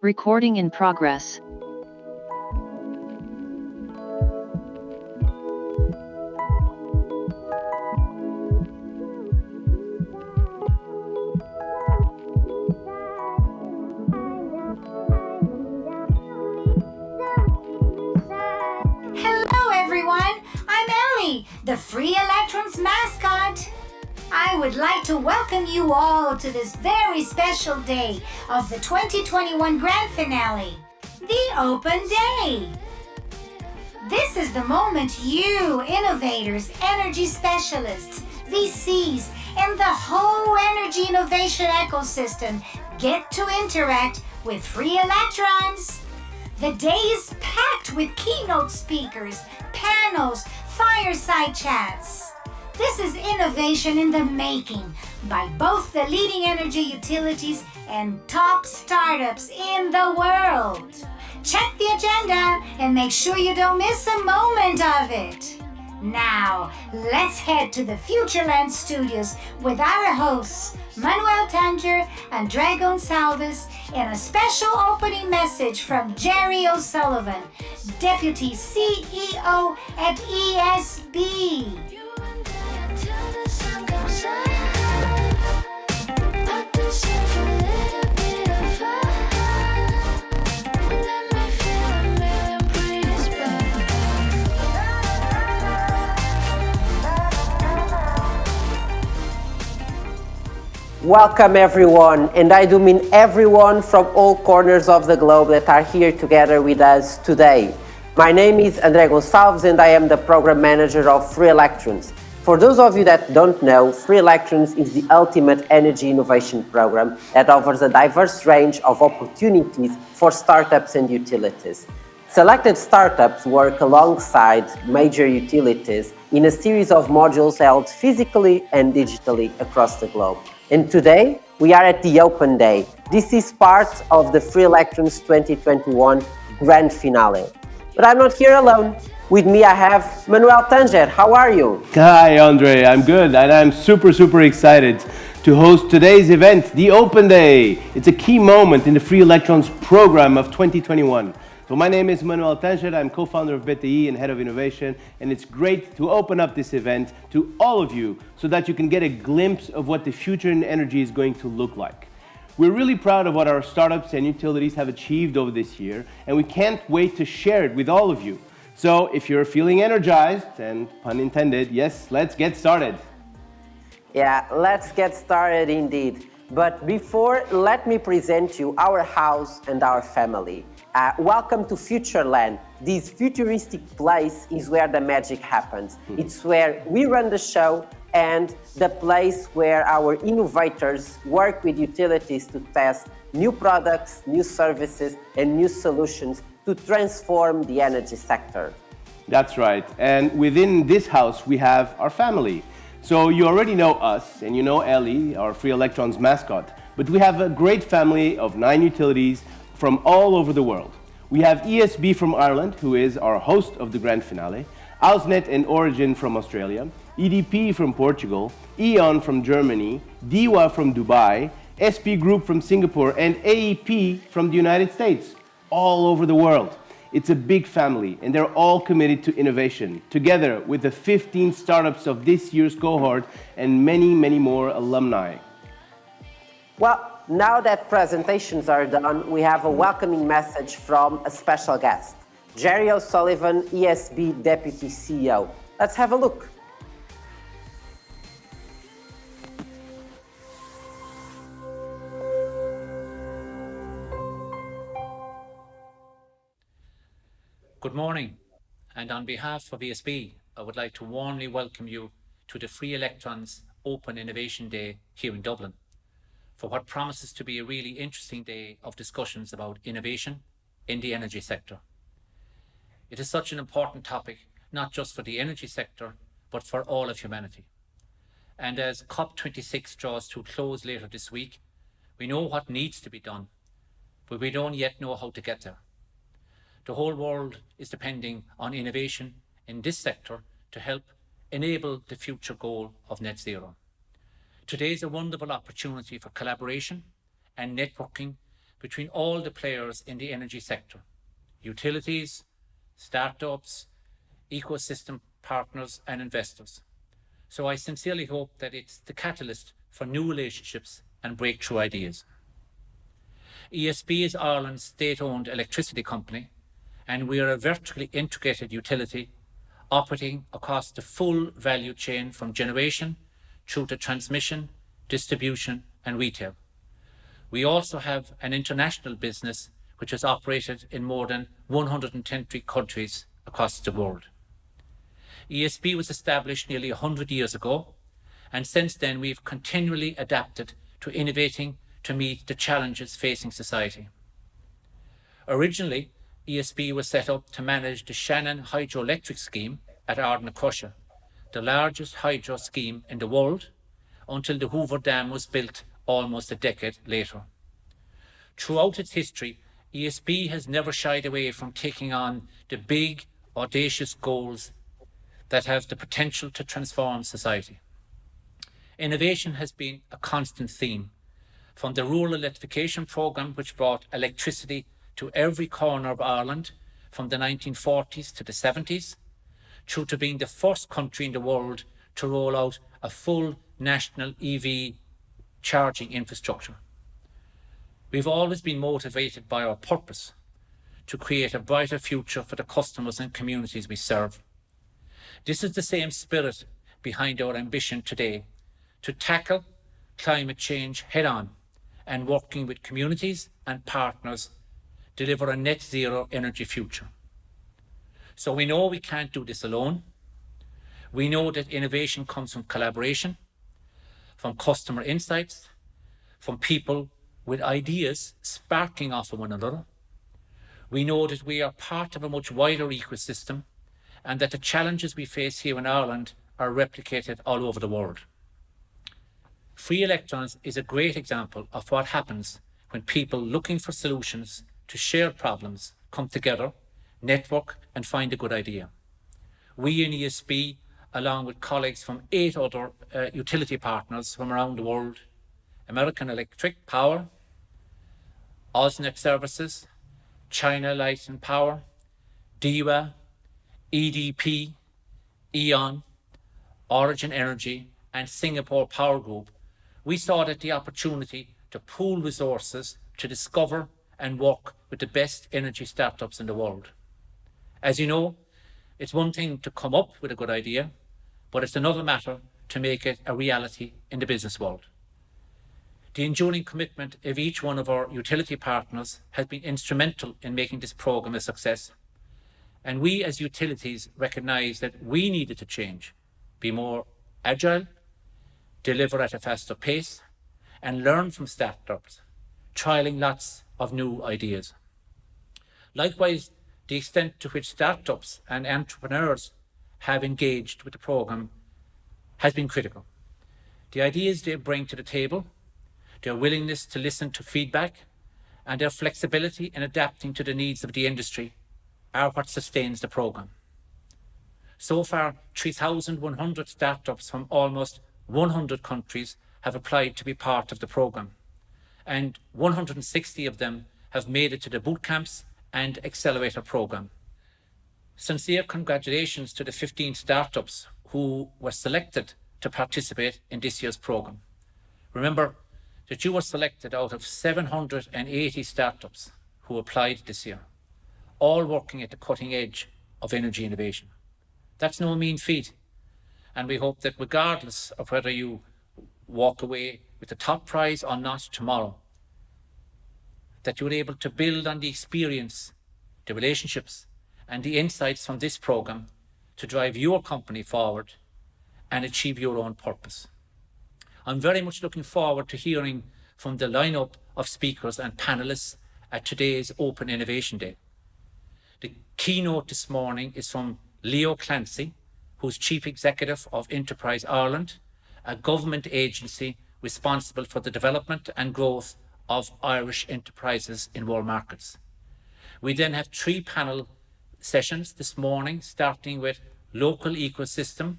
Recording in progress. Hello everyone, I'm Ellie, the Free Electrons mascot. I would like to welcome you all to this very special day of the 2021 Grand Finale, the Open Day. This is the moment you, innovators, energy specialists, VCs, and the whole energy innovation ecosystem get to interact with Free Electrons. The day is packed with keynote speakers, panels, fireside chats. This is innovation in the making by both the leading energy utilities and top startups in the world. Check the agenda and make sure you don't miss a moment of it. Now, let's head to the Futureland studios with our hosts, Manuel Tanger and Dragon Salvis, and a special opening message from Jerry O'Sullivan, Deputy CEO at ESB. Welcome everyone, and I do mean everyone from all corners of the globe that are here together with us today. My name is André Gonçalves and I am the Program Manager of Free Electrons. For those of you that don't know, Free Electrons is the ultimate energy innovation program that offers a diverse range of opportunities for startups and utilities. Selected startups work alongside major utilities in a series of modules held physically and digitally across the globe. And today, we are at the Open Day. This is part of the Free Electrons 2021 Grand Finale. But I'm not here alone. With me, I have Manuel Tanger. How are you? Hi, Andre. I'm good, and I'm super excited to host today's event, the Open Day. It's a key moment in the Free Electrons program of 2021. So my name is Manuel Tanger. I'm co-founder of BTI and head of innovation, and it's great to open up this event to all of you so that you can get a glimpse of what the future in energy is going to look like. We're really proud of what our startups and utilities have achieved over this year, and we can't wait to share it with all of you. So if you're feeling energized, and pun intended, yes, let's get started. Yeah, let's get started indeed. But before, let me present you our house and our family. Welcome to Futureland. This futuristic place is where the magic happens. It's where we run the show and the place where our innovators work with utilities to test new products, new services, and new solutions to transform the energy sector. That's right. And within this house, we have our family. So you already know us, and you know Ellie, our Free Electrons mascot. But we have a great family of 9 utilities from all over the world. We have ESB from Ireland, who is our host of the Grand Finale, Ausnet and Origin from Australia, EDP from Portugal, E.ON from Germany, DEWA from Dubai, SP Group from Singapore, and AEP from the United States, all over the world. It's a big family, and they're all committed to innovation, together with the 15 startups of this year's cohort and many more alumni. Well, now that presentations are done, we have a welcoming message from a special guest, Jerry O'Sullivan, ESB Deputy CEO. Let's have a look. Good morning, and on behalf of ESB, I would like to warmly welcome you to the Free Electrons Open Innovation Day here in Dublin, for what promises to be a really interesting day of discussions about innovation in the energy sector. It is such an important topic, not just for the energy sector, but for all of humanity. And as COP26 draws to a close later this week, we know what needs to be done, but we don't yet know how to get there. The whole world is depending on innovation in this sector to help enable the future goal of net zero. Today is a wonderful opportunity for collaboration and networking between all the players in the energy sector, utilities, startups, ecosystem partners and investors. So I sincerely hope that it's the catalyst for new relationships and breakthrough ideas. ESB is Ireland's state-owned electricity company, and we are a vertically integrated utility operating across the full value chain from generation through to transmission, distribution and retail. We also have an international business which has operated in more than 123 countries across the world. ESB was established nearly 100 years ago, and since then we've continually adapted to innovating to meet the challenges facing society. Originally, ESB was set up to manage the Shannon hydroelectric scheme at Ardnacrusha, the largest hydro scheme in the world, until the Hoover Dam was built almost a decade later. Throughout its history, ESB has never shied away from taking on the big, audacious goals that have the potential to transform society. Innovation has been a constant theme, from the rural electrification programme, which brought electricity to every corner of Ireland from the 1940s to the 70s, through to being the first country in the world to roll out a full national EV charging infrastructure. We've always been motivated by our purpose to create a brighter future for the customers and communities we serve. This is the same spirit behind our ambition today, to tackle climate change head-on and working with communities and partners deliver a net zero energy future. So we know we can't do this alone. We know that innovation comes from collaboration, from customer insights, from people with ideas sparking off of one another. We know that we are part of a much wider ecosystem and that the challenges we face here in Ireland are replicated all over the world. Free Electrons is a great example of what happens when people looking for solutions to shared problems come together, network and find a good idea. We in ESB, along with colleagues from 8 other utility partners from around the world, American Electric Power, AusNet Services, China Light and Power, DEWA, EDP, E.ON, Origin Energy and Singapore Power Group, we saw that the opportunity to pool resources to discover and work with the best energy startups in the world. As you know, it's one thing to come up with a good idea, but it's another matter to make it a reality in the business world. The enduring commitment of each one of our utility partners has been instrumental in making this programme a success. And we as utilities recognise that we needed to change, be more agile, deliver at a faster pace, and learn from startups, trialling lots of new ideas. Likewise, the extent to which startups and entrepreneurs have engaged with the programme has been critical. The ideas they bring to the table, their willingness to listen to feedback, and their flexibility in adapting to the needs of the industry are what sustains the programme. So far, 3,100 startups from almost 100 countries have applied to be part of the programme, and 160 of them have made it to the boot camps and accelerator programme. Sincere congratulations to the 15 startups who were selected to participate in this year's programme. Remember that you were selected out of 780 startups who applied this year, all working at the cutting edge of energy innovation. That's no mean feat, and we hope that regardless of whether you walk away with the top prize or not tomorrow, that you're able to build on the experience, the relationships and the insights from this programme to drive your company forward and achieve your own purpose. I'm very much looking forward to hearing from the lineup of speakers and panellists at today's Open Innovation Day. The keynote this morning is from Leo Clancy, who's Chief Executive of Enterprise Ireland, a government agency responsible for the development and growth of Irish enterprises in world markets. We then have 3 panel sessions this morning, starting with local ecosystem,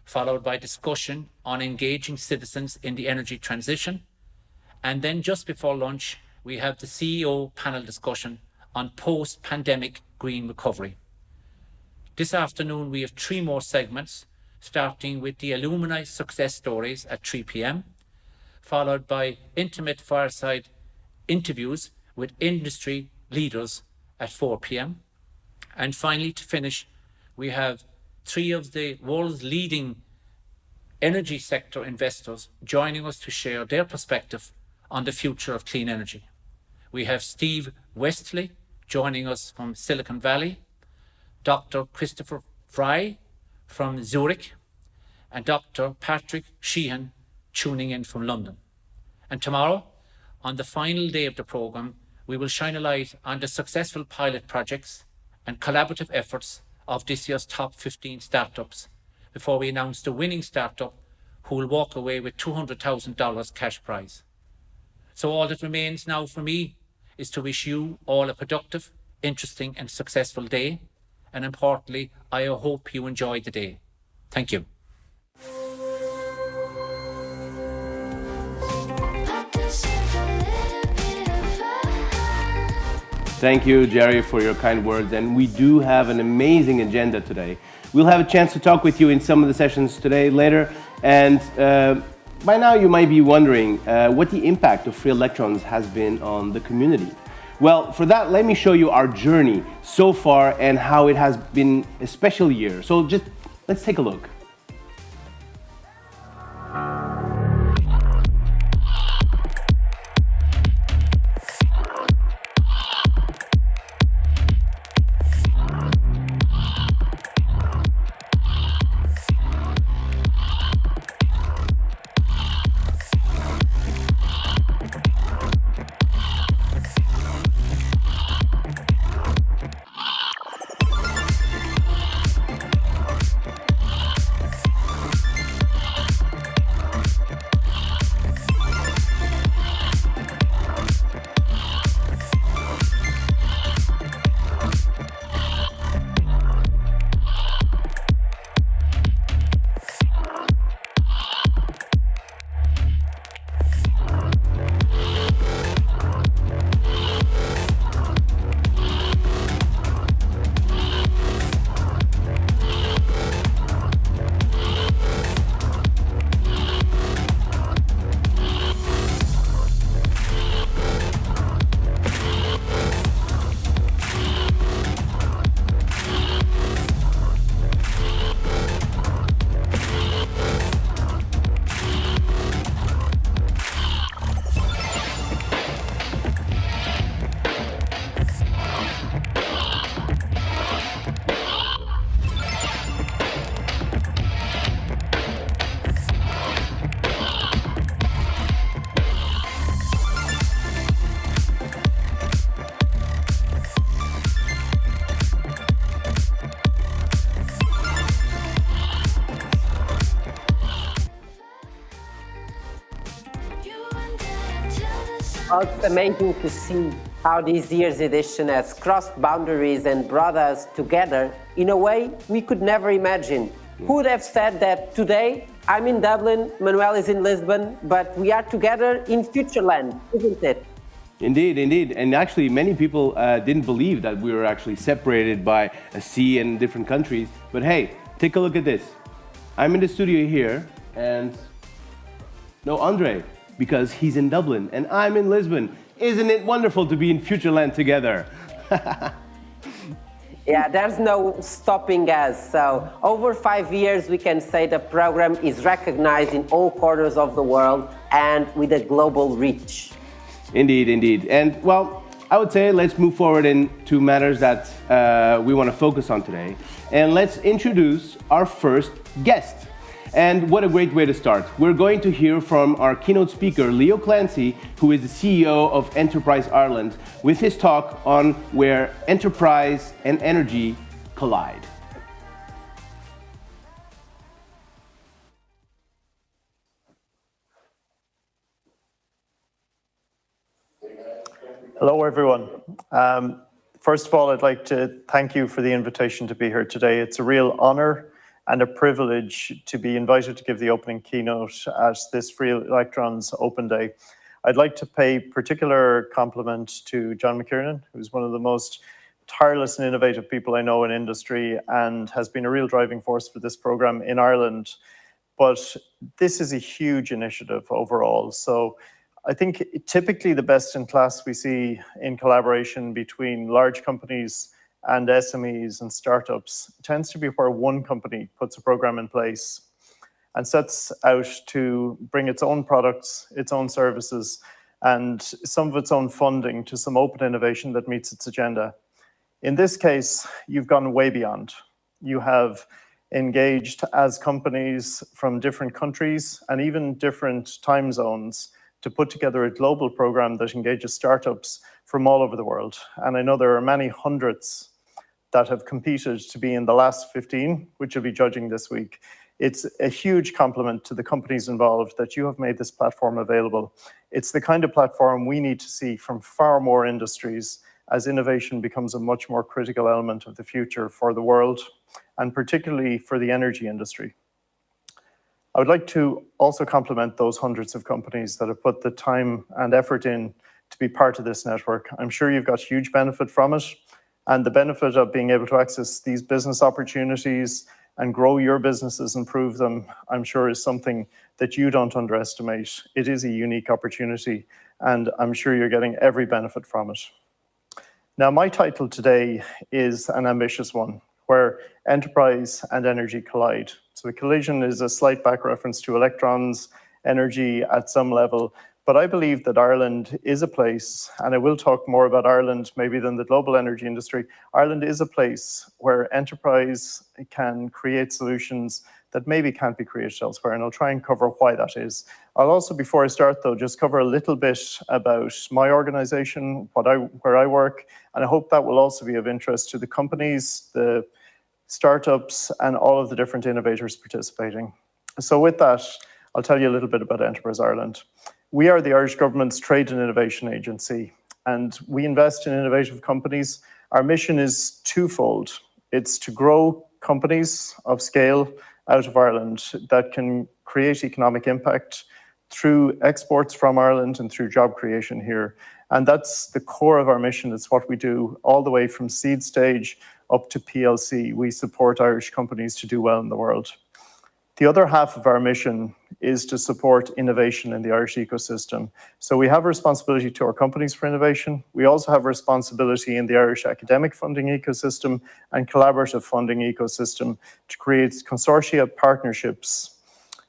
followed by discussion on engaging citizens in the energy transition, and then just before lunch, we have the CEO panel discussion on post-pandemic green recovery. This afternoon, we have 3 more segments, starting with the alumni success stories at 3 p.m, followed by intimate fireside interviews with industry leaders at 4 p.m. And finally, to finish, we have 3 of the world's leading energy sector investors joining us to share their perspective on the future of clean energy. We have Steve Westley joining us from Silicon Valley, Dr. Christopher Fry from Zurich, and Dr. Patrick Sheehan tuning in from London. And tomorrow, on the final day of the programme, we will shine a light on the successful pilot projects and collaborative efforts of this year's top 15 startups before we announce the winning startup who will walk away with $200,000 cash prize. So all that remains now for me is to wish you all a productive, interesting and successful day. And importantly, I hope you enjoy the day. Thank you. Thank you, Jerry, for your kind words. And we do have an amazing agenda today. We'll have a chance to talk with you in some of the sessions today later. And by now you might be wondering what the impact of free electrons has been on the community. Well, for that, let me show you our journey so far and how it has been a special year. So just let's take a look. It's amazing to see how this year's edition has crossed boundaries and brought us together in a way we could never imagine. Who would have said that today I'm in Dublin, Manuel is in Lisbon, but we are together in Futureland, isn't it? Indeed, indeed. And actually, many people didn't believe that we were actually separated by a sea and different countries. But hey, take a look at this. I'm in the studio here, and no Andre, because he's in Dublin, and I'm in Lisbon. Isn't it wonderful to be in Futureland together? Yeah, there's no stopping us. So over 5 years, we can say the program is recognized in all corners of the world and with a global reach. Indeed, indeed. And well, I would say let's move forward into matters that we want to focus on today. And let's introduce our first guest. And what a great way to start. We're going to hear from our keynote speaker, Leo Clancy, who is the CEO of Enterprise Ireland, with his talk on where enterprise and energy collide. Hello, everyone. First of all, I'd like to thank you for the invitation to be here today. It's a real honor and a privilege to be invited to give the opening keynote at this Free Electrons Open Day. I'd like to pay particular compliment to John McKiernan, who's one of the most tireless and innovative people I know in industry and has been a real driving force for this program in Ireland. But this is a huge initiative overall. So I think typically the best in class we see in collaboration between large companies and SMEs and startups tends to be where one company puts a program in place and sets out to bring its own products, its own services, and some of its own funding to some open innovation that meets its agenda. In this case, you've gone way beyond. You have engaged as companies from different countries and even different time zones to put together a global program that engages startups from all over the world. And I know there are many hundreds that have competed to be in the last 15, which will be judging this week. It's a huge compliment to the companies involved that you have made this platform available. It's the kind of platform we need to see from far more industries as innovation becomes a much more critical element of the future for the world, and particularly for the energy industry. I would like to also compliment those hundreds of companies that have put the time and effort in to be part of this network. I'm sure you've got huge benefit from it, and the benefit of being able to access these business opportunities and grow your businesses and prove them, I'm sure is something that you don't underestimate. It is a unique opportunity, and I'm sure you're getting every benefit from it. Now, my title today is an ambitious one, where enterprise and energy collide. So the collision is a slight back reference to electrons, energy at some level, but I believe that Ireland is a place, and I will talk more about Ireland maybe than the global energy industry. Ireland is a place where enterprise can create solutions that maybe can't be created elsewhere, and I'll try and cover why that is. I'll also, before I start though, just cover a little bit about my organization, where I work, and I hope that will also be of interest to the companies, the startups, and all of the different innovators participating. So with that, I'll tell you a little bit about Enterprise Ireland. We are the Irish Government's Trade and Innovation Agency, and we invest in innovative companies. Our mission is twofold. It's to grow companies of scale out of Ireland that can create economic impact through exports from Ireland and through job creation here. And that's the core of our mission. It's what we do all the way from seed stage up to PLC. We support Irish companies to do well in the world. The other half of our mission is to support innovation in the Irish ecosystem. So we have a responsibility to our companies for innovation. We also have a responsibility in the Irish academic funding ecosystem and collaborative funding ecosystem to create consortia, partnerships,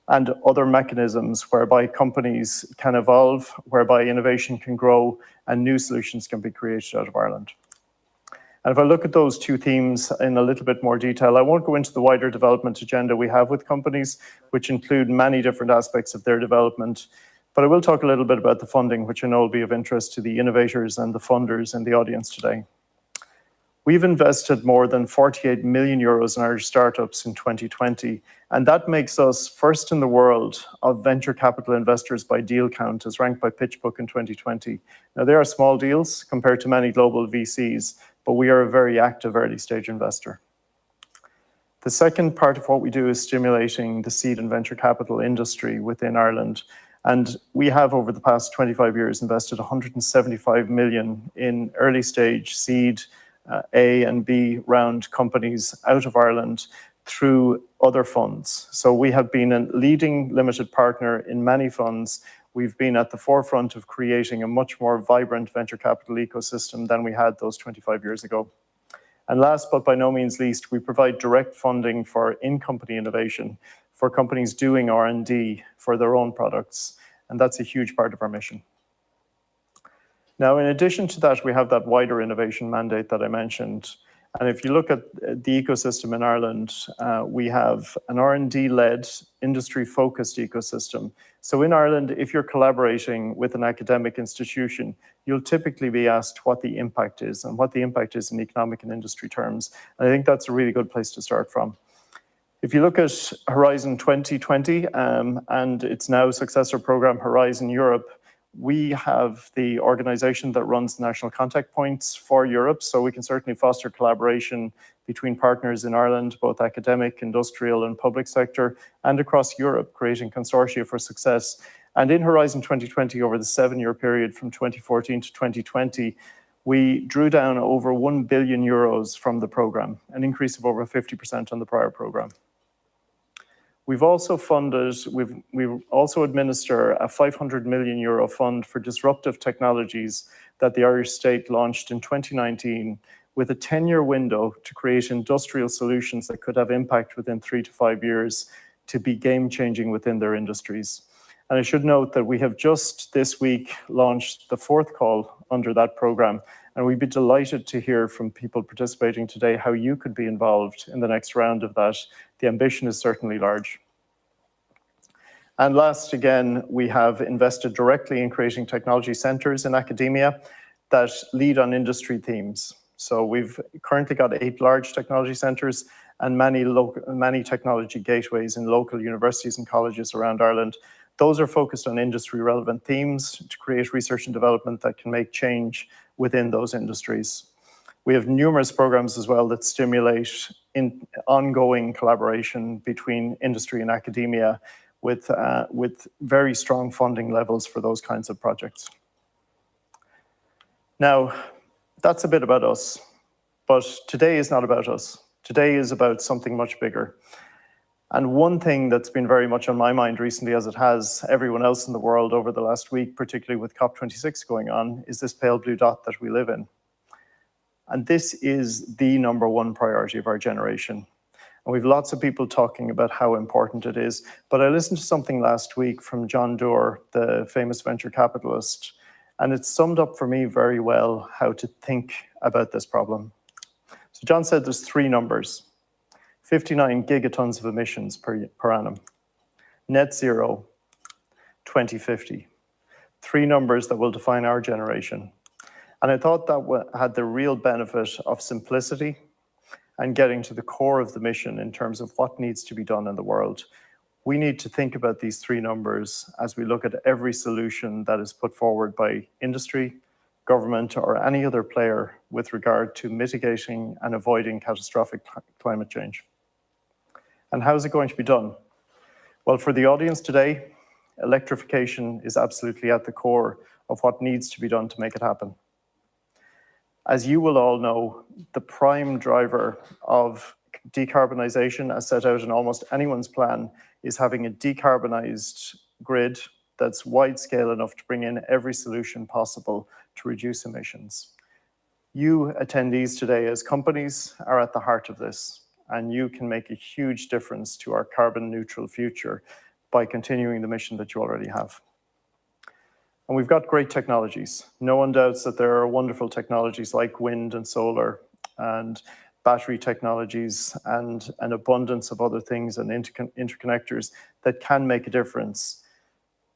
and other mechanisms whereby companies can evolve, whereby innovation can grow, and new solutions can be created out of Ireland. And if I look at those two themes in a little bit more detail, I won't go into the wider development agenda we have with companies, which include many different aspects of their development, but I will talk a little bit about the funding, which I know will be of interest to the innovators and the funders in the audience today. We've invested more than 48 million euros in Irish startups in 2020, and that makes us first in the world of venture capital investors by deal count, as ranked by PitchBook in 2020. Now, they are small deals compared to many global VCs, but we are a very active early stage investor. The second part of what we do is stimulating the seed and venture capital industry within Ireland. And we have, over the past 25 years, invested 175 million in early stage seed, A and B round companies out of Ireland through other funds. So we have been a leading limited partner in many funds. We've been at the forefront of creating a much more vibrant venture capital ecosystem than we had those 25 years ago. And last but by no means least, we provide direct funding for in-company innovation for companies doing R&D for their own products. And that's a huge part of our mission. Now, in addition to that, we have that wider innovation mandate that I mentioned. And if you look at the ecosystem in Ireland, we have an R&D-led, industry-focused ecosystem. So in Ireland, if you're collaborating with an academic institution, you'll typically be asked what the impact is and what the impact is in economic and industry terms. And I think that's a really good place to start from. If you look at Horizon 2020 and its now successor program, Horizon Europe, we have the organization that runs the national contact points for Europe, so we can certainly foster collaboration between partners in Ireland, both academic, industrial, and public sector, and across Europe, creating consortia for success. And in Horizon 2020, over the 7-year period from 2014 to 2020, we drew down over 1 billion euros from the program, an increase of over 50% on the prior program. We also administer a 500 million euro fund for disruptive technologies that the Irish state launched in 2019 with a 10-year window to create industrial solutions that could have impact within 3 to 5 years to be game-changing within their industries. And I should note that we have just this week launched the 4th call under that program, and we'd be delighted to hear from people participating today how you could be involved in the next round of that. The ambition is certainly large. And last, again, we have invested directly in creating technology centers in academia that lead on industry themes. So we've currently got 8 large technology centers and many technology gateways in local universities and colleges around Ireland. Those are focused on industry-relevant themes to create research and development that can make change within those industries. We have numerous programs as well that stimulate ongoing collaboration between industry and academia with very strong funding levels for those kinds of projects. Now, that's a bit about us, but today is not about us. Today is about something much bigger. And one thing that's been very much on my mind recently, as it has everyone else in the world over the last week, particularly with COP26 going on, is this pale blue dot that we live in. And this is the #1 priority of our generation. And we've lots of people talking about how important it is. But I listened to something last week from John Doerr, the famous venture capitalist, and it summed up for me very well how to think about this problem. So John said there's 3 numbers. 59 gigatons of emissions per annum. Net zero, 2050. 3 numbers that will define our generation. And I thought that had the real benefit of simplicity and getting to the core of the mission in terms of what needs to be done in the world. We need to think about these 3 numbers as we look at every solution that is put forward by industry, government, or any other player with regard to mitigating and avoiding catastrophic climate change. And how is it going to be done? Well, for the audience today, electrification is absolutely at the core of what needs to be done to make it happen. As you will all know, the prime driver of decarbonization, as set out in almost anyone's plan, is having a decarbonized grid that's wide scale enough to bring in every solution possible to reduce emissions. You attendees today as companies are at the heart of this, and you can make a huge difference to our carbon neutral future by continuing the mission that you already have. And we've got great technologies. No one doubts that there are wonderful technologies like wind and solar and battery technologies and an abundance of other things and interconnectors that can make a difference.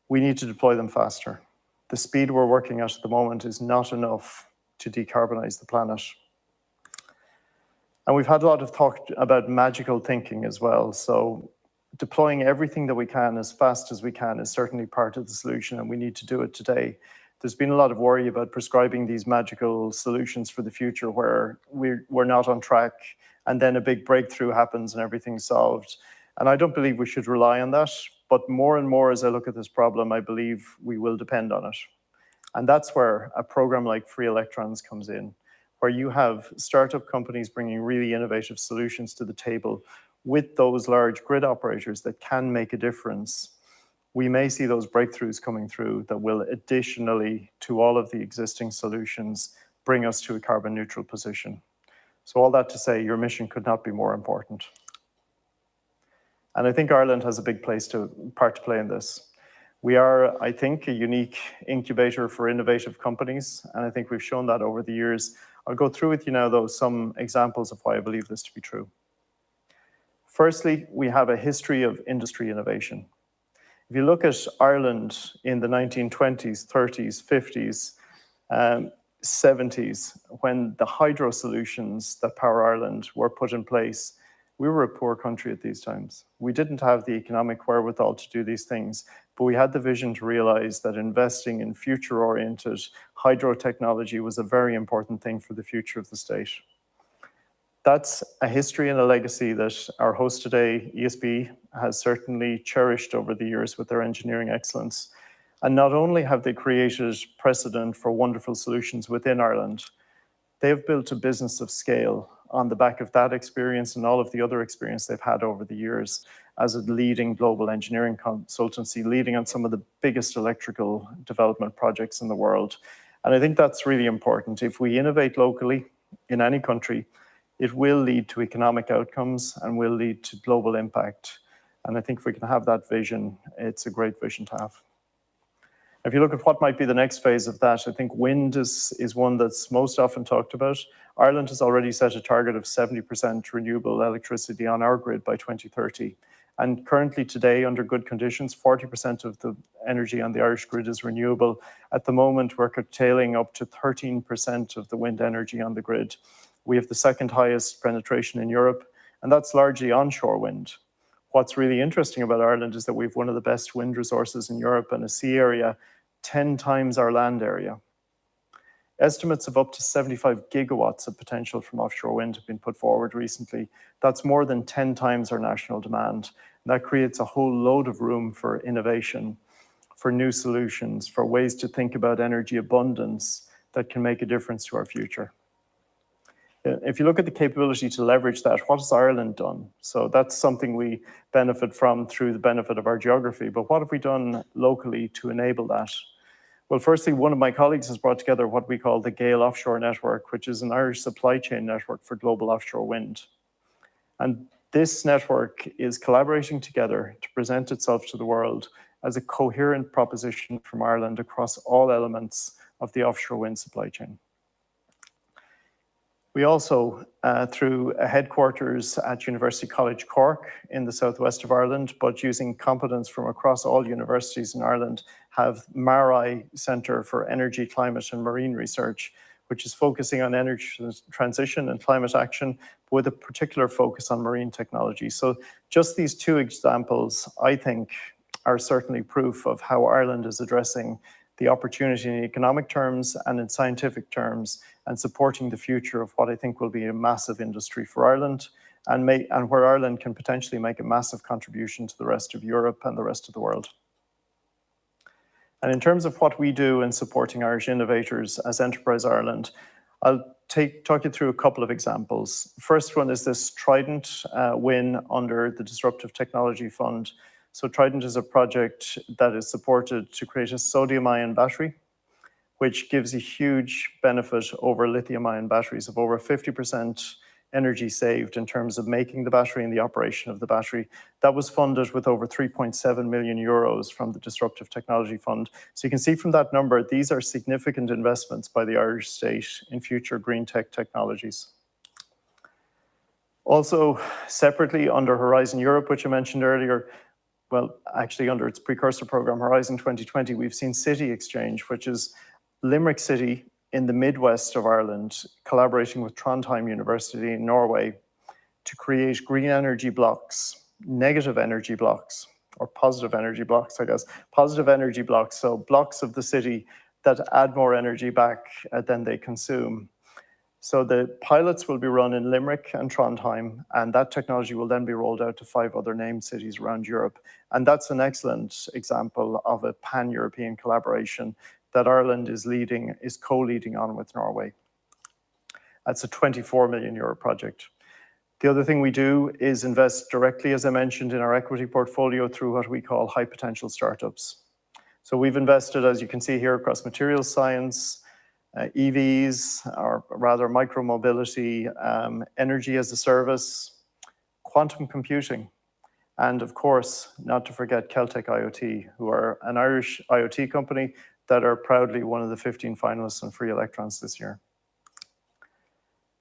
We need to deploy them faster. The speed we're working at the moment is not enough to decarbonize the planet. And we've had a lot of talk about magical thinking as well. So deploying everything that we can as fast as we can is certainly part of the solution, and we need to do it today. There's been a lot of worry about prescribing these magical solutions for the future where we're not on track and then a big breakthrough happens and everything's solved. And I don't believe we should rely on that, but more and more as I look at this problem, I believe we will depend on it. And that's where a program like Free Electrons comes in, where you have startup companies bringing really innovative solutions to the table with those large grid operators that can make a difference. We may see those breakthroughs coming through that will additionally to all of the existing solutions bring us to a carbon neutral position. So all that to say, your mission could not be more important. And I think Ireland has a big part to play in this. We are, I think, a unique incubator for innovative companies, and I think we've shown that over the years. I'll go through with you now, though, some examples of why I believe this to be true. Firstly, we have a history of industry innovation. If you look at Ireland in the 1920s, 30s, 50s, 70s, when the hydro solutions that power Ireland were put in place, we were a poor country at these times. We didn't have the economic wherewithal to do these things, but we had the vision to realize that investing in future-oriented hydro technology was a very important thing for the future of the state. That's a history and a legacy that our host today, ESB, has certainly cherished over the years with their engineering excellence. And not only have they created precedent for wonderful solutions within Ireland, they've built a business of scale on the back of that experience and all of the other experience they've had over the years as a leading global engineering consultancy, leading on some of the biggest electrical development projects in the world. And I think that's really important. If we innovate locally in any country, it will lead to economic outcomes and will lead to global impact. And I think if we can have that vision, it's a great vision to have. If you look at what might be the next phase of that, I think wind is one that's most often talked about. Ireland has already set a target of 70% renewable electricity on our grid by 2030. And currently today, under good conditions, 40% of the energy on the Irish grid is renewable. At the moment, we're curtailing up to 13% of the wind energy on the grid. We have the second highest penetration in Europe, and that's largely onshore wind. What's really interesting about Ireland is that we have one of the best wind resources in Europe and a sea area 10 times our land area. Estimates of up to 75 gigawatts of potential from offshore wind have been put forward recently. That's more than 10 times our national demand. And that creates a whole load of room for innovation, for new solutions, for ways to think about energy abundance that can make a difference to our future. If you look at the capability to leverage that, what has Ireland done? So that's something we benefit from through the benefit of our geography, but what have we done locally to enable that? Well, firstly, one of my colleagues has brought together what we call the Gale Offshore Network, which is an Irish supply chain network for global offshore wind. And this network is collaborating together to present itself to the world as a coherent proposition from Ireland across all elements of the offshore wind supply chain. We also, through a headquarters at University College Cork in the southwest of Ireland, but using competence from across all universities in Ireland, have MARI Centre for Energy, Climate and Marine Research, which is focusing on energy transition and climate action, with a particular focus on marine technology. So just these two examples, I think, are certainly proof of how Ireland is addressing the opportunity in economic terms and in scientific terms, and supporting the future of what I think will be a massive industry for Ireland, and where Ireland can potentially make a massive contribution to the rest of Europe and the rest of the world. And in terms of what we do in supporting Irish innovators as Enterprise Ireland, I'll talk you through a couple of examples. First one is this Trident win under the Disruptive Technology Fund. So Trident is a project that is supported to create a sodium-ion battery, which gives a huge benefit over lithium-ion batteries of over 50% energy saved in terms of making the battery and the operation of the battery. That was funded with over 3.7 million euros from the Disruptive Technology Fund. So you can see from that number, these are significant investments by the Irish state in future green tech technologies. Also, separately under Horizon Europe, which I mentioned earlier, well, actually under its precursor program, Horizon 2020, we've seen City Exchange, which is Limerick City in the Midwest of Ireland, collaborating with Trondheim University in Norway to create green energy blocks, negative energy blocks, or positive energy blocks, I guess. Positive energy blocks, so blocks of the city that add more energy back than they consume. So the pilots will be run in Limerick and Trondheim, and that technology will then be rolled out to 5 other named cities around Europe. And that's an excellent example of a pan-European collaboration that Ireland is co-leading on with Norway. That's a 24 million euro project. The other thing we do is invest directly, as I mentioned, in our equity portfolio through what we call high potential startups. So we've invested, as you can see here, across materials science, EVs, or rather micromobility, energy as a service, quantum computing, and of course, not to forget Celtic IoT, who are an Irish IoT company that are proudly one of the 15 finalists on Free Electrons this year.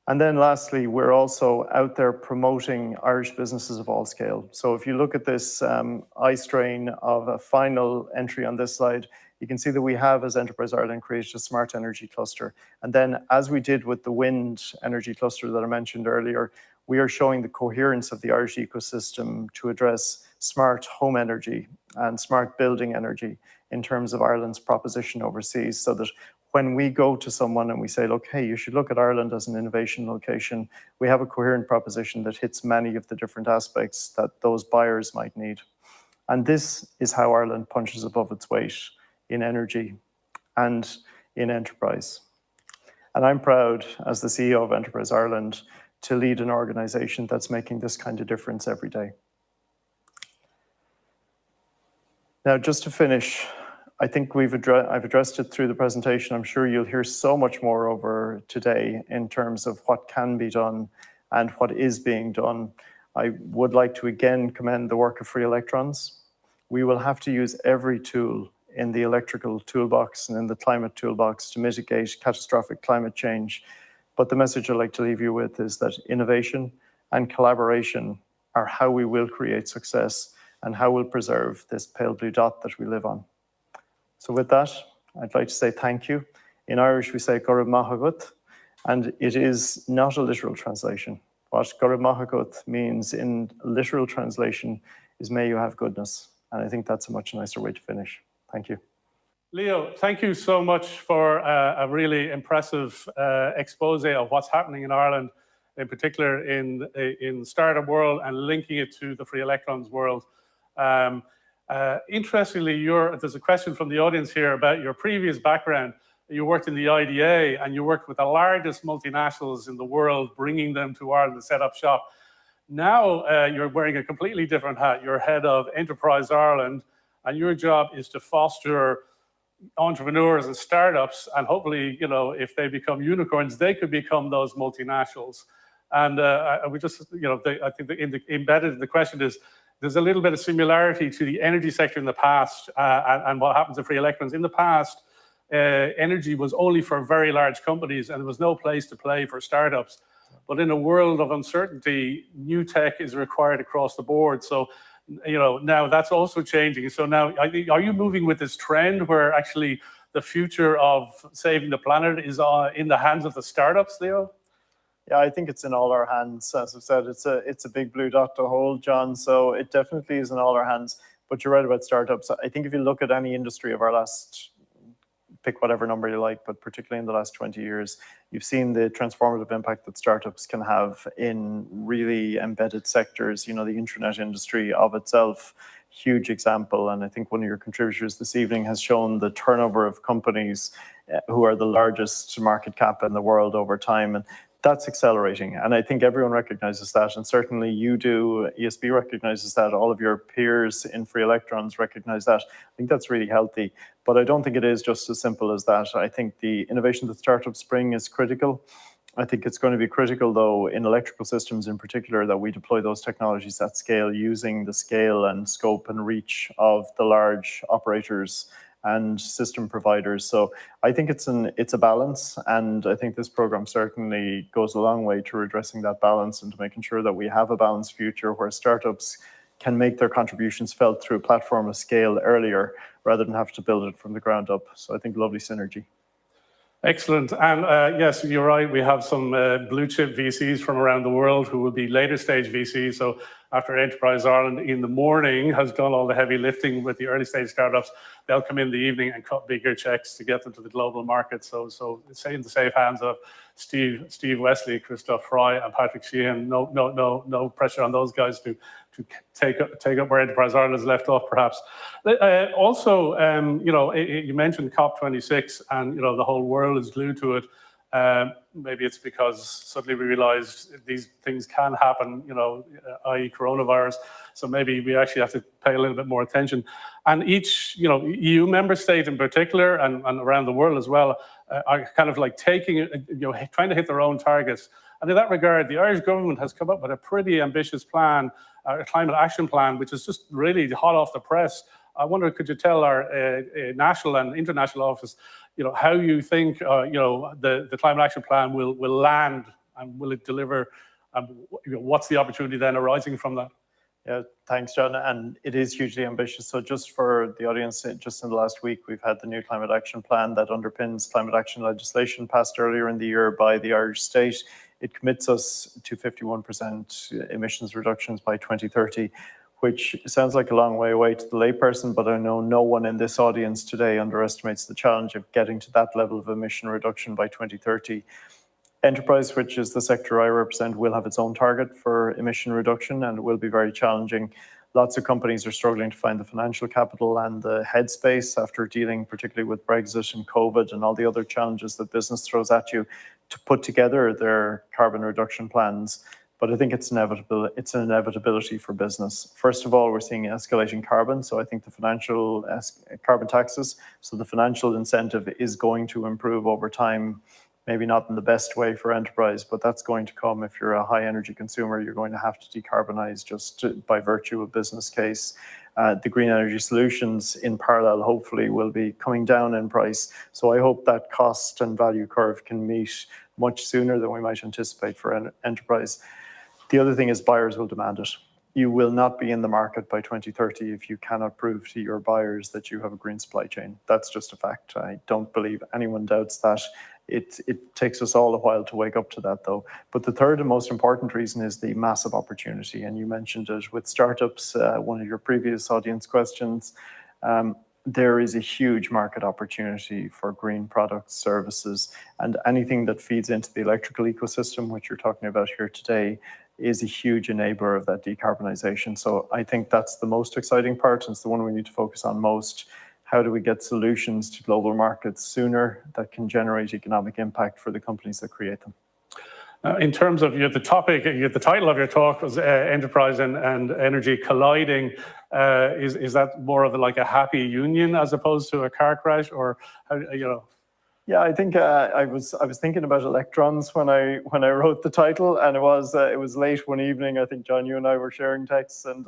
And then lastly, we're also out there promoting Irish businesses of all scale. So if you look at this eye strain of a final entry on this slide, you can see that we have, as Enterprise Ireland, created a smart energy cluster. And then, as we did with the wind energy cluster that I mentioned earlier, we are showing the coherence of the Irish ecosystem to address smart home energy and smart building energy in terms of Ireland's proposition overseas, so that when we go to someone and we say, look, hey, you should look at Ireland as an innovation location, we have a coherent proposition that hits many of the different aspects that those buyers might need. And this is how Ireland punches above its weight in energy, and in enterprise. And I'm proud, as the CEO of Enterprise Ireland, to lead an organization that's making this kind of difference every day. Now, just to finish, I think I've addressed it through the presentation. I'm sure you'll hear so much more over today in terms of what can be done and what is being done. I would like to again commend the work of Free Electrons. We will have to use every tool in the electrical toolbox and in the climate toolbox to mitigate catastrophic climate change. But the message I'd like to leave you with is that innovation and collaboration are how we will create success and how we'll preserve this pale blue dot that we live on. So with that, I'd like to say thank you. In Irish, we say Gorib Mahagut, and it is not a literal translation. What Gorib Mahagut means in literal translation is may you have goodness. And I think that's a much nicer way to finish. Thank you. Leo, thank you so much for a really impressive expose of what's happening in Ireland, in particular in the startup world, and linking it to the Free Electrons world. Interestingly, there's a question from the audience here about your previous background. You worked in the IDA and you worked with the largest multinationals in the world, bringing them to Ireland to set up shop. Now you're wearing a completely different hat. You're head of Enterprise Ireland, and your job is to foster entrepreneurs and startups, and hopefully, you know, if they become unicorns, they could become those multinationals. And we just, you know, I think embedded in the question is, there's a little bit of similarity to the energy sector in the past and what happens to Free Electrons. In the past, energy was only for very large companies and there was no place to play for startups. But in a world of uncertainty, new tech is required across the board. So, you know, now that's also changing. So now, are you moving with this trend where actually the future of saving the planet is in the hands of the startups, Leo? Yeah, I think it's in all our hands. As I've said, it's a big blue dot to hold, John. So it definitely is in all our hands. But you're right about startups. I think if you look at any industry of our last, pick whatever number you like, but particularly in the last 20 years, you've seen the transformative impact that startups can have in really embedded sectors. You know, the internet industry of itself, huge example. And I think one of your contributors this evening has shown the turnover of companies who are the largest market cap in the world over time. And that's accelerating. And I think everyone recognizes that. And certainly you do, ESB recognizes that, all of your peers in Free Electrons recognize that. I think that's really healthy. But I don't think it is just as simple as that. I think the innovation that startups bring is critical. I think it's going to be critical, though, in electrical systems in particular, that we deploy those technologies at scale using the scale and scope and reach of the large operators and system providers. So I think it's a balance, and I think this program certainly goes a long way to redressing that balance and to making sure that we have a balanced future where startups can make their contributions felt through a platform of scale earlier rather than have to build it from the ground up. So I think lovely synergy. Excellent. And yes, you're right. We have some blue chip VCs from around the world who will be later stage VCs. So after Enterprise Ireland in the morning has done all the heavy lifting with the early stage startups, they'll come in the evening and cut bigger checks to get them to the global market. So say in the safe hands of Steve Wesley, Christoph Fry, and Patrick Sheehan. No pressure on those guys to take up where Enterprise Ireland has left off, perhaps. Also, you know, you mentioned COP26, and you know the whole world is glued to it. Maybe it's because suddenly we realized these things can happen, you know, i.e. coronavirus. So maybe we actually have to pay a little bit more attention. And each, you know, EU member state in particular, and around the world as well, are kind of like taking, you know, trying to hit their own targets. And in that regard, the Irish government has come up with a pretty ambitious plan, a climate action plan, which is just really hot off the press. I wonder, could you tell our national and international office, you know, how you think, you know, the climate action plan will land, and will it deliver? You know, what's the opportunity then arising from that? Yeah, thanks, John. And it is hugely ambitious. So just for the audience, just in the last week, we've had the new climate action plan that underpins climate action legislation passed earlier in the year by the Irish state. It commits us to 51% emissions reductions by 2030, which sounds like a long way away to the layperson, but I know no one in this audience today underestimates the challenge of getting to that level of emission reduction by 2030. Enterprise, which is the sector I represent, will have its own target for emission reduction, and it will be very challenging. lots of companies are struggling to find the financial capital and the headspace after dealing particularly with Brexit and COVID and all the other challenges that business throws at you to put together their carbon reduction plans. But I think it's inevitable. It's an inevitability for business. First of all, we're seeing escalating carbon. So I think the financial carbon taxes, so the financial incentive is going to improve over time, maybe not in the best way for enterprise, but that's going to come. If you're a high energy consumer, you're going to have to decarbonize just by virtue of business case. The green energy solutions in parallel, hopefully, will be coming down in price. So I hope that cost and value curve can meet much sooner than we might anticipate for enterprise. The other thing is buyers will demand it. You will not be in the market by 2030 if you cannot prove to your buyers that you have a green supply chain. That's just a fact. I don't believe anyone doubts that. It takes us all a while to wake up to that, though. But the third and most important reason is the massive opportunity. And you mentioned it with startups, one of your previous audience questions. There is a huge market opportunity for green products, services, and anything that feeds into the electrical ecosystem, which you're talking about here today, is a huge enabler of that decarbonization. So I think that's the most exciting part, and it's the one we need to focus on most. How do we get solutions to global markets sooner that can generate economic impact for the companies that create them? In terms of the topic, the title of your talk was Enterprise and Energy Colliding. Is that more of like a happy union as opposed to a car crash, or how, Yeah, I think I was thinking about electrons when I wrote the title, and it was late one evening. I think John, you and I were sharing texts, and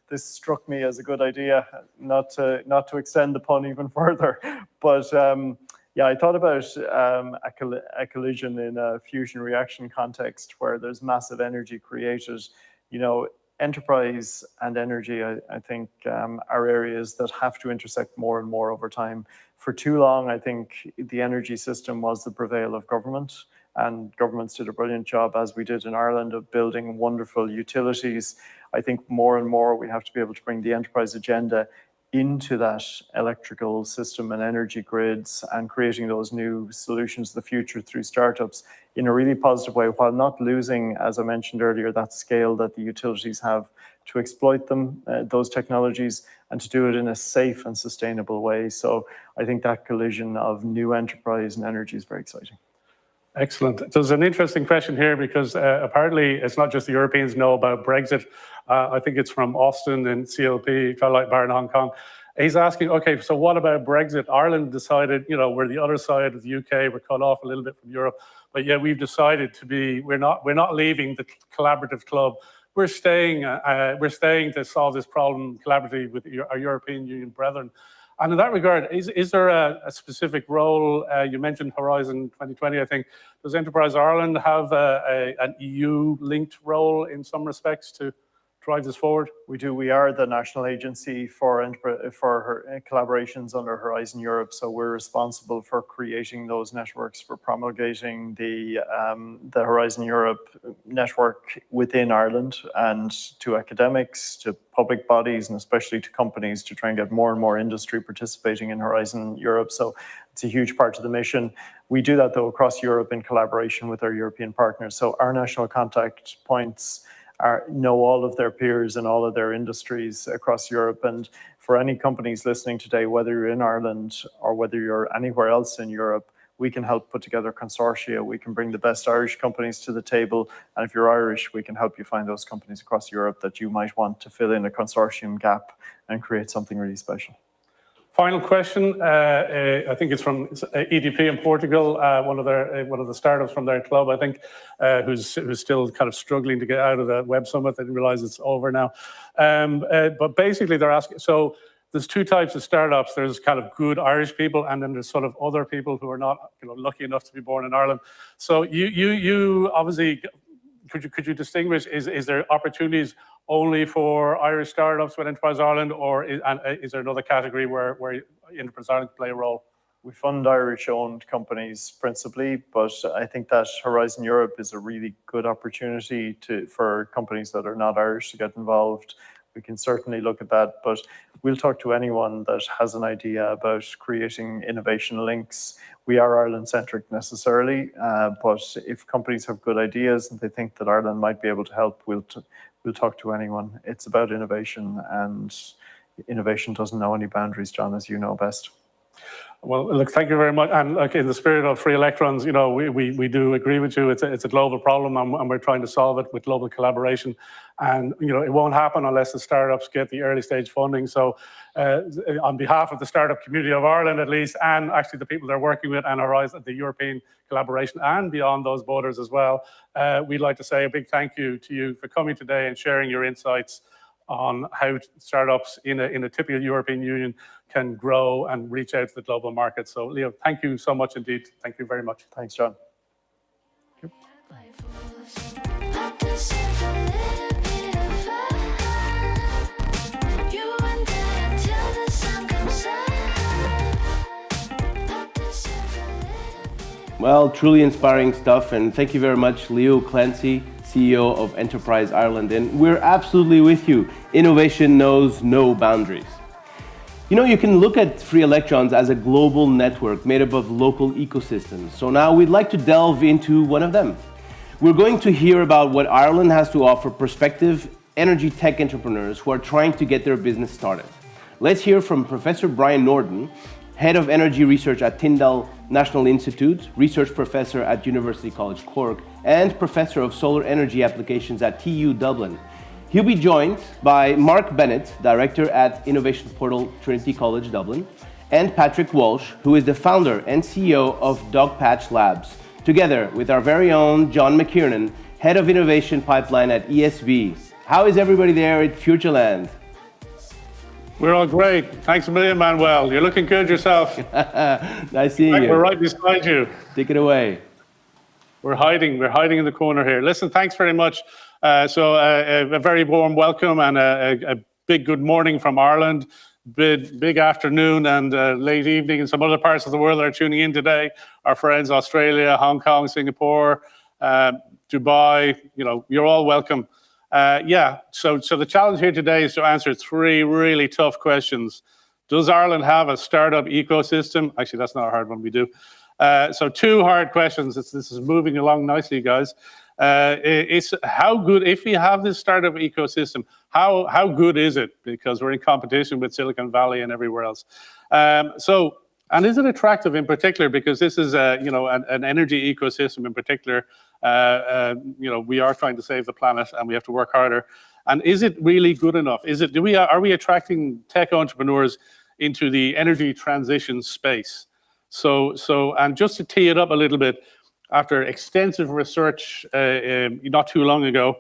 this struck me as a good idea, not to extend the pun even further. But yeah, I thought about a collision in a fusion reaction context where there's massive energy created. Enterprise and energy, I think, are areas that have to intersect more and more over time. For too long, I think the energy system was the prevail of government, and governments did a brilliant job, as we did in Ireland, of building wonderful utilities. I think more and more we have to be able to bring the enterprise agenda into that electrical system and energy grids and creating those new solutions of the future through startups in a really positive way, while not losing, as I mentioned earlier, that scale that the utilities have to exploit them, those technologies, and to do it in a safe and sustainable way. So I think that collision of new enterprise and energy is very exciting. Excellent. There's an interesting question here because apparently it's not just the Europeans know about Brexit. I think it's from Austin and CLP, Twilight Bar in Hong Kong. He's asking, okay, so what about Brexit? Ireland decided, we're the other side of the UK, we're cut off a little bit from Europe, but yet we've decided we're not leaving the collaborative club. We're staying to solve this problem collaboratively with our European Union brethren. And in that regard, is there a specific role? You mentioned Horizon 2020, I think. Does Enterprise Ireland have an EU-linked role in some respects to drive this forward? We do. We are the national agency for collaborations under Horizon Europe. So we're responsible for creating those networks, for promulgating the Horizon Europe network within Ireland, and to academics, to public bodies, and especially to companies, to try and get more and more industry participating in Horizon Europe. So it's a huge part of the mission. We do that, though, across Europe in collaboration with our European partners. So our national contact points know all of their peers and all of their industries across Europe. And for any companies listening today, whether you're in Ireland or whether you're anywhere else in Europe, we can help put together consortia. We can bring the best Irish companies to the table. And if you're Irish, we can help you find those companies across Europe that you might want to fill in a consortium gap and create something really special. Final question. I think it's from EDP in Portugal, one of the startups from their club, I think, who's still kind of struggling to get out of the Web Summit. I didn't realize it's over now. But basically, they're asking. So there's two types of startups. There's kind of good Irish people, and then there's sort of other people who are not, lucky enough to be born in Ireland. So you obviously. Could you distinguish, is there opportunities only for Irish startups with Enterprise Ireland, or is there another category where Enterprise Ireland play a role? We fund Irish-owned companies principally, but I think that Horizon Europe is a really good opportunity for companies that are not Irish to get involved. We can certainly look at that, but we'll talk to anyone that has an idea about creating innovation links. We are Ireland-centric necessarily, but if companies have good ideas and they think that Ireland might be able to help, we'll talk to anyone. It's about innovation, and innovation doesn't know any boundaries, John, as you know best. Well, look, thank you very much. And look, in the spirit of free electrons, you know, we do agree with you. It's a global problem, and we're trying to solve it with global collaboration. And, you know, it won't happen unless the startups get the early stage funding. So on behalf of the startup community of Ireland, at least, and actually the people they're working with and Horizon, the European collaboration and beyond those borders as well, we'd like to say a big thank you to you for coming today and sharing your insights on how startups in a typical European Union can grow and reach out to the global market. So, Leo, thank you so much indeed. Thank you very much. Thanks, John. Well, truly inspiring stuff, and thank you very much, Leo Clancy, CEO of Enterprise Ireland, and we're absolutely with you. Innovation knows no boundaries. You know, you can look at Free Electrons as a global network made up of local ecosystems. So now we'd like to delve into one of them. We're going to hear about what Ireland has to offer prospective energy tech entrepreneurs who are trying to get their business started. Let's hear from Professor Brian Norden, Head of Energy Research at Tyndall National Institute, Research Professor at University College Cork, and Professor of Solar Energy Applications at TU Dublin. He'll be joined by Mark Bennett, Director at Innovation Portal Trinity College Dublin, and Patrick Walsh, who is the founder and CEO of Dogpatch Labs, together with our very own John McKiernan, Head of Innovation Pipeline at ESB. How is everybody there at Futureland? We're all great. Thanks a million, Manuel. You're looking good yourself. Nice seeing you. We're right beside you. Take it away. We're hiding in the corner here. Listen, thanks very much. So a very warm welcome and a big good morning from Ireland. Big afternoon and late evening in some other parts of the world that are tuning in today. Our friends, Australia, Hong Kong, Singapore, Dubai, you know, you're all welcome. So the challenge here today is to answer three really tough questions. Does Ireland have a startup ecosystem? Actually, that's not a hard one, we do. So two hard questions. This is moving along nicely, guys. It's how good, if we have this startup ecosystem, how good is it? Because we're in competition with Silicon Valley and everywhere else. And is it attractive in particular? Because this is an energy ecosystem in particular. We are trying to save the planet and we have to work harder. And is it really good enough? Are we attracting tech entrepreneurs into the energy transition space? And just to tee it up a little bit, after extensive research not too long ago,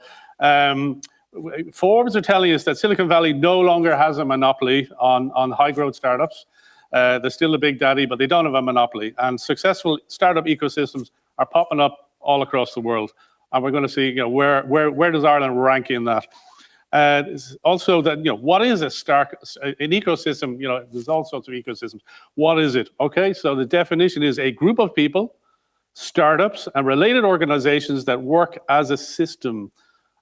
Forbes are telling us that Silicon Valley no longer has a monopoly on high growth startups. They're still a big daddy, but they don't have a monopoly. And successful startup ecosystems are popping up all across the world. And we're going to see, where does Ireland rank in that? Also, that what is an ecosystem? There's all sorts of ecosystems. What is it? Okay, so the definition is a group of people, startups, and related organizations that work as a system,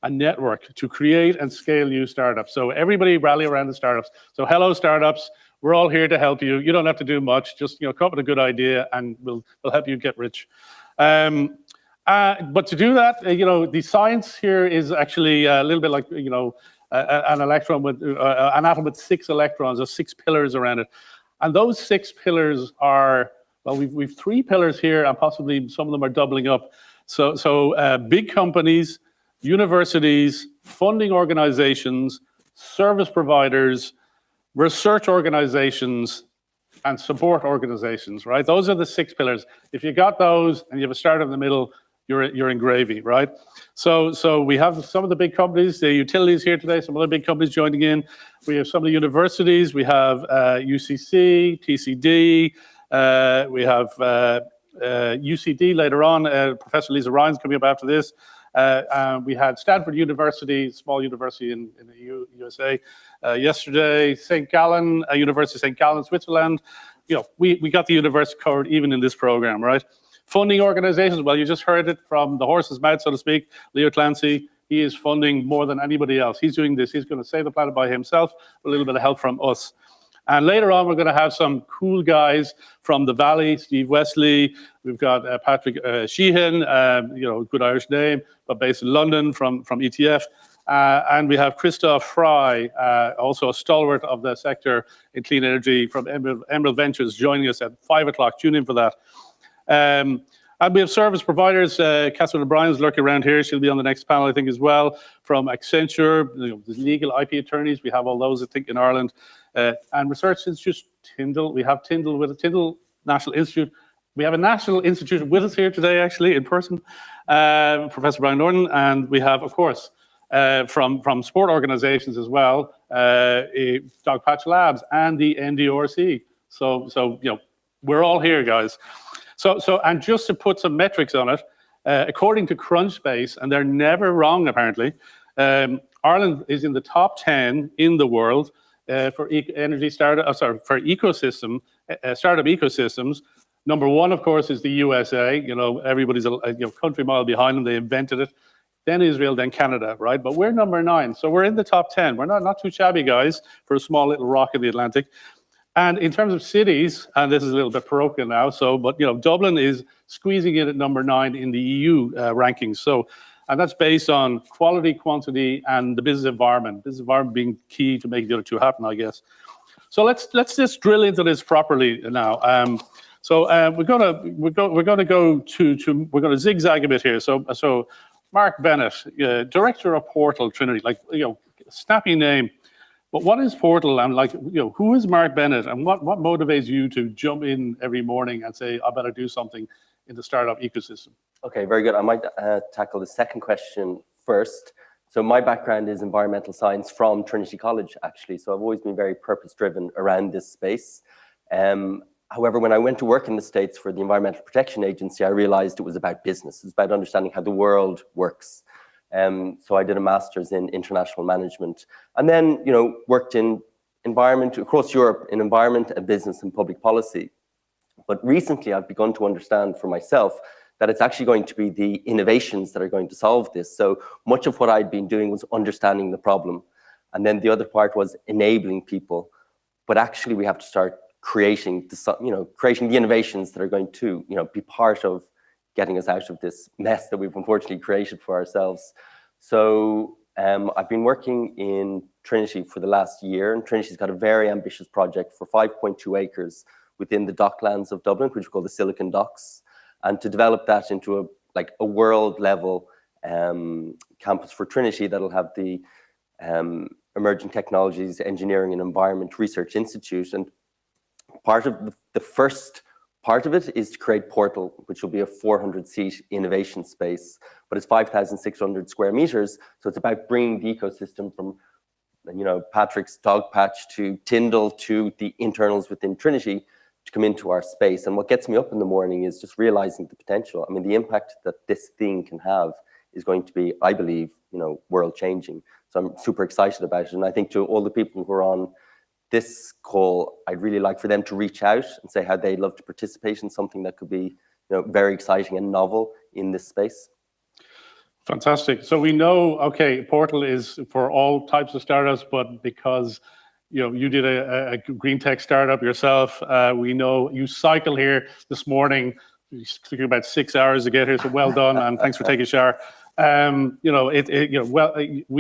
a network to create and scale new startups. So everybody rally around the startups. So hello, startups. We're all here to help you. You don't have to do much. Just come up with a good idea, and we'll help you get rich. But to do that, the science here is actually a little bit like an electron with an atom with 6 electrons or 6 pillars around it, and those 6 pillars are we've 3 pillars here, and possibly some of them are doubling up. So big companies, universities, funding organizations, service providers, research organizations, and support organizations, right? Those are the 6 pillars. If you got those and you have a startup in the middle, you're in gravy, right? So we have some of the big companies, the utilities here today, some other big companies joining in. We have some of the universities. We have UCC, TCD. We have UCD later on. Professor Lisa Ryan's coming up after this. We had Stanford University, small university in the USA, yesterday. St. Gallen, University of St. Gallen, Switzerland. We got the university covered even in this program, right? Funding organizations, well, you just heard it from the horse's mouth, so to speak. Leo Clancy, he is funding more than anybody else. He's doing this. He's going to save the planet by himself with a little bit of help from us. And later on, we're going to have some cool guys from the Valley, Steve Wesley. We've got Patrick Sheehan, good Irish name, but based in London from ETF. And we have Christoph Fry, also a stalwart of the sector in clean energy from Emerald Ventures, joining us at 5 o'clock. Tune in for that. And we have service providers. Catherine O'Brien's lurking around here. She'll be on the next panel, I think, as well. From Accenture, the legal IP attorneys. We have all those, I think, in Ireland. And research institutes, Tyndall. We have Tyndall with a Tyndall National Institute. We have a national institute with us here today, actually, in person. Professor Brian Norton. And we have, of course, from sport organizations as well, Dogpatch Labs and the NDRC. So we're all here, guys. And just to put some metrics on it, according to Crunchbase, and they're never wrong apparently, Ireland is in the top 10 in the world for energy startup. For ecosystem startup ecosystems. Number one, of course, is the USA. Everybody's a country mile behind them. They invented it. Then Israel, then Canada, right? But we're number 9, so we're in the top 10. We're not too shabby, guys, for a small little rock in the Atlantic. And in terms of cities, and this is a little bit parochial now, but Dublin is squeezing in at number 9 in the EU rankings. And that's based on quality, quantity, and the business environment. Business environment being key to make the other two happen, I guess. So let's just drill into this properly now. We're gonna zigzag a bit here. So Mark Bennett, director of Portal Trinity, snappy name. But what is Portal, and who is Mark Bennett, and what motivates you to jump in every morning and say, I better do something in the startup ecosystem? Okay, very good. I might tackle the second question first. So my background is environmental science from Trinity College, actually. So I've always been very purpose-driven around this space. However, when I went to work in the States for the Environmental Protection Agency, I realized it was about business. It's about understanding how the world works. So I did a master's in international management, and then worked in environment across Europe in environment and business and public policy. But recently I've begun to understand for myself that it's actually going to be the innovations that are going to solve this. So much of what I'd been doing was understanding the problem, and then the other part was enabling people. But actually we have to start creating the innovations that are going to be part of getting us out of this mess that we've unfortunately created for ourselves. So I've been working in Trinity for the last year, and Trinity's got a very ambitious project for 5.2 acres within the docklands of Dublin, which we call the Silicon Docks, and to develop that into a world level campus for Trinity that'll have the Emerging Technologies, Engineering and Environment Research Institute. And part of the first part of it is to create Portal, which will be a 400-seat innovation space, but it's 5,600 square meters. So it's about bringing the ecosystem from, Patrick's Dogpatch to Tyndall to the internals within Trinity to come into our space. And what gets me up in the morning is just realizing the potential. I mean, the impact that this thing can have is going to be, I believe, world changing. So I'm super excited about it. And I think to all the people who are on this call, I'd really like for them to reach out and say how they'd love to participate in something that could be very exciting and novel in this space. Fantastic. So we know, okay, Portal is for all types of startups, but because you did a green tech startup yourself, we know you cycle here this morning. You took about 6 hours to get here, so well done, and thanks for taking a shower. We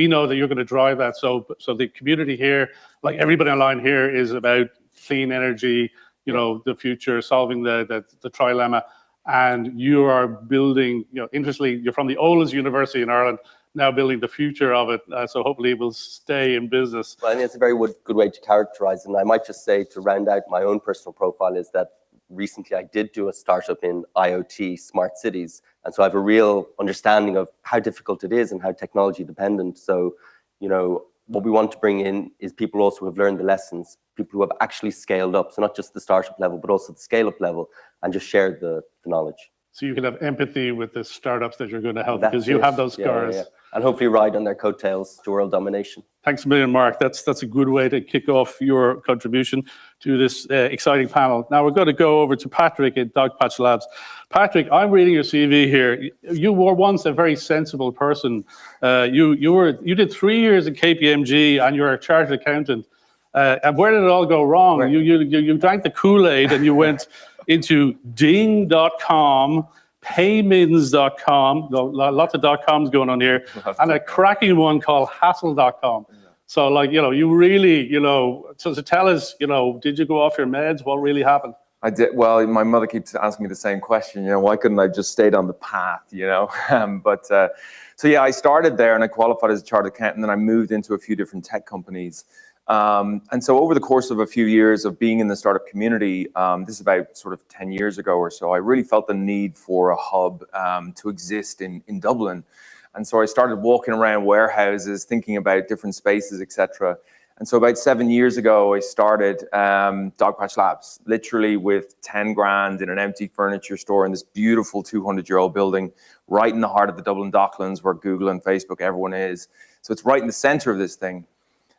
know that you're going to drive that. So the community here, like everybody online here, is about clean energy, the future, solving the trilemma. And you are building, interestingly, you're from the oldest university in Ireland, now building the future of it. So hopefully it will stay in business. Well, I think it's a very good way to characterize it. And I might just say, to round out my own personal profile, is that recently I did do a startup in IoT, smart cities. And so I have a real understanding of how difficult it is and how technology dependent. So, what we want to bring in is people also who have learned the lessons, people who have actually scaled up. So not just the startup level, but also the scale up level, and just shared the knowledge. So you can have empathy with the startups that you're going to help, because you have those scars. Yeah. And hopefully ride on their coattails to world domination. Thanks a million, Mark. That's a good way to kick off your contribution to this exciting panel. Now we're going to go over to Patrick at Dogpatch Labs. Patrick, I'm reading your CV here. You were once a very sensible person. You did 3 years at KPMG, and you're a chartered accountant. And where did it all go wrong? You drank the Kool-Aid and you went into Ding.com, paymins.com, lots of .coms going on here, and a cracking one called hassle.com. So like, you really, so tell us, did you go off your meds? What really happened? I did. Well, my mother keeps asking me the same question, why couldn't I just stayed on the path, So yeah, I started there and I qualified as a chartered accountant, and then I moved into a few different tech companies. And so over the course of a few years of being in the startup community, this is about sort of 10 years ago or so, I really felt the need for a hub to exist in Dublin. And so I started walking around warehouses, thinking about different spaces, etc. And so about 7 years ago, I started Dogpatch Labs, literally with 10 grand in an empty furniture store in this beautiful 200-year-old building, right in the heart of the Dublin Docklands, where Google and Facebook, everyone is. So it's right in the center of this thing.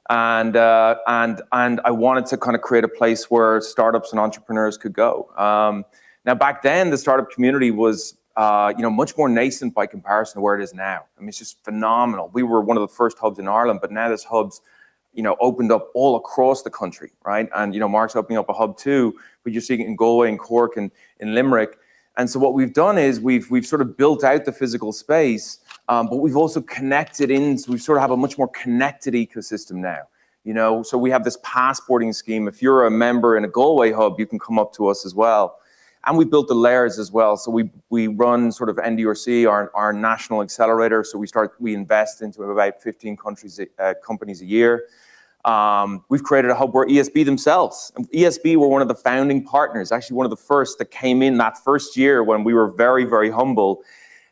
And I wanted to kind of create a place where startups and entrepreneurs could go. Now, back then, the startup community was much more nascent by comparison to where it is now. I mean, it's just phenomenal. We were one of the first hubs in Ireland, but now there's hubs opened up all across the country, right? And, Mark's opening up a hub too, but you're seeing it in Galway and Cork and in Limerick. And so what we've done is we've sort of built out the physical space, but we've also connected in, so we sort of have a much more connected ecosystem now, So we have this passporting scheme. If you're a member in a Galway hub, you can come up to us as well. And we built the layers as well. So we run sort of NDRC, our national accelerator. So we invest into about 15 companies a year. We've created a hub where ESB themselves, ESB were one of the founding partners, actually one of the first that came in that first year when we were very, very humble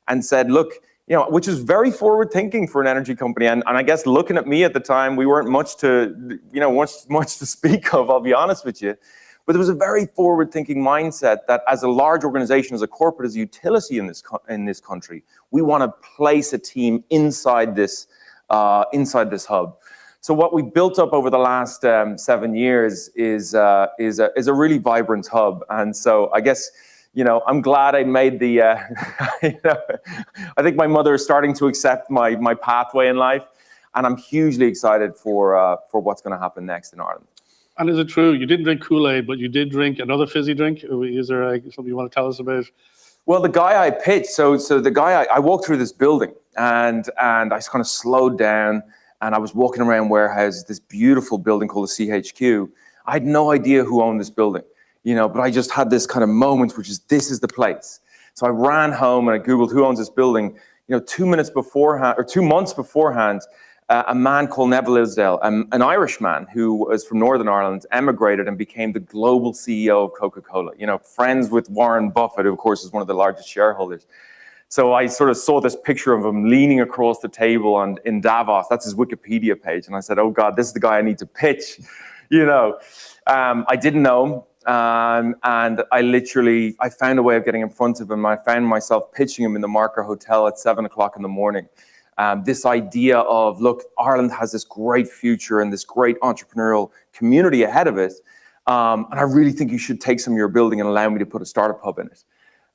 and said, look, which is very forward thinking for an energy company. And I guess looking at me at the time, we weren't much to speak of, I'll be honest with you. But there was a very forward-thinking mindset that as a large organization, as a corporate, as a utility in this country, we want to place a team inside this hub. So what we built up over the last 7 years is a really vibrant hub. And so I guess, I'm glad I made the. I think my mother is starting to accept my pathway in life, and I'm hugely excited for what's going to happen next in Ireland. And is it true, you didn't drink Kool-Aid, but you did drink another fizzy drink? Is there something you want to tell us about? Well, the guy I pitched, so the guy, I walked through this building and I kind of slowed down and I was walking around warehouses, this beautiful building called the CHQ. I had no idea who owned this building, but I just had this kind of moment, which is, this is the place. So I ran home and I Googled who owns this building. 2 months beforehand, a man called Neville Isdale, an Irishman who was from Northern Ireland, emigrated and became the global CEO of Coca-Cola. Friends with Warren Buffett, who of course is one of the largest shareholders. So I sort of saw this picture of him leaning across the table in Davos. That's his Wikipedia page. And I said, oh God, this is the guy I need to pitch. I didn't know him. And I found a way of getting in front of him. I found myself pitching him in the Marker Hotel at 7 o'clock in the morning. This idea of, look, Ireland has this great future and this great entrepreneurial community ahead of it. And I really think you should take some of your building and allow me to put a startup hub in it.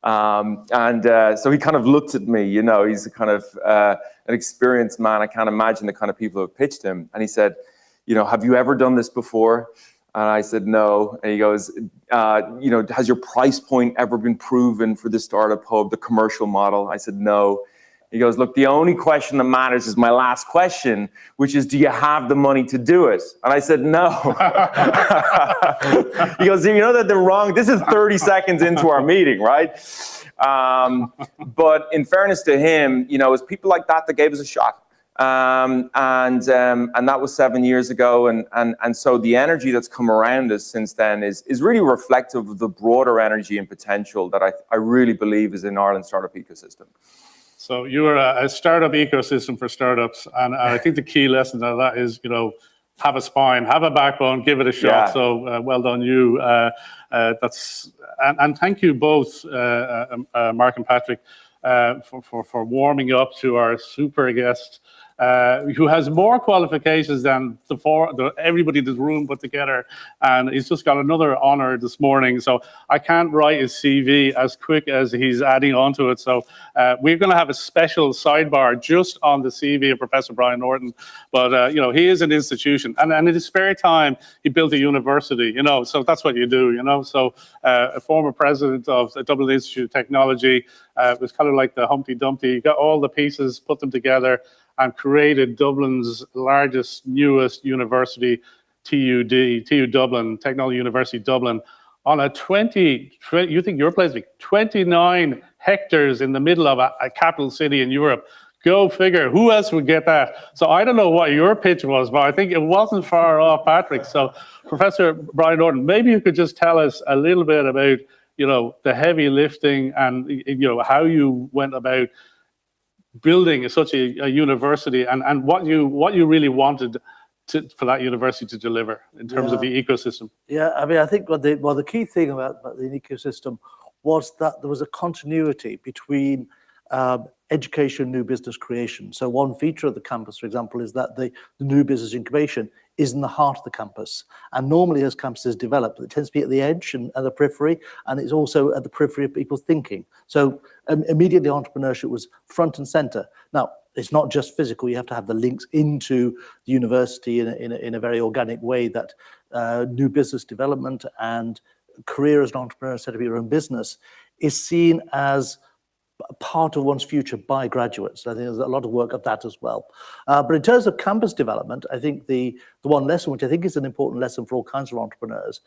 So he kind of looked at me, he's a kind of an experienced man. I can't imagine the kind of people who have pitched him. And he said, have you ever done this before? And I said, no. And he goes, has your price point ever been proven for this startup hub, the commercial model? I said, no. He goes, look, the only question that matters is my last question, which is, do you have the money to do it? And I said, no. He goes, you know that they're wrong. This is 30 seconds into our meeting, right? But in fairness to him, it was people like that gave us a shot. And that was 7 years ago. And so the energy that's come around us since then is really reflective of the broader energy and potential that I really believe is in Ireland's startup ecosystem. So you are a startup ecosystem for startups. And I think the key lesson of that is, have a spine, have a backbone, give it a shot. Yeah. So well done you. And thank you both, Mark and Patrick, for warming up to our super guest. who has more qualifications than everybody in this room put together, and he's just got another honor this morning. So I can't write his CV as quick as he's adding on to it. So we're going to have a special sidebar just on the CV of Professor Brian Norton. But he is an institution, and in his spare time he built a university. So that's what you do. So a former president of the Dublin Institute of Technology. It was kind of like the Humpty Dumpty. You got all the pieces, put them together, and created Dublin's largest, newest university, TU Dublin, Technology University Dublin, on a 29 hectares in the middle of a capital city in Europe. Go figure, who else would get that? So I don't know what your pitch was, but I think it wasn't far off, Patrick. So Professor Brian Norton, maybe you could just tell us a little bit about the heavy lifting and how you went about building such a university and what you really wanted for that university to deliver in terms of the ecosystem. Yeah, I mean, I think the key thing about the ecosystem was that there was a continuity between education, new business creation. So one feature of the campus, for example, is that the new business incubation is in the heart of the campus. And normally as campuses develop, it tends to be at the edge and at the periphery, and it's also at the periphery of people's thinking. So immediately entrepreneurship was front and center. Now, it's not just physical, you have to have the links into the university in a very organic way that new business development and career as an entrepreneur, set up your own business, is seen as part of one's future by graduates. I think there's a lot of work of that as well. But in terms of campus development, I think the one lesson, which I think is an important lesson for all kinds of entrepreneurs,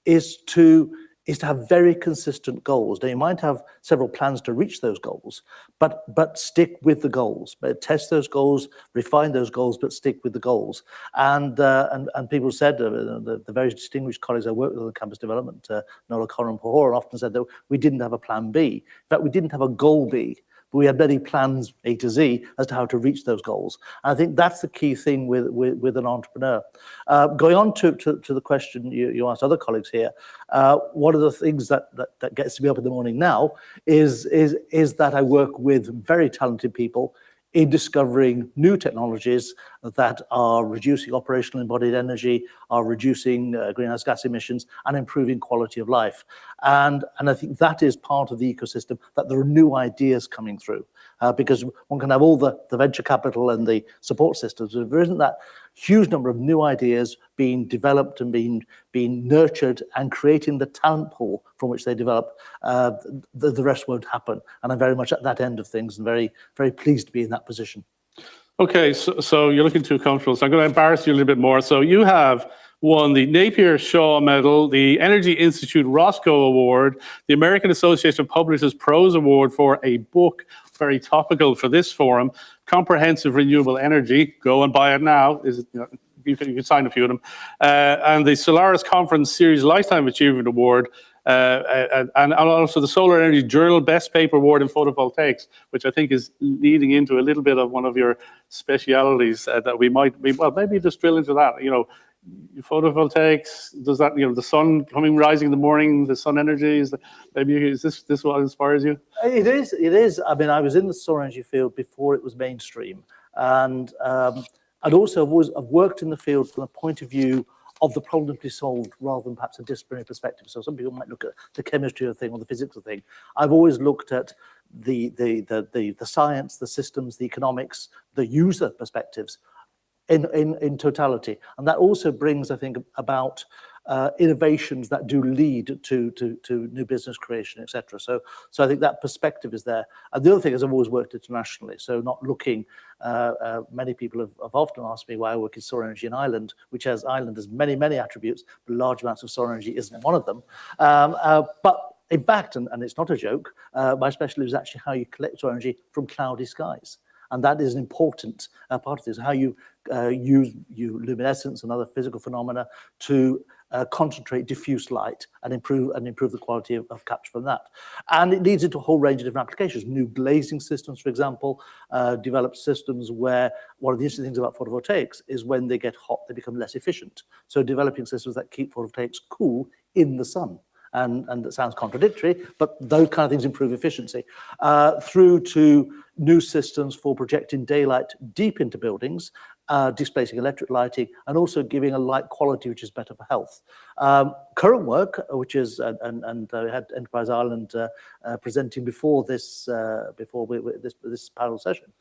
is to have very consistent goals. Now, you might have several plans to reach those goals, but stick with the goals. But test those goals, refine those goals, but stick with the goals. And people said, the very distinguished colleagues I worked with on campus development, Nola Conner and Pahor, often said that we didn't have a plan B. In fact, we didn't have a goal B. But we had many plans A to Z as to how to reach those goals. And I think that's the key thing with an entrepreneur. Going on to the question you asked other colleagues here, one of the things that gets me up in the morning now is that I work with very talented people in discovering new technologies that are reducing operational embodied energy, are reducing greenhouse gas emissions, and improving quality of life. And I think that is part of the ecosystem, that there are new ideas coming through, because one can have all the venture capital and the support systems, but if there isn't that huge number of new ideas being developed and being nurtured and creating the talent pool from which they develop, the rest won't happen. And I'm very much at that end of things and very, very pleased to be in that position. Okay, so you're looking too comfortable. So I'm going to embarrass you a little bit more. So you have won the Napier Shaw Medal, the Energy Institute Roscoe Award, the American Association of Publishers Prose Award for a book, very topical for this forum, Comprehensive Renewable Energy. Go and buy it now. You can sign a few of them. And the Solaris Conference Series Lifetime Achievement Award, and also the Solar Energy Journal Best Paper Award in Photovoltaics, which I think is leading into a little bit of one of your specialities that we might be, well, maybe just drill into that. Photovoltaics, does that, the sun rising in the morning, the sun energy, is this what inspires you? It is. I mean, I was in the solar energy field before it was mainstream. And I've worked in the field from the point of view of the problem to be solved rather than perhaps a disciplinary perspective. So some people might look at the chemistry of the thing or the physics of the thing. I've always looked at the science, the systems, the economics, the user perspectives in totality. And that also brings, I think, about innovations that do lead to new business creation, etc. So I think that perspective is there. And the other thing is I've always worked internationally, so not looking. Many people have often asked me why I work in solar energy in Ireland, which has many attributes, but large amounts of solar energy isn't one of them. But in fact, and it's not a joke, my specialty is actually how you collect solar energy from cloudy skies. And that is an important part of this, how you use luminescence and other physical phenomena to concentrate diffuse light and improve the quality of capture from that. And it leads into a whole range of different applications. New glazing systems, for example, develop systems where one of the interesting things about photovoltaics is when they get hot, they become less efficient. So developing systems that keep photovoltaics cool in the sun. and that sounds contradictory, but those kind of things improve efficiency, through to new systems for projecting daylight deep into buildings, displacing electric lighting, and also giving a light quality which is better for health. Current work, which is, and we had Enterprise Ireland presenting before this this panel session,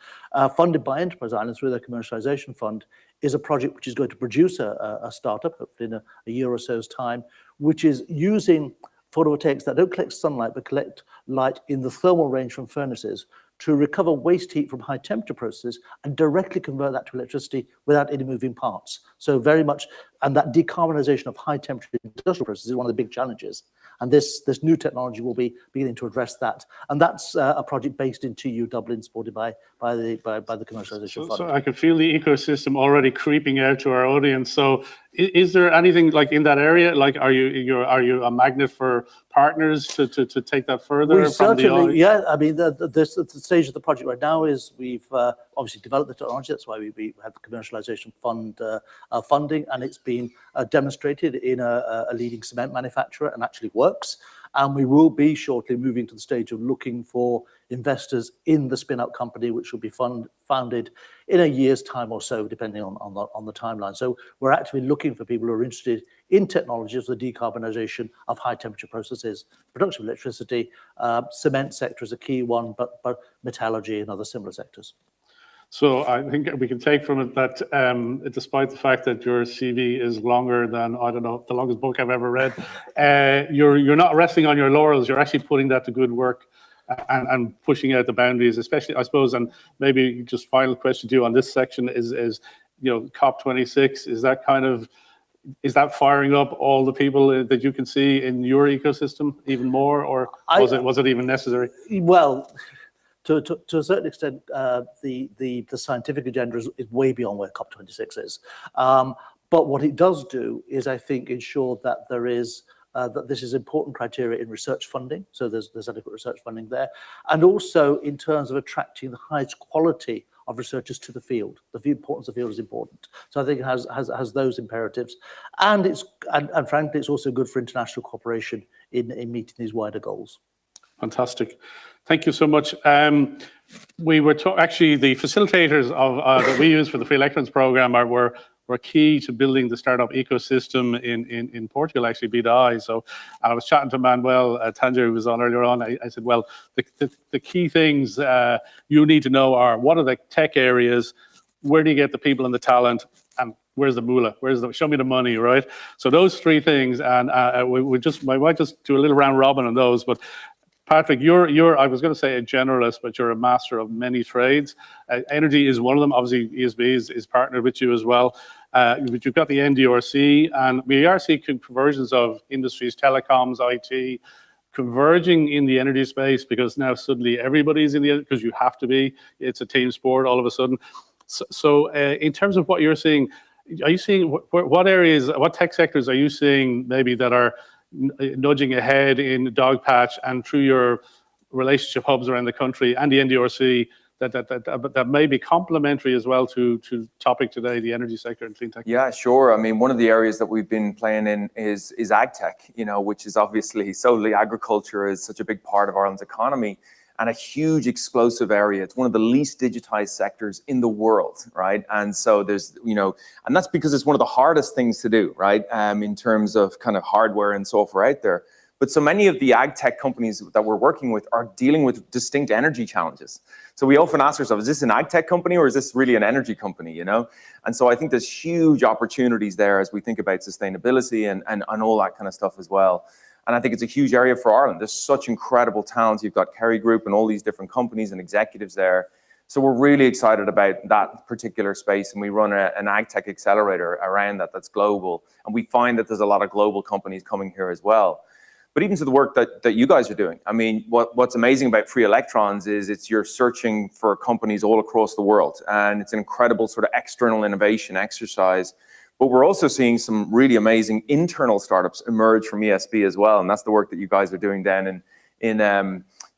funded by Enterprise Ireland through their commercialization fund, is a project which is going to produce a startup, hopefully in a year or so's time, which is using photovoltaics that don't collect sunlight but collect light in the thermal range from furnaces to recover waste heat from high temperature processes and directly convert that to electricity without any moving parts. So very much, and that decarbonization of high temperature industrial processes is one of the big challenges. And this new technology will be beginning to address that. And that's a project based in TU Dublin, supported by the commercialization fund. So I can feel the ecosystem already creeping out to our audience. So is there anything like in that area? Like, are you a magnet for partners to take that further? We certainly, yeah. I mean, the stage of the project right now is we've obviously developed the technology. That's why we have the commercialization fund funding, and it's been demonstrated in a leading cement manufacturer and actually works. And we will be shortly moving to the stage of looking for investors in the spin-out company, which will be founded in a year's time or so, depending on the timeline. So we're actively looking for people who are interested in technologies for the decarbonization of high temperature processes, production of electricity. Cement sector is a key one, but metallurgy and other similar sectors. So I think we can take from it that despite the fact that your CV is longer than, I don't know, the longest book I've ever read, you're not resting on your laurels. You're actually putting that to good work and pushing out the boundaries, especially, I suppose, and maybe just final question to you on this section is COP26, is that firing up all the people that you can see in your ecosystem even more, or was it even necessary? Well, to a certain extent, the scientific agenda is way beyond where COP26 is. But what it does do is, I think, ensure that there is that this is important criteria in research funding. So there's adequate research funding there, and also in terms of attracting the highest quality of researchers to the field. The importance of the field is important. So I think it has those imperatives, and and frankly, it's also good for international cooperation in meeting these wider goals. Fantastic. Thank you so much. We were actually the facilitators of that we use for the Free Electrons program were key to building the startup ecosystem in Portugal, actually, BDI. So I was chatting to Manuel Tanger, who was on earlier on. I said, well, the key things you need to know are, what are the tech areas, where do you get the people and the talent, and where's the moolah? Show me the money, right? So those three things, and we might just do a little round robin on those. But Patrick, you're I was going to say a generalist, but you're a master of many trades. Energy is one of them. Obviously, ESB is partnered with you as well. But you've got the NDRC, and we are seeing conversions of industries, telecoms, IT, converging in the energy space, because now suddenly everybody's in because you have to be. It's a team sport all of a sudden. So in terms of what you're seeing, are you seeing what areas, what tech sectors are you seeing maybe that are nudging ahead in Dogpatch and through your relationship hubs around the country and the NDRC that may be complementary as well to topic today, the energy sector and clean tech? Yeah, sure. I mean, one of the areas that we've been playing in is ag tech, which is obviously solely agriculture is such a big part of Ireland's economy, and a huge explosive area. It's one of the least digitized sectors in the world, right? And so there's, and that's because it's one of the hardest things to do, right? In terms of kind of hardware and software out there. But so many of the ag tech companies that we're working with are dealing with distinct energy challenges. So we often ask ourselves, is this an ag tech company or is this really an energy company, And so I think there's huge opportunities there as we think about sustainability and all that kind of stuff as well. And I think it's a huge area for Ireland. There's such incredible talent. You've got Kerry Group and all these different companies and executives there. So we're really excited about that particular space. And we run an ag tech accelerator around that's global. And we find that there's a lot of global companies coming here as well. But even to the work that you guys are doing, I mean, what's amazing about Free Electrons is you're searching for companies all across the world. And it's an incredible sort of external innovation exercise. But we're also seeing some really amazing internal startups emerge from ESB as well, and that's the work that you guys are doing then in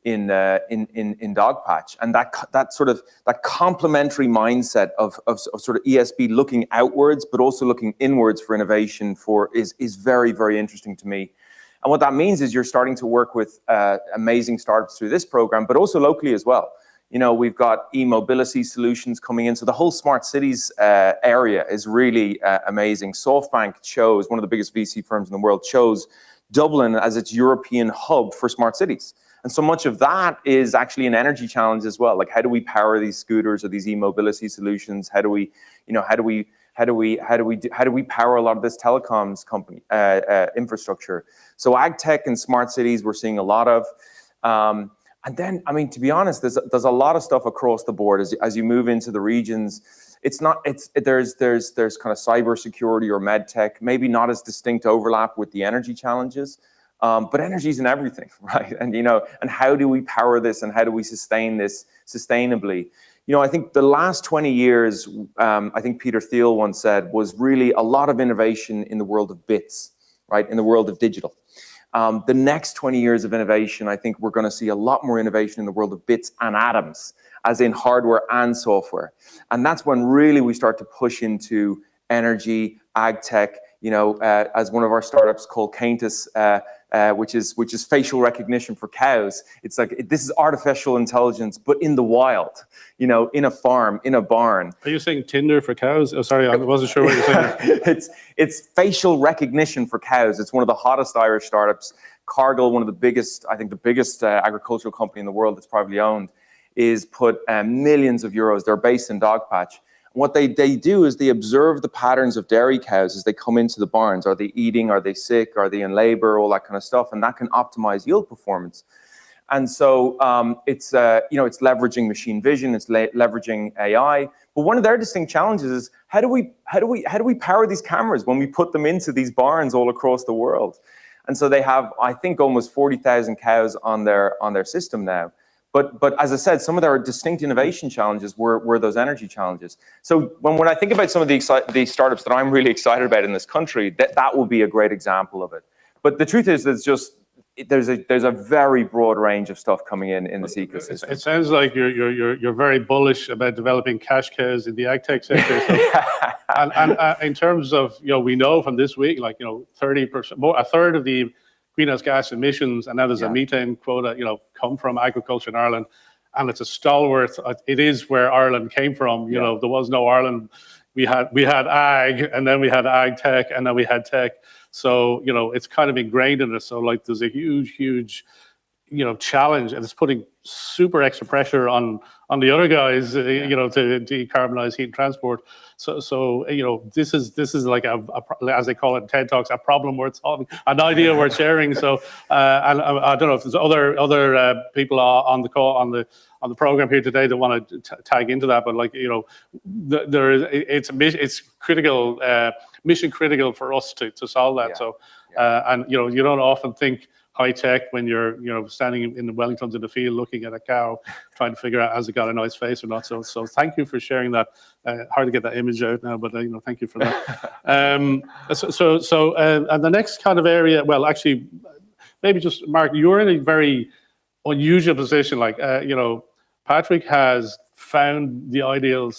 Dogpatch. And that complementary mindset of sort of ESB looking outwards, but also looking inwards for innovation is very, very interesting to me. And what that means is you're starting to work with amazing startups through this program, but also locally as well. You know, we've got e-mobility solutions coming in. So the whole smart cities area is really amazing. SoftBank chose, one of the biggest VC firms in the world, chose Dublin as its European hub for smart cities. And so much of that is actually an energy challenge as well. Like, how do we power these scooters or these e-mobility solutions? How do we power a lot of this telecoms company infrastructure? So ag tech and smart cities, we're seeing a lot of. And then, I mean, to be honest, there's a lot of stuff across the board as you move into the regions. There's kind of cybersecurity or med tech, maybe not as distinct overlap with the energy challenges. But energy's in everything, right? And, you know, and how do we power this and how do we sustain this sustainably? You know, I think the last 20 years, I think Peter Thiel once said, was really a lot of innovation in the world of bits, right? In the world of digital. The next 20 years of innovation, I think we're going to see a lot more innovation in the world of bits and atoms, as in hardware and software. And that's when really we start to push into energy, ag tech, you know, as one of our startups called Caintus, which is facial recognition for cows. It's like, this is artificial intelligence, but in the wild, you know, in a farm, in a barn. Are you saying Tinder for cows? Oh, sorry, I wasn't sure what you're saying. It's facial recognition for cows. It's one of the hottest Irish startups. Cargill, one of the biggest, I think the biggest agricultural company in the world that's privately owned, is put millions of euros. They're based in Dogpatch. What they do is they observe the patterns of dairy cows as they come into the barns. Are they eating? Are they sick? Are they in labor? All that kind of stuff. And that can optimize yield performance. And so it's leveraging machine vision. It's leveraging AI. But one of their distinct challenges is how do we power these cameras when we put them into these barns all across the world? And so they have, I think, almost 40,000 cows on their system now. But as I said, some of their distinct innovation challenges were those energy challenges. So when I think about some of the startups that I'm really excited about in this country, that will be a great example of it. But the truth is, there's a very broad range of stuff coming in this ecosystem. It sounds like you're very bullish about developing cash cows in the ag tech sector. So, and in terms of, you know, we know from this week, like, you know, 30%, a third of the greenhouse gas emissions, and now there's a methane quota, you know, come from agriculture in Ireland, and it's a stalwart. It is where Ireland came from. You know, there was no Ireland. We had ag, and then we had ag tech, and then we had tech. So, you know, it's kind of ingrained in us. So, like, there's a huge, you know, challenge, and it's putting super extra pressure on the other guys, you know, to decarbonize heat and transport. So you know, this is like as they call it in TED Talks, a problem worth solving, an idea worth sharing. So and I don't know if there's other people on the call on the program here today that want to tag into that, but, like, you know, it's critical, mission critical for us to solve that. So and, you know, you don't often think high tech when you're, you know, standing in the Wellingtons in the field looking at a cow, trying to figure out has it got a nice face or not. So thank you for sharing that. Hard to get that image out now, but you know, thank you for that. And the next kind of area, well, actually, maybe just Mark, you're in a very unusual position. Like, you know, Patrick has found the ideal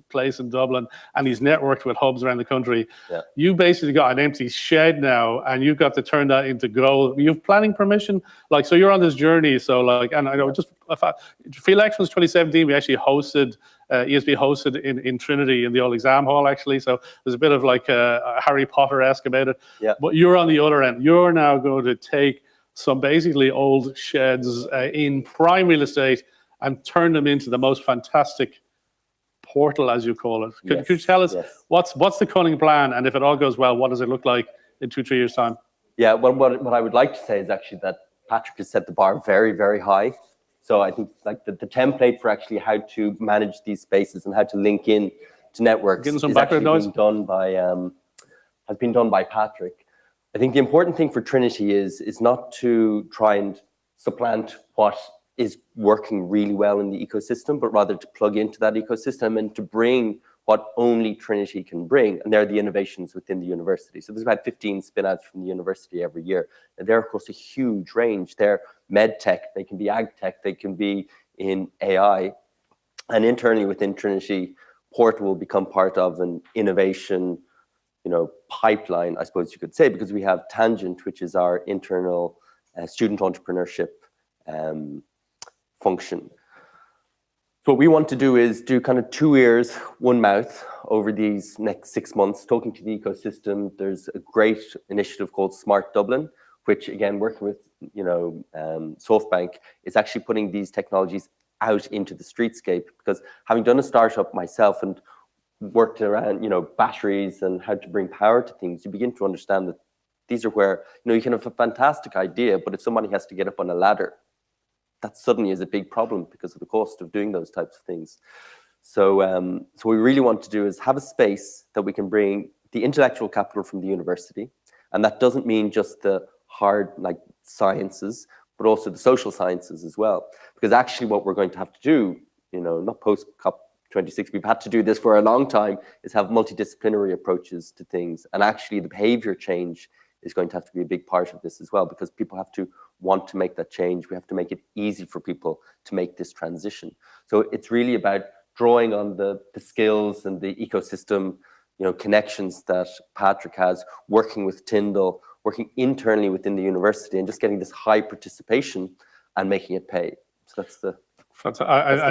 place in Dublin, and he's networked with hubs around the country. You basically got an empty shed now, and you've got to turn that into grow. You have planning permission, like, so you're on this journey. So, like, and I know just Free Electrons 2017, we actually hosted ESB hosted in Trinity in the old exam hall, actually. So there's a bit of like Harry Potter-esque about it. But you're on the other end. You're now going to take some basically old sheds in prime real estate and turn them into the most fantastic portal, as you call it. Could you tell us what's the cunning plan, and if it all goes well, what does it look like in 2-3 years' time? Yeah, well, what I would like to say is actually that Patrick has set the bar very, very high. So I think, like, the template for actually how to manage these spaces and how to link in to networks is actually has been done by Patrick. I think the important thing for Trinity is not to try and supplant what is working really well in the ecosystem, but rather to plug into that ecosystem and to bring what only Trinity can bring, and they're the innovations within the university. So there's about 15 spin-outs from the university every year, and they're, of course, a huge range. They're med tech, they can be ag tech, they can be in AI, and internally within Trinity, Port will become part of an innovation pipeline, I suppose you could say, because we have Tangent, which is our internal student entrepreneurship function. So what we want to do is do kind of 2 ears, 1 mouth over these next 6 months, talking to the ecosystem. There's a great initiative called Smart Dublin, which again, working with SoftBank, is actually putting these technologies out into the streetscape. Because having done a startup myself and worked around batteries and how to bring power to things, you begin to understand that these are where you can have a fantastic idea, but if somebody has to get up on a ladder, that suddenly is a big problem because of the cost of doing those types of things. So what we really want to do is have a space that we can bring the intellectual capital from the university, and that doesn't mean just the hard sciences, but also the social sciences as well. Because actually what we're going to have to do, not post COP26, we've had to do this for a long time, is have multidisciplinary approaches to things. And actually the behavior change is going to have to be a big part of this as well, because people have to want to make that change. We have to make it easy for people to make this transition. So it's really about drawing on the skills and the ecosystem, connections that Patrick has, working with Tyndall, working internally within the university, and just getting this high participation and making it pay. So that's the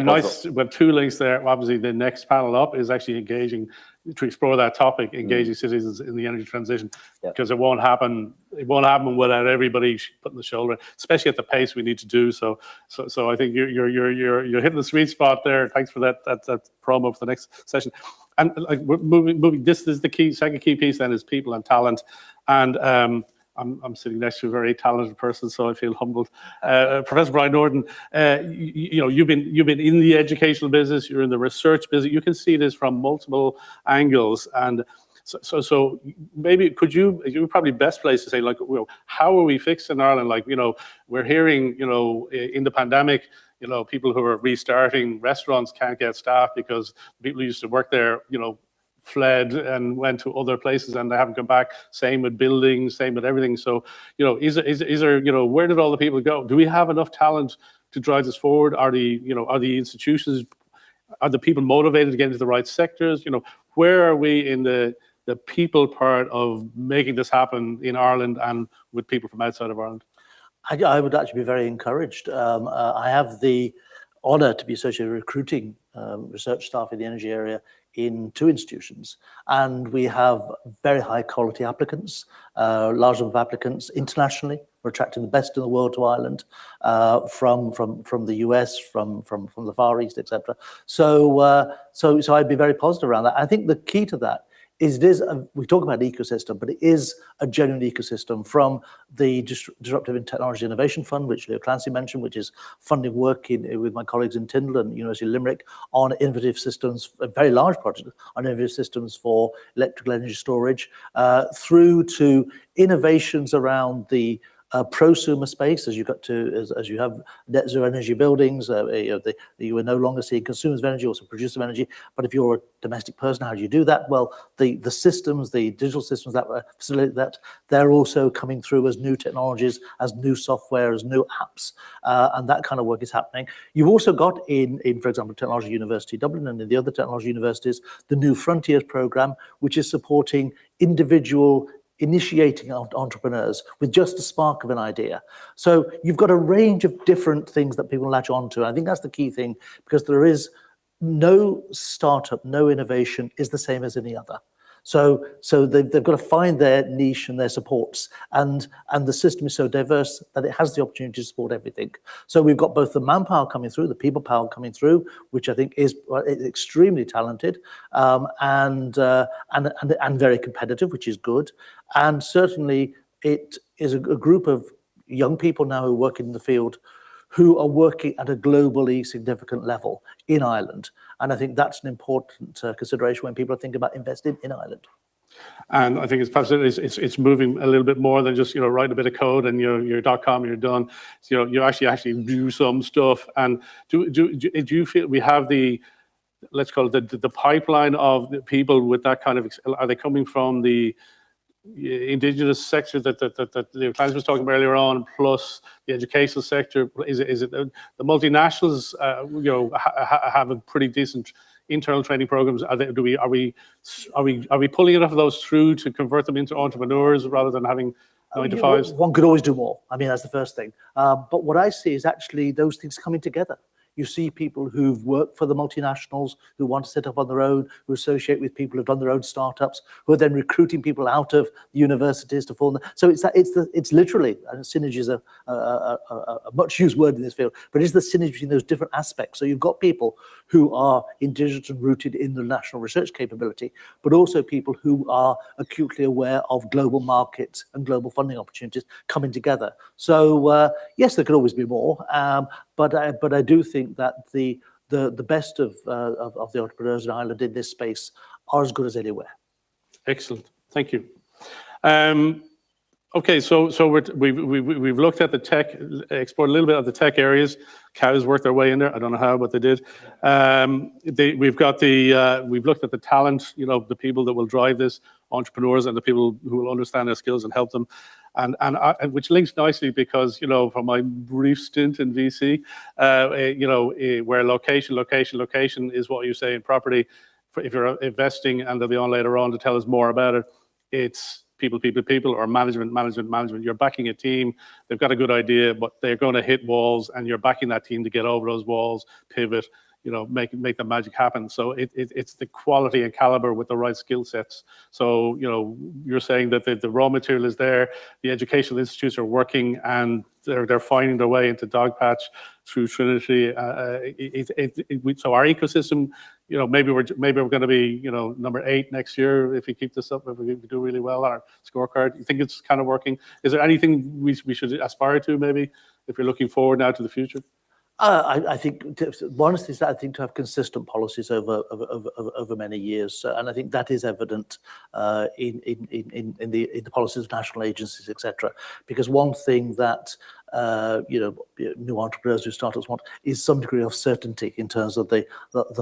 nice, with 2 links there. Obviously, the next panel up is actually engaging to explore that topic, engaging citizens in the energy transition, because it won't happen. It won't happen without everybody putting the shoulder, especially at the pace we need to do. So I think you're hitting the sweet spot there. Thanks for that promo for the next session. And we're moving. This is the second key piece. Then is people and talent, and I'm sitting next to a very talented person, so I feel humbled. Professor Brian Norton, you've been in the educational business, you're in the research business. You can see this from multiple angles, and so maybe you're probably best placed to say, how are we fixed in Ireland? We're hearing, in the pandemic, people who are restarting restaurants can't get staff because people who used to work there, fled and went to other places and they haven't come back. Same with buildings, same with everything. So, is there, where did all the people go? Do we have enough talent to drive this forward? Are the institutions, are the people motivated to get into the right sectors? Where are we in the people part of making this happen in Ireland and with people from outside of Ireland? I would actually be very encouraged. I have the honor to be associated with recruiting research staff in the energy area in 2 institutions, and we have very high quality applicants, large number of applicants internationally. We're attracting the best in the world to Ireland, from the US, from the Far East, etc. So I'd be very positive around that. I think the key to that is we talk about ecosystem, but it is a genuine ecosystem, from the Disruptive and Technology Innovation Fund, which Leo Clancy mentioned, which is funding work with my colleagues in Tyndall and University of Limerick on innovative systems, a very large project on innovative systems for electrical energy storage, through to innovations around the prosumer space, as you have net zero energy buildings. You are no longer seeing consumers of energy, also producers of energy. But if you're a domestic person, how do you do that? Well, the systems, the digital systems that facilitate that, they're also coming through as new technologies, as new software, as new apps, and that kind of work is happening. You've also got in for example, Technology University Dublin and in the other technology universities, the New Frontiers program, which is supporting individual initiating entrepreneurs with just a spark of an idea. So you've got a range of different things that people latch onto. I think that's the key thing, because there is no startup, no innovation is the same as any other. So they've got to find their niche and their supports, and the system is so diverse that it has the opportunity to support everything. So we've got both the manpower coming through, the people power coming through, which I think is extremely talented, and very competitive, which is good. And certainly it is a group of young people now who work in the field, who are working at a globally significant level in Ireland. And I think that's an important consideration when people are thinking about investing in Ireland. And I think it's moving a little bit more than just write a bit of code and you're .com, you're done. So, you actually do some stuff. And do you feel we have let's call it the pipeline of the people with that kind of, are they coming from the indigenous sector that the Clancy was talking about earlier on, plus the educational sector? Is it the multinationals have a pretty decent internal training programs? Are we pulling enough of those through to convert them into entrepreneurs rather than having 9 to 5s? One could always do more. I mean, that's the first thing. But what I see is actually those things coming together. You see people who've worked for the multinationals, who want to set up on their own, who associate with people who've done their own startups, who are then recruiting people out of universities to form. So it's literally, and synergy is a much used word in this field, but it's the synergy between those different aspects. So you've got people who are indigenous and rooted in the national research capability, but also people who are acutely aware of global markets and global funding opportunities coming together. So yes, there could always be more. But I do think that the best of the entrepreneurs in Ireland in this space are as good as anywhere. Excellent, thank you. Okay, so we've looked at the tech, explored a little bit of the tech areas. Cows worked their way in there. I don't know how, but they did. We've looked at the talent, the people that will drive this, entrepreneurs, and the people who will understand their skills and help them. And which links nicely because, from my brief stint in VC, where location is what you say in property. If you're investing, and they'll be on later on to tell us more about it, it's people, or management. You're backing a team. They've got a good idea, but they're going to hit walls, and you're backing that team to get over those walls, pivot, make the magic happen. So it's the quality and caliber with the right skill sets. So, you're saying that the raw material is there, the educational institutes are working, and they're finding their way into Dogpatch through Trinity. So our ecosystem, maybe we're going to be, number 8 next year if we keep this up, if we do really well on our scorecard. You think it's kind of working? Is there anything we should aspire to, maybe, if you're looking forward now to the future? I think one is that I think to have consistent policies over many years, and I think that is evident in the policies of national agencies, etc. Because one thing that new entrepreneurs, new startups want is some degree of certainty in terms of the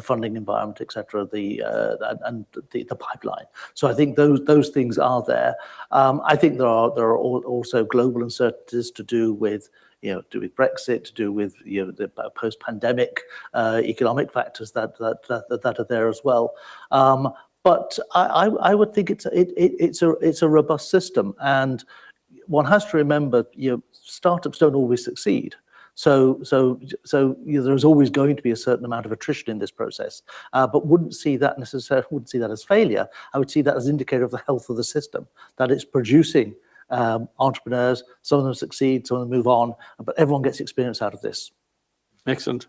funding environment, etc. And the pipeline. So I think those things are there. I think there are also global uncertainties to do with Brexit, to do with the post-pandemic economic factors that are there as well. But I would think it's a robust system, and one has to remember startups don't always succeed. So there's always going to be a certain amount of attrition in this process, but wouldn't see that as failure. I would see that as an indicator of the health of the system, that it's producing entrepreneurs. Some of them succeed, some of them move on, but everyone gets experience out of this. Excellent.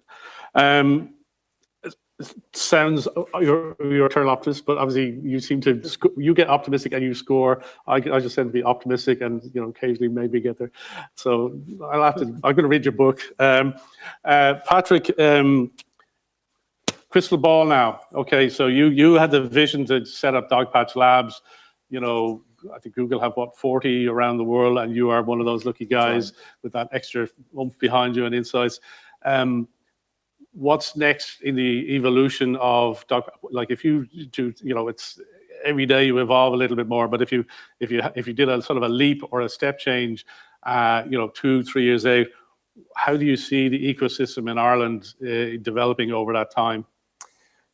Sounds you're eternal optimist, but obviously you seem to you get optimistic and you score. I just tend to be optimistic and occasionally maybe get there. So I'm going to read your book, Patrick. Crystal ball now. Okay, so you had the vision to set up Dogpatch Labs. I think Google have 40 around the world, and you are one of those lucky guys with that extra oomph behind you and insights. What's next in the evolution of Dogpatch? If you do, it's every day you evolve a little bit more. But if you did a sort of a leap or a step change, 2-3 years out, how do you see the ecosystem in Ireland developing over that time?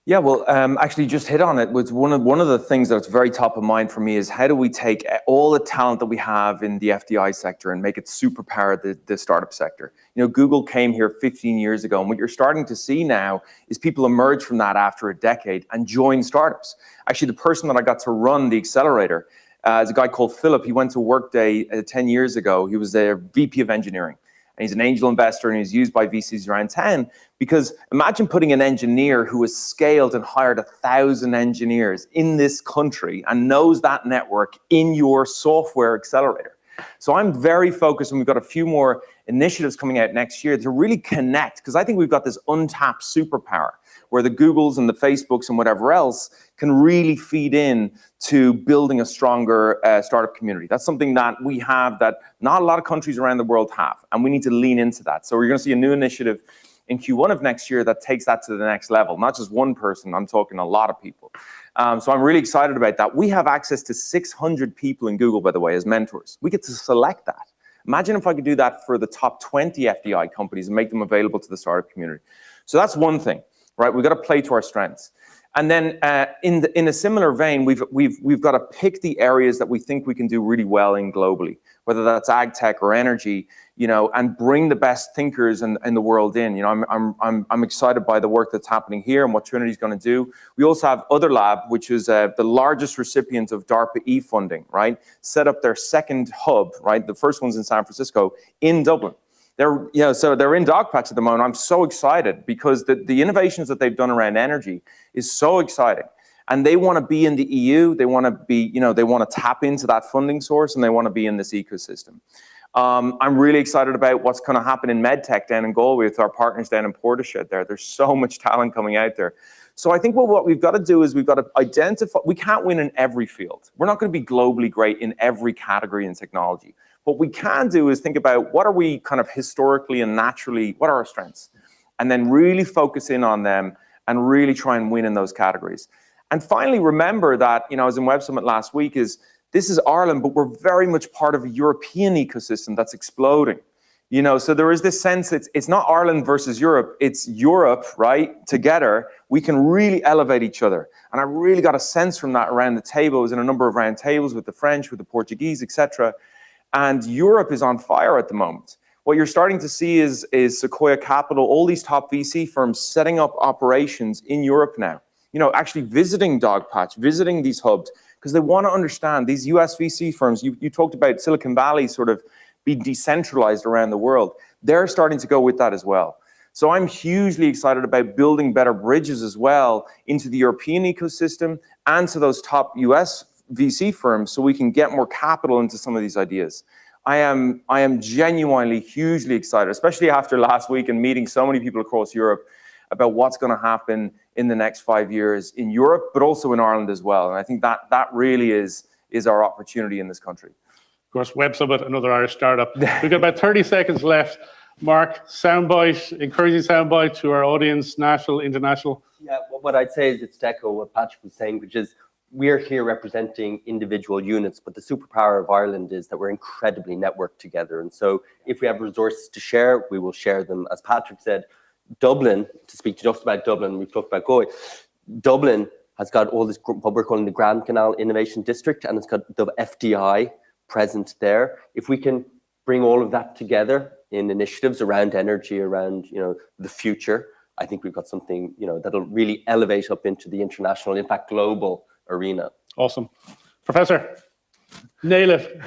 Yeah, well, actually just hit on it. Was one of the things that's very top of mind for me is how do we take all the talent that we have in the FDI sector and make it superpower the startup sector? Google came here 15 years ago, and what you're starting to see now is people emerge from that after a decade and join startups. Actually, the person that I got to run the accelerator is a guy called Philip. He went to Workday 10 years ago. He was a VP of engineering. And he's an angel investor, and he's used by VCs around 10. Because imagine putting an engineer who has scaled and hired 1,000 engineers in this country and knows that network in your software accelerator. So I'm very focused, and we've got a few more initiatives coming out next year to really connect, because I think we've got this untapped superpower where the Googles and the Facebooks and whatever else can really feed in to building a stronger startup community. That's something that we have that not a lot of countries around the world have, and we need to lean into that. So we're going to see a new initiative in Q1 of next year that takes that to the next level. Not just one person, I'm talking a lot of people. So I'm really excited about that. We have access to 600 people in Google, by the way, as mentors. We get to select that. Imagine if I could do that for the top 20 FDI companies and make them available to the startup community. So that's one thing. right? We've got to play to our strengths. And then in a similar vein, we've got to pick the areas that we think we can do really well in globally, whether that's ag tech or energy, and bring the best thinkers in the world in. I'm excited by the work that's happening here and what Trinity's going to do. We also have Other Lab, which is the largest recipient of DARPA E funding, right? Set up their second hub, right? The first one's in San Francisco, in Dublin. So they're in Dogpatch at the moment. I'm so excited because the innovations that they've done around energy is so exciting. And they want to be in the EU. They want to be, they want to tap into that funding source, and they want to be in this ecosystem. I'm really excited about what's going to happen in medtech down in Galway with our partners down in Portishead there. There's so much talent coming out there. So I think what we've got to do is we've got to identify, we can't win in every field. We're not going to be globally great in every category in technology. What we can do is think about what are we kind of historically and naturally, what are our strengths? And then really focus in on them and really try and win in those categories. And finally, remember that, I was in Web Summit last week, this is Ireland, but we're very much part of a European ecosystem that's exploding. So there is this sense it's not Ireland versus Europe, it's Europe, right? Together, we can really elevate each other. And I really got a sense from that around the table. I was in a number of round tables with the French, with the Portuguese, etc. And Europe is on fire at the moment. What you're starting to see is Sequoia Capital, all these top VC firms setting up operations in Europe now. Actually visiting Dogpatch, visiting these hubs, because they want to understand these US VC firms. You talked about Silicon Valley sort of be decentralized around the world. They're starting to go with that as well. So I'm hugely excited about building better bridges as well into the European ecosystem and to those top US VC firms so we can get more capital into some of these ideas. I am genuinely hugely excited, especially after last week and meeting so many people across Europe about what's going to happen in the next 5 years in Europe, but also in Ireland as well. And I think that really is our opportunity in this country. Of course, Web Summit, another Irish startup. We've got about 30 seconds left. Mark, soundbite, encouraging soundbite to our audience, national, international. Yeah, what I'd say is it's to echo what Patrick was saying, which is we're here representing individual units, but the superpower of Ireland is that we're incredibly networked together. And so if we have resources to share, we will share them. As Patrick said, Dublin, to speak just about Dublin, we've talked about Galway, Dublin has got all this, what we're calling the Grand Canal Innovation District, and it's got the FDI present there. If we can bring all of that together in initiatives around energy, around the future, I think we've got something that'll really elevate up into the international, in fact, global arena. Awesome. Professor, nail it.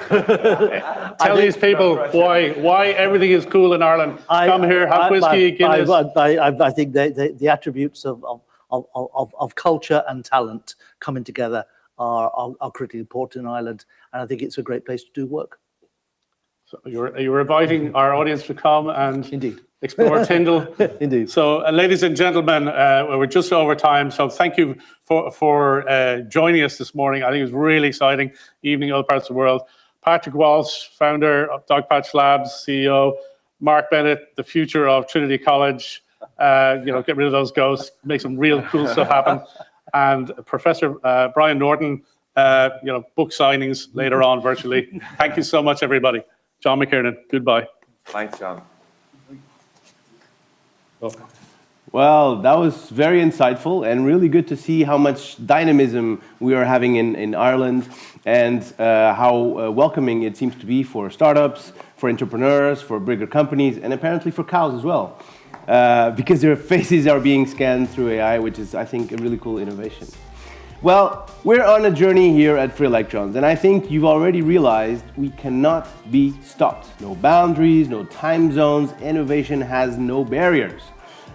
Tell these people why everything is cool in Ireland. Come here, have whiskey, Guinness. I think the attributes of culture and talent coming together are critically important in Ireland, and I think it's a great place to do work. So you're inviting our audience to come and Indeed. Explore Tyndall. Indeed. So, ladies and gentlemen, we're just over time. So, thank you for joining us this morning. I think it was really exciting evening in other parts of the world. Patrick Walsh, founder of Dogpatch Labs, CEO. Mark Bennett, the future of Trinity College. Get rid of those ghosts, make some real cool stuff happen. And Professor Brian Norton, book signings later on virtually. Thank you so much, everybody. John McKiernan, goodbye. Thanks, John. Well, that was very insightful and really good to see how much dynamism we are having in Ireland and how welcoming it seems to be for startups, for entrepreneurs, for bigger companies, and apparently for cows as well. Because their faces are being scanned through AI, which is, I think, a really cool innovation. Well, we're on a journey here at Free Electrons, and I think you've already realized we cannot be stopped. No boundaries, no time zones, innovation has no barriers.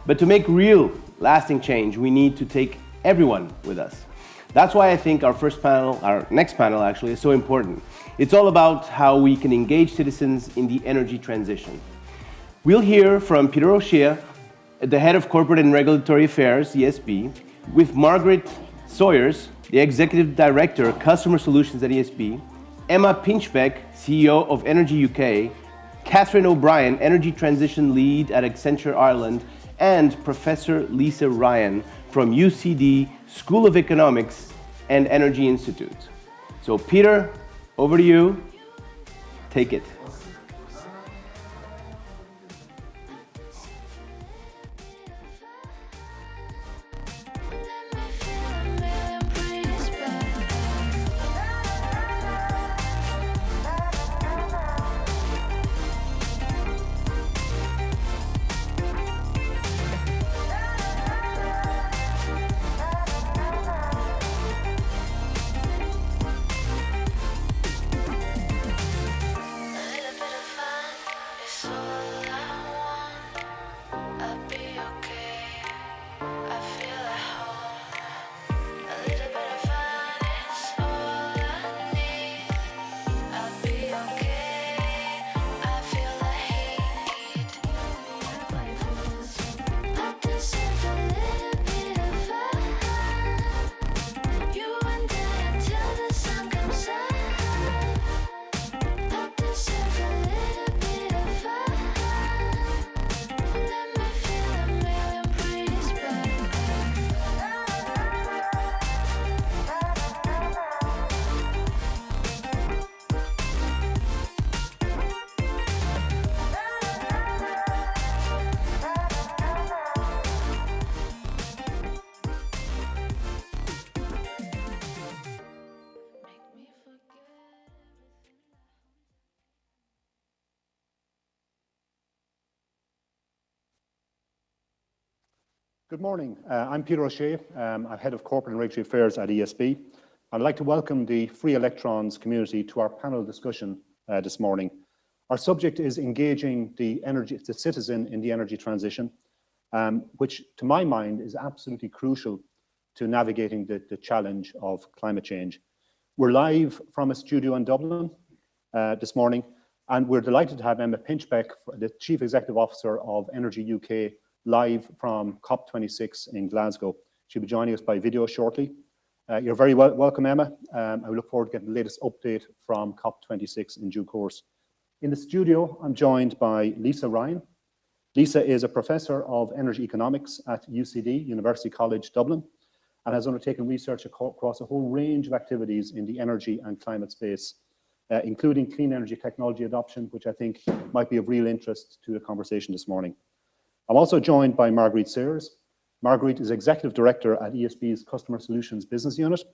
But to make real, lasting change, we need to take everyone with us. That's why I think our next panel actually, is so important. It's all about how we can engage citizens in the energy transition. We'll hear from Peter O'Shea, the head of Corporate and Regulatory Affairs, ESB, with Margaret Sawyers, the Executive Director, Customer Solutions at ESB, Emma Pinchbeck, CEO of Energy UK, Catherine O'Brien, Energy Transition Lead at Accenture Ireland, and Professor Lisa Ryan from UCD School of Economics and Energy Institute. So Peter, over to you. Take it. Good morning. I'm Peter O'Shea. I'm Head of Corporate and Regulatory Affairs at ESB. I'd like to welcome the Free Electrons community to our panel discussion this morning. Our subject is engaging the citizen in the energy transition, which to my mind is absolutely crucial to navigating the challenge of climate change. We're live from a studio in Dublin this morning, and we're delighted to have Emma Pinchbeck, the Chief Executive Officer of Energy UK, live from COP26 in Glasgow. She'll be joining us by video shortly. You're very welcome, Emma. I look forward to getting the latest update from COP26 in due course. In the studio, I'm joined by Lisa Ryan. Lisa is a Professor of Energy Economics at UCD, University College Dublin, and has undertaken research across a whole range of activities in the energy and climate space, including clean energy technology adoption, which I think might be of real interest to the conversation this morning. I'm also joined by Marguerite Sayers. Marguerite is Executive Director at ESB's Customer Solutions Business Unit,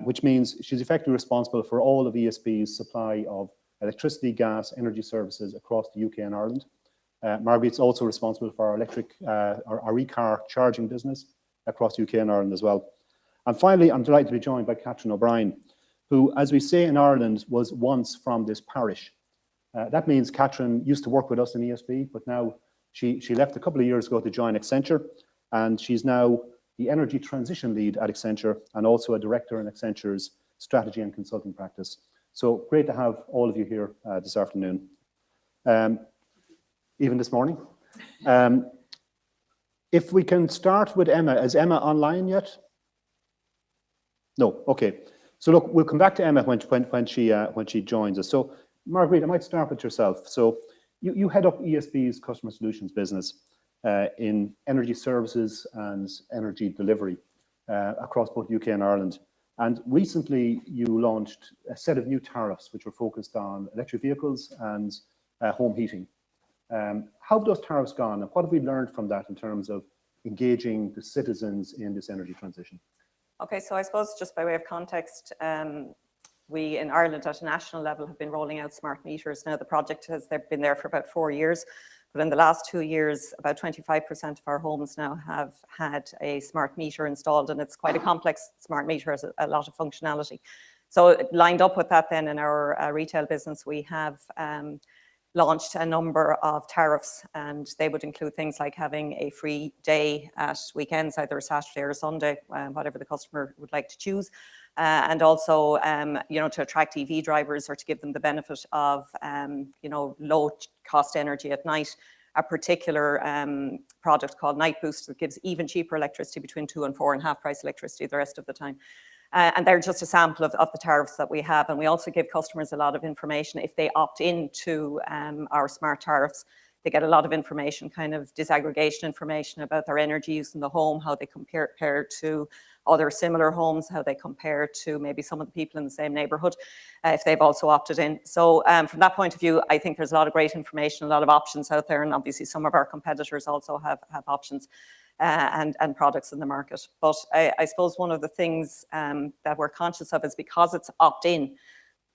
which means she's effectively responsible for all of ESB's supply of electricity, gas, energy services across the UK and Ireland. Marguerite's also responsible for our e-car charging business across the UK and Ireland as well. And finally, I'm delighted to be joined by Catherine O'Brien, who, as we say in Ireland, was once from this parish. That means Catherine used to work with us in ESB, but now she left a couple of years ago to join Accenture, and she's now the Energy Transition Lead at Accenture and also a Director in Accenture's Strategy and Consulting Practice. So great to have all of you here this afternoon, even this morning. If we can start with Emma. Is Emma online yet? No, okay. So look, we'll come back to Emma when she joins us. So Marguerite, I might start with yourself. So you head up ESB's Customer Solutions business in energy services and energy delivery across both UK and Ireland. And recently you launched a set of new tariffs which were focused on electric vehicles and home heating. How have those tariffs gone, and what have we learned from that in terms of engaging the citizens in this energy transition? Okay, so I suppose just by way of context, we in Ireland at a national level have been rolling out smart meters. Now the project has been there for about 4 years, but in the last 2 years, about 25% of our homes now have had a smart meter installed, and it's quite a complex smart meter, has a lot of functionality. So lined up with that then in our retail business, we have launched a number of tariffs, and they would include things like having a free day at weekends, either a Saturday or a Sunday, whatever the customer would like to choose. And also, to attract EV drivers or to give them the benefit of, low cost energy at night. A particular product called Night Boost that gives even cheaper electricity between 2 and 4 and half price electricity the rest of the time. And they're just a sample of the tariffs that we have. And we also give customers a lot of information if they opt into our smart tariffs. They get a lot of information, kind of disaggregation information about their energy use in the home, how they compare to other similar homes, how they compare to maybe some of the people in the same neighbourhood, if they've also opted in. So from that point of view, I think there's a lot of great information, a lot of options out there, and obviously some of our competitors also have options and products in the market. But I suppose one of the things that we're conscious of is because it's opt-in,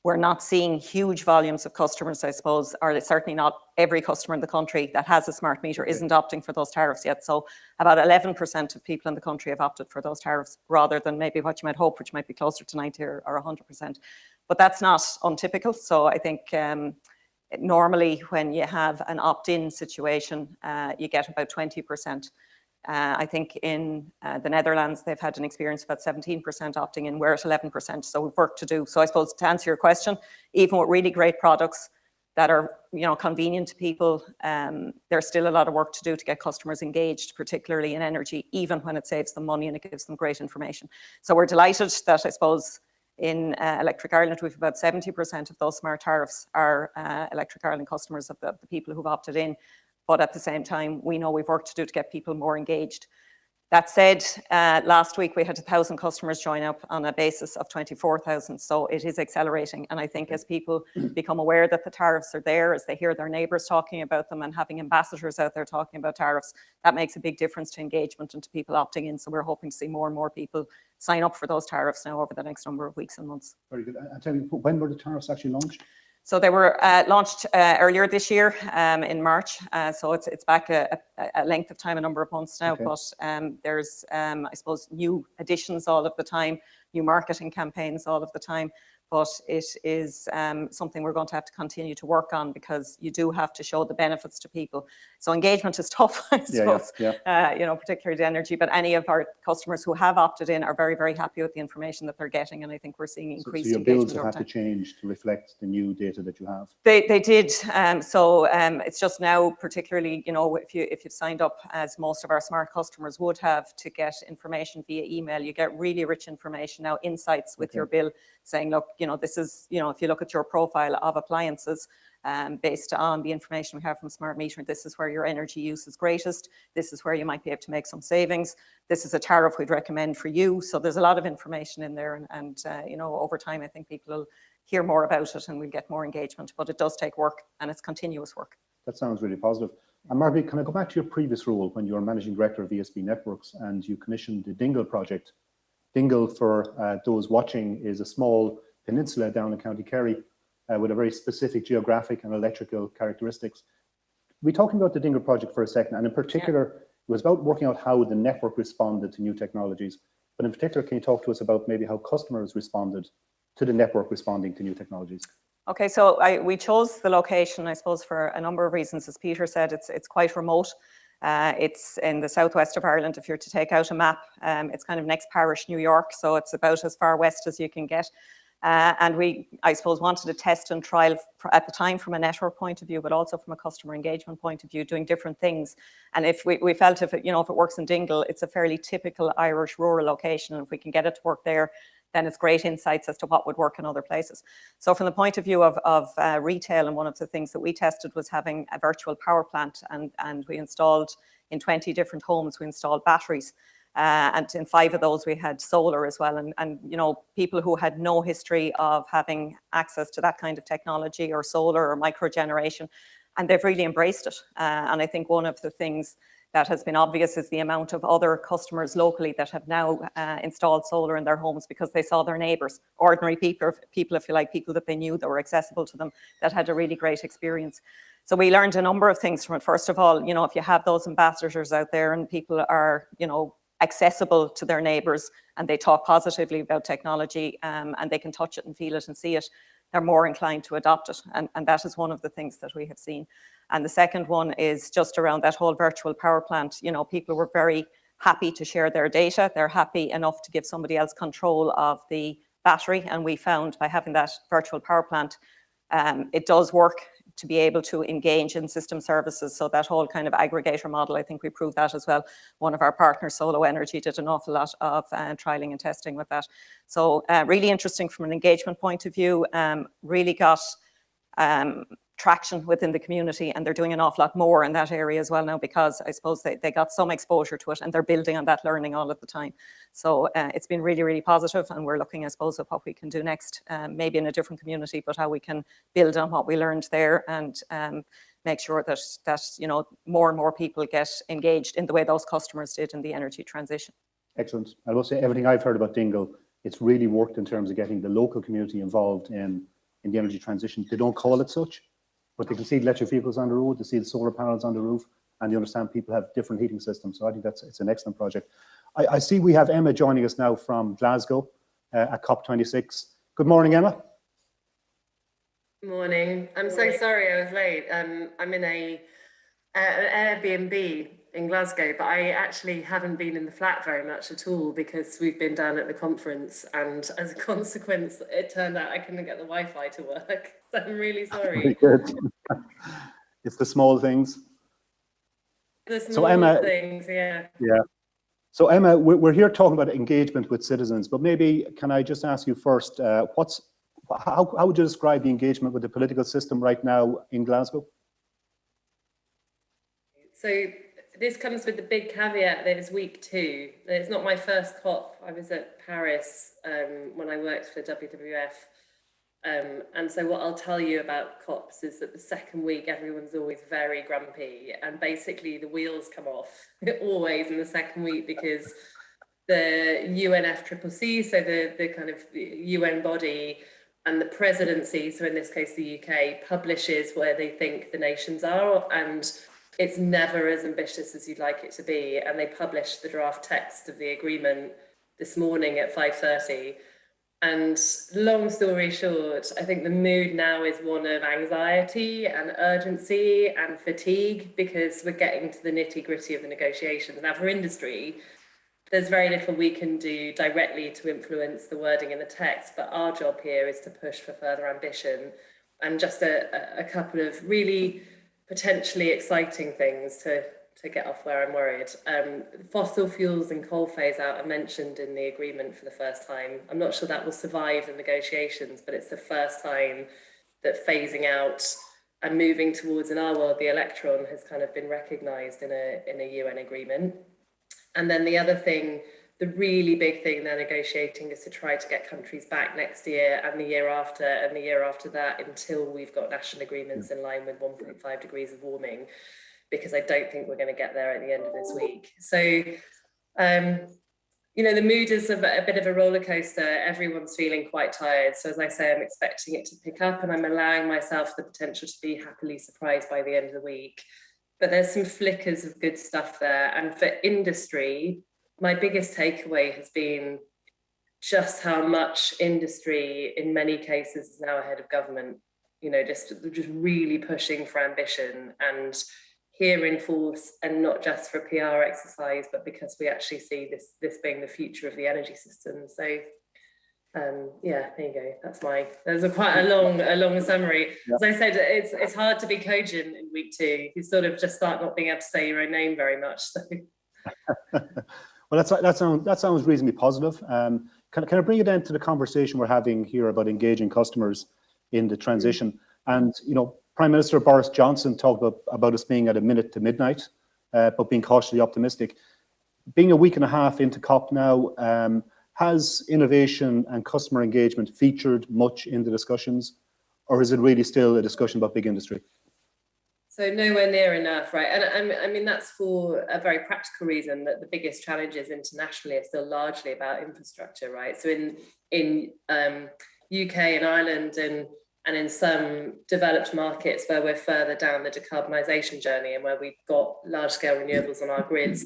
we're not seeing huge volumes of customers, I suppose, or certainly not every customer in the country that has a smart meter isn't opting for those tariffs yet. So about 11% of people in the country have opted for those tariffs, rather than maybe what you might hope, which might be closer to 90 or 100%. But that's not untypical. So I think normally when you have an opt-in situation, you get about 20%. I think in the Netherlands, they've had an experience of about 17% opting in, we're at 11%, so we've work to do. So I suppose to answer your question, even with really great products that are convenient to people, there's still a lot of work to do to get customers engaged, particularly in energy, even when it saves them money and it gives them great information. So we're delighted that I suppose in Electric Ireland, we've about 70% of those smart tariffs are Electric Ireland customers of the people who've opted in. But at the same time, we know we've work to do to get people more engaged. That said, last week we had 1,000 customers join up on a basis of 24,000. So it is accelerating. And I think as people become aware that the tariffs are there, as they hear their neighbours talking about them and having ambassadors out there talking about tariffs, that makes a big difference to engagement and to people opting in. So we're hoping to see more and more people sign up for those tariffs now over the next number of weeks and months. Very good. And tell me, when were the tariffs actually launched? So they were launched earlier this year in March. So it's back a length of time, a number of months now. Okay. But there's, I suppose, new additions all of the time, new marketing campaigns all of the time. But it is something we're going to have to continue to work on, because you do have to show the benefits to people. So engagement is tough, I suppose, you know, particularly the energy. But any of our customers who have opted in are very, very happy with the information that they're getting. And I think we're seeing increased engagement. So your bills have had to change to reflect the new data that you have? They did. So it's just now, particularly, you know, if you've signed up, as most of our smart customers would have, to get information via email, you get really rich information now, insights with your bill, saying, look, you know, this is, you know, if you look at your profile of appliances, based on the information we have from smart metering, this is where your energy use is greatest. This is where you might be able to make some savings. This is a tariff we'd recommend for you. So there's a lot of information in there, and you know, over time, I think people will hear more about it and we'll get more engagement. But it does take work, and it's continuous work. That sounds really positive. And Margaret, can I go back to your previous role when you were managing director of ESB Networks and you commissioned the Dingle project? Dingle, for those watching, is a small peninsula down in County Kerry with a very specific geographic and electrical characteristics. We're talking about the Dingle project for a second, and in particular, it was about working out how the network responded to new technologies. But in particular, can you talk to us about maybe how customers responded to the network responding to new technologies? Okay, so we chose the location, I suppose, for a number of reasons. As Peter said, it's quite remote. It's in the southwest of Ireland. If you're to take out a map, it's kind of next parish, New York, so it's about as far west as you can get. And we, I suppose, wanted to test and trial at the time from a network point of view, but also from a customer engagement point of view, doing different things. And if we felt if it, you know, if it works in Dingle, it's a fairly typical Irish rural location, and if we can get it to work there, then it's great insights as to what would work in other places. So from the point of view of retail, and one of the things that we tested was having a virtual power plant, and we installed in 20 different homes, we installed batteries. And in 5 of those, we had solar as well. And you know, people who had no history of having access to that kind of technology, or solar or microgeneration, and they've really embraced it. And I think one of the things that has been obvious is the amount of other customers locally that have now installed solar in their homes, because they saw their neighbours, ordinary people, if you like, people that they knew that were accessible to them, that had a really great experience. So we learned a number of things from it. First of all, you know, if you have those ambassadors out there and people are, you know, accessible to their neighbours, and they talk positively about technology, and they can touch it and feel it and see it, they're more inclined to adopt it. And that is one of the things that we have seen. And the second one is just around that whole virtual power plant. You know, people were very happy to share their data. They're happy enough to give somebody else control of the battery. And we found by having that virtual power plant, it does work to be able to engage in system services. So that whole kind of aggregator model, I think we proved that as well. One of our partners, Solo Energy, did an awful lot of trialing and testing with that. So really interesting from an engagement point of view, really got traction within the community, and they're doing an awful lot more in that area as well now, because I suppose they got some exposure to it, and they're building on that learning all of the time. So it's been really, really positive, and we're looking, I suppose, at what we can do next, maybe in a different community, but how we can build on what we learned there, and make sure that you know, more and more people get engaged in the way those customers did in the energy transition. Excellent. I will say everything I've heard about Dingle, it's really worked in terms of getting the local community involved in the energy transition. They don't call it such, but they can see the electric vehicles on the road, they see the solar panels on the roof, and they understand people have different heating systems. So I think it's an excellent project. I see we have Emma joining us now from Glasgow at COP26. Good morning, Emma. Good morning. I'm so sorry I was late. I'm in an Airbnb in Glasgow, but I actually haven't been in the flat very much at all, because we've been down at the conference, and as a consequence, it turned out I couldn't get the Wi-Fi to work. So I'm really sorry. Very good. It's the small things. The small things, yeah. Yeah. So Emma, we're here talking about engagement with citizens, but maybe can I just ask you first, how would you describe the engagement with the political system right now in Glasgow? So this comes with the big caveat that it's week 2. It's not my first COP. I was at Paris when I worked for WWF. And so what I'll tell you about COPs is that the second week, everyone's always very grumpy, and basically the wheels come off always in the second week, because the UNFCCC, so the kind of the UN body, and the presidency, so in this case the UK, publishes where they think the nations are, and it's never as ambitious as you'd like it to be. And they published the draft text of the agreement this morning at 5:30. And long story short, I think the mood now is one of anxiety and urgency and fatigue, because we're getting to the nitty-gritty of the negotiations. Now, for industry, there's very little we can do directly to influence the wording in the text, but our job here is to push for further ambition. And just a couple of really potentially exciting things to get off where I'm worried. Fossil fuels and coal phase out are mentioned in the agreement for the first time. I'm not sure that will survive the negotiations, but it's the first time that phasing out and moving towards, in our world, the electron has kind of been recognised in a UN agreement. And then the other thing, the really big thing they're negotiating is to try to get countries back next year and the year after and the year after that, until we've got national agreements in line with 1.5 degrees of warming, because I don't think we're going to get there at the end of this week. So, you know, the mood is a bit of a roller coaster. Everyone's feeling quite tired. So as I say, I'm expecting it to pick up, and I'm allowing myself the potential to be happily surprised by the end of the week. But there's some flickers of good stuff there. And for industry, my biggest takeaway has been just how much industry in many cases is now ahead of government, you know, just really pushing for ambition and here in force, and not just for a PR exercise, but because we actually see this being the future of the energy system. So yeah, there you go. There's quite a long summary. Yeah. As I said, it's hard to be cogent in week 2. You sort of just start not being able to say your own name very much. So. Well, that sounds reasonably positive. Can I bring it into the conversation we're having here about engaging customers in the transition? And, you know, Prime Minister Boris Johnson talked about us being at a minute to midnight, but being cautiously optimistic. Being a week and a half into COP now, has innovation and customer engagement featured much in the discussions, or is it really still a discussion about big industry? So nowhere near enough, right? And I mean, that's for a very practical reason, that the biggest challenges internationally are still largely about infrastructure, right? So in UK and Ireland and in some developed markets where we're further down the decarbonisation journey and where we've got large-scale renewables on our grids,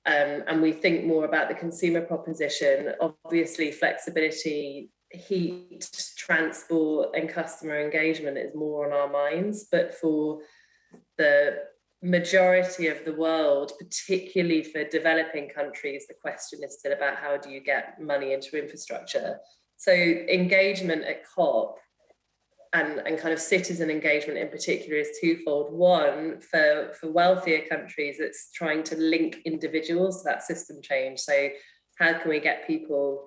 and we think more about the consumer proposition, obviously flexibility, heat, transport and customer engagement is more on our minds. But for the majority of the world, particularly for developing countries, the question is still about how do you get money into infrastructure. So engagement at COP and kind of citizen engagement in particular is twofold. One, for wealthier countries, it's trying to link individuals to that system change. So how can we get people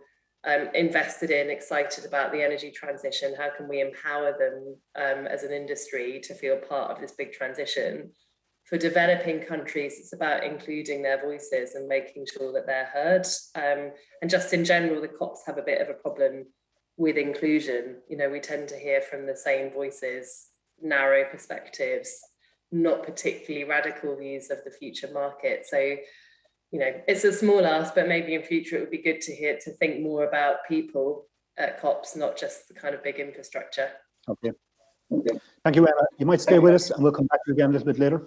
invested in, excited about the energy transition? How can we empower them as an industry to feel part of this big transition? For developing countries, it's about including their voices and making sure that they're heard. And just in general, the COPs have a bit of a problem with inclusion. You know, we tend to hear from the same voices, narrow perspectives, not particularly radical views of the future market. So, you know, it's a small ask, but maybe in future it would be good to think more about people at COPs, not just the kind of big infrastructure. Okay. Thank you, Emma. You might stay with us and we'll come back to you again a little bit later.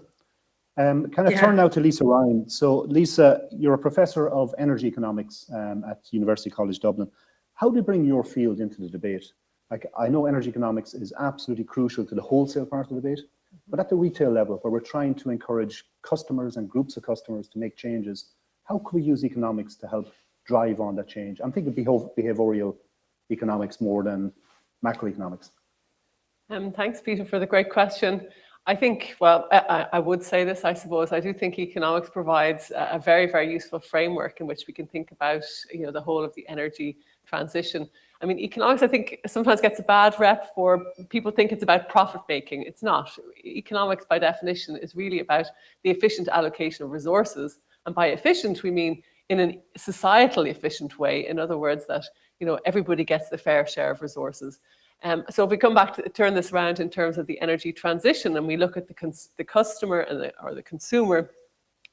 Can I turn now to Lisa Ryan? So Lisa, you're a professor of energy economics at University College Dublin. How do you bring your field into the debate? Like, I know energy economics is absolutely crucial to the wholesale part of the debate, but at the retail level, where we're trying to encourage customers and groups of customers to make changes, how can we use economics to help drive on that change? I'm thinking behavioral economics more than macroeconomics. Thanks, Peter, for the great question. I think, well, I would say this, I suppose. I do think economics provides a very, very useful framework in which we can think about, you know, the whole of the energy transition. I mean, economics, I think, sometimes gets a bad rep for people think it's about profit making. It's not. Economics, by definition, is really about the efficient allocation of resources. And by efficient, we mean in a societally efficient way. In other words, that, you know, everybody gets the fair share of resources. So if we come back to turn this around in terms of the energy transition, and we look at the customer and the consumer,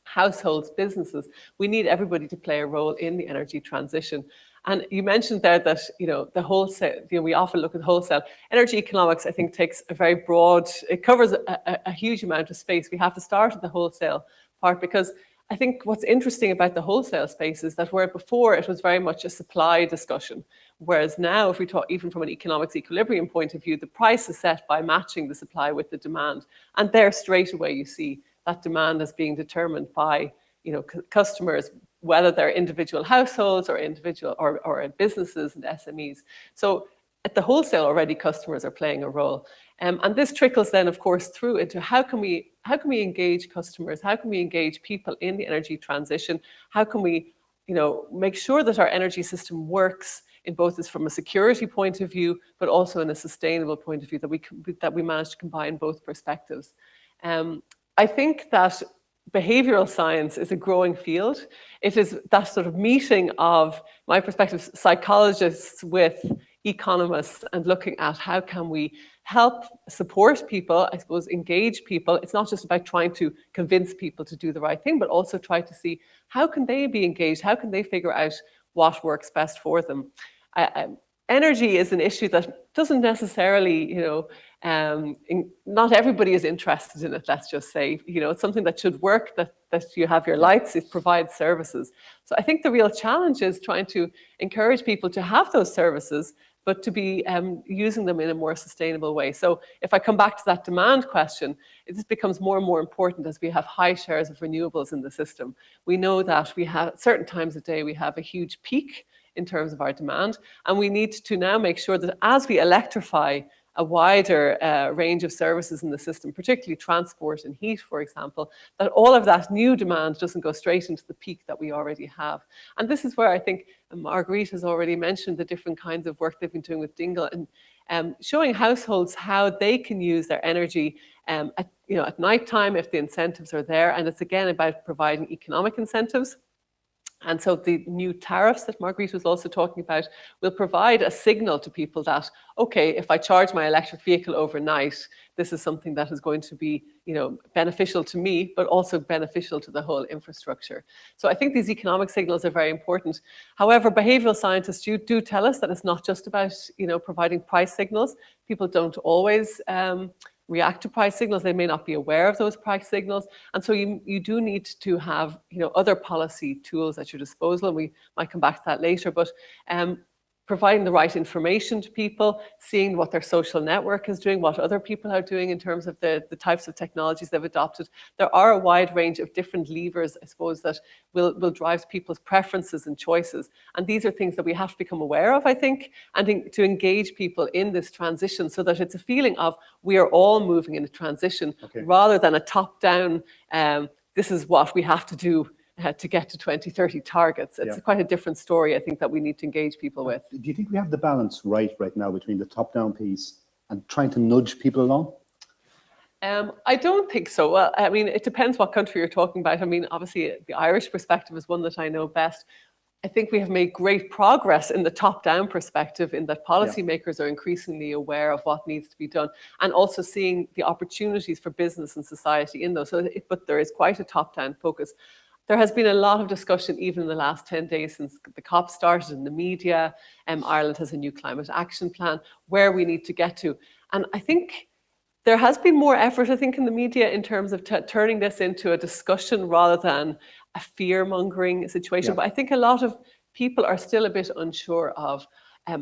households, businesses, we need everybody to play a role in the energy transition. And you mentioned there that, the wholesale, we often look at wholesale. Energy economics, I think, takes a very broad, it covers a huge amount of space. We have to start at the wholesale part, because I think what's interesting about the wholesale space is that where before it was very much a supply discussion, whereas now, if we talk even from an economics equilibrium point of view, the price is set by matching the supply with the demand. And there straight away you see that demand is being determined by customers, whether they're individual households or individual or businesses and SMEs. So at the wholesale already, customers are playing a role. And this trickles then, of course, through into how can we engage customers? How can we engage people in the energy transition? How can we, make sure that our energy system works in both from a security point of view, but also in a sustainable point of view, that we manage to combine both perspectives. I think that behavioral science is a growing field. It is that sort of meeting of, my perspective, psychologists with economists and looking at how can we help support people, I suppose, engage people. It's not just about trying to convince people to do the right thing, but also try to see how can they be engaged, how can they figure out what works best for them. Energy is an issue that doesn't necessarily, not everybody is interested in it, let's just say. It's something that should work, that you have your lights, it provides services. So I think the real challenge is trying to encourage people to have those services, but to be using them in a more sustainable way. So if I come back to that demand question, it just becomes more and more important as we have high shares of renewables in the system. We know that we have, at certain times of day, we have a huge peak in terms of our demand. And we need to now make sure that as we electrify a wider range of services in the system, particularly transport and heat, for example, that all of that new demand doesn't go straight into the peak that we already have. And this is where I think Marguerite has already mentioned the different kinds of work they've been doing with Dingle, and showing households how they can use their energy at night time if the incentives are there. And it's again about providing economic incentives. And so the new tariffs that Marguerite was also talking about will provide a signal to people that, okay, if I charge my electric vehicle overnight, this is something that is going to be, beneficial to me, but also beneficial to the whole infrastructure. So I think these economic signals are very important. However, behavioral scientists do tell us that it's not just about, providing price signals. People don't always react to price signals. They may not be aware of those price signals. And so you do need to have other policy tools at your disposal. And we might come back to that later. But providing the right information to people, seeing what their social network is doing, what other people are doing in terms of the types of technologies they've adopted. There are a wide range of different levers, I suppose, that will drive people's preferences and choices. And these are things that we have to become aware of, I think, and to engage people in this transition so that it's a feeling of we are all moving in a transition rather than a top-down, this is what we have to do to get to 2030 targets. It's quite a different story, I think, that we need to engage people with. Do you think we have the balance right now between the top-down piece and trying to nudge people along? I don't think so. Well, I mean, it depends what country you're talking about. I mean, obviously, the Irish perspective is one that I know best. I think we have made great progress in the top-down perspective in that policymakers are increasingly aware of what needs to be done and also seeing the opportunities for business and society in those. But there is quite a top-down focus. There has been a lot of discussion even in the last 10 days since the COP started in the media. Ireland has a new climate action plan where we need to get to. And I think there has been more effort, I think, in the media in terms of turning this into a discussion rather than a fear-mongering situation. But I think a lot of people are still a bit unsure of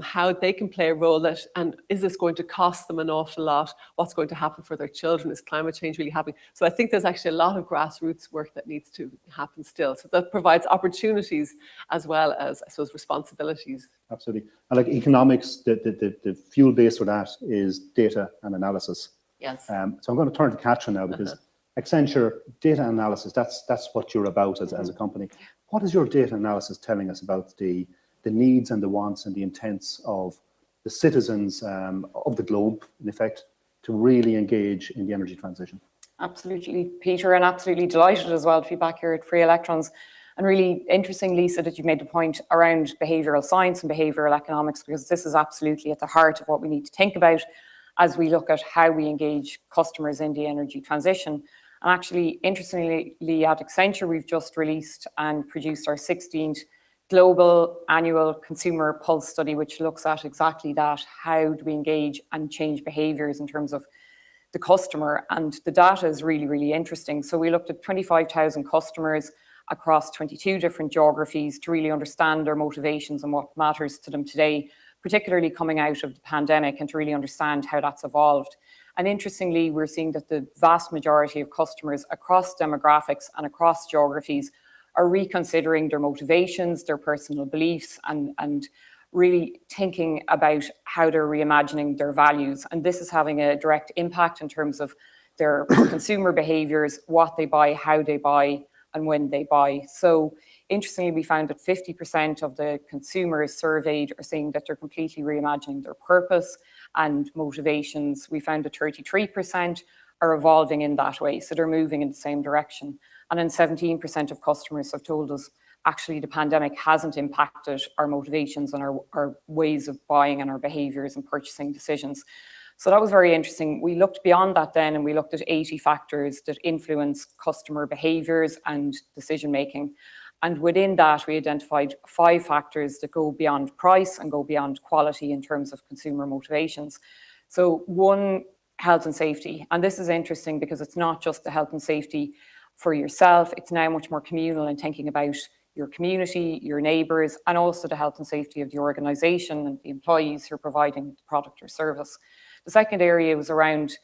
how they can play a role and is this going to cost them an awful lot? What's going to happen for their children? Is climate change really happening? So I think there's actually a lot of grassroots work that needs to happen still. So that provides opportunities as well as, I suppose, responsibilities. Absolutely. And like economics, the fuel base for that is data and analysis. Yes. So I'm going to turn to Katrin now because Accenture, data analysis, that's what you're about as a company. What is your data analysis telling us about the needs and the wants and the intents of the citizens of the globe, in effect, to really engage in the energy transition? Absolutely, Peter, and absolutely delighted as well to be back here at Free Electrons. And really interesting, Lisa, that you've made the point around behavioural science and behavioural economics, because this is absolutely at the heart of what we need to think about as we look at how we engage customers in the energy transition. And actually, interestingly, at Accenture, we've just released and produced our 16th global annual consumer pulse study, which looks at exactly that. How do we engage and change behaviors in terms of the customer? And the data is really, really interesting. So we looked at 25,000 customers across 22 different geographies to really understand their motivations and what matters to them today, particularly coming out of the pandemic, and to really understand how that's evolved. And interestingly, we're seeing that the vast majority of customers across demographics and across geographies are reconsidering their motivations, their personal beliefs, and really thinking about how they're reimagining their values. And this is having a direct impact in terms of their consumer behaviors, what they buy, how they buy, and when they buy. So interestingly, we found that 50% of the consumers surveyed are saying that they're completely reimagining their purpose and motivations. We found that 33% are evolving in that way, so they're moving in the same direction. And then 17% of customers have told us actually the pandemic hasn't impacted our motivations and our ways of buying and our behaviors and purchasing decisions. So that was very interesting. We looked beyond that then, and we looked at 80 factors that influence customer behaviors and decision making. And within that, we identified 5 factors that go beyond price and go beyond quality in terms of consumer motivations. So 1, health and safety. And this is interesting because it's not just the health and safety for yourself, it's now much more communal and thinking about your community, your neighbours, and also the health and safety of the organisation and the employees who are providing the product or service. The second area was around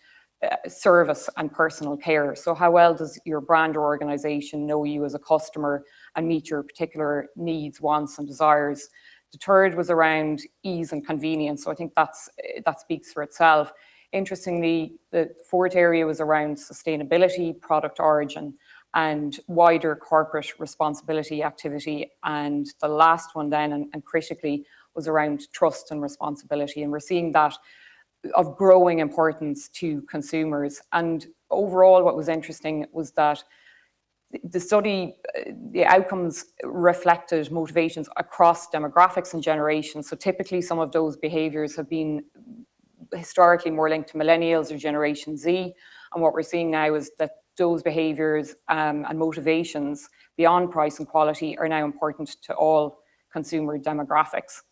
service and personal care. So how well does your brand or organisation know you as a customer and meet your particular needs, wants and desires? The third was around ease and convenience. So I think that speaks for itself. Interestingly, the fourth area was around sustainability, product origin, and wider corporate responsibility activity. And the last one then, and critically, was around trust and responsibility. And we're seeing that of growing importance to consumers. And overall, what was interesting was that the study, the outcomes reflected motivations across demographics and generations. So typically some of those behaviours have been historically more linked to millennials or Generation Z. And what we're seeing now is that those behaviours and motivations beyond price and quality are now important to all consumer demographics.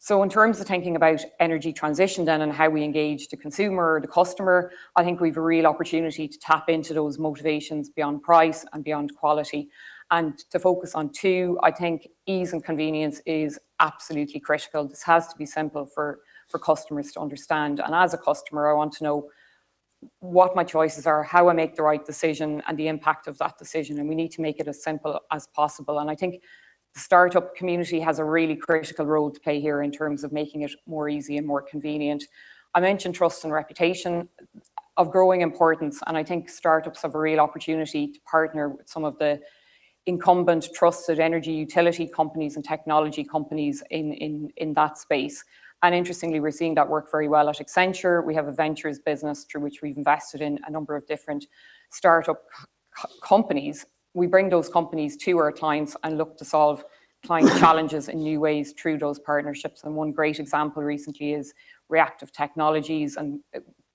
So in terms of thinking about energy transition then and how we engage the consumer or the customer, I think we've a real opportunity to tap into those motivations beyond price and beyond quality. And to focus on 2, I think ease and convenience is absolutely critical. This has to be simple for customers to understand. And as a customer, I want to know what my choices are, how I make the right decision and the impact of that decision. And we need to make it as simple as possible. And I think the startup community has a really critical role to play here in terms of making it more easy and more convenient. I mentioned trust and reputation of growing importance, and I think startups have a real opportunity to partner with some of the incumbent trusted energy utility companies and technology companies in that space. And interestingly, we're seeing that work very well at Accenture. We have a ventures business through which we've invested in a number of different startup companies. We bring those companies to our clients and look to solve client challenges in new ways through those partnerships. And one great example recently is Reactive Technologies, and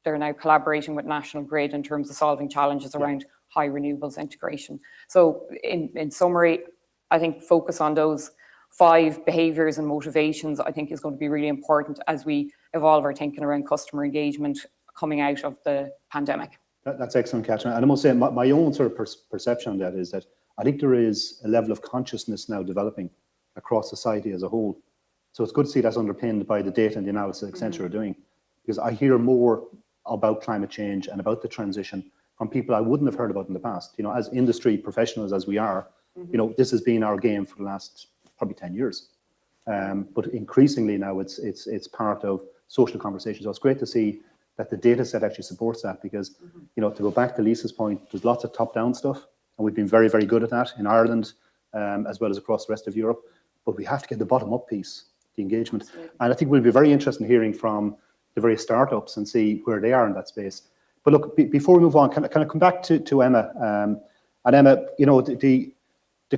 they're now collaborating with National Grid in terms of solving challenges around high renewables integration. So in summary, I think focus on those 5 behaviours and motivations, I think is going to be really important as we evolve our thinking around customer engagement coming out of the pandemic. That's excellent, Catherine. And I must say, my own sort of perception on that is that I think there is a level of consciousness now developing across society as a whole. So it's good to see that's underpinned by the data and the analysis Accenture are doing, because I hear more about climate change and about the transition from people I wouldn't have heard about in the past. You know, as industry professionals as we are, you know, this has been our game for the last probably 10 years. But increasingly now it's part of social conversation. So it's great to see that the data set actually supports that, because, you know, to go back to Lisa's point, there's lots of top-down stuff, and we've been very, very good at that in Ireland, as well as across the rest of Europe. But we have to get the bottom-up piece, the engagement. Absolutely. And I think we'll be very interested in hearing from the various startups and see where they are in that space. But look, before we move on, can I come back to Emma? And Emma, you know, the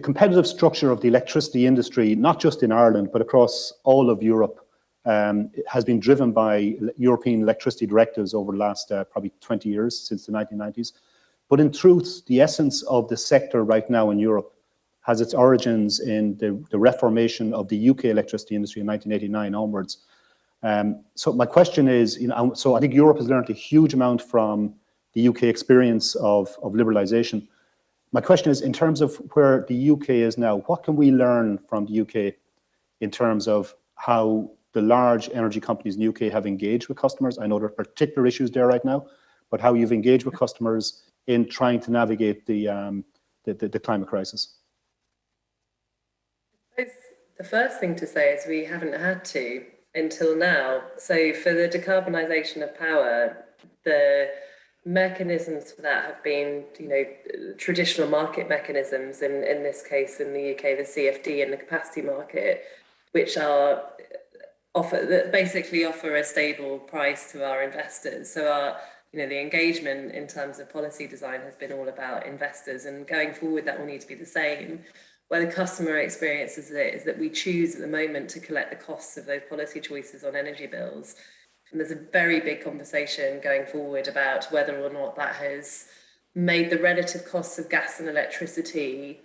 competitive structure of the electricity industry, not just in Ireland, but across all of Europe, has been driven by European electricity directives over the last probably 20 years, since the 1990s. But in truth, the essence of the sector right now in Europe has its origins in the reformation of the UK electricity industry in 1989 onwards. So my question is, so I think Europe has learned a huge amount from the UK experience of liberalisation. My question is, in terms of where the UK is now, what can we learn from the UK in terms of how the large energy companies in the UK have engaged with customers? I know there are particular issues there right now, but how you've engaged with customers in trying to navigate the climate crisis. The first thing to say is we haven't had to until now. So for the decarbonisation of power, the mechanisms for that have been, traditional market mechanisms, in this case in the UK, the CFD and the capacity market, which basically offer a stable price to our investors. So the engagement in terms of policy design has been all about investors, and going forward that will need to be the same. Where the customer experiences it is that we choose at the moment to collect the costs of those policy choices on energy bills. And there's a very big conversation going forward about whether or not that has made the relative costs of gas and electricity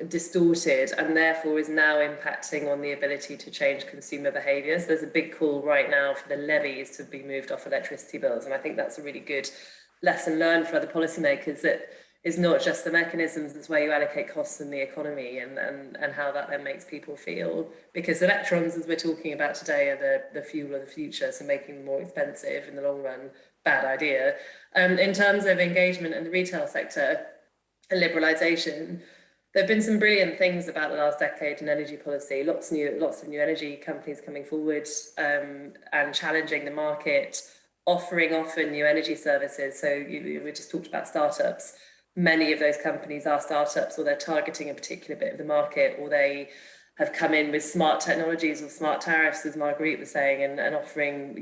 distorted, and therefore is now impacting on the ability to change consumer behaviours. There's a big call right now for the levies to be moved off electricity bills, and I think that's a really good lesson learned for other policymakers, that is not just the mechanisms, it's where you allocate costs in the economy and how that then makes people feel. Because electrons, as we're talking about today, are the fuel of the future, so making them more expensive in the long run, bad idea. In terms of engagement in the retail sector and liberalisation, there have been some brilliant things about the last decade in energy policy. Lots of new energy companies coming forward and challenging the market, offering often new energy services. So we just talked about startups. Many of those companies are startups, or they're targeting a particular bit of the market, or they have come in with smart technologies or smart tariffs, as Marguerite was saying, and offering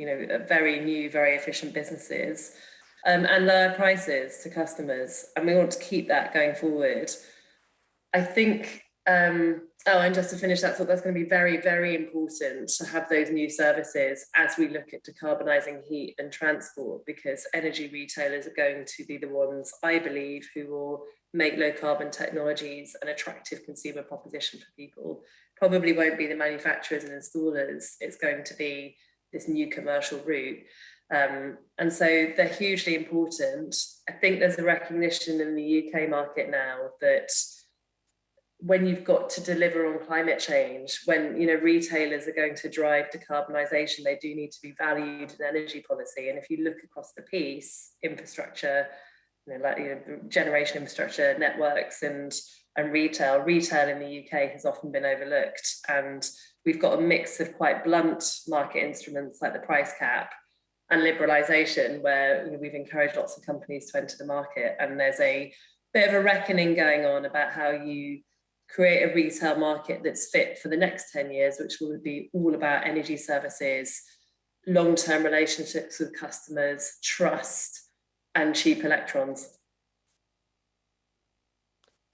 very new, very efficient businesses and lower prices to customers. And we want to keep that going forward. I think, and just to finish that thought, that's going to be very, very important to have those new services as we look at decarbonising heat and transport, because energy retailers are going to be the ones, I believe, who will make low carbon technologies an attractive consumer proposition for people. Probably won't be the manufacturers and installers, it's going to be this new commercial route. And so they're hugely important. I think there's a recognition in the UK market now that when you've got to deliver on climate change, when retailers are going to drive decarbonisation, they do need to be valued in energy policy. And if you look across the piece, infrastructure, generation infrastructure, networks, and retail in the UK has often been overlooked. And we've got a mix of quite blunt market instruments like the price cap and liberalisation, where we've encouraged lots of companies to enter the market. And there's a bit of a reckoning going on about how you create a retail market that's fit for the next 10 years, which will be all about energy services, long-term relationships with customers, trust, and cheap electrons.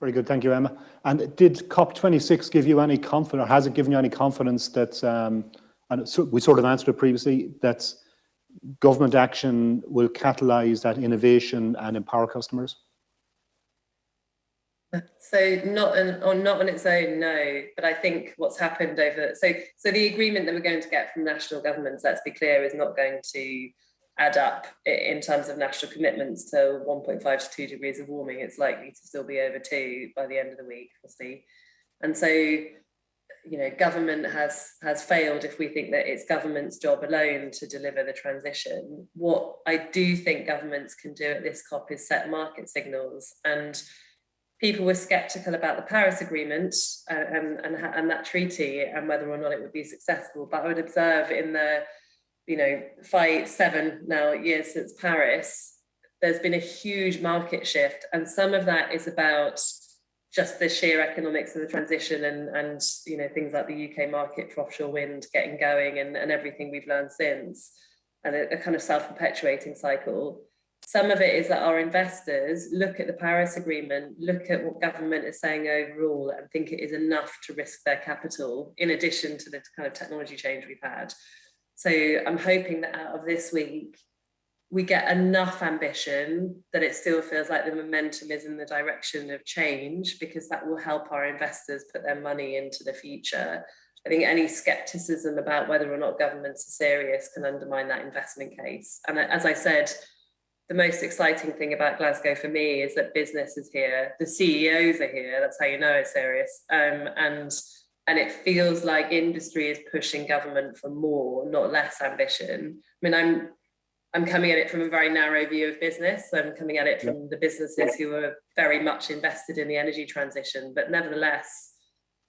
Very good, thank you, Emma. And did COP26 give you any confidence, or has it given you any confidence that, and so we sort of answered it previously, that government action will catalyse that innovation and empower customers? So not on its own, no. But I think what's happened so the agreement that we're going to get from national governments, let's be clear, is not going to add up in terms of national commitments to 1.5 to 2 degrees of warming. It's likely to still be over 2 by the end of the week, we'll see. And so, government has failed if we think that it's government's job alone to deliver the transition. What I do think governments can do at this COP is set market signals. And people were sceptical about the Paris Agreement and that treaty and whether or not it would be successful. But I would observe in the 7 now years since Paris, there's been a huge market shift, and some of that is about just the sheer economics of the transition and things like the UK market for offshore wind getting going and everything we've learned since, and a kind of self-perpetuating cycle. Some of it is that our investors look at the Paris Agreement, look at what government is saying overall, and think it is enough to risk their capital, in addition to the kind of technology change we've had. So I'm hoping that out of this week, we get enough ambition that it still feels like the momentum is in the direction of change, because that will help our investors put their money into the future. I think any skepticism about whether or not governments are serious can undermine that investment case. And as I said, the most exciting thing about Glasgow for me is that business is here, the CEOs are here, that's how you know it's serious. And it feels like industry is pushing government for more, not less ambition. I mean, I'm coming at it from a very narrow view of business. I'm coming at it from the businesses who are very much invested in the energy transition. But nevertheless,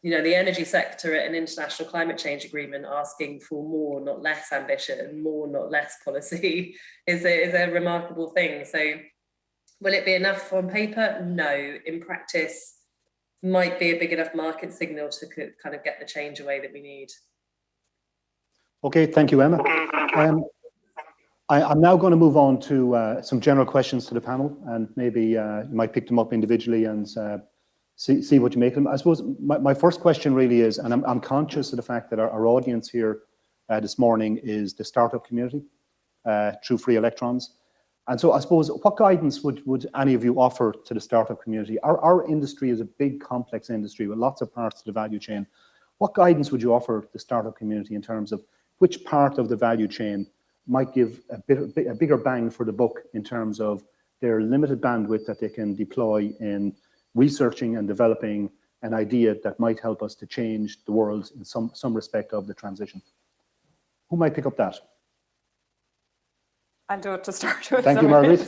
you know, the energy sector at an international climate change agreement asking for more, not less ambition, more, not less policy is a remarkable thing. So will it be enough on paper? No. In practice, might be a big enough market signal to kind of get the change away that we need. Okay, thank you, Emma. I'm now going to move on to some general questions to the panel, and maybe you might pick them up individually and see what you make of them. I suppose my first question really is, and I'm conscious of the fact that our audience here this morning is the startup community through Free Electrons. And so I suppose, what guidance would any of you offer to the startup community? Our industry is a big, complex industry with lots of parts to the value chain. What guidance would you offer the startup community in terms of which part of the value chain might give a bigger bang for the buck in terms of their limited bandwidth that they can deploy in researching and developing an idea that might help us to change the world in some respect of the transition? Who might pick up that? I'll do it to start with. Thank you, Margaret.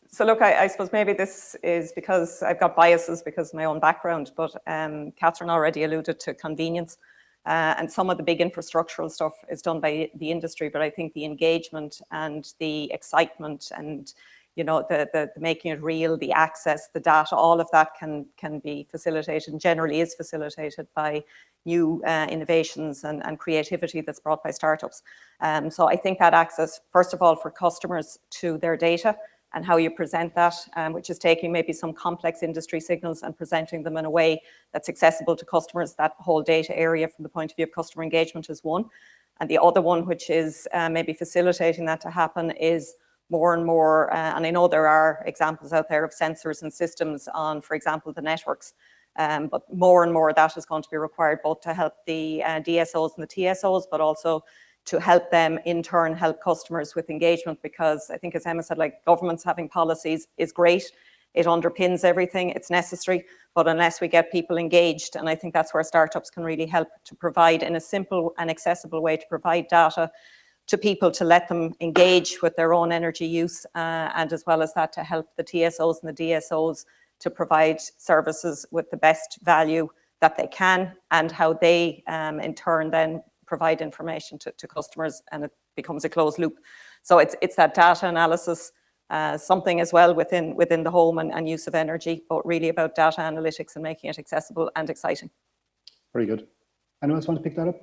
So look, I suppose maybe this is because I've got biases because of my own background, but Catherine already alluded to convenience. And some of the big infrastructural stuff is done by the industry, but I think the engagement and the excitement and, you know, the making it real, the access, the data, all of that can be facilitated and generally is facilitated by new innovations and creativity that's brought by startups. So I think that access, first of all, for customers to their data and how you present that, which is taking maybe some complex industry signals and presenting them in a way that's accessible to customers. That whole data area from the point of view of customer engagement is one. And the other one, which is maybe facilitating that to happen, is more and more, and I know there are examples out there of sensors and systems on, for example, the networks, but more and more of that is going to be required both to help the DSOs and the TSOs, but also to help them in turn help customers with engagement, because I think, as Emma said, like, governments having policies is great. It underpins everything, it's necessary, but unless we get people engaged, and I think that's where startups can really help to provide in a simple and accessible way to provide data to people to let them engage with their own energy use, and as well as that to help the TSOs and the DSOs to provide services with the best value that they can, and how they in turn then provide information to customers, and it becomes a closed loop. So it's that data analysis, something as well within the home and use of energy, but really about data analytics and making it accessible and exciting. Very good. Anyone else want to pick that up?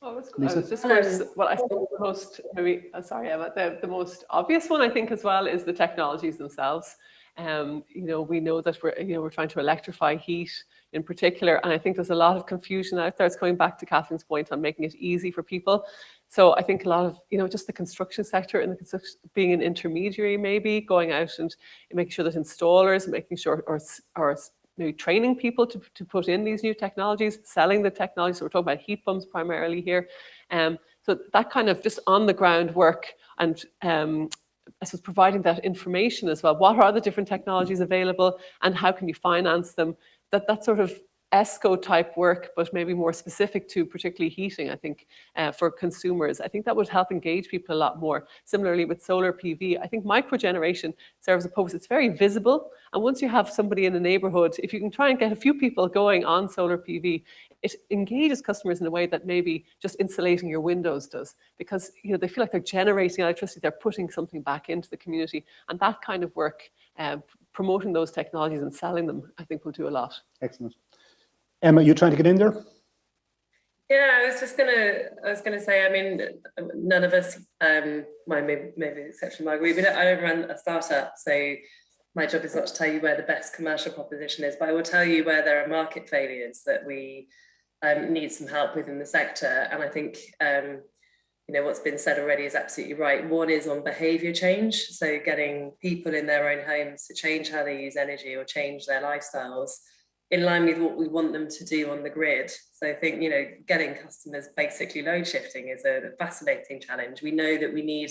Oh, I was just going to, well, I suppose the most, maybe, sorry, Emma, the most obvious one I think as well is the technologies themselves. You know, we know that we're trying to electrify heat in particular, and I think there's a lot of confusion out there. It's going back to Catherine's point on making it easy for people. So I think a lot of, you know, just the construction sector and the construction, being an intermediary, maybe going out and making sure that installers, making sure, or maybe training people to put in these new technologies, selling the technology. So we're talking about heat pumps primarily here. So that kind of just on the ground work, and I suppose providing that information as well. What are the different technologies available and how can you finance them? That sort of ESCO type work, but maybe more specific to particularly heating, I think, for consumers. I think that would help engage people a lot more. Similarly with solar PV, I think microgeneration serves a purpose. It's very visible. And once you have somebody in a neighborhood, if you can try and get a few people going on solar PV, it engages customers in a way that maybe just insulating your windows does, because, you know, they feel like they're generating electricity, they're putting something back into the community. And that kind of work, promoting those technologies and selling them, I think will do a lot. Excellent. Emma, you trying to get in there? Yeah, I was gonna say, I mean, none of us, maybe exception Margaret, I don't run a startup, so my job is not to tell you where the best commercial proposition is, but I will tell you where there are market failures that we need some help with in the sector. And I think what's been said already is absolutely right. One is on behavior change, so getting people in their own homes to change how they use energy or change their lifestyles in line with what we want them to do on the grid. So I think, getting customers basically load shifting is a fascinating challenge. We know that we need,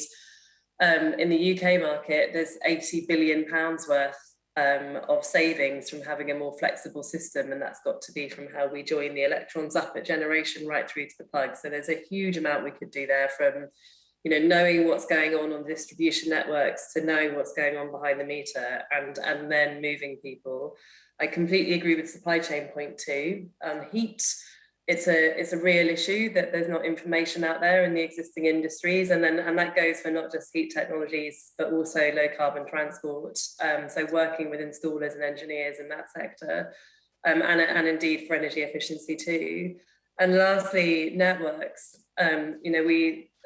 in the UK market, there's £80 billion worth of savings from having a more flexible system, and that's got to be from how we join the electrons up at generation right through to the plug. So there's a huge amount we could do there, from knowing what's going on distribution networks to knowing what's going on behind the meter, and then moving people. I completely agree with supply chain point too. Heat, it's a real issue that there's not information out there in the existing industries, and that goes for not just heat technologies but also low carbon transport. So working with installers and engineers in that sector, and indeed for energy efficiency too. And lastly, networks.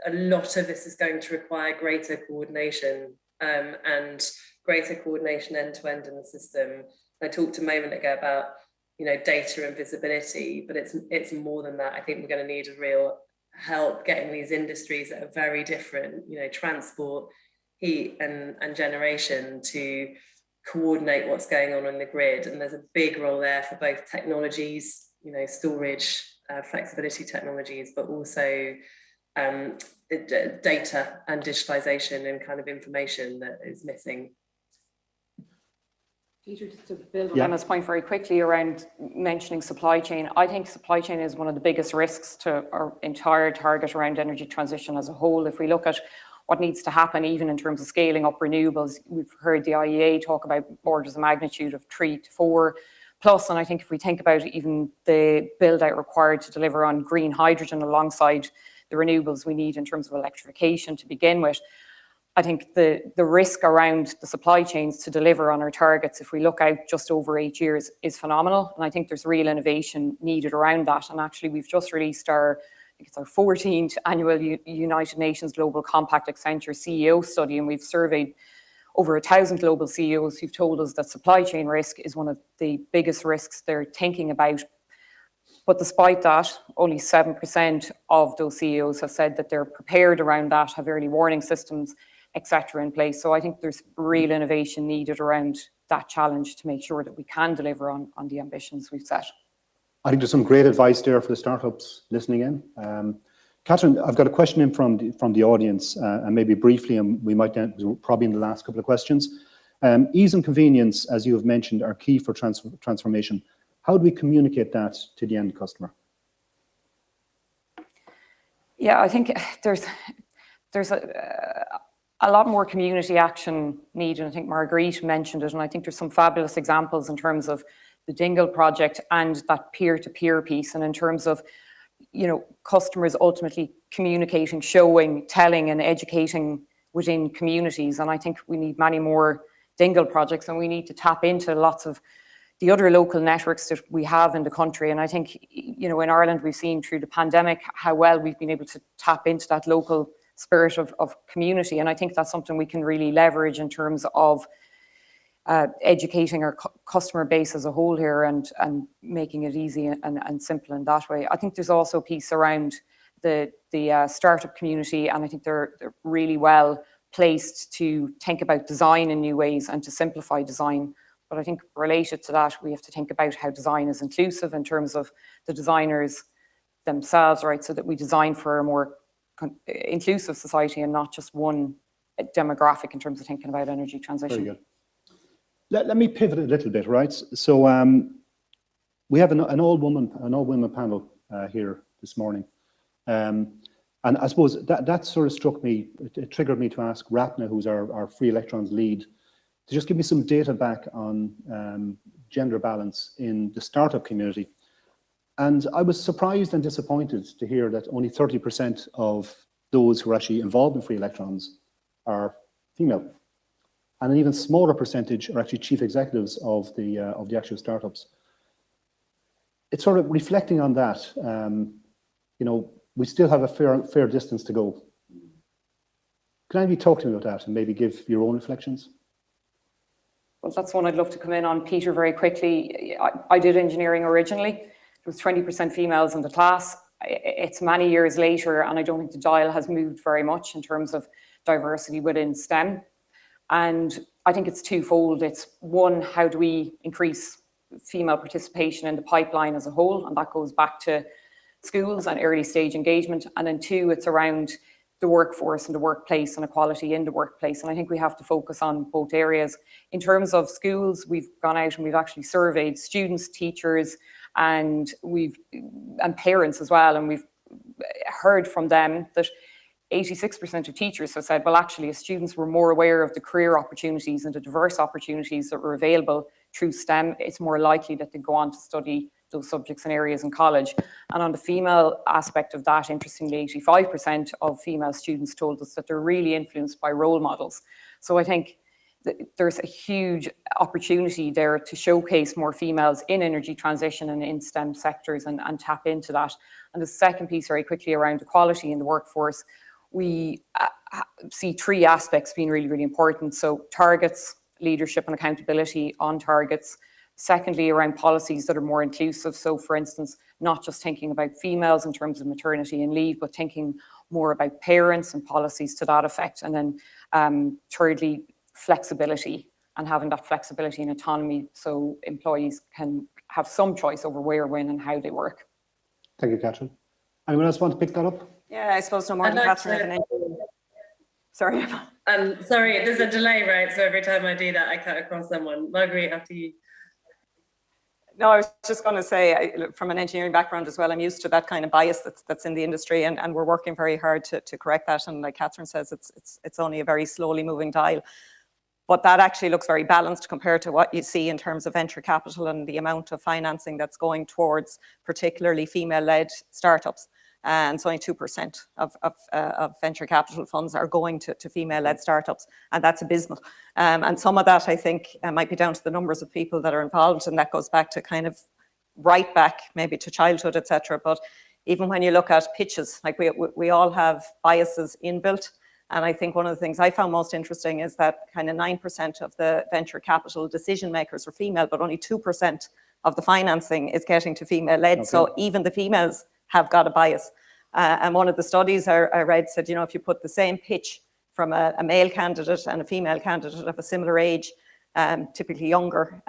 A lot of this is going to require greater coordination, and greater coordination end to end in the system. I talked a moment ago about data and visibility, but it's more than that. I think we're going to need a real help getting these industries that are very different, transport, heat and generation, to coordinate what's going on the grid. And there's a big role there for both technologies, storage, flexibility technologies, but also data and digitalization and kind of information that is missing. Peter, just to build on Emma's point very quickly around mentioning supply chain, I think supply chain is one of the biggest risks to our entire target around energy transition as a whole. If we look at what needs to happen, even in terms of scaling up renewables, we've heard the IEA talk about orders of magnitude of 3 to 4 plus. And I think if we think about even the build out required to deliver on green hydrogen alongside the renewables we need in terms of electrification to begin with, I think the risk around the supply chains to deliver on our targets, if we look out just over 8 years, is phenomenal. And I think there's real innovation needed around that. And actually, we've just released our 14th annual United Nations Global Compact Accenture CEO study, and we've surveyed over 1,000 global CEOs who've told us that supply chain risk is one of the biggest risks they're thinking about. But despite that, only 7% of those CEOs have said that they're prepared around that, have early warning systems, etc. in place. So I think there's real innovation needed around that challenge to make sure that we can deliver on the ambitions we've set. I think there's some great advice there for the startups listening in. Catherine, I've got a question in from the audience, and maybe briefly, and we might probably in the last couple of questions. Ease and convenience, as you have mentioned, are key for transformation. How do we communicate that to the end customer? Yeah, I think there's a lot more community action needed. I think Marguerite mentioned it, and I think there's some fabulous examples in terms of the Dingle project and that peer-to-peer piece, and in terms of customers ultimately communicating, showing, telling and educating within communities. And I think we need many more Dingle projects, and we need to tap into lots of the other local networks that we have in the country. And I think, in Ireland, we've seen through the pandemic how well we've been able to tap into that local spirit of community. And I think that's something we can really leverage in terms of educating our customer base as a whole here, and making it easy and simple in that way. I think there's also a piece around the startup community, and I think they're really well placed to think about design in new ways and to simplify design. But I think related to that, we have to think about how design is inclusive in terms of the designers themselves, right? So that we design for a more inclusive society and not just one demographic in terms of thinking about energy transition. Very good. Let me pivot a little bit, right? So we have an all-women panel here this morning. And I suppose that sort of struck me, it triggered me to ask Ratna, who's our Free Electrons lead, to just give me some data back on gender balance in the startup community. And I was surprised and disappointed to hear that only 30% of those who are actually involved in Free Electrons are female. And an even smaller percentage are actually chief executives of the actual startups. It's sort of reflecting on that. We still have a fair distance to go. Can I maybe talk to me about that and maybe give your own reflections? Well, that's one I'd love to come in on, Peter, very quickly. I did engineering originally. There was 20% females in the class. it's many years later, and I don't think the dial has moved very much in terms of diversity within STEM. And I think it's twofold. It's one, how do we increase female participation in the pipeline as a whole? And that goes back to schools and early stage engagement. And then two, it's around the workforce and the workplace and equality in the workplace. And I think we have to focus on both areas. In terms of schools, we've gone out and we've actually surveyed students, teachers, and parents as well. And we've heard from them that 86% of teachers have said, well, actually, as students were more aware of the career opportunities and the diverse opportunities that were available through STEM, it's more likely that they go on to study those subjects and areas in college. And on the female aspect of that, interestingly, 85% of female students told us that they're really influenced by role models. So I think that there's a huge opportunity there to showcase more females in energy transition and in STEM sectors and tap into that. And the second piece, very quickly, around equality in the workforce, we see three aspects being really, really important. So targets, leadership and accountability on targets. Secondly, around policies that are more inclusive. So for instance, not just thinking about females in terms of maternity and leave, but thinking more about parents and policies to that effect. And then thirdly, flexibility, and having that flexibility and autonomy so employees can have some choice over where, when and how they work. Thank you, Catherine. Anyone else want to pick that up? Yeah, I suppose no more than Catherine. Sorry. Sorry, there's a delay, right? So every time I do that, I cut across someone. Marguerite, after you. No, I was just going to say, from an engineering background as well, I'm used to that kind of bias that's in the industry, and we're working very hard to correct that. And like Catherine says, it's only a very slowly moving dial. But that actually looks very balanced compared to what you see in terms of venture capital and the amount of financing that's going towards particularly female-led startups. And so only 2% of venture capital funds are going to female-led startups, and that's abysmal. And some of that, I think, might be down to the numbers of people that are involved, and that goes back to kind of right back maybe to childhood, etc. But even when you look at pitches, like we all have biases inbuilt. And I think one of the things I found most interesting is that kind of 9% of the venture capital decision makers are female, but only 2% of the financing is getting to female-led. Okay. So even the females have got a bias. And one of the studies I read said, you know, if you put the same pitch from a male candidate and a female candidate of a similar age, typically younger,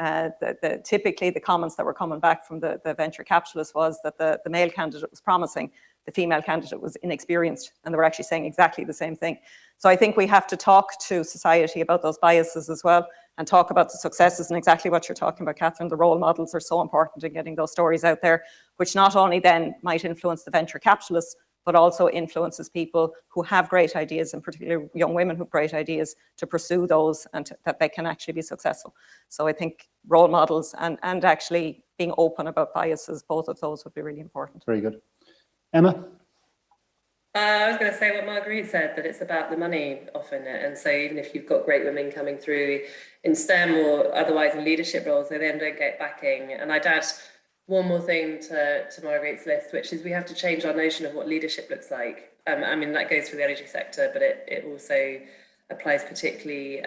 typically the comments that were coming back from the venture capitalists was that the male candidate was promising, the female candidate was inexperienced, and they were actually saying exactly the same thing. So I think we have to talk to society about those biases as well, and talk about the successes and exactly what you're talking about, Catherine. The role models are so important in getting those stories out there, which not only then might influence the venture capitalists, but also influences people who have great ideas, and particularly young women who have great ideas, to pursue those and that they can actually be successful. So I think role models and actually being open about biases, both of those would be really important. Very good. Emma? I was going to say what Marguerite said, that it's about the money often. And so even if you've got great women coming through in STEM or otherwise in leadership roles, they then don't get backing. And I'd add one more thing to Marguerite's list, which is we have to change our notion of what leadership looks like. I mean, that goes for the energy sector, but it also applies particularly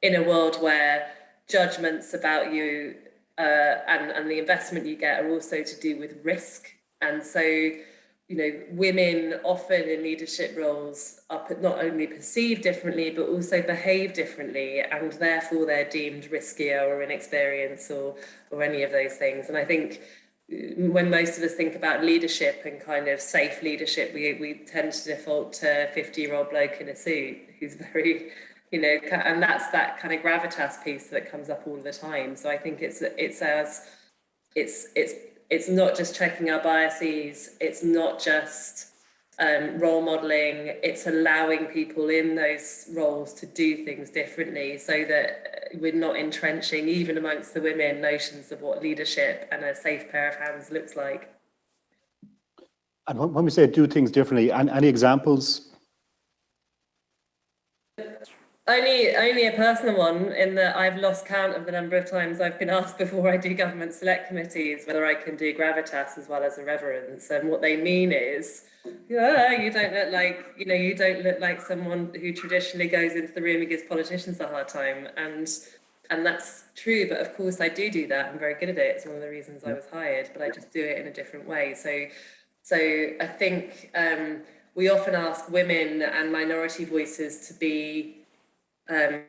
in a world where judgments about you and the investment you get are also to do with risk. And so, you know, women often in leadership roles are not only perceived differently, but also behave differently, and therefore they're deemed riskier or inexperienced or any of those things. And I think when most of us think about leadership and kind of safe leadership, we tend to default to a 50-year-old bloke in a suit who's very, you know, and that's that kind of gravitas piece that comes up all the time. So I think it's not just checking our biases, it's not just role modeling, it's allowing people in those roles to do things differently so that we're not entrenching, even amongst the women, notions of what leadership and a safe pair of hands looks like. And when we say do things differently, any examples? Only a personal one, in that I've lost count of the number of times I've been asked before I do government select committees whether I can do gravitas as well as irreverence. And what they mean is, you don't look like someone who traditionally goes into the room and gives politicians a hard time. And that's true, but of course I do that. I'm very good at it. It's one of the reasons I was hired, but I just do it in a different way. So So I think we often ask women and minority voices to be And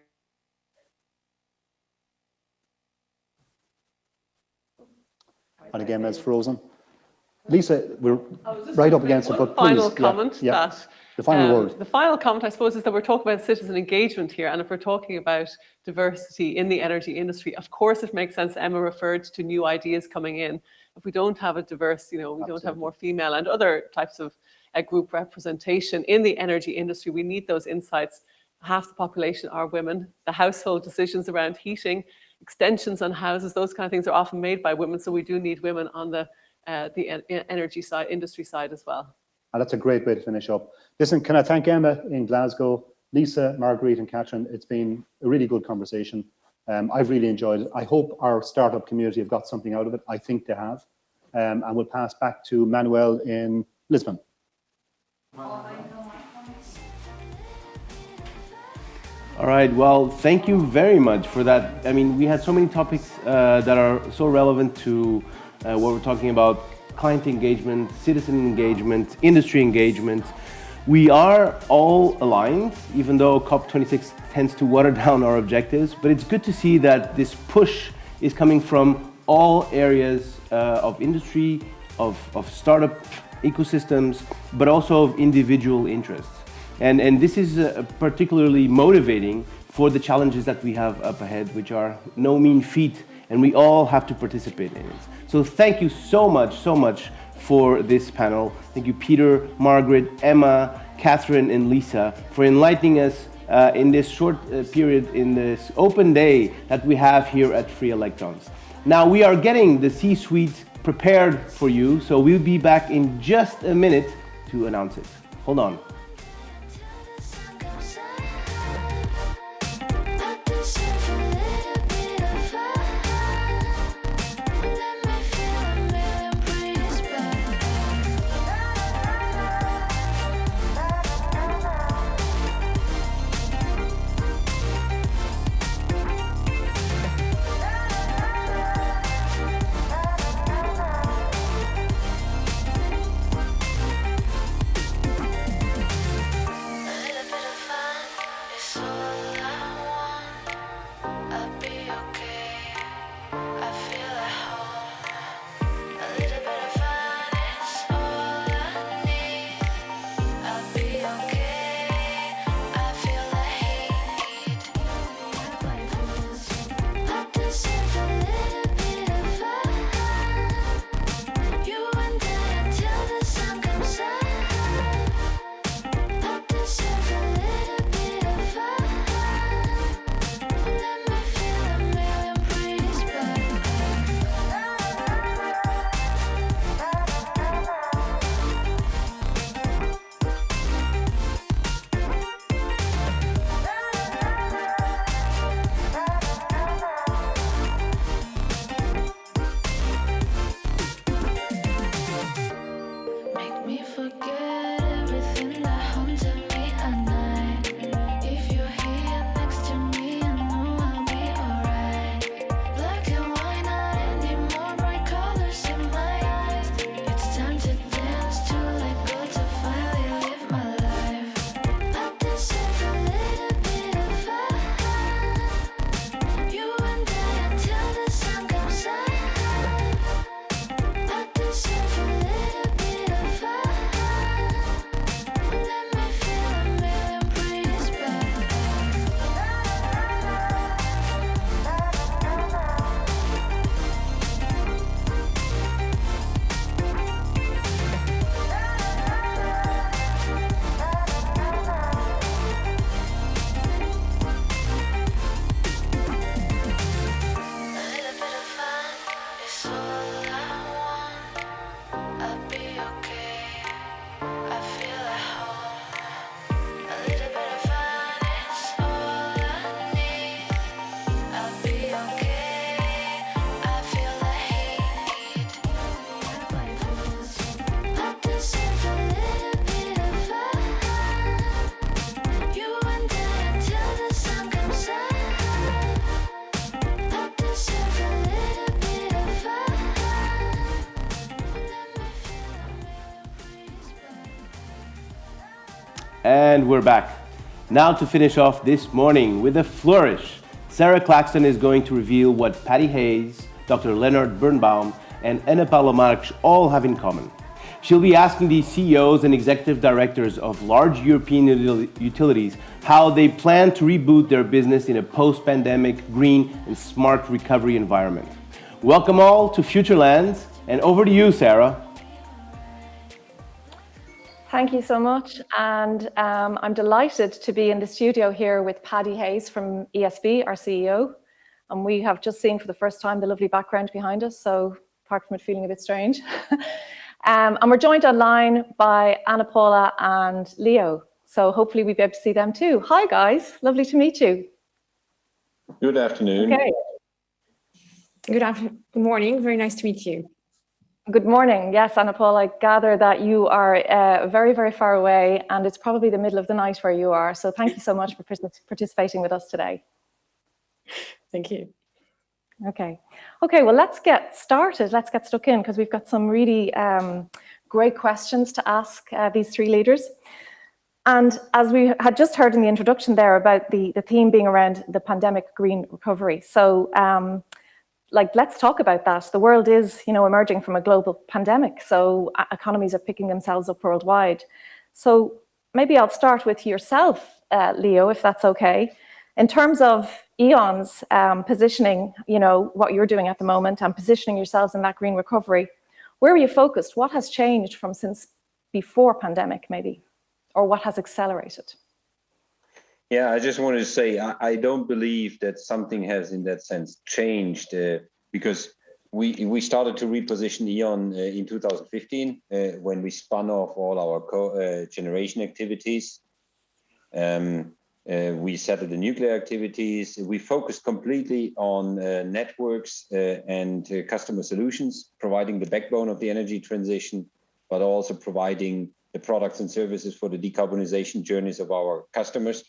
again, that's frozen. Lisa, we're right up against it, but final please, comment that the final word. The final comment, I suppose, is that we're talking about citizen engagement here, and if we're talking about diversity in the energy industry, of course it makes sense. Emma referred to new ideas coming in. If we don't have a diverse, we don't have more female and other types of group representation in the energy industry, we need those insights. Half the population are women. The household decisions around heating, extensions on houses, those kind of things are often made by women, so we do need women on the energy side, industry side as well. And that's a great way to finish up. Listen, can I thank Emma in Glasgow, Lisa, Marguerite and Catherine. It's been a really good conversation. I've really enjoyed it. I hope our startup community have got something out of it. I think they have. And we'll pass back to Manuel in Lisbon. All right, well, thank you very much for that. I mean, we had so many topics that are so relevant to what we're talking about: client engagement, citizen engagement, industry engagement. We are all aligned, even though COP26 tends to water down our objectives, but it's good to see that this push is coming from all areas of industry, of startup ecosystems, but also of individual interests. And this is particularly motivating for the challenges that we have up ahead, which are no mean feat, and we all have to participate in it. So thank you so much for this panel. Thank you, Peter, Margaret, Emma, Catherine, and Lisa, for enlightening us in this short period, in this open day that we have here at Free Electrons. Now we are getting the C-suite prepared for you, so we'll be back in just a minute to announce it. Hold on. And we're back. Now to finish off this morning with a flourish, Sarah Claxton is going to reveal what Patty Hayes, Dr. Leonard Birnbaum, and Anna Paula Marx all have in common. She'll be asking the CEOs and executive directors of large European utilities how they plan to reboot their business in a post-pandemic, green, and smart recovery environment. Welcome all to Futureland, and over to you, Sarah. Thank you so much, and I'm delighted to be in the studio here with Paddy Hayes from ESB, our CEO, and we have just seen for the first time the lovely background behind us, so apart from it feeling a bit strange. And we're joined online by Anna Paula and Leo, so hopefully we'll be able to see them too. Hi guys, lovely to meet you. Good afternoon. Okay. Good morning, very nice to meet you. Good morning. Yes, Anna Paula, I gather that you are very, very far away and it's probably the middle of the night where you are. So thank you so much for participating with us today. Thank you. Okay, well, let's get started. Let's get stuck in because we've got some really great questions to ask these three leaders. And as we had just heard in the introduction there about the theme being around the pandemic green recovery. So let's talk about that. The world is, emerging from a global pandemic. So economies are picking themselves up worldwide. So maybe I'll start with yourself, Leo, if that's okay. In terms of E.ON's positioning, what you're doing at the moment and positioning yourselves in that green recovery, where are you focused? What has changed from since before pandemic, maybe, or what has accelerated? Yeah, I just wanted to say, I don't believe that something has in that sense changed because we started to reposition E.ON in 2015 when we spun off all our generation activities. We settled the nuclear activities. We focused completely on networks and customer solutions, providing the backbone of the energy transition, but also providing the products and services for the decarbonization journeys of our customers.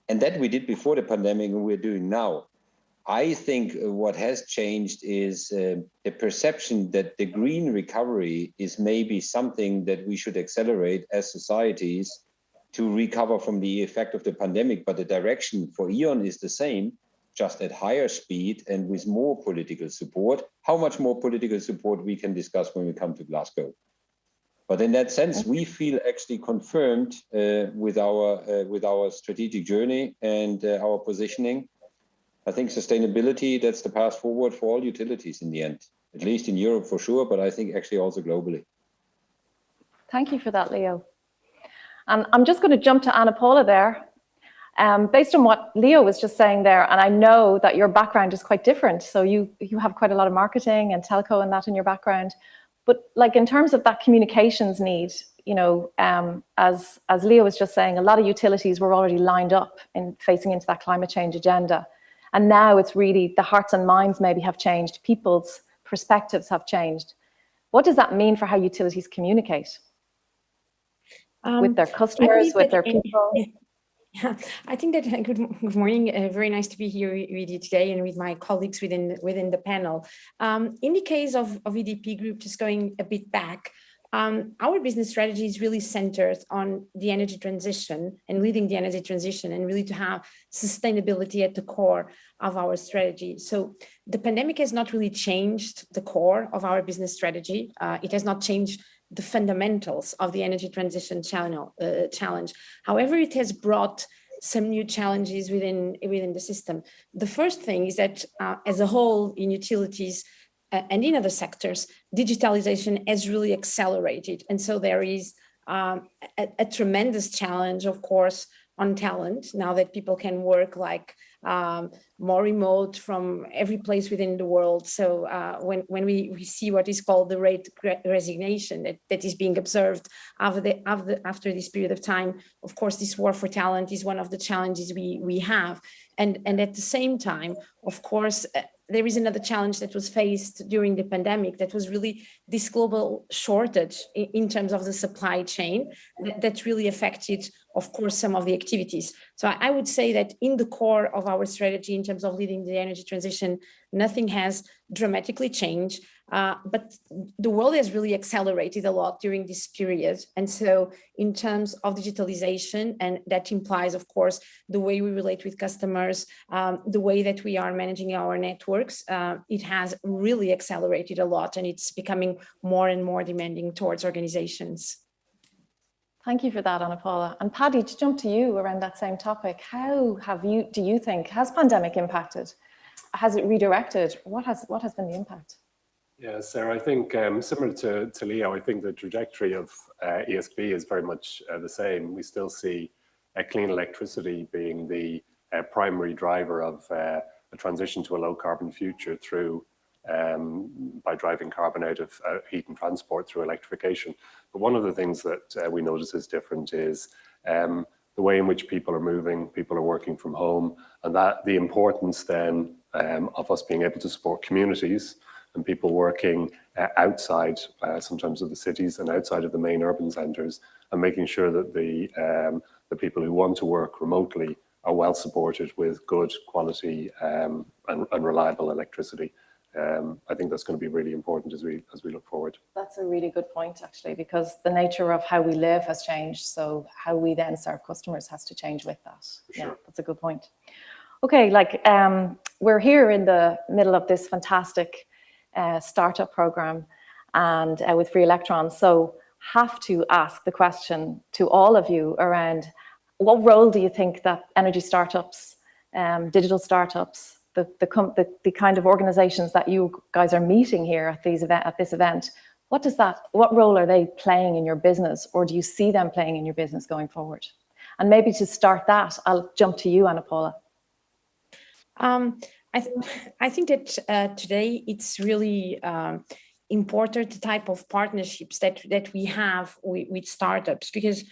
And that we did before the pandemic and we're doing now. I think what has changed is the perception that the green recovery is maybe something that we should accelerate as societies to recover from the effect of the pandemic, but the direction for E.ON is the same, just at higher speed and with more political support. How much more political support we can discuss when we come to Glasgow. But in that sense, we feel actually confirmed with our strategic journey and our positioning. I think sustainability, that's the path forward for all utilities in the end, at least in Europe for sure, but I think actually also globally. Thank you for that, Leo. And I'm just going to jump to Anna Paula there. Based on what Leo was just saying there, and I know that your background is quite different. So you have quite a lot of marketing and telco and that in your background. But in terms of that communications need, as Leo was just saying, a lot of utilities were already lined up in facing into that climate change agenda. And now it's really the hearts and minds maybe have changed. People's perspectives have changed. What does that mean for how utilities communicate? With their customers, with their people? Yeah, I think that good morning. Very nice to be here with you today and with my colleagues within the panel. In the case of EDP Group, just going a bit back, our business strategy is really centered on the energy transition and leading the energy transition and really to have sustainability at the core of our strategy. So the pandemic has not really changed the core of our business strategy. It has not changed the fundamentals of the energy transition challenge. However, it has brought some new challenges within the system. The first thing is that as a whole in utilities and in other sectors, digitalization has really accelerated. And so there is a tremendous challenge, of course, on talent now that people can work more remote from every place within the world. So when we see what is called the Great Resignation that is being observed after this period of time, of course, this war for talent is one of the challenges we have. And at the same time, of course, there is another challenge that was faced during the pandemic that was really this global shortage in terms of the supply chain that really affected, of course, some of the activities. So I would say that in the core of our strategy in terms of leading the energy transition, nothing has dramatically changed. But the world has really accelerated a lot during this period. And so in terms of digitalization, and that implies, of course, the way we relate with customers, the way that we are managing our networks, it has really accelerated a lot, and it's becoming more and more demanding towards organizations. Thank you for that, Anna Paula. And Paddy, to jump to you around that same topic, how do you think, has pandemic impacted? Has it redirected? What has been the impact? Yeah, Sarah, I think similar to Leo, I think the trajectory of ESB is very much the same. We still see clean electricity being the primary driver of a transition to a low carbon future through by driving carbon out of heat and transport through electrification. But one of the things that we notice is different is the way in which people are moving, people are working from home, and that the importance then of us being able to support communities and people working outside sometimes of the cities and outside of the main urban centres, and making sure that the people who want to work remotely are well supported with good quality and reliable electricity. I think that's going to be really important as we look forward. That's a really good point, actually, because the nature of how we live has changed. So how we then serve customers has to change with that. Sure. Yeah, that's a good point. Okay, we're here in the middle of this fantastic startup program and with Free Electrons. So have to ask the question to all of you around what role do you think that energy startups, digital startups, the kind of organizations that you guys are meeting here at this event, what role are they playing in your business, or do you see them playing in your business going forward? And maybe to start that, I'll jump to you, Anna Paula. I think that today it's really important the type of partnerships that we have with startups, because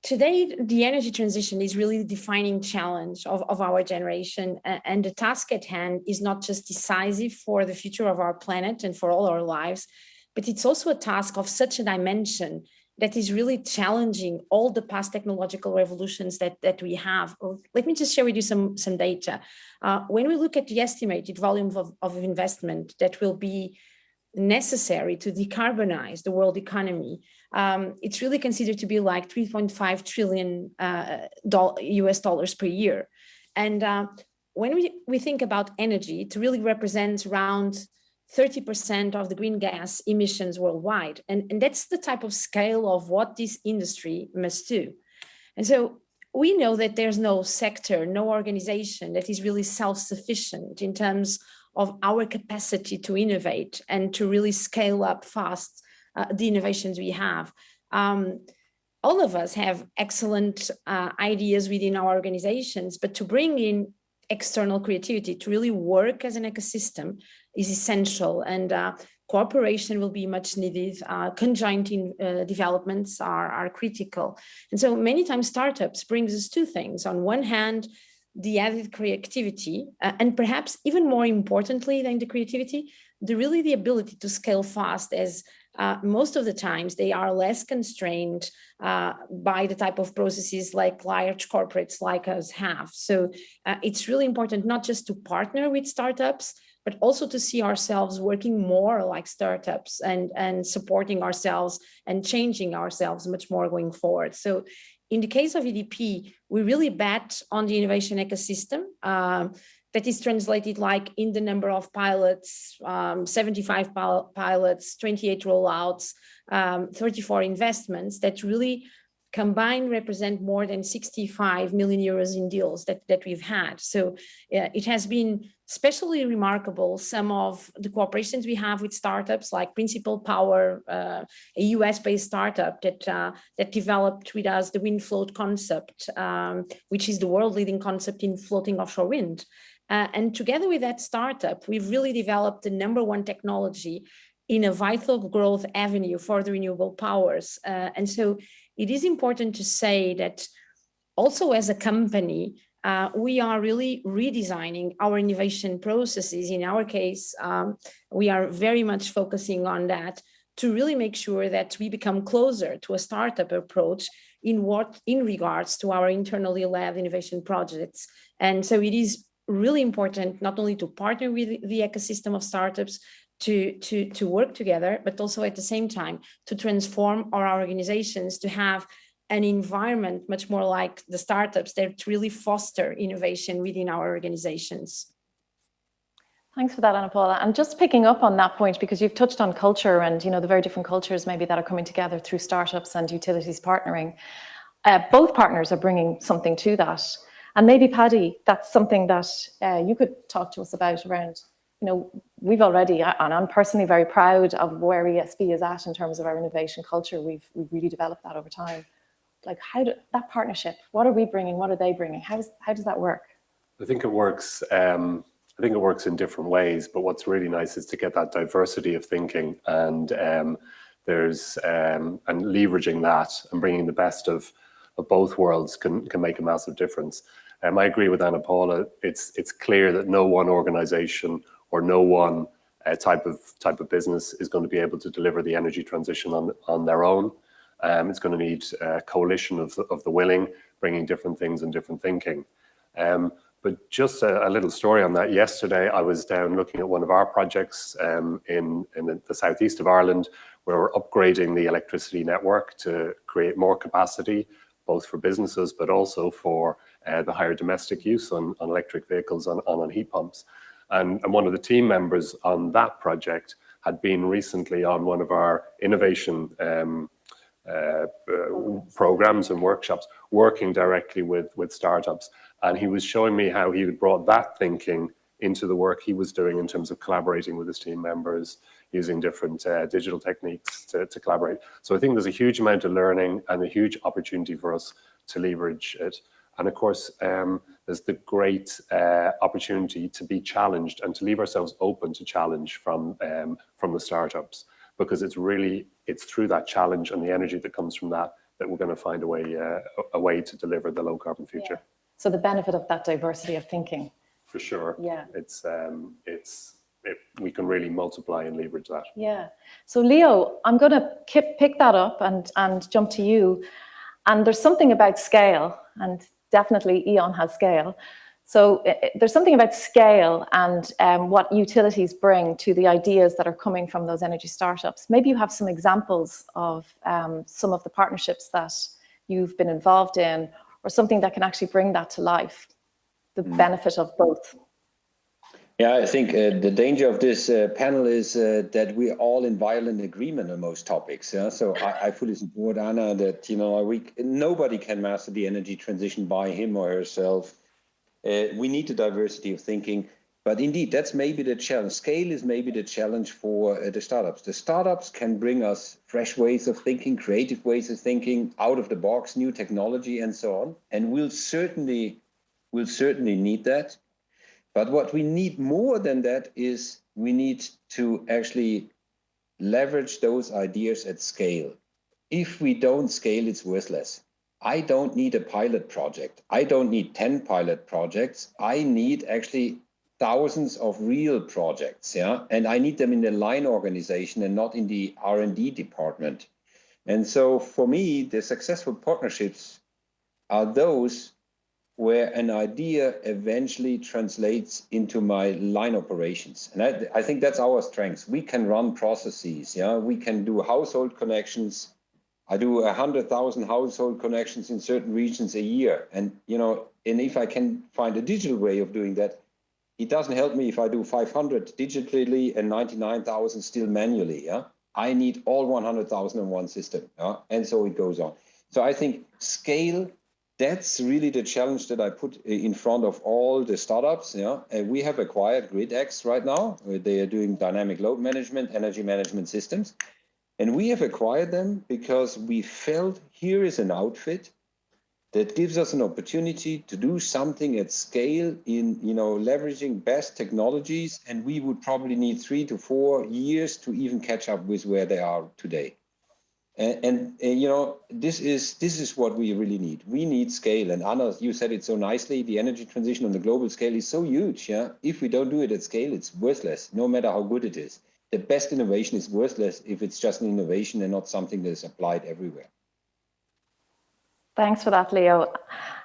today the energy transition is really the defining challenge of our generation, and the task at hand is not just decisive for the future of our planet and for all our lives, but it's also a task of such a dimension that is really challenging all the past technological revolutions that we have. Let me just share with you some data. When we look at the estimated volume of investment that will be necessary to decarbonize the world economy, it's really considered to be like $3.5 trillion US dollars per year. And when we think about energy, it really represents around 30% of the green gas emissions worldwide. And that's the type of scale of what this industry must do. And so we know that there's no sector, no organization that is really self-sufficient in terms of our capacity to innovate and to really scale up fast the innovations we have. All of us have excellent ideas within our organizations, but to bring in external creativity to really work as an ecosystem is essential, and cooperation will be much needed. Conjoint developments are critical. And so many times startups brings us two things. On one hand, the added creativity, and perhaps even more importantly than the creativity, the ability to scale fast, as most of the times they are less constrained by the type of processes like large corporates like us have. So it's really important not just to partner with startups, but also to see ourselves working more like startups and supporting ourselves and changing ourselves much more going forward. So in the case of EDP, we really bet on the innovation ecosystem. That is translated like in the number of pilots, 75 pilots, 28 rollouts, 34 investments that really combined represent more than 65 million euros in deals that we've had. So it has been especially remarkable, some of the cooperations we have with startups like Principal Power, a US-based startup that developed with us the wind float concept, which is the world-leading concept in floating offshore wind. And together with that startup, we've really developed the #1 technology in a vital growth avenue for the renewable powers. And so it is important to say that also as a company, we are really redesigning our innovation processes. In our case, we are very much focusing on that to really make sure that we become closer to a startup approach in regards to our internally led innovation projects. And so it is really important not only to partner with the ecosystem of startups, to work together, but also at the same time to transform our organizations to have an environment much more like the startups that really foster innovation within our organizations. Thanks for that, Anna Paula. And just picking up on that point, because you've touched on culture and the very different cultures maybe that are coming together through startups and utilities partnering. Both partners are bringing something to that. And maybe, Paddy, that's something that you could talk to us about around, we've already, and I'm personally very proud of where ESB is at in terms of our innovation culture. We've really developed that over time. Like that partnership, what are we bringing? What are they bringing? How does that work? I think it works. I think it works in different ways, but what's really nice is to get that diversity of thinking and and leveraging that and bringing the best of both worlds can make a massive difference. I agree with Anna Paula. It's clear that no one organization or no one type of business is going to be able to deliver the energy transition on their own. It's going to need a coalition of the willing, bringing different things and different thinking. But just a little story on that. Yesterday, I was down looking at one of our projects in the southeast of Ireland, where we're upgrading the electricity network to create more capacity, both for businesses, but also for the higher domestic use on electric vehicles, on heat pumps. And one of the team members on that project had been recently on one of our innovation programs and workshops, working directly with startups. And he was showing me how he had brought that thinking into the work he was doing in terms of collaborating with his team members, using different digital techniques to collaborate. So I think there's a huge amount of learning and a huge opportunity for us to leverage it. And of course, there's the great opportunity to be challenged and to leave ourselves open to challenge from the startups, because it's through that challenge and the energy that comes from that we're going to find a way to deliver the low carbon future. Yeah. So the benefit of that diversity of thinking. For sure. Yeah. We can really multiply and leverage that. Yeah. So Leo, I'm going to pick that up and jump to you. And there's something about scale, and definitely E.ON has scale. So there's something about scale and what utilities bring to the ideas that are coming from those energy startups. Maybe you have some examples of some of the partnerships that you've been involved in, or something that can actually bring that to life, the benefit of both. Yeah, I think the danger of this panel is that we're all in violent agreement on most topics. Yeah? So I fully support Anna that nobody can master the energy transition by him or herself. We need a diversity of thinking, but indeed, that's maybe the challenge. Scale is maybe the challenge for the startups. The startups can bring us fresh ways of thinking, creative ways of thinking, out of the box, new technology, and so on. And we'll certainly need that. But what we need more than that is we need to actually leverage those ideas at scale. If we don't scale, it's worthless. I don't need a pilot project. I don't need 10 pilot projects. I need actually thousands of real projects, yeah? And I need them in the line organization and not in the R&D department. And so for me, the successful partnerships are those where an idea eventually translates into my line operations. And I think that's our strength. We can run processes, yeah? We can do household connections. I do 100,000 household connections in certain regions a year. And, and if I can find a digital way of doing that, it doesn't help me if I do 500 digitally and 99,000 still manually. Yeah, I need all 100,000 in one system. Yeah? And so it goes on. So I think scale, that's really the challenge that I put in front of all the startups. Yeah, and we have acquired GridX right now. They are doing dynamic load management, energy management systems. And we have acquired them because we felt here is an outfit that gives us an opportunity to do something at scale in, leveraging best technologies. And we would probably need 3 to 4 years to even catch up with where they are today. And this is what we really need. We need scale. And Anna, you said it so nicely, the energy transition on the global scale is so huge. Yeah, if we don't do it at scale, it's worthless, no matter how good it is. The best innovation is worthless if it's just an innovation and not something that is applied everywhere. Thanks for that, Leo.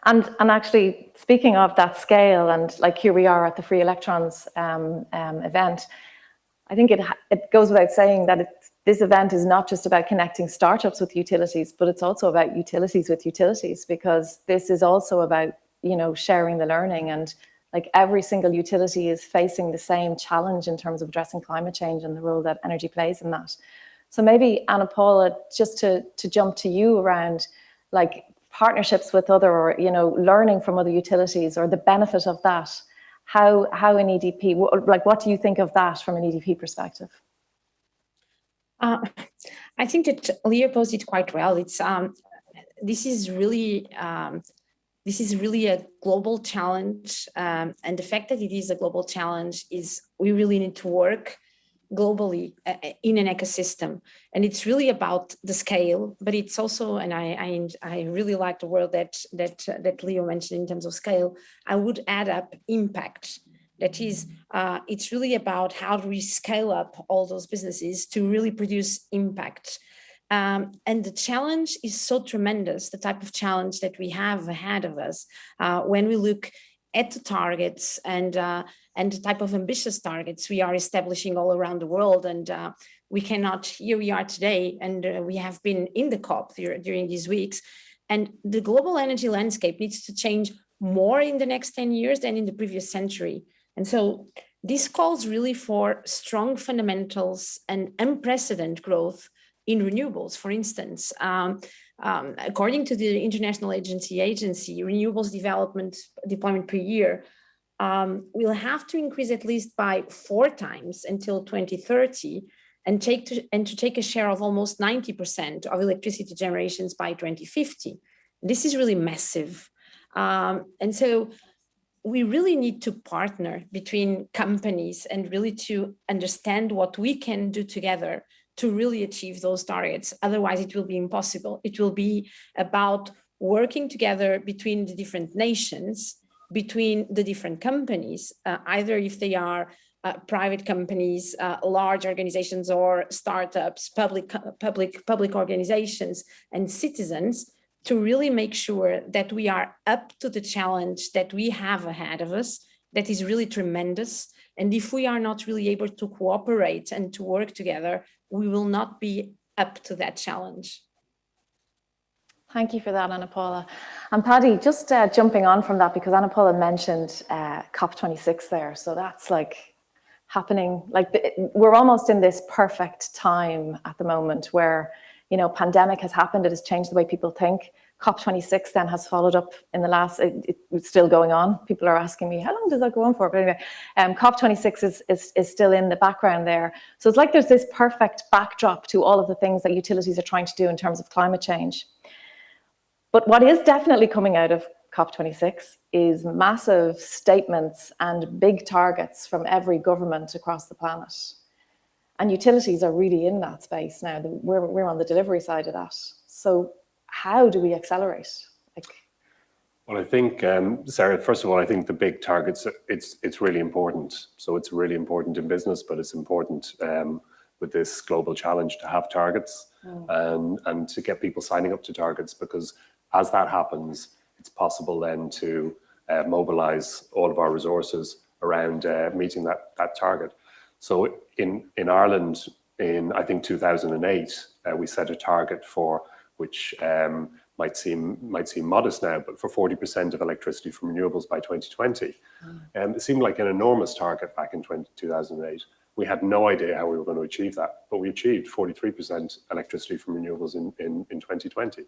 And actually, speaking of that scale, and like here we are at the Free Electrons event, I think it goes without saying that this event is not just about connecting startups with utilities, but it's also about utilities with utilities, because this is also about, you know, sharing the learning. And like every single utility is facing the same challenge in terms of addressing climate change and the role that energy plays in that. So maybe, Anna Paula, just to jump to you around like partnerships with other, or, you know, learning from other utilities or the benefit of that. How an EDP, like what do you think of that from an EDP perspective? I think that Leo posed it quite well. It's this is really a global challenge, and the fact that it is a global challenge is we really need to work globally in an ecosystem, and it's really about the scale. But it's also, and I really like the word that Leo mentioned in terms of scale. I would add up impact. That is, it's really about how do we scale up all those businesses to really produce impact. And the challenge is so tremendous, the type of challenge that we have ahead of us when we look at the targets and the type of ambitious targets we are establishing all around the world. And we cannot, here we are today, and we have been in the COP during these weeks, and the global energy landscape needs to change more in the next 10 years than in the previous century. And so this calls really for strong fundamentals and unprecedented growth in renewables. For instance, according to the International Agency, renewables deployment per year will have to increase at least by 4 times until 2030, and to take a share of almost 90% of electricity generations by 2050. This is really massive. And so we really need to partner between companies and really to understand what we can do together to really achieve those targets. Otherwise, it will be impossible. It will be about working together between the different nations, between the different companies, either if they are private companies, large organizations, or startups, public organizations, and citizens, to really make sure that we are up to the challenge that we have ahead of us, that is really tremendous. And if we are not really able to cooperate and to work together, we will not be up to that challenge. Thank you for that, Anna Paula. And Paddy, just jumping on from that, because Anna Paula mentioned COP26 there. So that's like happening, like we're almost in this perfect time at the moment where, you know, pandemic has happened. It has changed the way people think. COP26 then has followed up in the last, it's still going on. People are asking me, how long does that go on for? But anyway, COP26 is still in the background there. So it's like there's this perfect backdrop to all of the things that utilities are trying to do in terms of climate change. But what is definitely coming out of COP26 is massive statements and big targets from every government across the planet. And utilities are really in that space now. We're on the delivery side of that. So how do we accelerate? Well, I think, Sarah, first of all, I think the big targets, it's really important. So it's really important in business, but it's important with this global challenge to have targets and to get people signing up to targets, because as that happens, it's possible then to mobilize all of our resources around meeting that target. So in Ireland, in I think 2008, we set a target for which might seem modest now, but for 40% of electricity from renewables by 2020. It seemed like an enormous target back in 2008. We had no idea how we were going to achieve that, but we achieved 43% electricity from renewables in 2020.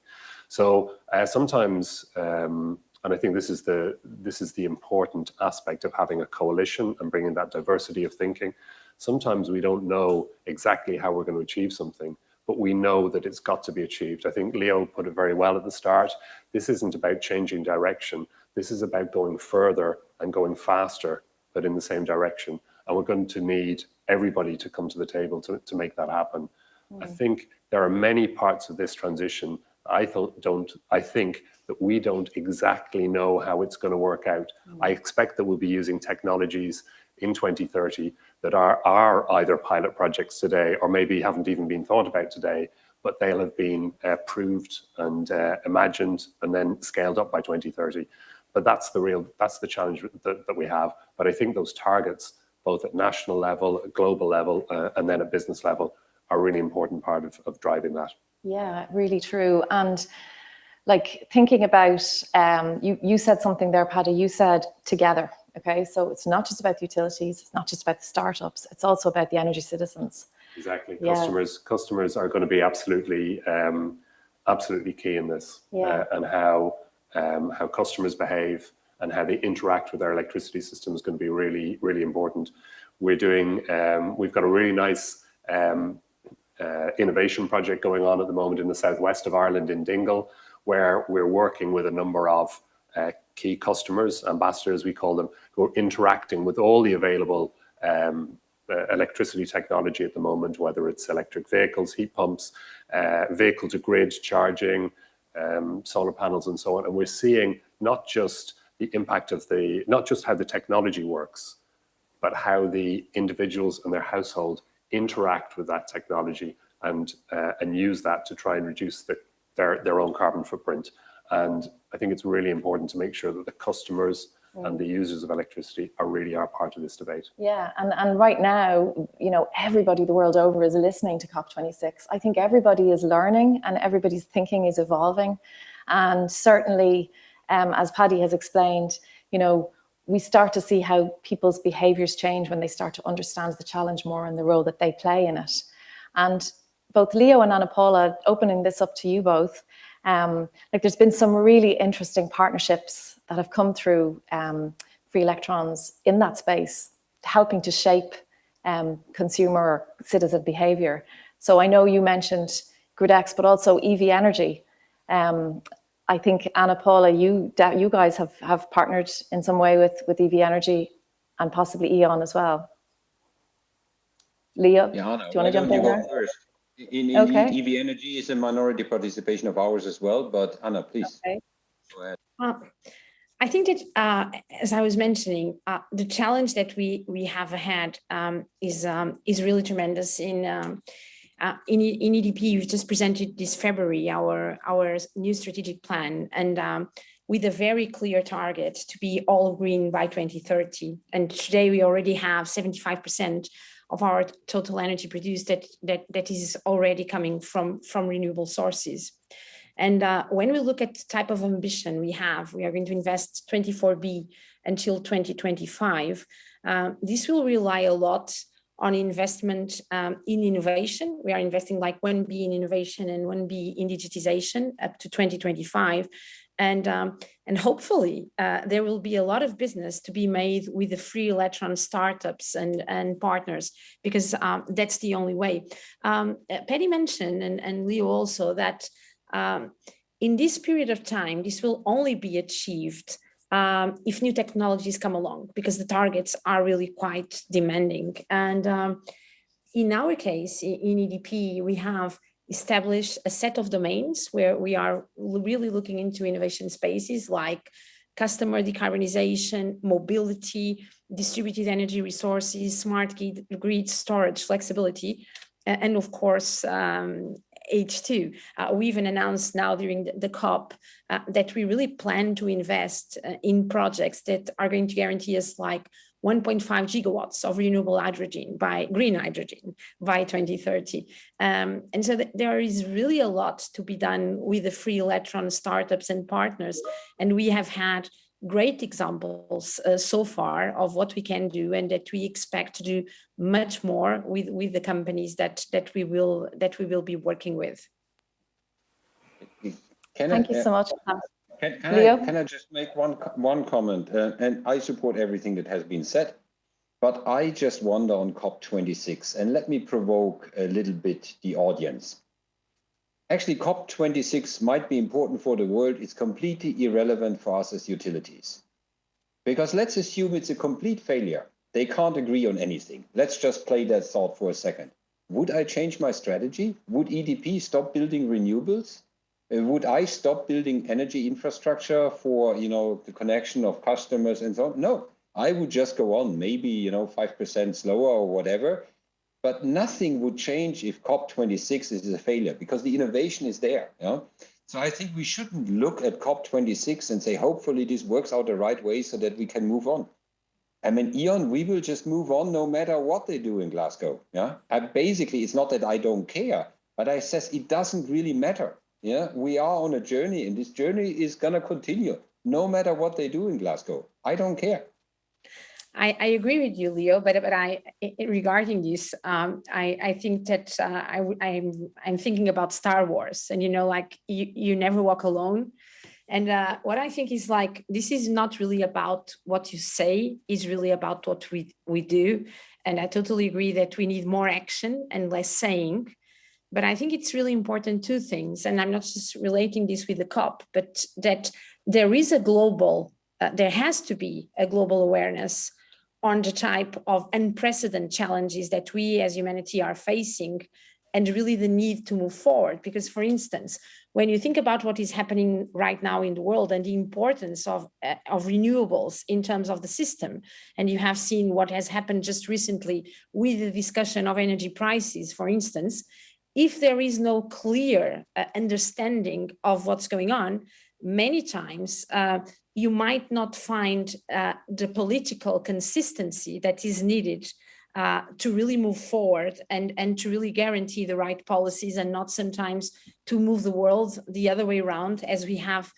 So sometimes, and I think this is the important aspect of having a coalition and bringing that diversity of thinking. Sometimes we don't know exactly how we're going to achieve something, but we know that it's got to be achieved. I think Leo put it very well at the start. This isn't about changing direction. This is about going further and going faster, but in the same direction. And we're going to need everybody to come to the table to make that happen. I think there are many parts of this transition I think that we don't exactly know how it's going to work out. I expect that we'll be using technologies in 2030 that are either pilot projects today or maybe haven't even been thought about today, but they'll have been proved and imagined and then scaled up by 2030. But that's the challenge that we have. But I think those targets, both at national level, global level, and then at business level, are a really important part of driving that. Yeah, really true. And like thinking about, you said something there, Paddy, you said together, okay? So it's not just about the utilities, it's not just about the startups, it's also about the energy citizens. Exactly. Yeah. Customers are going to be absolutely key in this, and how customers behave and how they interact with our electricity system is going to be really, really important. We've got a really nice innovation project going on at the moment in the southwest of Ireland in Dingle, where we're working with a number of key customers, ambassadors we call them, who are interacting with all the available electricity technology at the moment, whether it's electric vehicles, heat pumps, vehicle to grid charging, solar panels and so on. And we're seeing not just the impact of not just how the technology works, but how the individuals and their household interact with that technology and use that to try and reduce their own carbon footprint. And I think it's really important to make sure that the customers and the users of electricity are part of this debate. Yeah, and right now, you know, everybody the world over is listening to COP26. I think everybody is learning and everybody's thinking is evolving. And certainly, as Paddy has explained, you know, we start to see how people's behaviours change when they start to understand the challenge more and the role that they play in it. And both Leo and Anna Paula, opening this up to you both, like there's been some really interesting partnerships that have come through Free Electrons in that space, helping to shape consumer or citizen behaviour. So I know you mentioned GridX, but also EV energy. I think Anna Paula, you guys have partnered in some way with EV energy and possibly E.ON as well. Leo, yeah, Anna, do you want to jump in there? First? In EV energy is a minority participation of ours as well, but Anna, please. Okay. Go ahead. I think that, as I was mentioning, the challenge that we have ahead is really tremendous. In EDP, we've just presented this February our new strategic plan, and with a very clear target to be all green by 2030. And today we already have 75% of our total energy produced that is already coming from renewable sources. And when we look at the type of ambition we are going to invest 24 billion until 2025. This will rely a lot on investment in innovation. We are investing like 1 billion in innovation and 1 billion in digitization up to 2025. And hopefully there will be a lot of business to be made with the free electron startups and partners, because that's the only way. Paddy mentioned, and Leo also, that in this period of time, this will only be achieved if new technologies come along, because the targets are really quite demanding. And in our case, in EDP, we have established a set of domains where we are really looking into innovation spaces like customer decarbonization, mobility, distributed energy resources, smart grid storage, flexibility, and of course, H2. We even announced now during the COP that we really plan to invest in projects that are going to guarantee us like 1.5 gigawatts of renewable hydrogen green hydrogen by 2030. And so there is really a lot to be done with the free electron startups and partners. And we have had great examples so far of what we can do, and that we expect to do much more with the companies that we will be working with. Thank you so much. Can I just make one comment? And I support everything that has been said, but I just wonder on COP26, and let me provoke a little bit the audience. Actually, COP26 might be important for the world. It's completely irrelevant for us as utilities. Because let's assume it's a complete failure. They can't agree on anything. Let's just play that thought for a second. Would I change my strategy? Would EDP stop building renewables? Would I stop building energy infrastructure for, the connection of customers and so on? No, I would just go on, maybe, 5% slower or whatever. But nothing would change if COP26 is a failure, because the innovation is there. So I think we shouldn't look at COP26 and say, hopefully this works out the right way so that we can move on. I mean, Ian, we will just move on no matter what they do in Glasgow. Yeah, basically, it's not that I don't care, but I says it doesn't really matter. Yeah, we are on a journey, and this journey is gonna continue no matter what they do in Glasgow. I don't care. I agree with you, Leo, but regarding this, I think that I'm thinking about Star Wars, and like you never walk alone. And what I think is like, this is not really about what you say, it's really about what we do. And I totally agree that we need more action and less saying. But I think it's really important, two things, and I'm not just relating this with the COP, but that there is a global, there has to be a global awareness on the type of unprecedented challenges that we as humanity are facing, and really the need to move forward. Because, for instance, when you think about what is happening right now in the world and the importance of renewables in terms of the system, and you have seen what has happened just recently with the discussion of energy prices, for instance, if there is no clear understanding of what's going on, many times you might not find the political consistency that is needed to really move forward and to really guarantee the right policies, and not sometimes to move the world the other way around, as we have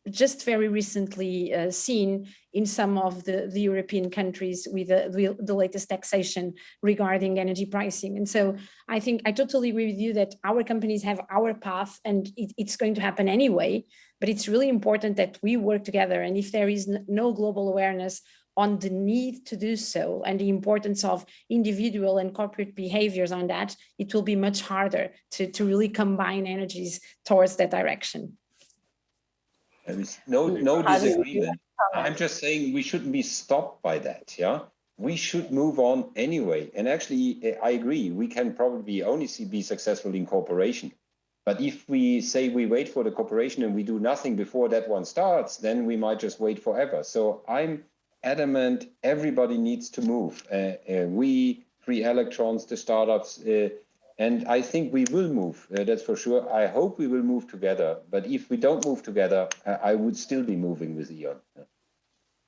just very recently seen in some of the European countries with the latest taxation regarding energy pricing. And so I think I totally agree with you that our companies have our path, and it's going to happen anyway, but it's really important that we work together. And if there is no global awareness on the need to do so and the importance of individual and corporate behaviors on that, it will be much harder to really combine energies towards that direction. There is no disagreement. I'm just saying we shouldn't be stopped by that. Yeah, we should move on anyway. And actually, I agree. We can probably only be successful in cooperation. But if we say we wait for the cooperation and we do nothing before that one starts, then we might just wait forever. So I'm adamant. Everybody needs to move. We, Free Electrons, the startups. And I think we will move, that's for sure. I hope we will move together. But if we don't move together, I would still be moving with Ian.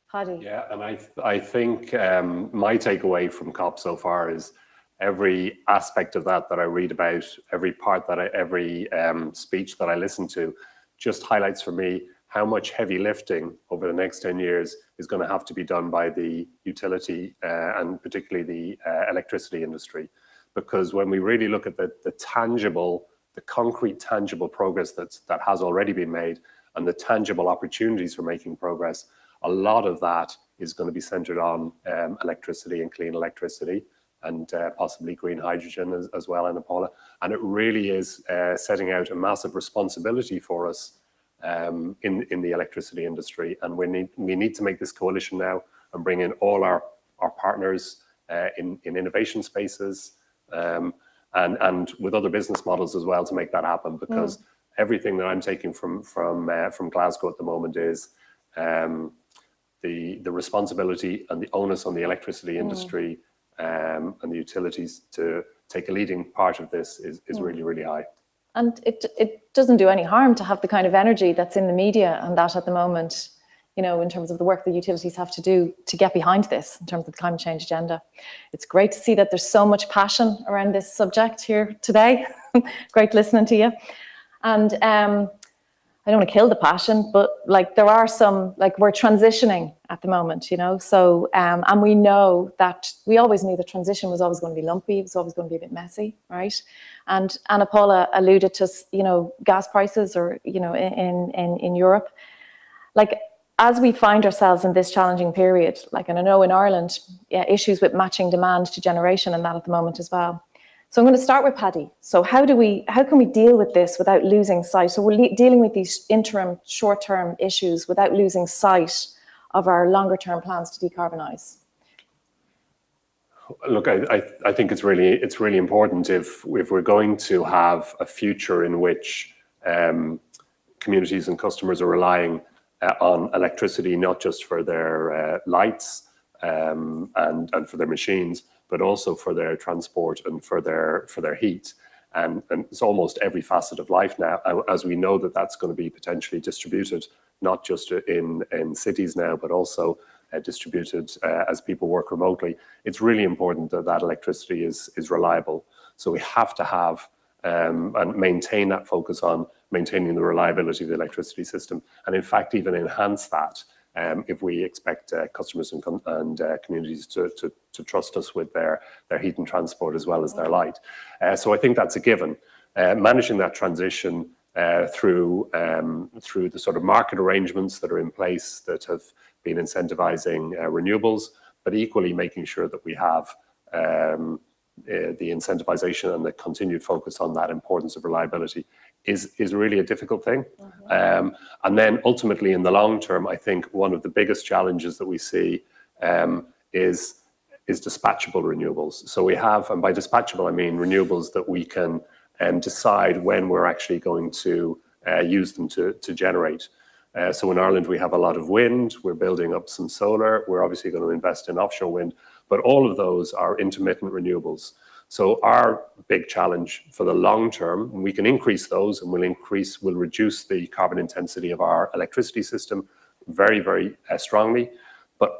Hadi. Yeah, and I think my takeaway from COP so far is every aspect of that I read about, every part every speech that I listen to, just highlights for me how much heavy lifting over the next 10 years is going to have to be done by the utility and particularly the electricity industry. Because when we really look at the concrete tangible progress that has already been made, and the tangible opportunities for making progress, a lot of that is going to be centered on electricity and clean electricity, and possibly green hydrogen as well, Anna Paula. And it really is setting out a massive responsibility for us in the electricity industry. And we need to make this coalition now and bring in all our partners in innovation spaces, and with other business models as well to make that happen, because everything that I'm taking from Glasgow at the moment is the responsibility and the onus on the electricity industry and the utilities to take a leading part of this is really, really high. And it doesn't do any harm to have the kind of energy that's in the media and that at the moment, in terms of the work the utilities have to do to get behind this in terms of the climate change agenda. It's great to see that there's so much passion around this subject here today. Great listening to you. And I don't want to kill the passion, but there are some, we're transitioning at the moment, so, and we know that we always knew the transition was always going to be lumpy, it was always going to be a bit messy, right? And Anna Paula alluded to, gas prices or, in Europe, as we find ourselves in this challenging period, and I know in Ireland, issues with matching demand to generation and that at the moment as well. So I'm going to start with Paddy. So how can we deal with this without losing sight? So we're dealing with these interim, short-term issues without losing sight of our longer-term plans to decarbonise. Look, I think it's really important if we're going to have a future in which communities and customers are relying on electricity, not just for their lights and for their machines, but also for their transport and for their heat. And it's almost every facet of life now, as we know that's going to be potentially distributed, not just in cities now, but also distributed as people work remotely, it's really important that that electricity is reliable. So we have to have and maintain that focus on maintaining the reliability of the electricity system, and in fact even enhance that if we expect customers and communities to trust us with their heat and transport as well as their light. So I think that's a given. Managing that transition through the sort of market arrangements that are in place that have been incentivizing renewables, but equally making sure that we have the incentivization and the continued focus on that importance of reliability is really a difficult thing. And then ultimately in the long term, I think one of the biggest challenges that we see is dispatchable renewables. So we have, and by dispatchable I mean renewables that we can decide when we're actually going to use them to generate. So in Ireland we have a lot of wind, we're building up some solar, we're obviously going to invest in offshore wind, but all of those are intermittent renewables. So our big challenge for the long term, and we can increase those and we'll reduce the carbon intensity of our electricity system very, very strongly. But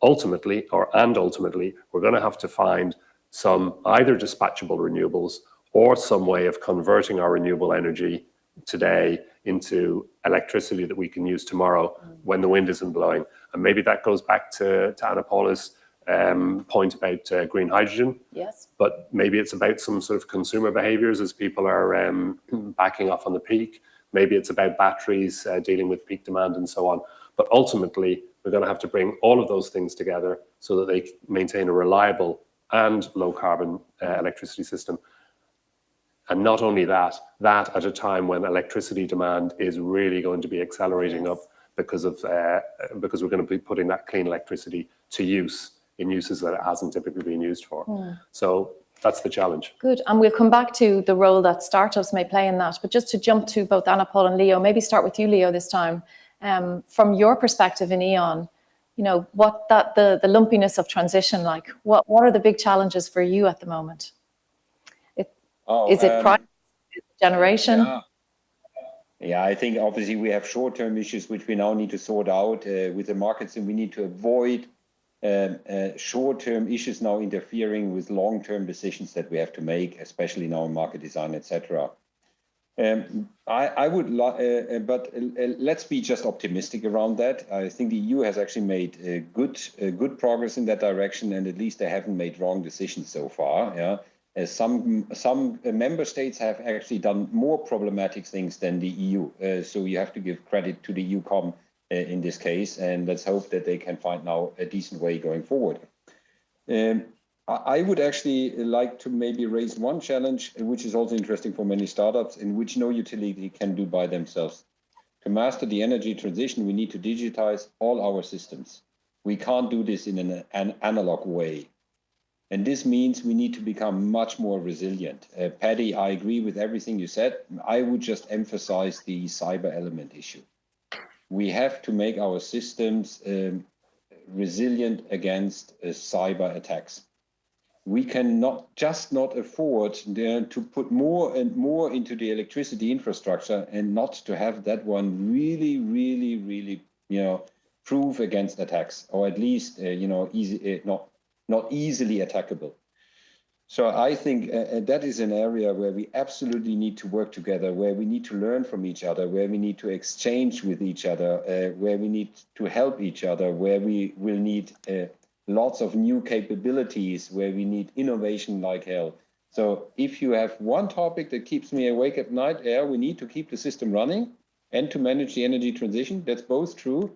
ultimately, we're going to have to find some either dispatchable renewables or some way of converting our renewable energy today into electricity that we can use tomorrow when the wind isn't blowing. And maybe that goes back to Anna Paula's point about green hydrogen. Yes. But maybe it's about some sort of consumer behaviors as people are backing off on the peak. Maybe it's about batteries dealing with peak demand and so on. But ultimately, we're going to have to bring all of those things together so that they maintain a reliable and low carbon electricity system. And not only that at a time when electricity demand is really going to be accelerating up because we're going to be putting that clean electricity to use in uses that it hasn't typically been used for. So that's the challenge. Good, and we'll come back to the role that startups may play in that. But just to jump to both Anna Paula and Leo, maybe start with you, Leo, this time. From your perspective in E.ON, you know, what the lumpiness of transition like? What are the big challenges for you at the moment? Is it price? Is it generation? Yeah, I think obviously we have short-term issues which we now need to sort out with the markets, and we need to avoid short-term issues now interfering with long-term decisions that we have to make, especially now in market design, etc. I would, but let's be just optimistic around that. I think the EU has actually made good progress in that direction, and at least they haven't made wrong decisions so far. Yeah. Some member states have actually done more problematic things than the EU. So you have to give credit to the EUCOM in this case, and let's hope that they can find now a decent way going forward. I would actually like to maybe raise one challenge, which is also interesting for many startups, and which no utility can do by themselves. To master the energy transition, we need to digitize all our systems. We can't do this in an analog way. And this means we need to become much more resilient. Paddy, I agree with everything you said. I would just emphasize the cyber element issue. We have to make our systems resilient against cyber attacks. We cannot not afford to put more and more into the electricity infrastructure and not to have that one really, really, really, proof against attacks, or at least, easy, not easily attackable. So I think that is an area where we absolutely need to work together, where we need to learn from each other, where we need to exchange with each other, where we need to help each other, where we will need lots of new capabilities, where we need innovation like hell. So if you have one topic that keeps me awake at night, we need to keep the system running and to manage the energy transition. That's both true.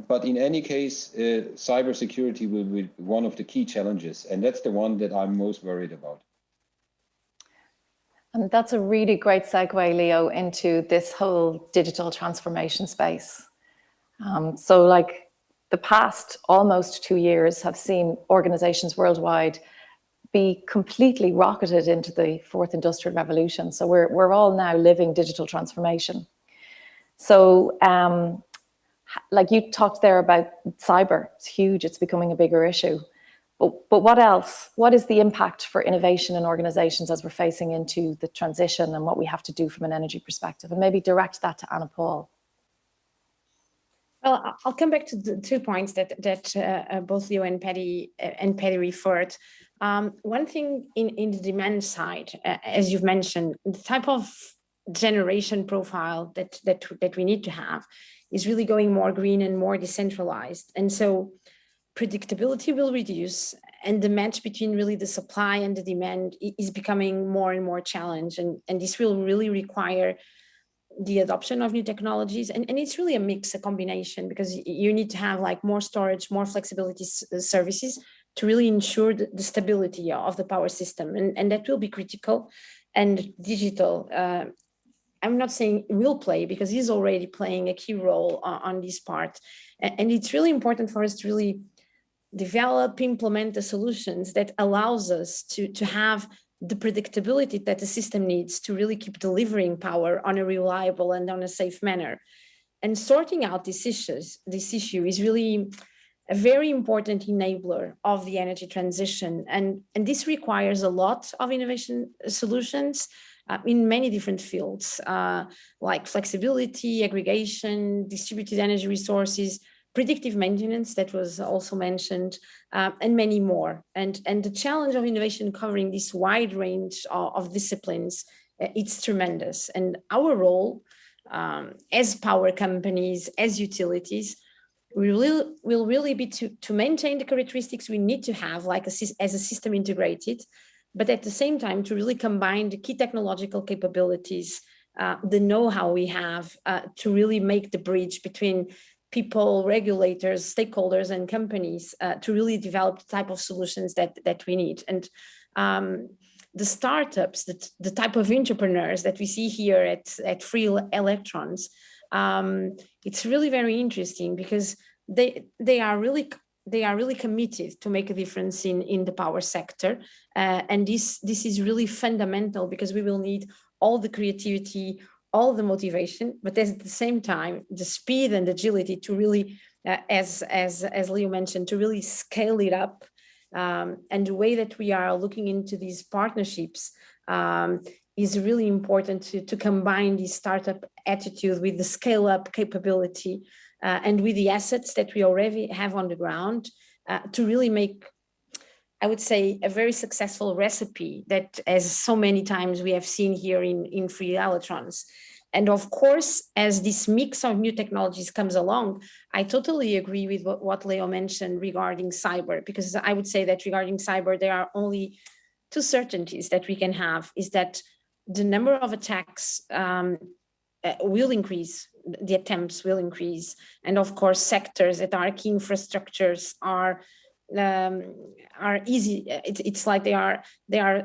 But in any case, cybersecurity will be one of the key challenges, and that's the one that I'm most worried about. And that's a really great segue, Leo, into this whole digital transformation space. So like the past almost 2 years have seen organizations worldwide be completely rocketed into the fourth industrial revolution. So we're all now living digital transformation. So like you talked there about cyber, it's huge, it's becoming a bigger issue. But what else? What is the impact for innovation in organizations as we're facing into the transition and what we have to do from an energy perspective? And maybe direct that to Anna Paula. Well, I'll come back to the 2 points that both Leo and Patty referred. One thing in the demand side, as you've mentioned, the type of generation profile that we need to have is really going more green and more decentralized. And so predictability will reduce, and the match between really the supply and the demand is becoming more and more challenged. And this will really require the adoption of new technologies. And it's really a mix, a combination, because you need to have like more storage, more flexibility services to really ensure the stability of the power system. And that will be critical. And digital, I'm not saying will play, because he's already playing a key role on this part. And it's really important for us to really develop, implement the solutions that allows us to have the predictability that the system needs to really keep delivering power on a reliable and on a safe manner. And sorting out this issue is really a very important enabler of the energy transition. And this requires a lot of innovation solutions in many different fields, like flexibility, aggregation, distributed energy resources, predictive maintenance that was also mentioned, and many more. And the challenge of innovation covering this wide range of disciplines, it's tremendous. And our role as power companies, as utilities, will really be to maintain the characteristics we need to have, like as a system integrated, but at the same time to really combine the key technological capabilities, the know-how we have to really make the bridge between people, regulators, stakeholders, and companies to really develop the type of solutions that we need. And the startups, the type of entrepreneurs that we see here at Free Electrons, it's really very interesting because they are really committed to make a difference in the power sector. And this is really fundamental, because we will need all the creativity, all the motivation, but at the same time, the speed and agility to really, as Leo mentioned, to really scale it up. And the way that we are looking into these partnerships is really important to combine the startup attitude with the scale up capability and with the assets that we already have on the ground to really make, I would say, a very successful recipe that, as so many times we have seen here in Free Electrons. And of course, as this mix of new technologies comes along, I totally agree with what Leo mentioned regarding cyber, because I would say that regarding cyber, there are only two certainties that we can have, is that the number of attacks will increase, the attempts will increase. And of course, sectors that are key infrastructures are easy. It's like they are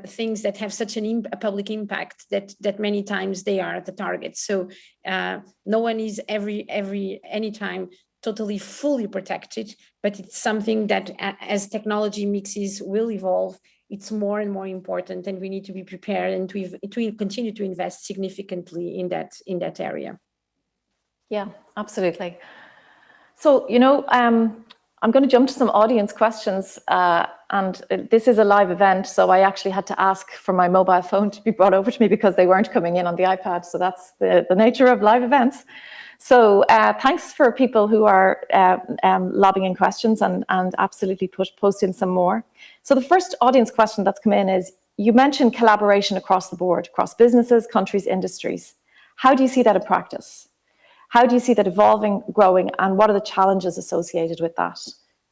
things that have such a public impact that many times they are the target. So no one is anytime totally fully protected, but it's something that as technology mixes will evolve, it's more and more important, and we need to be prepared and to continue to invest significantly in that area. Yeah, absolutely. So, I'm going to jump to some audience questions, and this is a live event, so I actually had to ask for my mobile phone to be brought over to me because they weren't coming in on the iPad, so that's the nature of live events. So thanks for people who are lobbing in questions and absolutely post in some more. So the first audience question that's come in is, you mentioned collaboration across the board, across businesses, countries, industries. How do you see that in practice? How do you see that evolving, growing, and what are the challenges associated with that?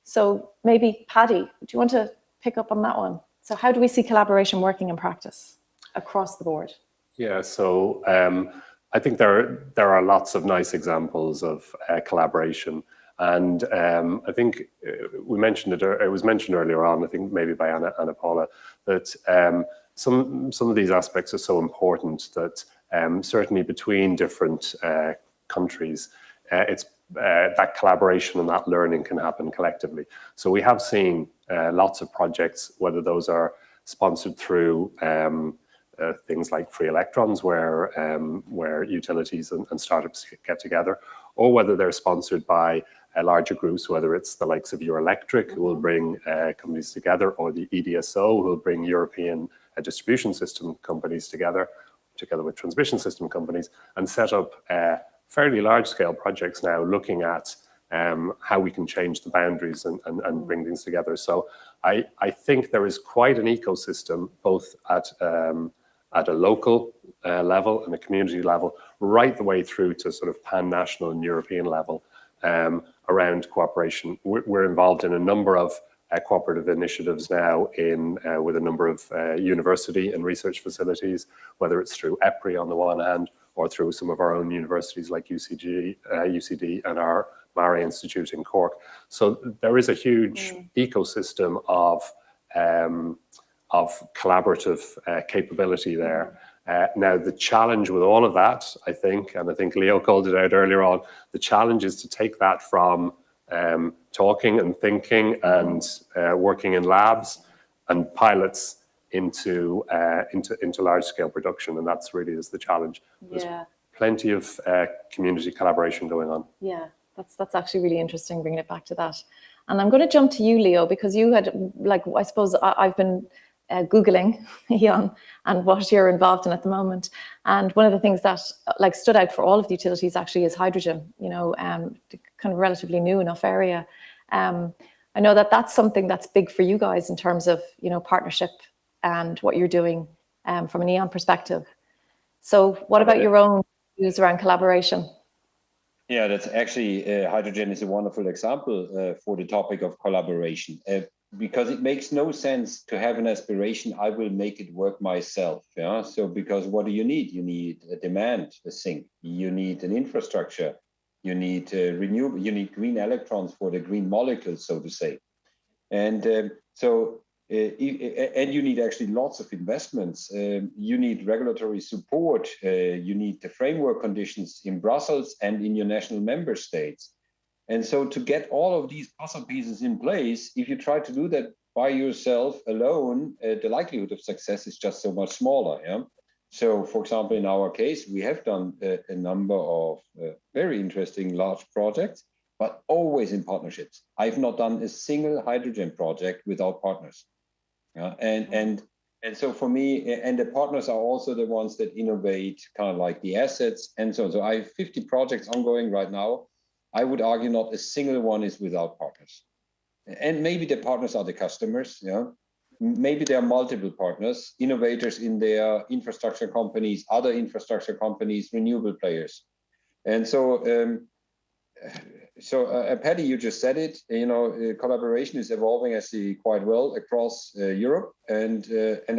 So maybe, Paddy, do you want to pick up on that one? So how do we see collaboration working in practice across the board? Yeah, so I think there are lots of nice examples of collaboration. And I think we mentioned it was mentioned earlier on, I think maybe by Anna Paula, that some of these aspects are so important that certainly between different countries, it's that collaboration and that learning can happen collectively. So we have seen lots of projects, whether those are sponsored through things like Free Electrons, where utilities and startups get together, or whether they're sponsored by larger groups, whether it's the likes of Eurelectric, who will bring companies together, or the EDSO, who will bring European distribution system companies together with transmission system companies, and set up fairly large-scale projects now looking at how we can change the boundaries and bring things together. So I think there is quite an ecosystem, both at a local level and a community level, right the way through to sort of pan-national and European level around cooperation. We're involved in a number of cooperative initiatives now with a number of university and research facilities, whether it's through EPRI on the one hand, or through some of our own universities like UCD and our Mare Institute in Cork. So there is a huge ecosystem of collaborative capability there. Now, the challenge with all of that, I think, and I think Leo called it out earlier on, the challenge is to take that from talking and thinking and working in labs and pilots into large-scale production, and that's really is the challenge. There's plenty of community collaboration going on. Yeah, that's actually really interesting, bringing it back to that. And I'm going to jump to you, Leo, because you had, like, I suppose I've been Googling Eon and what you're involved in at the moment. And one of the things that like stood out for all of the utilities actually is hydrogen, you know, kind of relatively new enough area. I know that that's something that's big for you guys in terms of, you know, partnership and what you're doing from an Eon perspective. So what about your own views around collaboration? Yeah, that's actually, hydrogen is a wonderful example for the topic of collaboration. Because it makes no sense to have an aspiration, I will make it work myself. Yeah. So because what do you need? You need a demand, a sink. You need an infrastructure. You need renewable. You need green electrons for the green molecules, so to say. And and you need actually lots of investments. You need regulatory support. You need the framework conditions in Brussels and in your national member states. And so to get all of these puzzle pieces in place, if you try to do that by yourself alone, the likelihood of success is just so much smaller. Yeah. So, for example, in our case, we have done a number of very interesting large projects, but always in partnerships. I've not done a single hydrogen project without partners. Yeah. And so for me, and the partners are also the ones that innovate, kind of like the assets and so on. So I have 50 projects ongoing right now. I would argue not a single one is without partners. And maybe the partners are the customers, you know? Maybe there are multiple partners, innovators in their infrastructure companies, other infrastructure companies, renewable players. And so, Paddy, you just said it, you know, collaboration is evolving actually quite well across Europe. And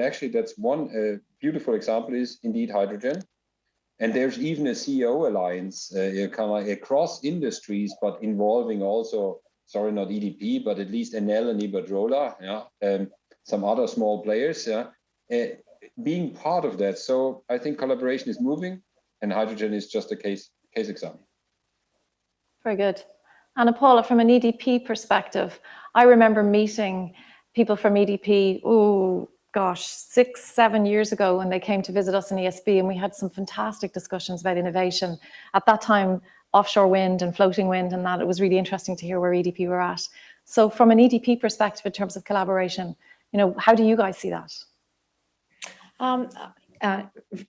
actually that's one beautiful example is indeed hydrogen. And there's even a CEO alliance kind of like across industries, but involving also, sorry, not EDP, but at least Enel and Iberdrola, yeah, some other small players, yeah, being part of that. So I think collaboration is moving, and hydrogen is just a case example. Very good. Anna Paula, from an EDP perspective, I remember meeting people from EDP, gosh, 6-7 years ago when they came to visit us in ESB, and we had some fantastic discussions about innovation. At that time, offshore wind and floating wind, and that it was really interesting to hear where EDP were at. So from an EDP perspective, in terms of collaboration, you know, how do you guys see that?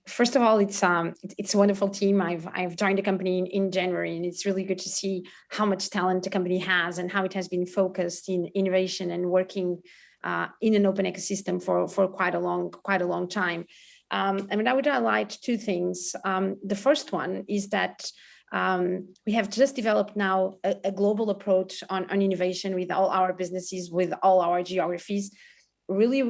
First of all, it's a wonderful team. I've joined the company in January, and it's really good to see how much talent the company has and how it has been focused in innovation and working in an open ecosystem for quite a long time. I mean, I would highlight two things. The first one is that we have just developed now a global approach on innovation with all our businesses, with all our geographies, really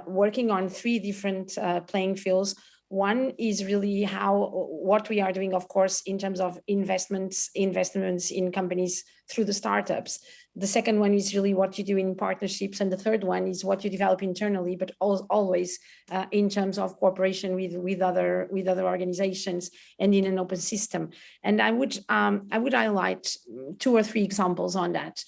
working on 3 different playing fields. One is really what we are doing, of course, in terms of investments in companies through the startups. The second one is really what you do in partnerships. And the third one is what you develop internally, but always in terms of cooperation with other organizations and in an open system. And I would highlight 2 or 3 examples on that.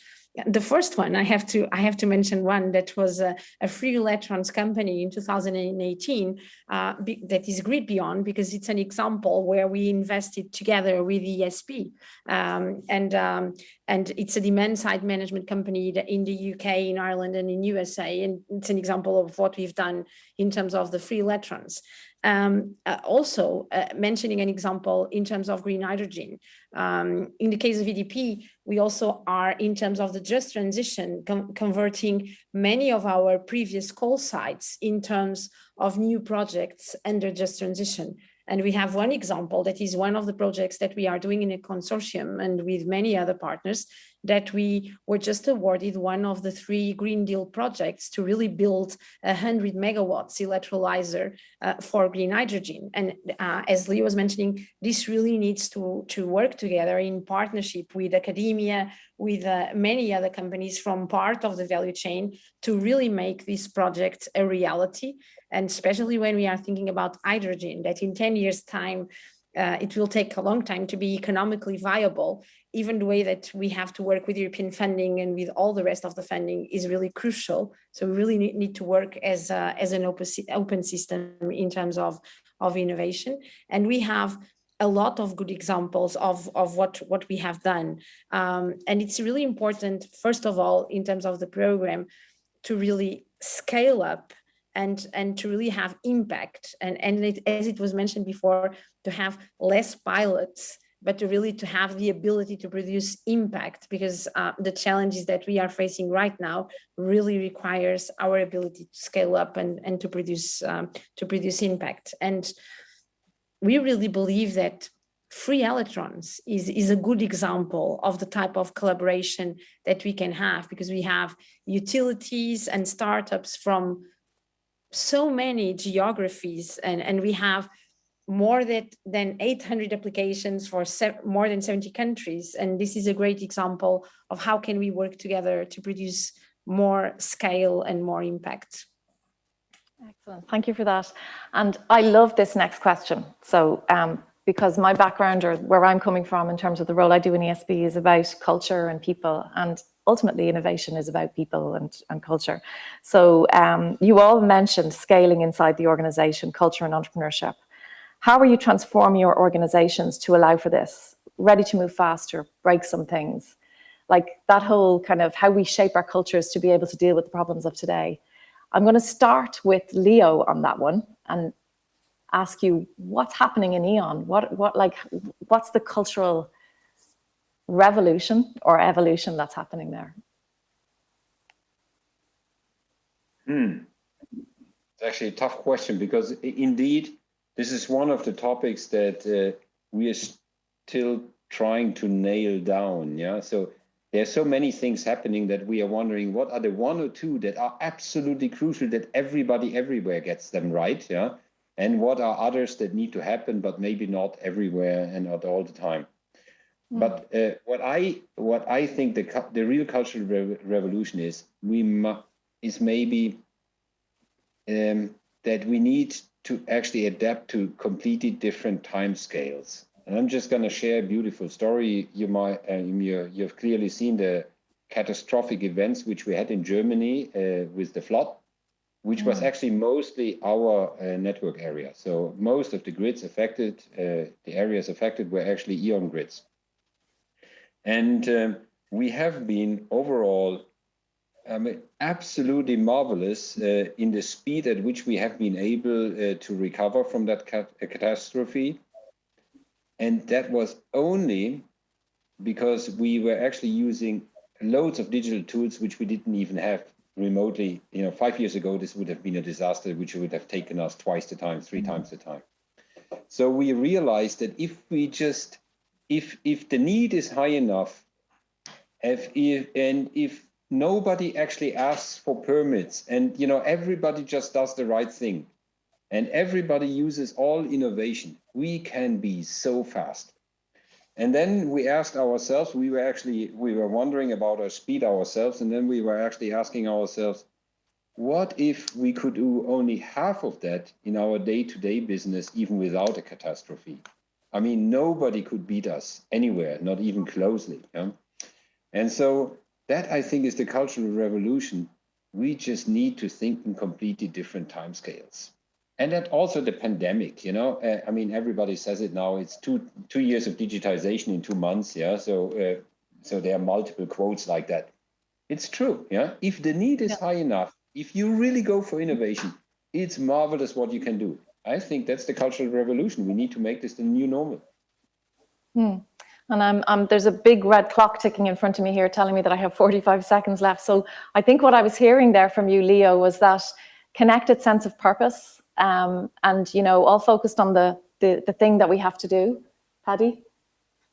The first one, I have to mention one that was a free electrons company in 2018 that is Grid Beyond, because it's an example where we invested together with ESP, and it's a demand side management company in the UK, in Ireland, and in USA, and it's an example of what we've done in terms of the free electrons. Also, mentioning an example in terms of green hydrogen. In the case of EDP, we also are, in terms of the just transition, converting many of our previous coal sites in terms of new projects under just transition. And we have one example that is one of the projects that we are doing in a consortium and with many other partners, that we were just awarded one of the 3 Green Deal projects to really build 100 megawatts electrolyzer for green hydrogen. And as Leo was mentioning, this really needs to work together in partnership with academia, with many other companies from part of the value chain to really make this project a reality. And especially when we are thinking about hydrogen, that in 10 years' time, it will take a long time to be economically viable. Even the way that we have to work with European funding and with all the rest of the funding is really crucial. So we really need to work as an open system in terms of innovation. And we have a lot of good examples of what we have done. And it's really important, first of all, in terms of the program, to really scale up and to really have impact. And as it was mentioned before, to have less pilots, but to have the ability to produce impact, because the challenges that we are facing right now really requires our ability to scale up and to produce impact. And we really believe that free electrons is a good example of the type of collaboration that we can have, because we have utilities and startups from so many geographies, and we have more than 800 applications for more than 70 countries. And this is a great example of how can we work together to produce more scale and more impact. Excellent, thank you for that. And I love this next question. So because my background, or where I'm coming from in terms of the role I do in ESB, is about culture and people, and ultimately innovation is about people and culture. So you all mentioned scaling inside the organization, culture and entrepreneurship. How are you transforming your organizations to allow for this? Ready to move faster, break some things, like that whole kind of how we shape our cultures to be able to deal with the problems of today. I'm going to start with Leo on that one and ask you, what's happening in E.ON? What's the cultural revolution or evolution that's happening there? It's actually a tough question, because indeed, this is one of the topics that we are still trying to nail down. Yeah, so there are so many things happening that we are wondering what are the 1 or 2 that are absolutely crucial that everybody everywhere gets them right. Yeah, and what are others that need to happen, but maybe not everywhere and not all the time. But what I think the real cultural revolution is maybe that we need to actually adapt to completely different time scales. And I'm just going to share a beautiful story. You've clearly seen the catastrophic events which we had in Germany with the flood, which was actually mostly our network area. So most of the grids affected, the areas affected were actually E.ON grids. And we have been overall absolutely marvelous in the speed at which we have been able to recover from that catastrophe. And that was only because we were actually using loads of digital tools which we didn't even have remotely. 5 years ago, this would have been a disaster which would have taken us twice the time, 3 times the time. So we realized that if the need is high enough, if nobody actually asks for permits, and everybody just does the right thing, and everybody uses all innovation, we can be so fast. And then we asked ourselves, we were wondering about our speed ourselves, and then we were actually asking ourselves, what if we could do only half of that in our day-to-day business, even without a catastrophe? I mean, nobody could beat us anywhere, not even closely. Yeah? And so that, I think, is the cultural revolution. We just need to think in completely different timescales. And that also the pandemic, I mean, everybody says it now, it's two years of digitization in 2 months. Yeah. So there are multiple quotes like that. It's true. Yeah. If the need is high enough, if you really go for innovation, it's marvelous what you can do. I think that's the cultural revolution. We need to make this the new normal. And there's a big red clock ticking in front of me here telling me that I have 45 seconds left. So I think what I was hearing there from you, Leo, was that connected sense of purpose, and all focused on the thing that we have to do. Paddy?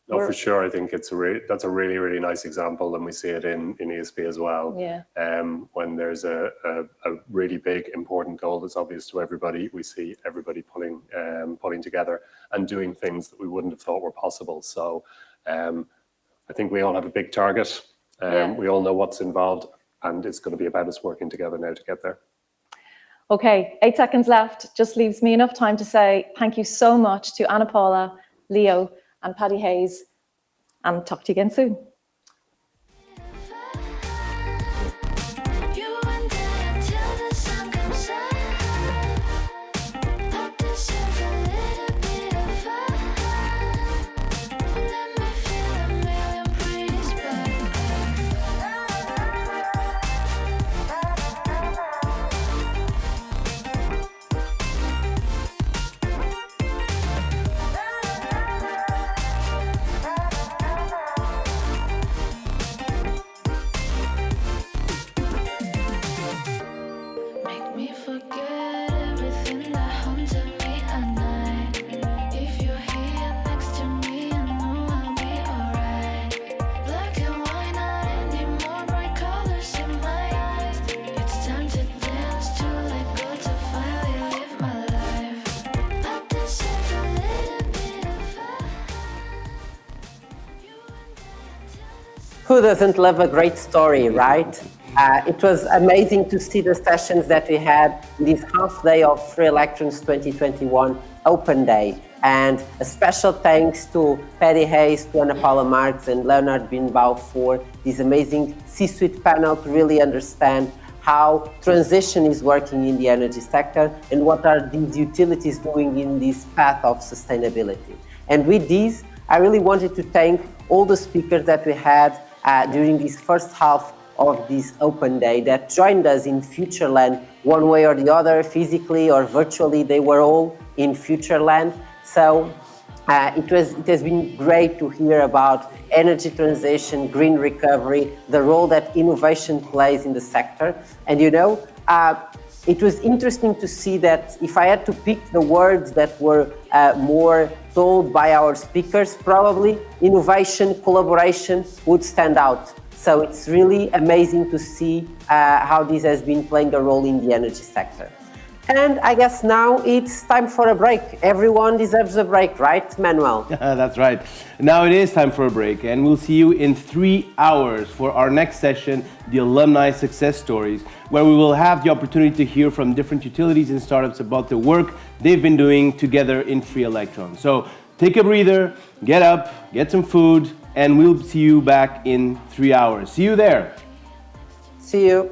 No, for sure. I think that's a really, really nice example, and we see it in ESB as well. Yeah. When there's a really big, important goal that's obvious to everybody, we see everybody pulling together and doing things that we wouldn't have thought were possible. So I think we all have a big target. We all know what's involved, and it's going to be about us working together now to get there. Okay, 8 seconds left. Just leaves me enough time to say thank you so much to Anna Paula, Leo, and Paddy Hayes, and talk to you again soon. Who doesn't love a great story, right? It was amazing to see the sessions that we had this half day of Free Electrons 2021 Open Day. And a special thanks to Paddy Hayes, to Ana Paula Marques and Leonard Binbao for this amazing C-suite panel to really understand how transition is working in the energy sector and what are these utilities doing in this path of sustainability. And with this, I really wanted to thank all the speakers that we had during this first half of this open day that joined us in Futureland one way or the other, physically or virtually. They were all in Futureland. So it has been great to hear about energy transition, green recovery, the role that innovation plays in the sector. And it was interesting to see that if I had to pick the words that were more told by our speakers, probably innovation, collaboration would stand out. So it's really amazing to see how this has been playing a role in the energy sector. And I guess now it's time for a break. Everyone deserves a break, right, Manuel? That's right. Now it is time for a break, and we'll see you in 3 hours for our next session, the Alumni Success Stories, where we will have the opportunity to hear from different utilities and startups about the work they've been doing together in Free Electrons. So take a breather, get up, get some food, and we'll see you back in 3 hours. See you there. See you.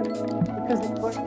Because it works.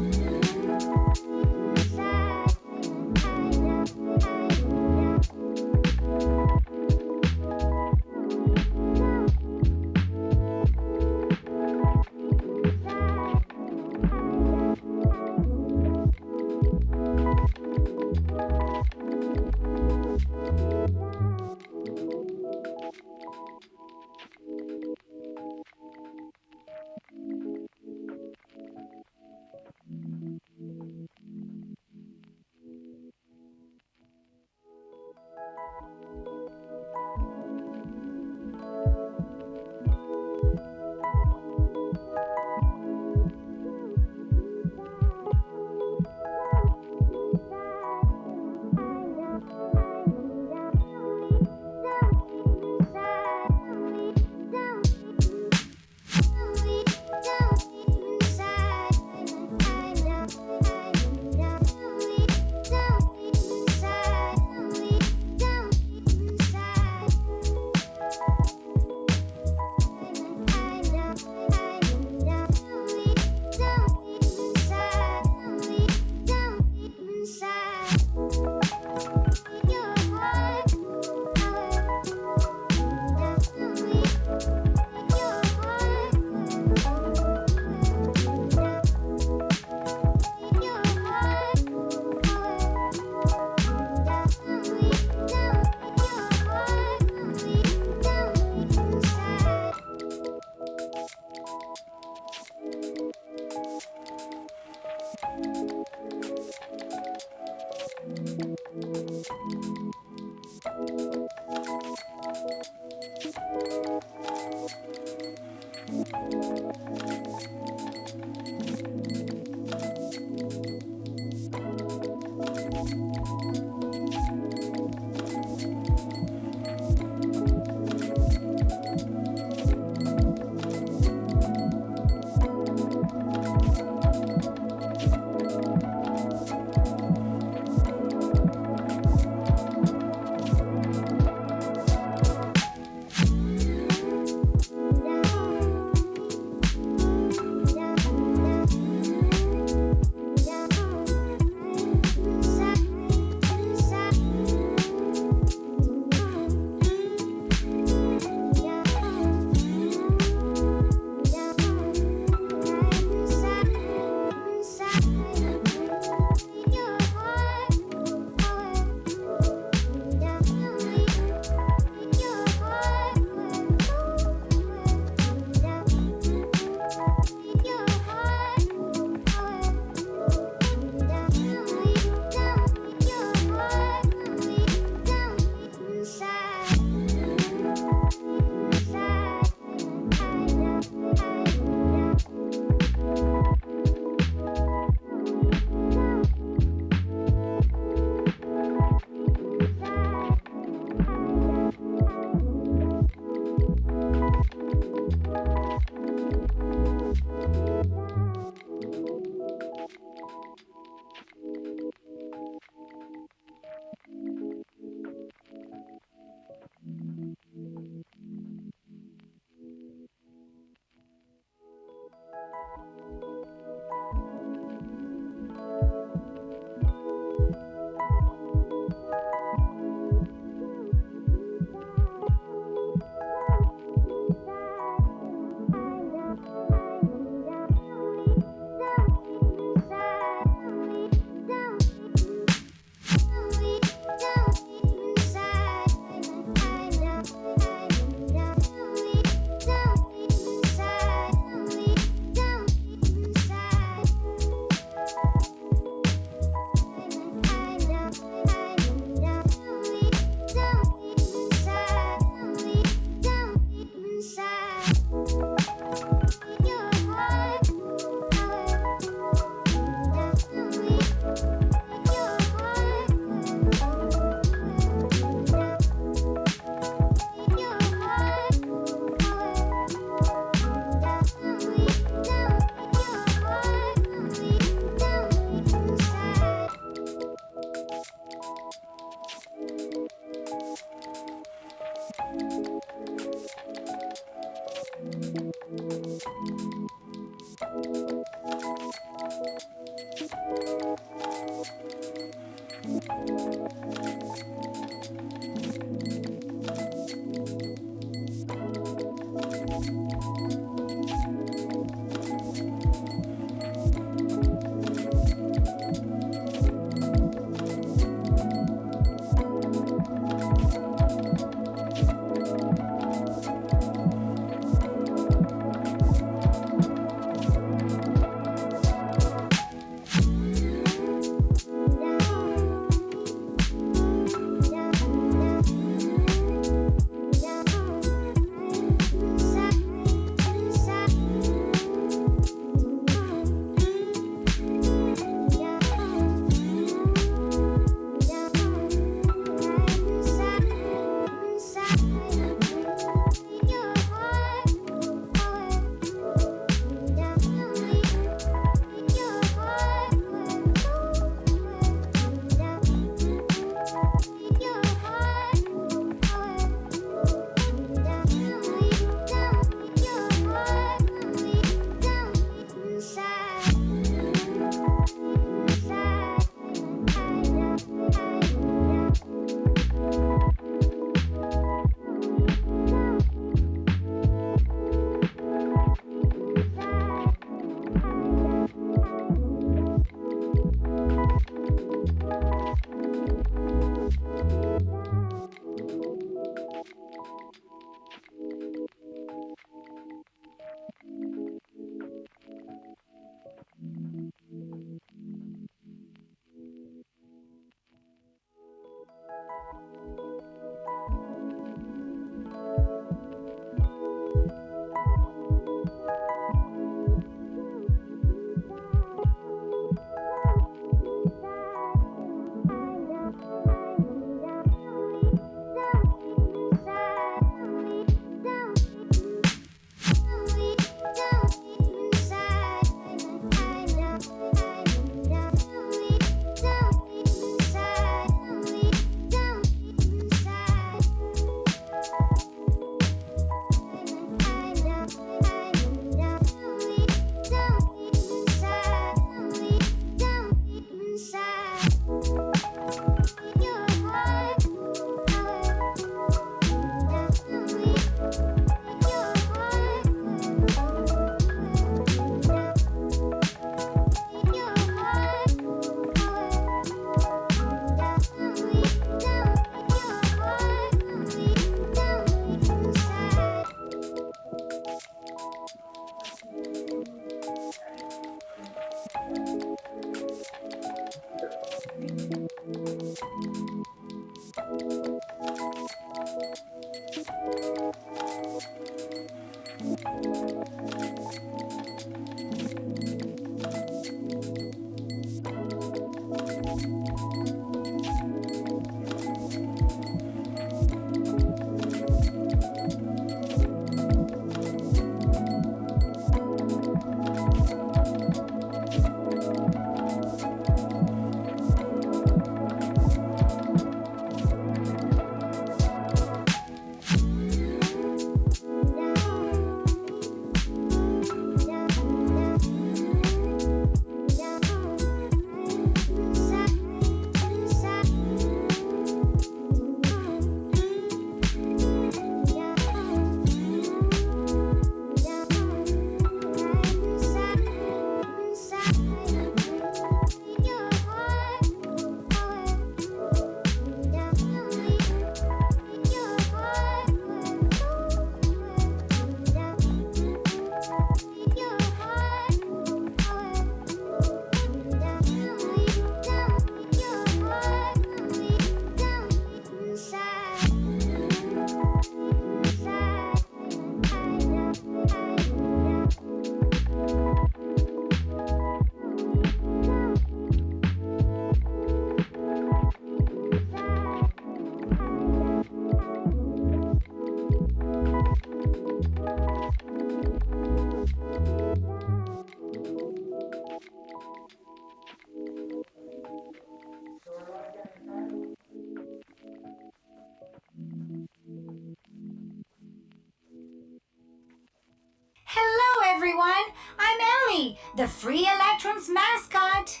Ellie, the Free Electrons mascot.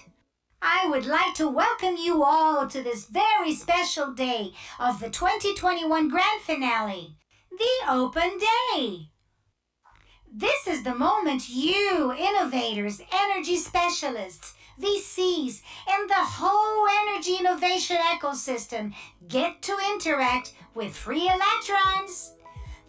I would like to welcome you all to this very special day of the 2021 grand finale, the open day. This is the moment you, innovators, energy specialists, VCs, and the whole energy innovation ecosystem get to interact with Free Electrons.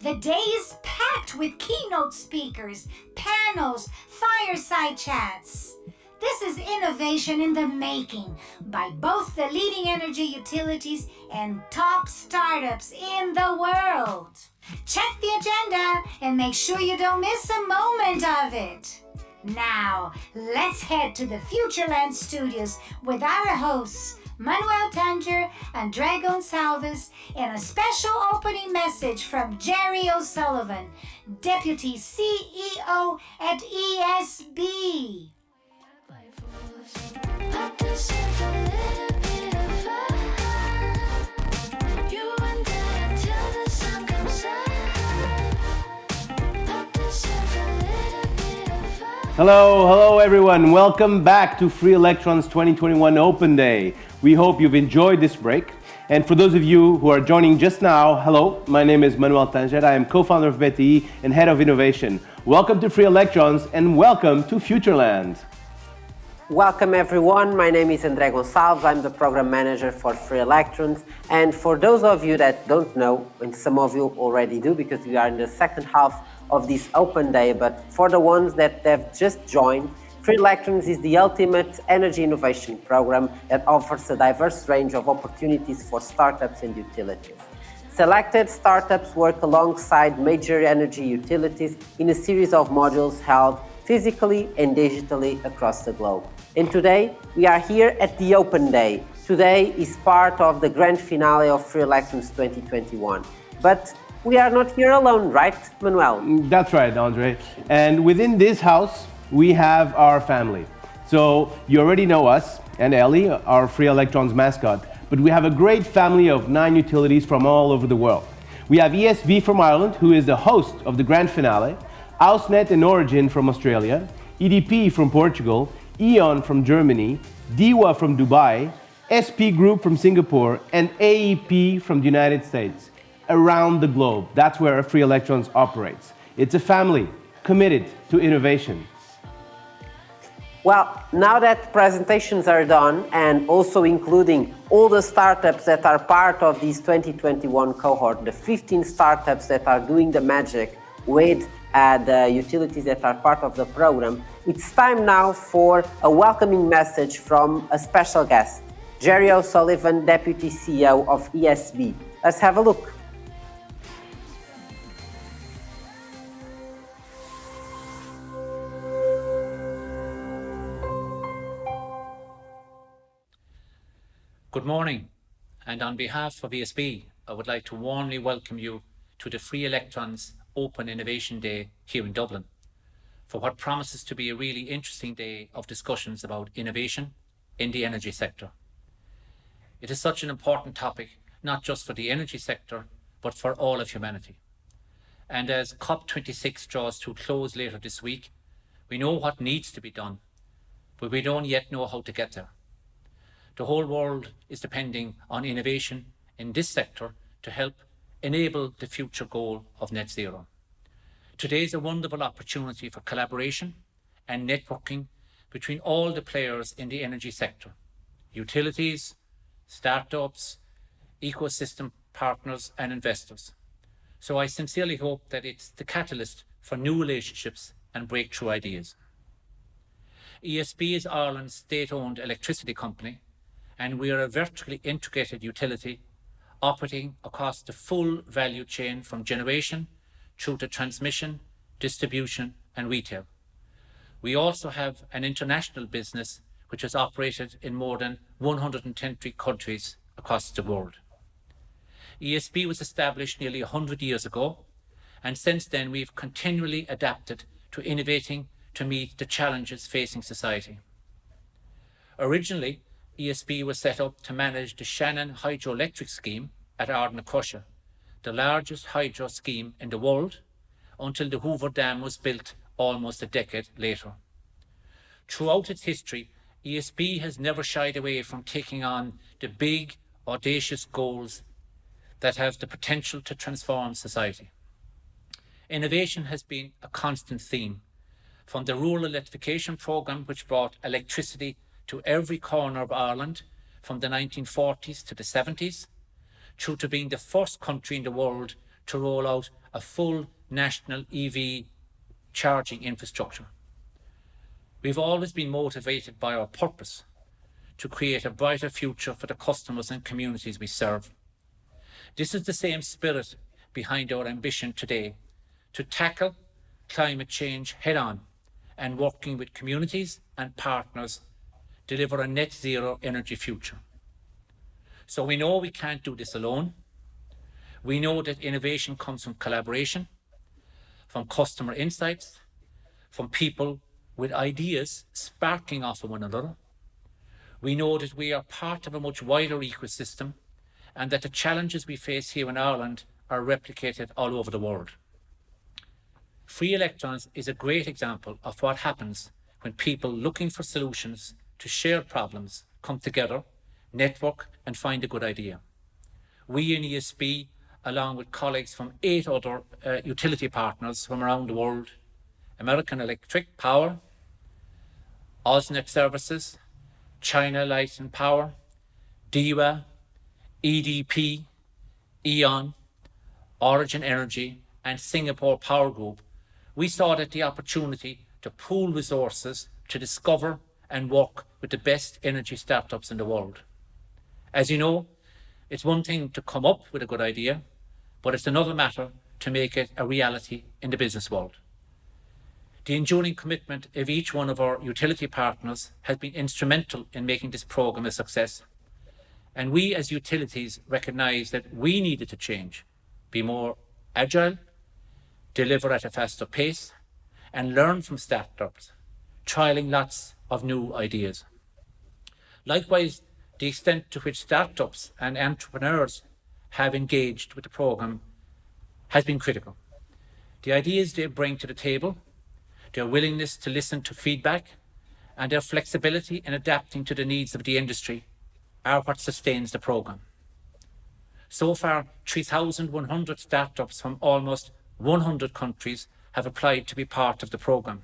The day is packed with keynote speakers, panels, fireside chats. This is innovation in the making by both the leading energy utilities and top startups in the world. Check the agenda and make sure you don't miss a moment of it. Now, let's head to the Futureland studios with our hosts, Manuel Tanger and André Gonçalves, and a special opening message from Jerry O'Sullivan, Deputy CEO at ESB. Hello everyone. Welcome back to Free Electrons 2021 Open Day. We hope you've enjoyed this break. And for those of you who are joining just now, hello, my name is Manuel Tanger. I am co-founder of BTI and head of innovation. Welcome to Free Electrons and welcome to Futureland. Welcome everyone, my name is André Gonçalves, I'm the program manager for Free Electrons, and for those of you that don't know, and some of you already do because we are in the second half of this open day, but for the ones that have just joined, Free Electrons is the ultimate energy innovation program that offers a diverse range of opportunities for startups and utilities. Selected startups work alongside major energy utilities in a series of modules held physically and digitally across the globe. And today, we are here at the Open Day. Today is part of the grand finale of Free Electrons 2021. But we are not here alone, right, Manuel? That's right, Andre. And within this house, we have our family. So you already know us and Ellie, our Free Electrons mascot, but we have a great family of 9 utilities from all over the world. We have ESB from Ireland, who is the host of the grand finale, Ausnet and Origin from Australia, EDP from Portugal, E.ON from Germany, DEWA from Dubai, SP Group from Singapore, and AEP from the United States. Around the globe, that's where Free Electrons operates. It's a family committed to innovation. Well, now that presentations are done, and also including all the startups that are part of this 2021 cohort, the 15 startups that are doing the magic with the utilities that are part of the program, it's time now for a welcoming message from a special guest, Jerry O'Sullivan, Deputy CEO of ESB. Let's have a look. Good morning, and on behalf of ESB, I would like to warmly welcome you to the Free Electrons Open Innovation Day here in Dublin, for what promises to be a really interesting day of discussions about innovation in the energy sector. It is such an important topic, not just for the energy sector, but for all of humanity. And as COP26 draws to a close later this week, we know what needs to be done, but we don't yet know how to get there. The whole world is depending on innovation in this sector to help enable the future goal of net zero. Today is a wonderful opportunity for collaboration and networking between all the players in the energy sector, utilities, startups, ecosystem partners and investors. So I sincerely hope that it's the catalyst for new relationships and breakthrough ideas. ESB is Ireland's state-owned electricity company, and we are a vertically integrated utility operating across the full value chain from generation through to transmission, distribution and retail. We also have an international business which has operated in more than 120 countries across the world. ESB was established nearly 100 years ago, and since then we've continually adapted to innovating to meet the challenges facing society. Originally, ESB was set up to manage the Shannon hydroelectric scheme at Ardnacrusha, the largest hydro scheme in the world, until the Hoover Dam was built almost a decade later. Throughout its history, ESB has never shied away from taking on the big, audacious goals that have the potential to transform society. Innovation has been a constant theme, from the rural electrification programme, which brought electricity to every corner of Ireland from the 1940s to the 70s, through to being the first country in the world to roll out a full national EV charging infrastructure. We've always been motivated by our purpose to create a brighter future for the customers and communities we serve. This is the same spirit behind our ambition today to tackle climate change head-on and working with communities and partners deliver a net zero energy future. So we know we can't do this alone. We know that innovation comes from collaboration, from customer insights, from people with ideas sparking off of one another. We know that we are part of a much wider ecosystem and that the challenges we face here in Ireland are replicated all over the world. Free Electrons is a great example of what happens when people looking for solutions to shared problems come together, network and find a good idea. We in ESB, along with colleagues from 8 other utility partners from around the world, American Electric Power, AusNet Services, China Light and Power, DEWA, EDP, E.ON, Origin Energy and Singapore Power Group, we saw that the opportunity to pool resources to discover and work with the best energy startups in the world. As you know, it's one thing to come up with a good idea, but it's another matter to make it a reality in the business world. The enduring commitment of each one of our utility partners has been instrumental in making this programme a success. And we as utilities recognise that we needed to change, be more agile, deliver at a faster pace, and learn from startups, trialling lots of new ideas. Likewise, the extent to which startups and entrepreneurs have engaged with the programme has been critical. The ideas they bring to the table, their willingness to listen to feedback, and their flexibility in adapting to the needs of the industry are what sustains the programme. So far, 3,100 startups from almost 100 countries have applied to be part of the programme,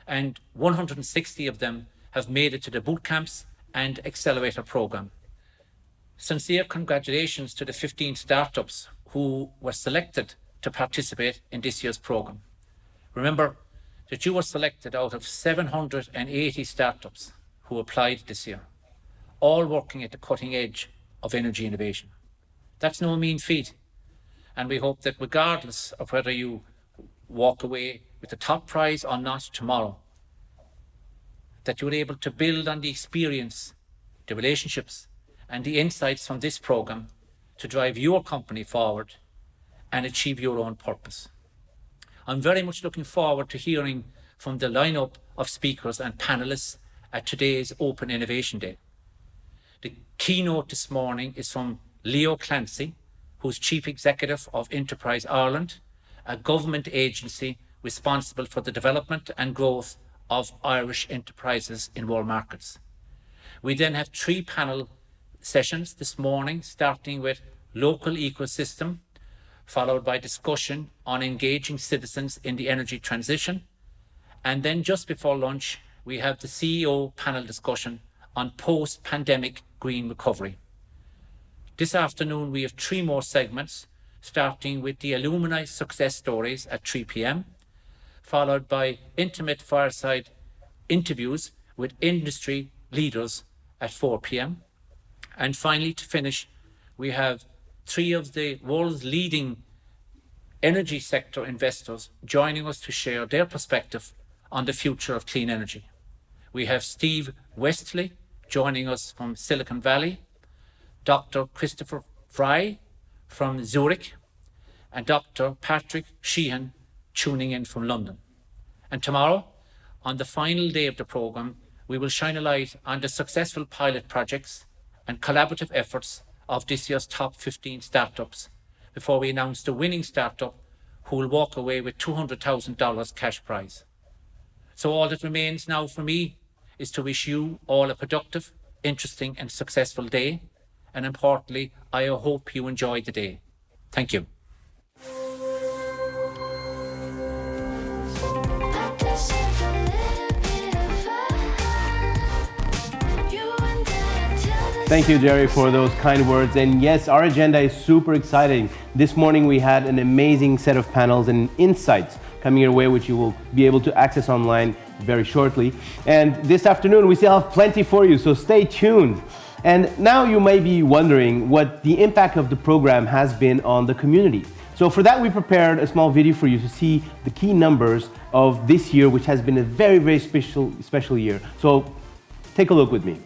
and 160 of them have made it to the boot camps and accelerator programme. Sincere congratulations to the 15 startups who were selected to participate in this year's programme. Remember that you were selected out of 780 startups who applied this year, all working at the cutting edge of energy innovation. That's no mean feat, and we hope that regardless of whether you walk away with the top prize or not tomorrow, that you're able to build on the experience, the relationships, and the insights from this programme to drive your company forward and achieve your own purpose. I'm very much looking forward to hearing from the lineup of speakers and panellists at today's Open Innovation Day. The keynote this morning is from Leo Clancy, who's Chief Executive of Enterprise Ireland, a government agency responsible for the development and growth of Irish enterprises in world markets. We then have 3 panel sessions this morning, starting with local ecosystem, followed by discussion on engaging citizens in the energy transition. And then just before lunch, we have the CEO panel discussion on post-pandemic green recovery. This afternoon, we have 3 more segments, starting with the alumni success stories at 3 p.m, followed by intimate fireside interviews with industry leaders at 4 p.m. And finally, to finish, we have 3 of the world's leading energy sector investors joining us to share their perspective on the future of clean energy. We have Steve Westley joining us from Silicon Valley, Dr. Christopher Fry from Zurich, and Dr. Patrick Sheehan tuning in from London. And tomorrow, on the final day of the programme, we will shine a light on the successful pilot projects and collaborative efforts of this year's top 15 startups before we announce the winning startup who will walk away with $200,000 cash prize. So all that remains now for me is to wish you all a productive, interesting and successful day. And importantly, I hope you enjoy the day. Thank you. Thank you, Jerry, for those kind words. And yes, our agenda is super exciting. This morning we had an amazing set of panels and insights coming your way, which you will be able to access online very shortly. And this afternoon we still have plenty for you, so stay tuned. And now you may be wondering what the impact of the program has been on the community. So for that, we prepared a small video for you to see the key numbers of this year, which has been a very, very special year. So take a look with me.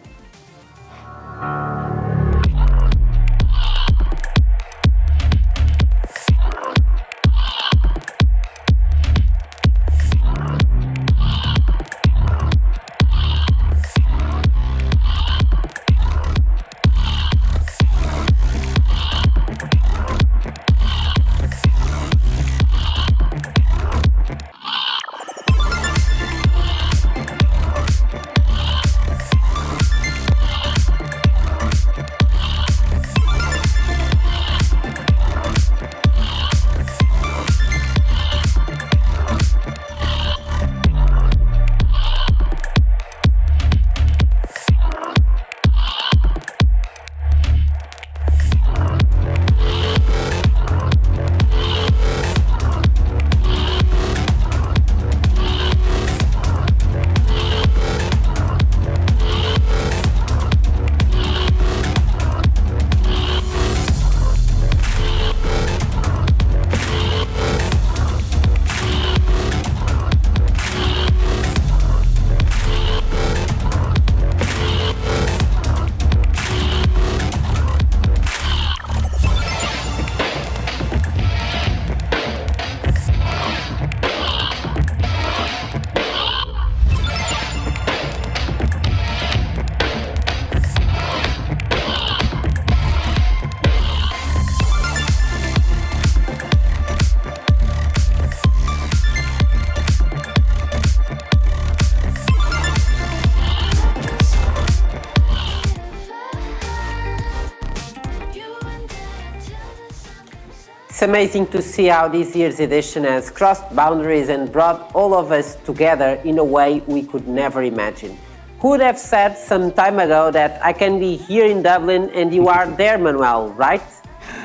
It's amazing to see how this year's edition has crossed boundaries and brought all of us together in a way we could never imagine. Who would have said some time ago that I can be here in Dublin and you are there, Manuel, right?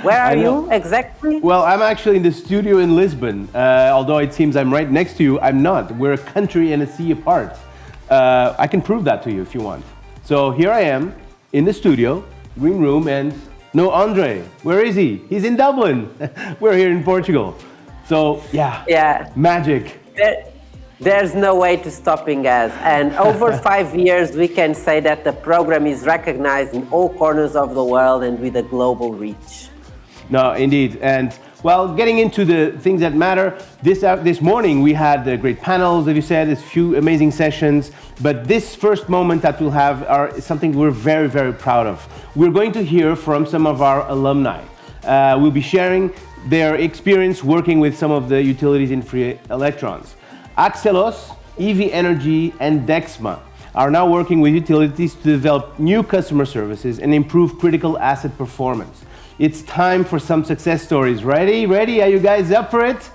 Where are you exactly? Well, I'm actually in the studio in Lisbon. Although it seems I'm right next to you, I'm not. We're a country and a sea apart. I can prove that to you if you want. So here I am in the studio, green room, and no Andre. Where is he? He's in Dublin. We're here in Portugal. So yeah, magic. There's no way to stopping us. And over 5 years, we can say that the program is recognized in all corners of the world and with a global reach. No, indeed. And well, getting into the things that matter, this morning we had great panels, as you said, a few amazing sessions. But this first moment that we'll have are something we're very, very proud of. We're going to hear from some of our alumni. We'll be sharing their experience working with some of the utilities in free electrons. Axelos, EV Energy, and Dexma are now working with utilities to develop new customer services and improve critical asset performance. It's time for some success stories. Ready? Are you guys up for it?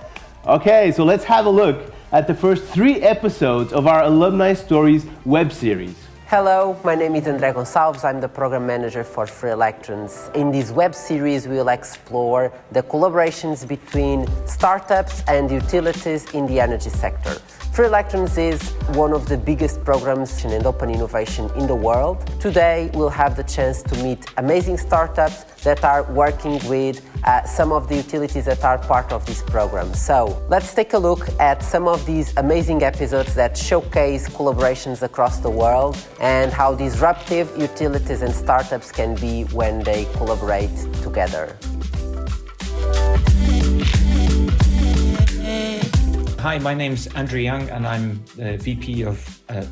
Okay, so let's have a look at the first 3 episodes of our Alumni Stories web series. Hello, my name is André Gonçalves. I'm the program manager for Free Electrons. In this web series, we will explore the collaborations between startups and utilities in the energy sector. Free Electrons is one of the biggest programs in open innovation in the world. Today, we'll have the chance to meet amazing startups that are working with some of the utilities that are part of this program. So let's take a look at some of these amazing episodes that showcase collaborations across the world and how disruptive utilities and startups can be when they collaborate together. Hi, my name's Andrew Young and I'm the VP of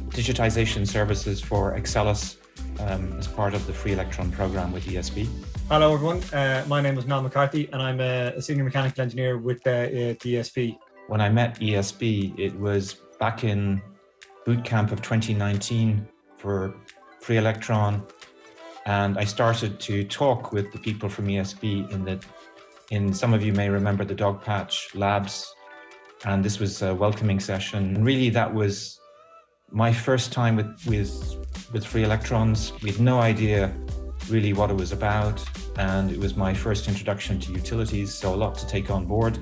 Digitization Services for Axelos as part of the Free Electron program with ESB. Hello everyone, my name is Niall McCarthy and I'm a Senior Mechanical Engineer with ESB. When I met ESB, it was back in boot camp of 2019 for Free Electron, and I started to talk with the people from ESB in some of you may remember the Dog Patch Labs, and this was a welcoming session. And really, that was my first time with Free Electrons. We had no idea really what it was about, and it was my first introduction to utilities, so a lot to take on board.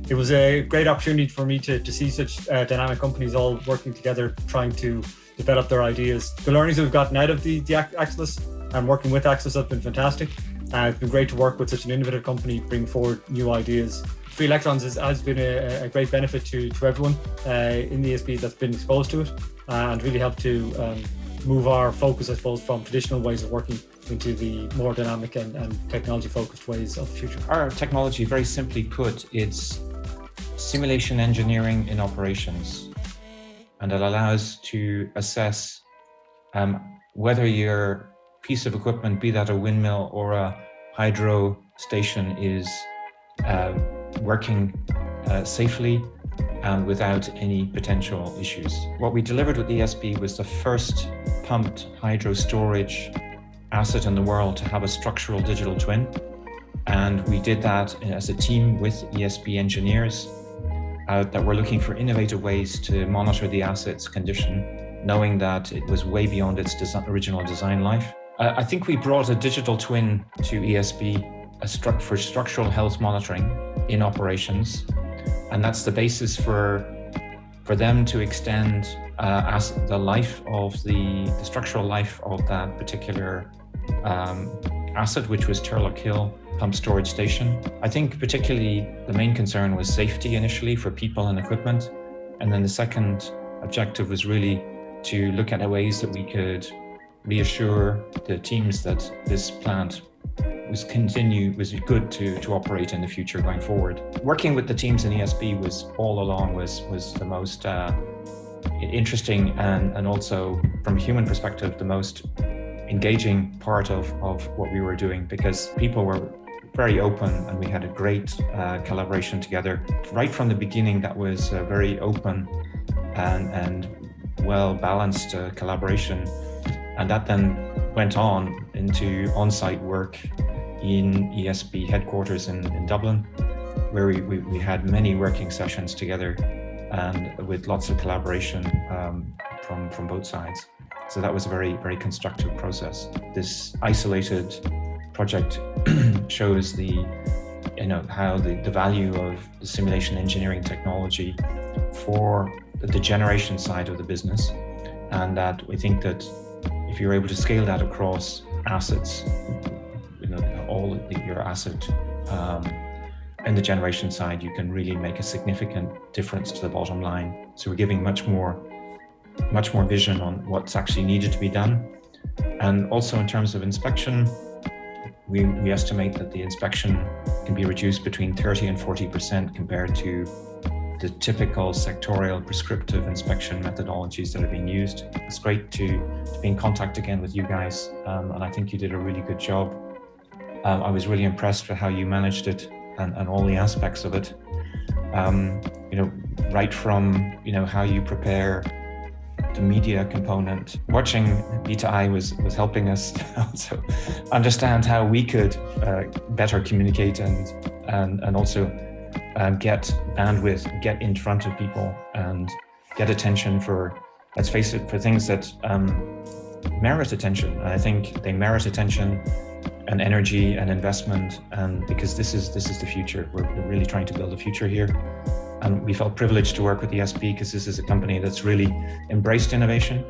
It was a great opportunity for me to see such dynamic companies all working together, trying to develop their ideas. The learnings that we've gotten out of the Axelis and working with Axelis have been fantastic. It's been great to work with such an innovative company, bring forward new ideas. Free Electrons has been a great benefit to everyone in the ESB that's been exposed to it, and really helped to move our focus, I suppose, from traditional ways of working into the more dynamic and technology-focused ways of the future. Our technology, very simply put, it's simulation engineering in operations, and it allows to assess whether your piece of equipment, be that a windmill or a hydro station, is working safely and without any potential issues. What we delivered with ESB was the first pumped hydro storage asset in the world to have a structural digital twin. And we did that as a team with ESB engineers that were looking for innovative ways to monitor the asset's condition, knowing that it was way beyond its original design life. I think we brought a digital twin to ESB for structural health monitoring in operations. And that's the basis for them to extend the life of the structural life of that particular asset, which was Turlock Hill Pump Storage Station. I think particularly the main concern was safety initially for people and equipment. And then the second objective was really to look at ways that we could reassure the teams that this plant was good to operate in the future going forward. Working with the teams in ESB was all along was the most interesting and also from a human perspective the most engaging part of what we were doing, because people were very open and we had a great collaboration together. Right from the beginning, that was a very open and well-balanced collaboration, and that then went on into on-site work in ESB headquarters in Dublin, where we had many working sessions together and with lots of collaboration from both sides. So that was a very, very constructive process. This isolated project shows how the value of the simulation engineering technology for the generation side of the business, and that we think that if you're able to scale that across assets, all your asset in the generation side, you can really make a significant difference to the bottom line. So we're giving much more vision on what's actually needed to be done. And also in terms of inspection, we estimate that the inspection can be reduced between 30 and 40% compared to the typical sectorial prescriptive inspection methodologies that are being used. It's great to be in contact again with you guys, and I think you did a really good job. I was really impressed with how you managed it and all the aspects of it. Right from how you prepare the media component. Watching B2I was helping us also understand how we could better communicate and also get bandwidth, get in front of people and get attention for, let's face it, for things that merit attention. And I think they merit attention and energy and investment, and because this is the future. We're really trying to build a future here. And we felt privileged to work with ESB because this is a company that's really embraced innovation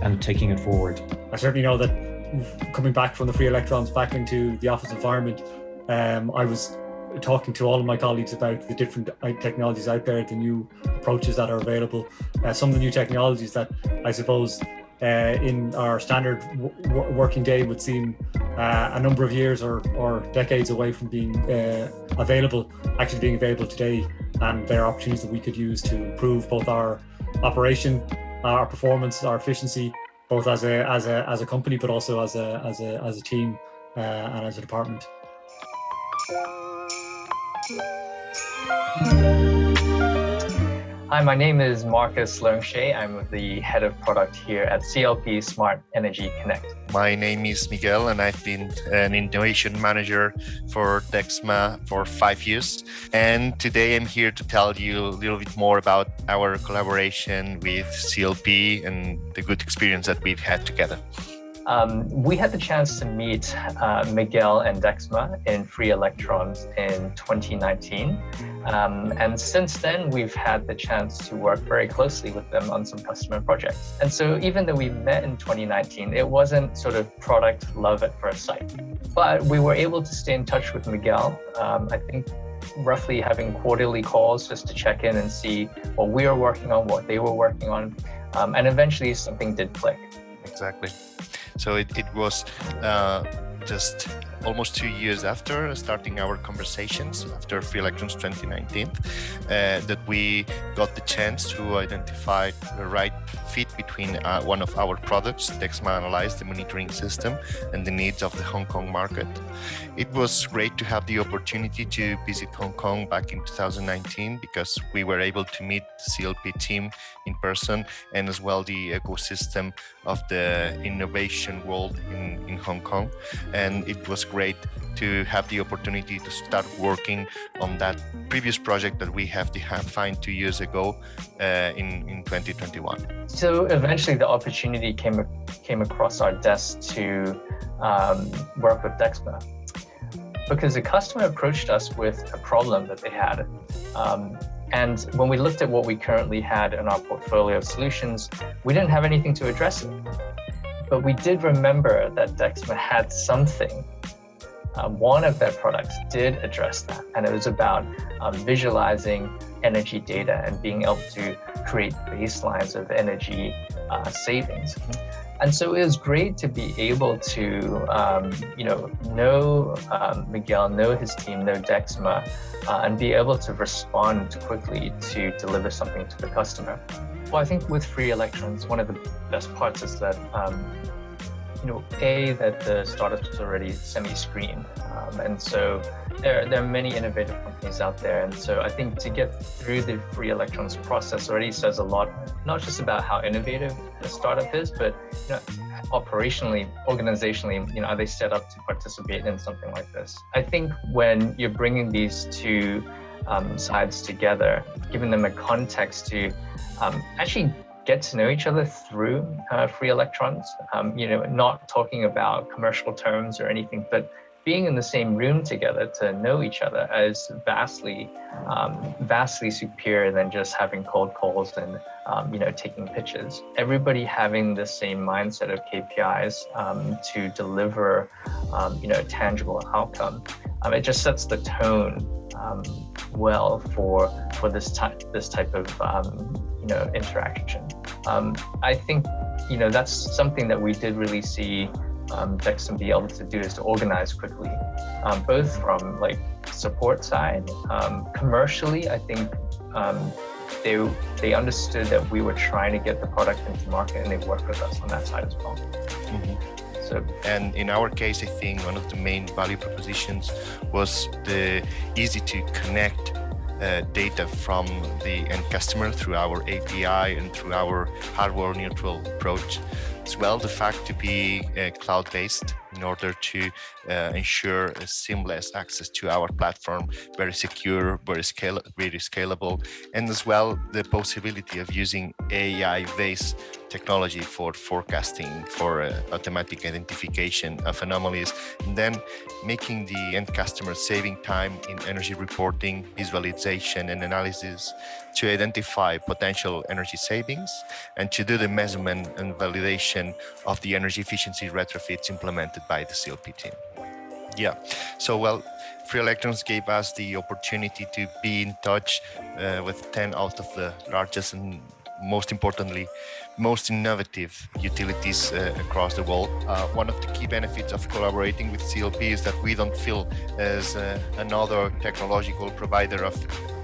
and taking it forward. I certainly know that coming back from the Free Electrons back into the office environment, I was talking to all of my colleagues about the different technologies out there, the new approaches that are available, some of the new technologies that I suppose in our standard working day would seem a number of years or decades away from being available, actually being available today. And there are opportunities that we could use to improve both our operation, our performance, our efficiency, both as a company, but also as a team and as a department. Hi, my name is Marcus Longshay. I'm the head of product here at CLP Smart Energy Connect. My name is Miguel, and I've been an innovation manager for Dexma for 5 years. And today I'm here to tell you a little bit more about our collaboration with CLP and the good experience that we've had together. We had the chance to meet Miguel and Dexma in Free Electrons in 2019. And since then, we've had the chance to work very closely with them on some customer projects. And so even though we met in 2019, it wasn't sort of product love at first sight. But we were able to stay in touch with Miguel, I think roughly having quarterly calls just to check in and see what we were working on, what they were working on. And eventually something did click. Exactly. So it was just almost 2 years after starting our conversations, after Free Electrons 2019, that we got the chance to identify the right fit between one of our products, Dexma Analyze, the monitoring system, and the needs of the Hong Kong market. It was great to have the opportunity to visit Hong Kong back in 2019 because we were able to meet the CLP team in person and as well the ecosystem of the innovation world in Hong Kong. And it was great to have the opportunity to start working on that previous project that we have defined 2 years ago in 2021. So eventually the opportunity came across our desk to work with Dexma, because a customer approached us with a problem that they had. And when we looked at what we currently had in our portfolio of solutions, we didn't have anything to address it. But we did remember that Dexma had something. One of their products did address that, and it was about visualizing energy data and being able to create baselines of energy savings. And so it was great to be able to, know Miguel, know his team, know Dexma, and be able to respond quickly to deliver something to the customer. Well, I think with Free Electrons, one of the best parts is that, that the startup is already semi-screened. And so there are many innovative companies out there. And so I think to get through the Free Electrons process already says a lot, not just about how innovative the startup is, but operationally, organizationally, are they set up to participate in something like this? I think when you're bringing these two sides together, giving them a context to actually get to know each other through Free Electrons, not talking about commercial terms or anything, but being in the same room together to know each other is vastly superior than just having cold calls and taking pitches. Everybody having the same mindset of KPIs to deliver a tangible outcome. It just sets the tone well for this type of interaction. I think that's something that we did really see Dexma be able to do, is to organize quickly, both from like support side. Commercially, I think they understood that we were trying to get the product into market, and they worked with us on that side as well. And in our case, I think one of the main value propositions was the easy to connect data from the end customer through our API and through our hardware neutral approach. As well, the fact to be cloud-based in order to ensure a seamless access to our platform, very secure, very scalable, and as well the possibility of using AI-based technology for forecasting, for automatic identification of anomalies, and then making the end customer saving time in energy reporting, visualization, and analysis to identify potential energy savings and to do the measurement and validation of the energy efficiency retrofits implemented by the CLP team. Yeah, so well, Free Electrons gave us the opportunity to be in touch with 10 out of the largest and most importantly, most innovative utilities across the world. One of the key benefits of collaborating with CLP is that we don't feel as another technological provider of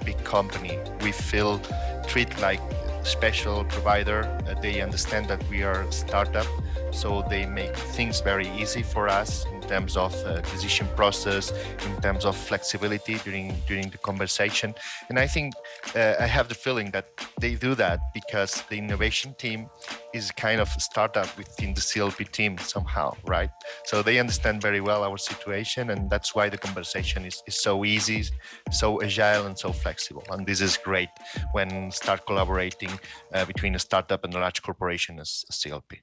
big company. We feel treated like special provider. They understand that we are a startup, so they make things very easy for us in terms of decision process, in terms of flexibility during the conversation. And I think I have the feeling that they do that because the innovation team is kind of a startup within the CLP team somehow, right? So they understand very well our situation, and that's why the conversation is so easy, so agile, and so flexible. And this is great when start collaborating between a startup and a large corporation as CLP.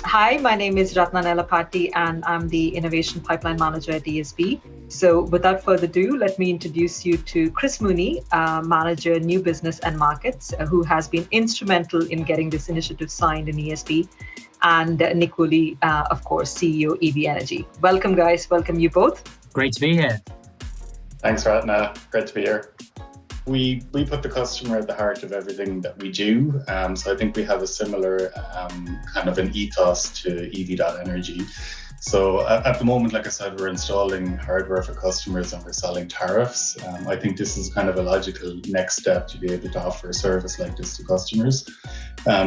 Hi, my name is Ratnanella Patti, and I'm the Innovation Pipeline Manager at ESB. So without further ado, let me introduce you to Chris Mooney, Manager, New Business and Markets, who has been instrumental in getting this initiative signed in ESB, and Nick Woolley, of course, CEO, EV Energy. Welcome, guys. Welcome you both. Great to be here. Thanks, Ratna. Great to be here. We put the customer at the heart of everything that we do. So I think we have a similar kind of an ethos to EV.Energy. So at the moment, like I said, we're installing hardware for customers and we're selling tariffs. I think this is kind of a logical next step to be able to offer a service like this to customers.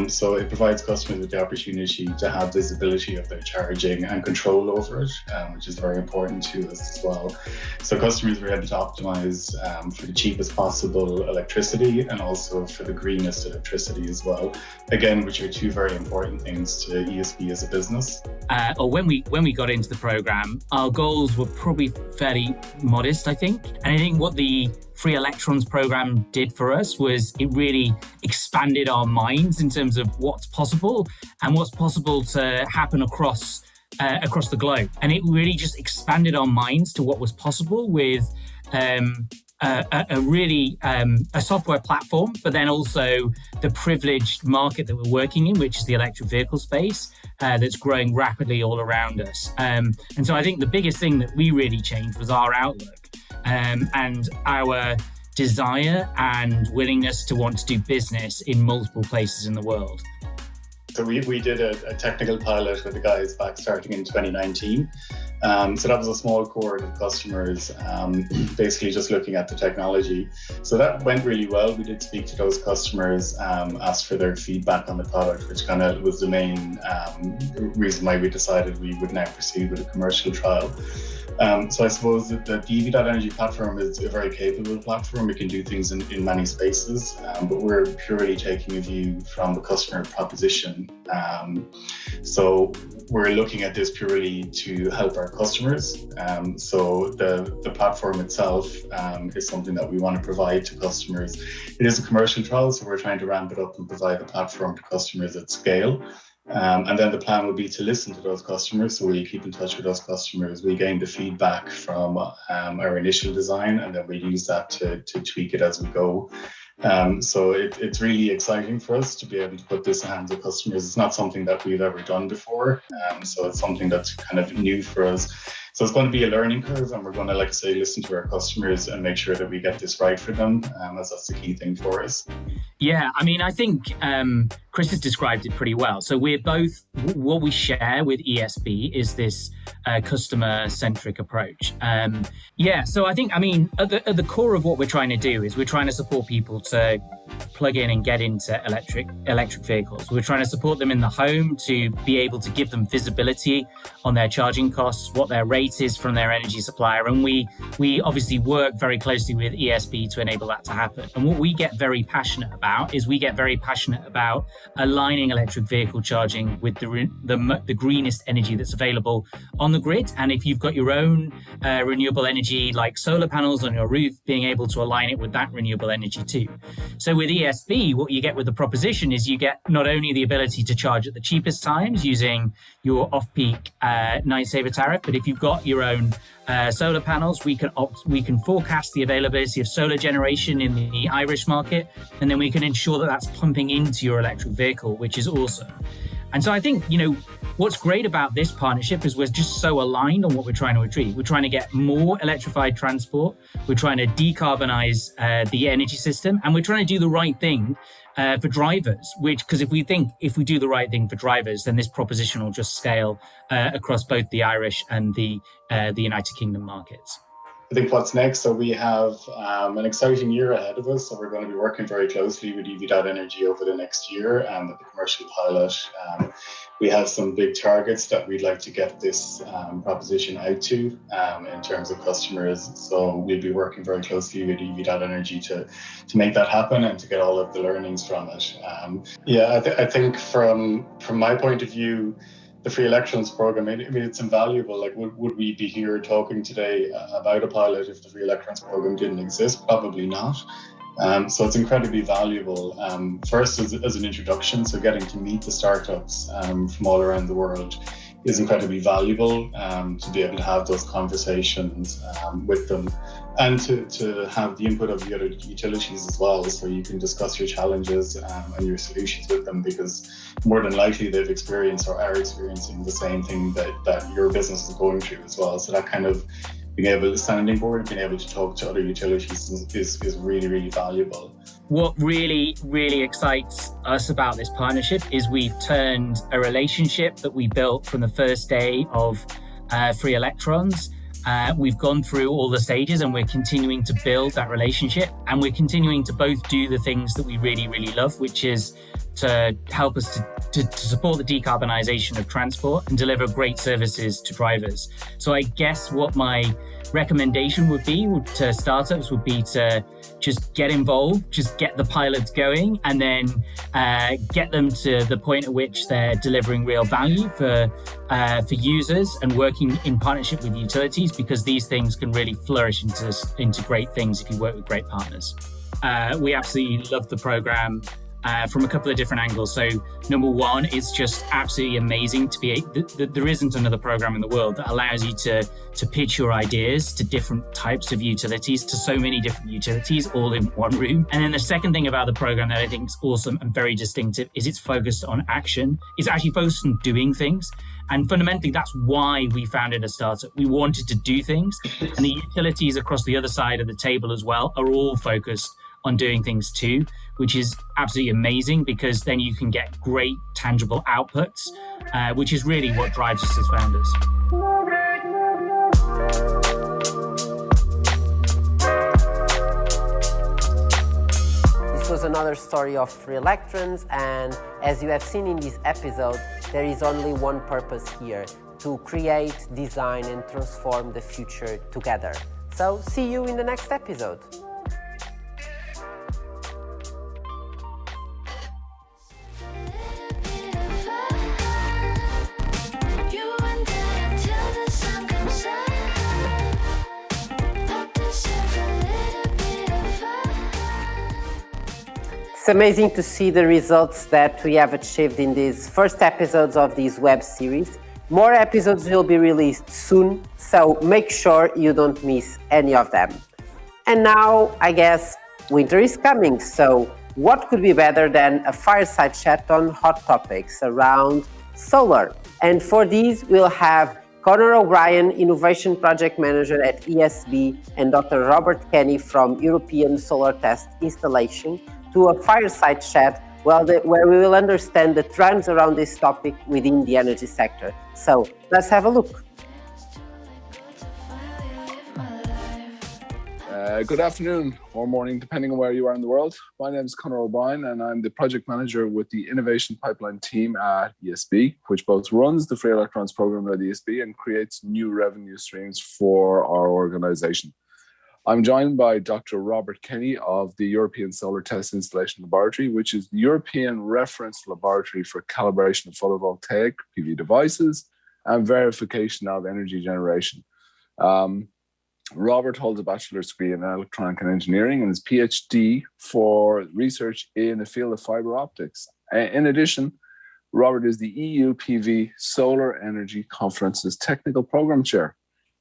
So it provides customers with the opportunity to have visibility of their charging and control over it, which is very important to us as well. So customers are able to optimize for the cheapest possible electricity and also for the greenest electricity as well. Again, which are two very important things to ESB as a business. Or when we got into the program, our goals were probably fairly modest, I think. And I think what the Free Electrons program did for us was it really expanded our minds in terms of what's possible and what's possible to happen across the globe. And it really just expanded our minds to what was possible with a software platform, but then also the privileged market that we're working in, which is the electric vehicle space, that's growing rapidly all around us. And so I think the biggest thing that we really changed was our outlook and our desire and willingness to want to do business in multiple places in the world. So we did a technical pilot with the guys back starting in 2019. So that was a small cohort of customers, basically just looking at the technology. So that went really well. We did speak to those customers, asked for their feedback on the product, which kind of was the main reason why we decided we would now proceed with a commercial trial. So I suppose that the EV.Energy platform is a very capable platform. It can do things in many spaces, but we're purely taking a view from the customer proposition. So we're looking at this purely to help our customers. So the platform itself is something that we want to provide to customers. It is a commercial trial, so we're trying to ramp it up and provide the platform to customers at scale. And then the plan would be to listen to those customers. So we keep in touch with those customers. We gain the feedback from our initial design, and then we use that to tweak it as we go. So it's really exciting for us to be able to put this in the hands of customers. It's not something that we've ever done before. So it's something that's kind of new for us. So it's going to be a learning curve, and we're going to, like I say, listen to our customers and make sure that we get this right for them, as that's the key thing for us. Yeah, I mean, I think Chris has described it pretty well. So we're both, what we share with ESB is this customer-centric approach. So I think, I mean, at the core of what we're trying to do is we're trying to support people to plug in and get into electric vehicles. We're trying to support them in the home to be able to give them visibility on their charging costs, what their rate is from their energy supplier. And we obviously work very closely with ESB to enable that to happen. And what we get very passionate about is aligning electric vehicle charging with the greenest energy that's available on the grid. And if you've got your own renewable energy, like solar panels on your roof, being able to align it with that renewable energy too. So with ESB, what you get with the proposition is you get not only the ability to charge at the cheapest times using your off-peak night saver tariff, but if you've got your own solar panels, we can forecast the availability of solar generation in the Irish market, and then we can ensure that that's pumping into your electric vehicle, which is awesome. And so I think, what's great about this partnership is we're just so aligned on what we're trying to achieve. We're trying to get more electrified transport. We're trying to decarbonize the energy system, and we're trying to do the right thing for drivers, because if we do the right thing for drivers, then this proposition will just scale across both the Irish and the United Kingdom markets. I think what's next, so we have an exciting year ahead of us. So we're going to be working very closely with EV.Energy over the next year with the commercial pilot. We have some big targets that we'd like to get this proposition out to in terms of customers. So we'll be working very closely with EV.Energy to make that happen and to get all of the learnings from it. I think from my point of view, the Free Electrons program, I mean, it's invaluable. Like, would we be here talking today about a pilot if the Free Electrons program didn't exist? Probably not. So it's incredibly valuable. First, as an introduction, so getting to meet the startups from all around the world is incredibly valuable to be able to have those conversations with them and to have the input of the other utilities as well, so you can discuss your challenges and your solutions with them, because more than likely they've experienced or are experiencing the same thing that your business is going through as well. So that kind of being able to sounding board, being able to talk to other utilities is really, really valuable. What really, really excites us about this partnership is we've turned a relationship that we built from the first day of Free Electrons. We've gone through all the stages and we're continuing to build that relationship, and we're continuing to both do the things that we really, really love, which is to help us to support the decarbonisation of transport and deliver great services to drivers. So I guess what my recommendation would be to startups would be to just get involved, just get the pilots going, and then get them to the point at which they're delivering real value for users and working in partnership with utilities, because these things can really flourish into great things if you work with great partners. We absolutely love the program from a couple of different angles. So number one, it's just absolutely amazing to be, there isn't another program in the world that allows you to pitch your ideas to different types of utilities, to so many different utilities all in one room. And then the second thing about the program that I think is awesome and very distinctive is it's focused on action. It's actually focused on doing things. And fundamentally, that's why we founded a startup. We wanted to do things, and the utilities across the other side of the table as well are all focused on doing things too, which is absolutely amazing, because then you can get great tangible outputs, which is really what drives us as founders. This was another story of Free Electrons, and as you have seen in this episode, there is only one purpose here: to create, design and transform the future together. So see you in the next episode. It's amazing to see the results that we have achieved in these first episodes of this web series. More episodes will be released soon, so make sure you don't miss any of them. And now, I guess, winter is coming, so what could be better than a fireside chat on hot topics around solar? And for these, we'll have Conor O'Brien, Innovation Project Manager at ESB, and Dr. Robert Kenny from European Solar Test Installation, to a fireside chat where we will understand the trends around this topic within the energy sector. So let's have a look. Good afternoon or morning, depending on where you are in the world. My name is Conor O'Brien, and I'm the project manager with the Innovation Pipeline team at ESB, which both runs the Free Electrons program at ESB and creates new revenue streams for our organization. I'm joined by Dr. Robert Kenny of the European Solar Test Installation Laboratory, which is the European reference laboratory for calibration of photovoltaic PV devices and verification of energy generation. Robert holds a bachelor's degree in electronic engineering and his PhD for research in the field of fiber optics. In addition, Robert is the EU PV Solar Energy Conference's technical program chair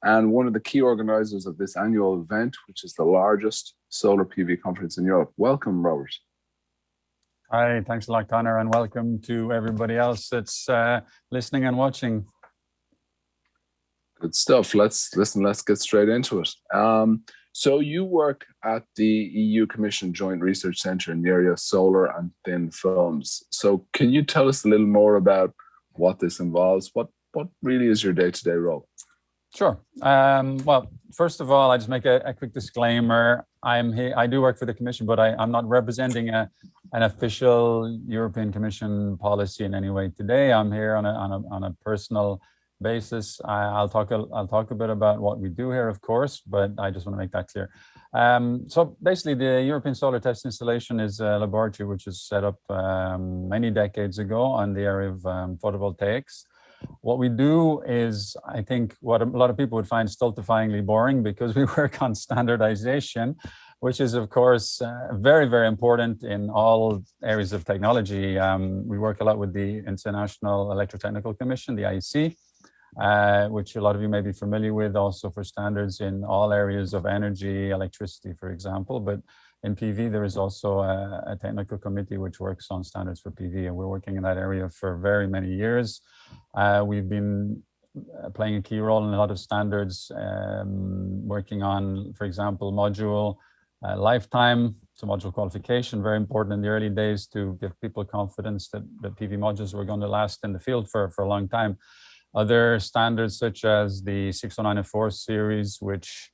and one of the key organizers of this annual event, which is the largest solar PV conference in Europe. Welcome, Robert. Hi, thanks a lot, Conor, and welcome to everybody else that's listening and watching. Good stuff. Let's get straight into it. So you work at the EU Commission Joint Research Centre in the area of solar and thin films. So can you tell us a little more about what this involves? What really is your day-to-day role? Sure. Well, first of all, I just make a quick disclaimer. I'm here. I do work for the Commission, but I'm not representing an official European Commission policy in any way today. I'm here on a personal basis. I'll talk a bit about what we do here, of course, but I just want to make that clear. So basically, the European Solar Test Installation is a laboratory which was set up many decades ago on the area of photovoltaics. What we do is, I think, what a lot of people would find stultifyingly boring, because we work on standardization, which is, of course, very, very important in all areas of technology. We work a lot with the International Electrotechnical Commission, the IEC, which a lot of you may be familiar with, also for standards in all areas of energy, electricity, for example. But in PV, there is also a technical committee which works on standards for PV, and we're working in that area for very many years. We've been playing a key role in a lot of standards, working on, for example, module lifetime, so module qualification, very important in the early days to give people confidence that the PV modules were going to last in the field for a long time. Other standards such as the 60904 series, which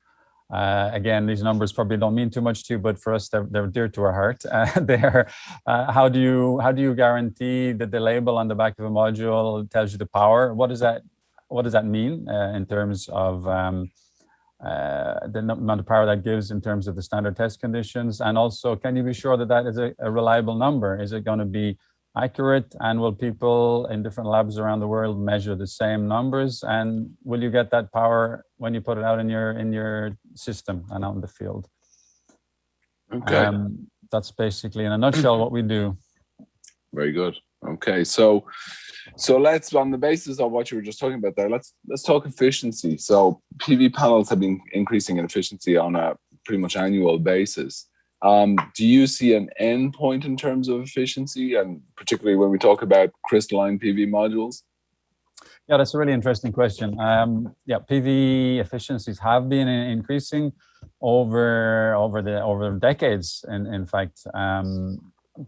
again, these numbers probably don't mean too much to you, but for us, they're dear to our heart. How do you guarantee that the label on the back of a module tells you the power? What does that mean in terms of the amount of power that gives in terms of the standard test conditions? And also, can you be sure that that is a reliable number? Is it going to be accurate, and will people in different labs around the world measure the same numbers, and will you get that power when you put it out in your system and out in the field? Okay, that's basically in a nutshell what we do. Very good. Okay, so let's, on the basis of what you were just talking about there, let's talk efficiency. So PV panels have been increasing in efficiency on a pretty much annual basis. Do you see an end point in terms of efficiency, and particularly when we talk about crystalline PV modules? Yeah, that's a really interesting question. Yeah, PV efficiencies have been increasing over decades, in fact.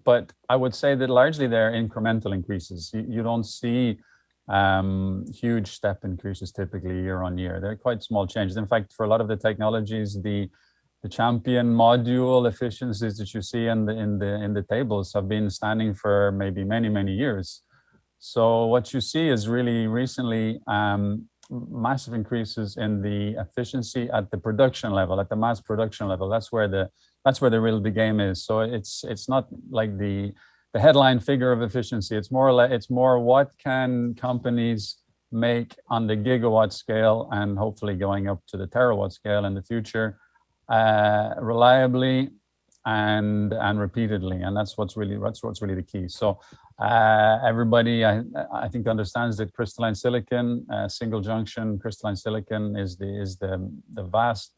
But I would say that largely they're incremental increases. You don't see huge step increases typically year on year. They're quite small changes. In fact, for a lot of the technologies, the champion module efficiencies that you see in the tables have been standing for maybe many years. So what you see is really recently massive increases in the efficiency at the production level, at the mass production level. That's where the real big game is. So it's not like the headline figure of efficiency. It's more what can companies make on the gigawatt scale, and hopefully going up to the terawatt scale in the future, reliably and repeatedly, and that's what's really the key. So everybody I think understands that crystalline silicon, single junction crystalline silicon is the vast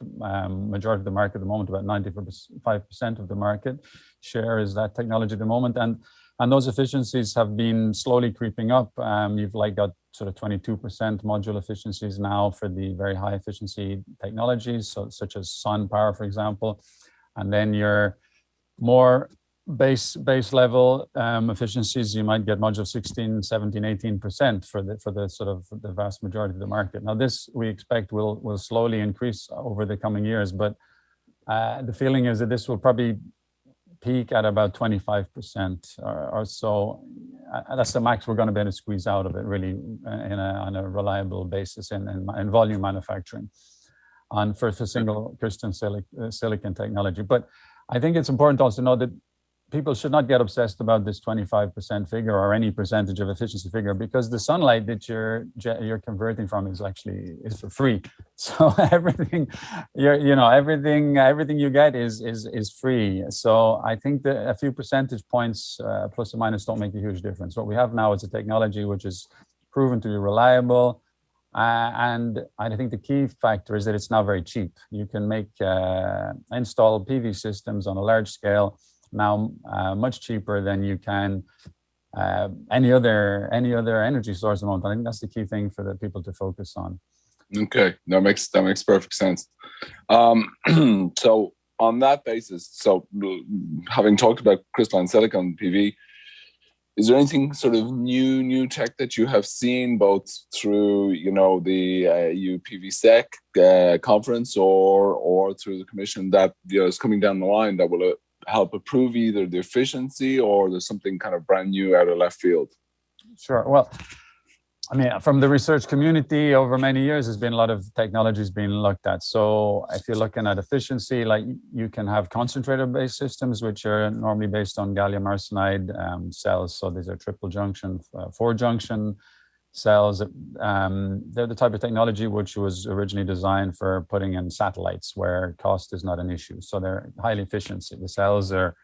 majority of the market at the moment. About 95% of the market share is that technology at the moment, and those efficiencies have been slowly creeping up. You've got sort of 22% module efficiencies now for the very high efficiency technologies, such as sun power, for example. And then your more base level efficiencies, you might get module 16, 17, 18% for the sort of the vast majority of the market. Now this we expect will slowly increase over the coming years, but the feeling is that this will probably peak at about 25% or so. That's the max we're going to be able to squeeze out of it, really, on a reliable basis in volume manufacturing for single crystalline silicon technology. But I think it's important also to know that people should not get obsessed about this 25% figure or any percentage of efficiency figure, because the sunlight that you're converting from is for free. So everything everything you get is free. So I think that a few percentage points plus or minus don't make a huge difference. What we have now is a technology which is proven to be reliable. And I think the key factor is that it's now very cheap. You can install PV systems on a large scale now much cheaper than you can any other energy source at the moment. I think that's the key thing for the people to focus on. Okay, that makes perfect sense. So on that basis, so having talked about crystalline silicon PV, is there anything sort of new tech that you have seen both through, the UPVSec conference or through the commission that is coming down the line that will help improve either the efficiency or there's something kind of brand new out of left field? Sure. Well, I mean, from the research community over many years, there's been a lot of technologies being looked at. So if you're looking at efficiency, like you can have concentrator-based systems, which are normally based on gallium arsenide cells. So these are triple junction, 4-junction cells. They're the type of technology which was originally designed for putting in satellites where cost is not an issue. So they're highly efficient. The cells are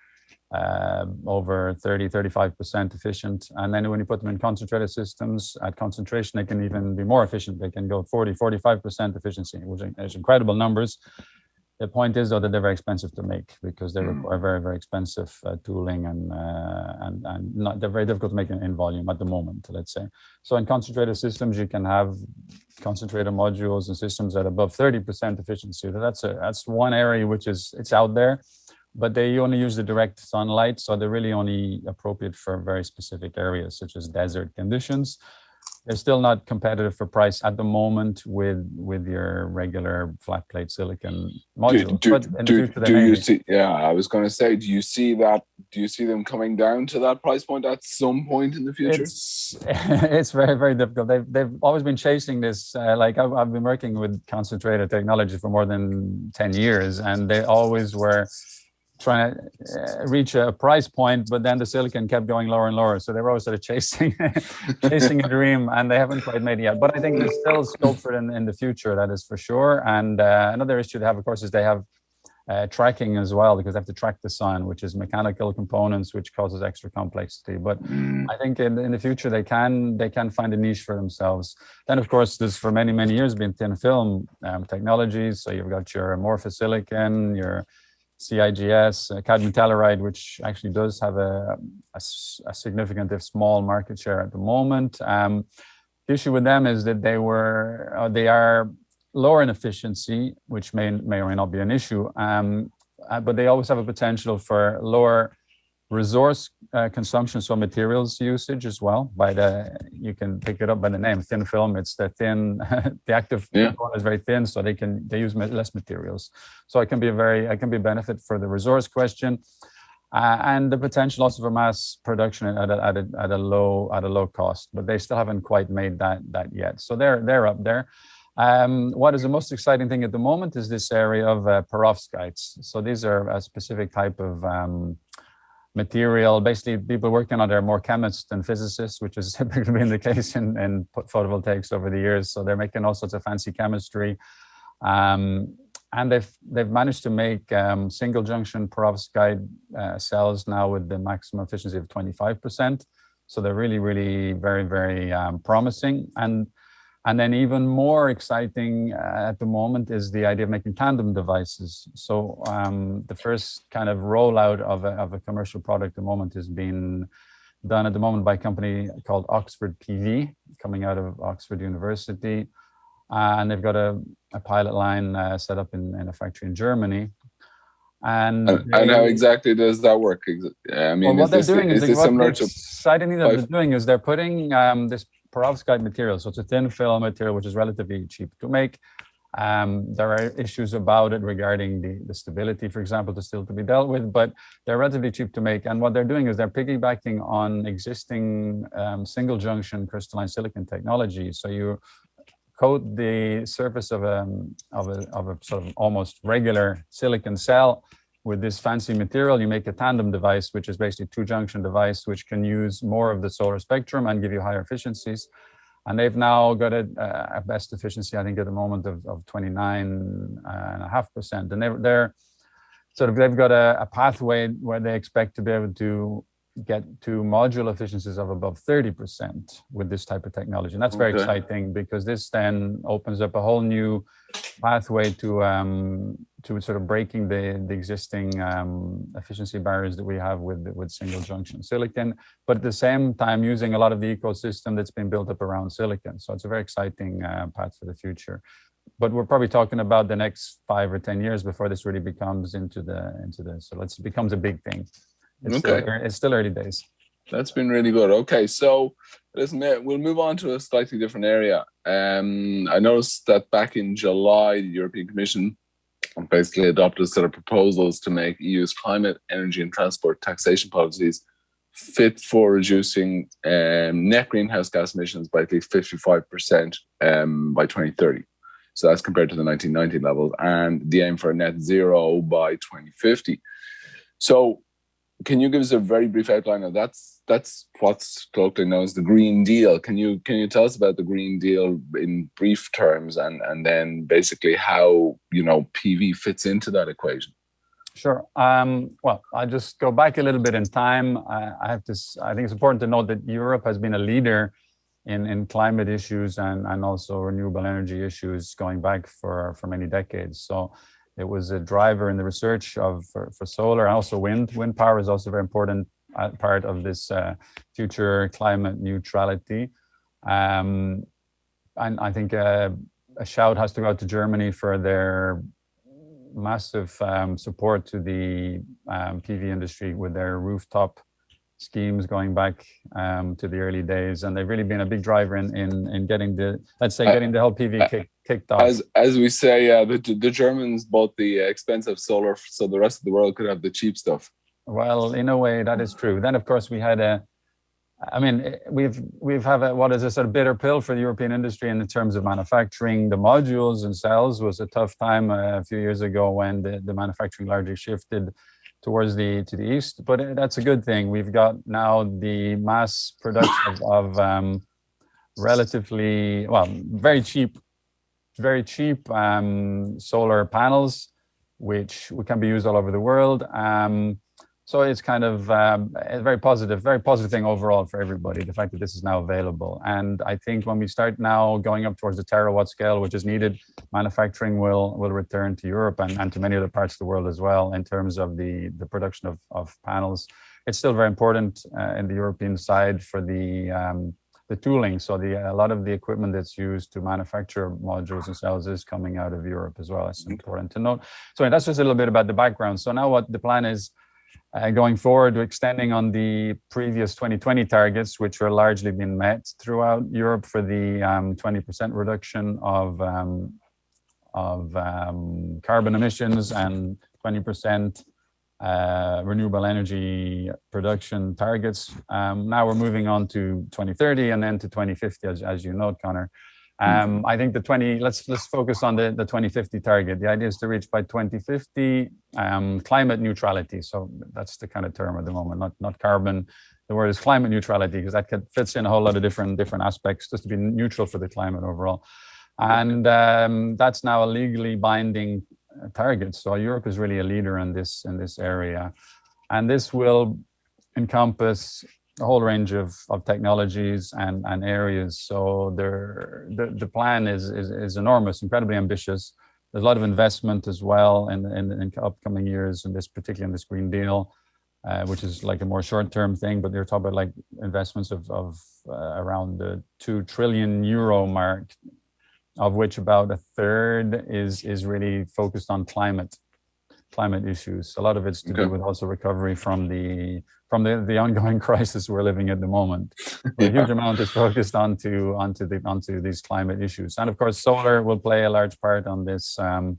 over 35% efficient. And then when you put them in concentrated systems at concentration, they can even be more efficient. They can go 45% efficiency, which is incredible numbers. The point is, though, that they're very expensive to make because they require very, very expensive tooling and they're very difficult to make in volume at the moment, let's say. So in concentrated systems, you can have concentrator modules and systems at above 30% efficiency. That's one area which it's out there. But they only use the direct sunlight, so they're really only appropriate for very specific areas, such as desert conditions. They're still not competitive for price at the moment with your regular flat plate silicon modules. I was going to say, do you see them coming down to that price point at some point in the future? It's very, very difficult. They've always been chasing this. Like I've been working with concentrator technology for more than 10 years, and they always were trying to reach a price point, but then the silicon kept going lower and lower. So they were always sort of chasing a dream, and they haven't quite made it yet. But I think there's still scope for it in the future, that is for sure. And another issue they have, of course, is they have tracking as well, because they have to track the sun, which is mechanical components, which causes extra complexity. But I think in the future, they can find a niche for themselves. Then, of course, there's for many, many years been thin film technologies. So you've got your amorphous silicon, your CIGS, cadmium telluride, which actually does have a significant, if small, market share at the moment. The issue with them is that they are lower in efficiency, which may or may not be an issue, but they always have a potential for lower resource consumption, so materials usage as well. You can pick it up by the name thin film. It's the thin, the active component is very thin, so they use less materials. So it can be a benefit for the resource question, and the potential also for mass production at a low cost. But they still haven't quite made that yet. So they're up there. What is the most exciting thing at the moment is this area of perovskites. So these are a specific type of material. Basically, people working on it are more chemists than physicists, which has typically been the case in photovoltaics over the years. So they're making all sorts of fancy chemistry, and they've managed to make single junction perovskite cells now with the maximum efficiency of 25%. So they're really, really very, very promising. And then even more exciting at the moment is the idea of making tandem devices. So the first kind of rollout of a commercial product at the moment is being done at the moment by a company called Oxford PV, coming out of Oxford University. And they've got a pilot line set up in a factory in Germany. And how exactly does that work? I mean, what they're doing is similar to exciting thing that they're doing is they're putting this perovskite material, so it's a thin film material which is relatively cheap to make. There are issues about it regarding the stability, for example, to still to be dealt with, but they're relatively cheap to make. And what they're doing is they're piggybacking on existing single junction crystalline silicon technology. So you coat the surface of a sort of almost regular silicon cell with this fancy material. You make a tandem device, which is basically a 2-junction device, which can use more of the solar spectrum and give you higher efficiencies. And they've now got a best efficiency, I think, at the moment of 29.5%. And they've got a pathway where they expect to be able to get to module efficiencies of above 30% with this type of technology. And that's very exciting, because this then opens up a whole new pathway to sort of breaking the existing efficiency barriers that we have with single junction silicon, but at the same time using a lot of the ecosystem that's been built up around silicon. So it's a very exciting path for the future. But we're probably talking about the next 5 or 10 years before this really becomes becomes a big thing. It's still early days. That's been really good. Okay, so listen, we'll move on to a slightly different area. I noticed that back in July, the European Commission basically adopted a set of proposals to make EU's climate, energy and transport taxation policies fit for reducing net greenhouse gas emissions by at least 55% by 2030. So that's compared to the 1990 levels, and the aim for net zero by 2050. So can you give us a very brief outline of that's what's colloquially known as the Green Deal? Can you tell us about the Green Deal in brief terms, and then basically how PV fits into that equation? Sure. Well, I'll just go back a little bit in time. I think it's important to note that Europe has been a leader in climate issues and also renewable energy issues going back for many decades. So it was a driver in the research for solar and also wind. Wind power is also a very important part of this future climate neutrality. And I think a shout has to go out to Germany for their massive support to the PV industry with their rooftop schemes going back to the early days, and they've really been a big driver in getting the whole PV kicked off. As we say, the Germans bought the expensive solar, so the rest of the world could have the cheap stuff. Well, in a way, that is true. Then, of course, we had we've have what is a sort of bitter pill for the European industry in terms of manufacturing. The modules and cells was a tough time a few years ago when the manufacturing largely shifted towards to the east, but that's a good thing. We've got now the mass production of relatively, very cheap solar panels, which can be used all over the world. So it's kind of a very positive thing overall for everybody, the fact that this is now available. And I think when we start now going up towards the terawatt scale, which is needed, manufacturing will return to Europe and to many other parts of the world as well in terms of the production of panels. It's still very important in the European side for the tooling. So a lot of the equipment that's used to manufacture modules and cells is coming out of Europe as well. It's important to note. So that's just a little bit about the background. So now what the plan is, going forward, we're extending on the previous 2020 targets, which are largely been met throughout Europe for the 20% reduction of carbon emissions and 20% renewable energy production targets. Now we're moving on to 2030 and then to 2050, as you know, Connor. I think let's focus on the 2050 target. The idea is to reach by 2050 climate neutrality. So that's the kind of term at the moment, not carbon. The word is climate neutrality because that fits in a whole lot of different aspects, just to be neutral for the climate overall. And that's now a legally binding target. So Europe is really a leader in this area, and this will encompass a whole range of technologies and areas. So the plan is enormous, incredibly ambitious. There's a lot of investment as well in upcoming years, particularly in this Green Deal, which is like a more short-term thing. But they're talking about like investments of around the €2 trillion mark, of which about a third is really focused on climate issues. A lot of it's to do with also recovery from the ongoing crisis we're living at the moment. A huge amount is focused onto these climate issues, and of course, solar will play a large part on this on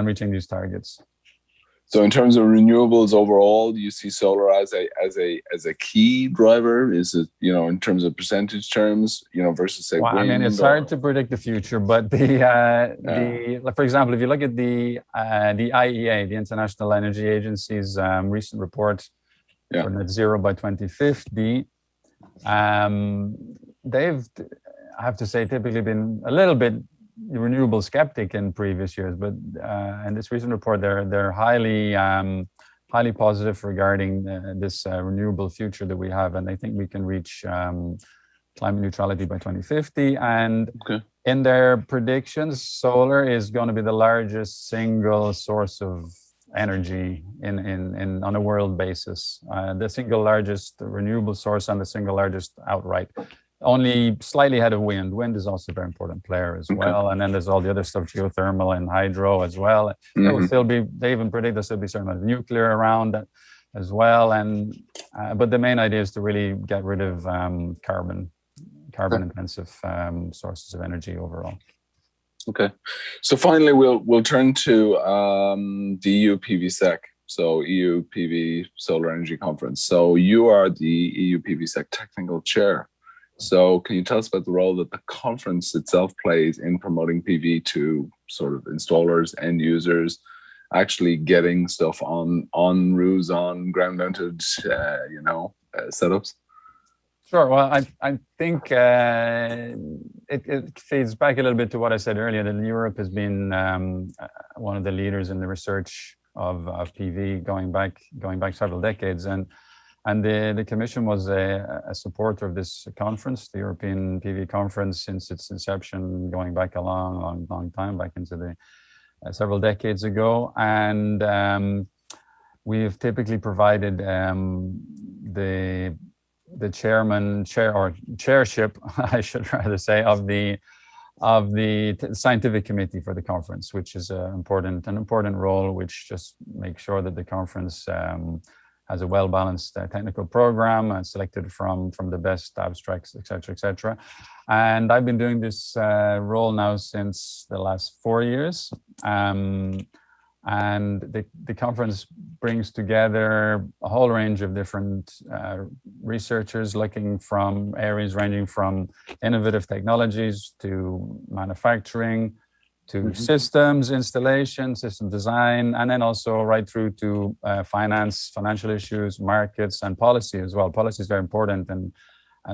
reaching these targets. So, in terms of renewables overall, do you see solar as a key driver? Is it in terms of percentage terms, versus say wind? I mean, it's hard to predict the future, but for example, if you look at the IEA, the International Energy Agency's recent report for net zero by 2050, they've, I have to say, typically been a little bit renewable skeptic in previous years, but in this recent report, they're highly positive regarding this renewable future that we have, and they think we can reach climate neutrality by 2050. And in their predictions, solar is going to be the largest single source of energy on a world basis, the single largest renewable source and the single largest outright. Only slightly ahead of wind. Wind is also a very important player as well. And then there's all the other stuff, geothermal and hydro as well. There will still be, they even predict there'll still be a certain amount of nuclear around. as well. And but the main idea is to really get rid of carbon intensive sources of energy overall. Okay, so finally we'll turn to the EU PVSEC, so EU PV Solar Energy Conference. So you are the EU PVSEC technical chair. So can you tell us about the role that the conference itself plays in promoting PV to sort of installers, end users, actually getting stuff on roofs, on ground-mounted, setups? Sure. Well, I think it feeds back a little bit to what I said earlier, that Europe has been one of the leaders in the research of PV going back several decades, and the Commission was a supporter of this conference, the European PV Conference, since its inception, going back a long time, back into the several decades ago, and we've typically provided the chairship, I should rather say, of the scientific committee for the conference, which is an important role, which just makes sure that the conference has a well-balanced technical program selected from the best abstracts, etc. And I've been doing this role now since the last 4 years. And the conference brings together a whole range of different researchers looking from areas ranging from innovative technologies to manufacturing, to systems installation, system design, and then also right through to financial issues, markets, and policy as well. Policy is very important, and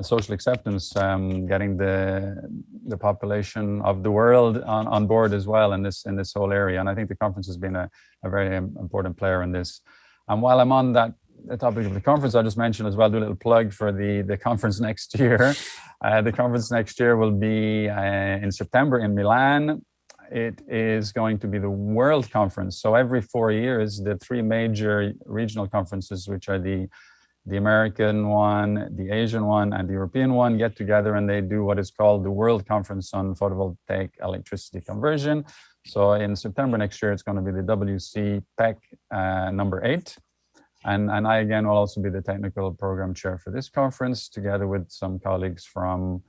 social acceptance, getting the population of the world on board as well in this whole area. And I think the conference has been a very important player in this. And while I'm on the topic of the conference, I'll just mention as well, do a little plug for the conference next year. The conference next year will be in September in Milan. It is going to be the World Conference. So every 4 years, the three major regional conferences, which are the American one, the Asian one, and the European one, get together and they do what is called the World Conference on Photovoltaic Electricity Conversion. So in September next year, it's going to be the WCPEC number 8. And I, again, will also be the technical program chair for this conference, together with some colleagues from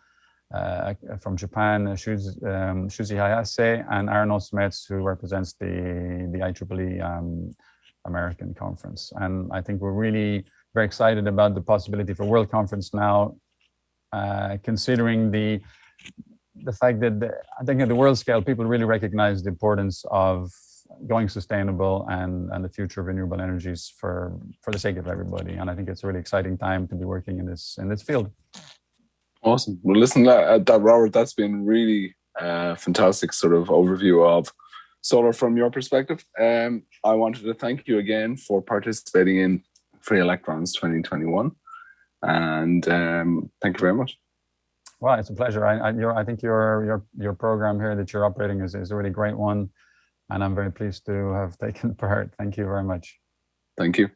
Japan, Shuzi Hayase, and Arno Smets, who represents the IEEE American conference. And I think we're really very excited about the possibility for World Conference now, considering the fact that I think at the world scale, people really recognize the importance of going sustainable and the future of renewable energies for the sake of everybody. And I think it's a really exciting time to be working in this field. Awesome. Well, listen, that Robert, that's been really fantastic sort of overview of solar from your perspective. I wanted to thank you again for participating in Free Electrons 2021, and thank you very much. Well, it's a pleasure. I think your program here that you're operating is a really great one, and I'm very pleased to have taken part. Thank you very much. Thank you.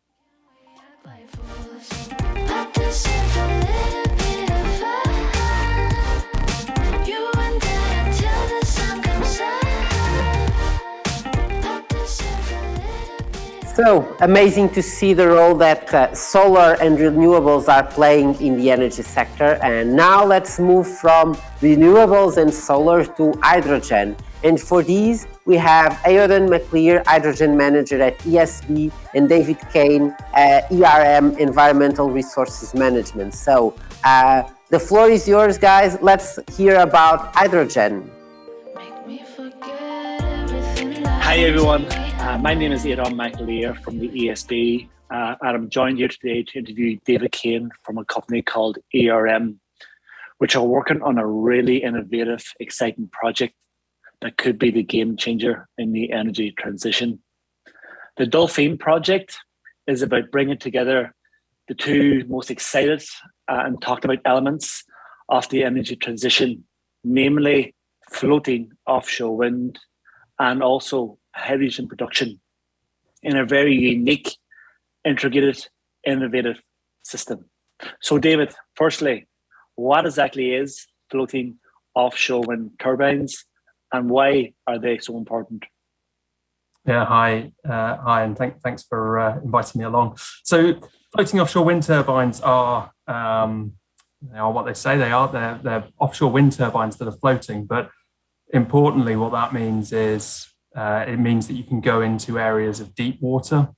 So amazing to see the role that solar and renewables are playing in the energy sector. And now let's move from renewables and solar to hydrogen. And for these, we have Aodhan McLear, Hydrogen Manager at ESB, and David Kane, ERM, Environmental Resources Management. So the floor is yours, guys. Let's hear about hydrogen. Hi, everyone. My name is Aodhan McLear from the ESB, and I'm joined here today to interview David Kane from a company called ERM, which are working on a really innovative, exciting project that could be the game changer in the energy transition. The Dolphin project is about bringing together the two most excited and talked about elements of the energy transition, namely floating offshore wind and also hydrogen production in a very unique, integrated, innovative system. So David, firstly, what exactly is floating offshore wind turbines and why are they so important? Yeah, hi, and thanks for inviting me along. So, floating offshore wind turbines are what they say they are. They're offshore wind turbines that are floating. But importantly, what that means is it means that you can go into areas of deep water,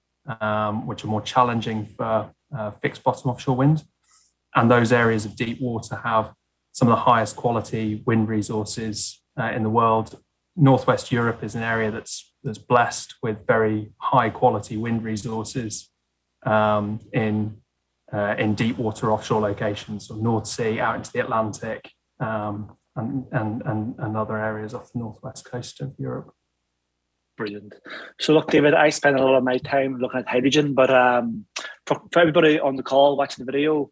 which are more challenging for fixed bottom offshore wind. And those areas of deep water have some of the highest quality wind resources in the world. Northwest Europe is an area that's blessed with very high quality wind resources in deep water offshore locations, so North Sea out into the Atlantic, and other areas off the northwest coast of Europe. Brilliant. So look, David, I spend a lot of my time looking at hydrogen, but for everybody on the call watching the video,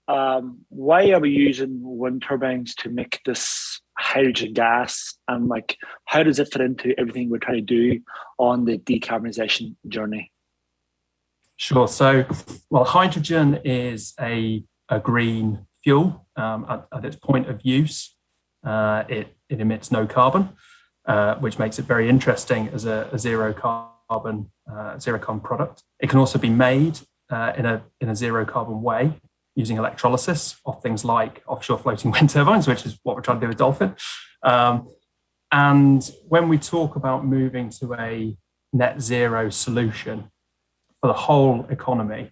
why are we using wind turbines to make this hydrogen gas, and like how does it fit into everything we're trying to do on the decarbonization journey? Sure. So, well, hydrogen is a green fuel. At its point of use, it emits no carbon, which makes it very interesting as a zero carbon product. It can also be made in a zero carbon way, using electrolysis of things like offshore floating wind turbines, which is what we're trying to do with Dolphin. And when we talk about moving to a net zero solution for the whole economy,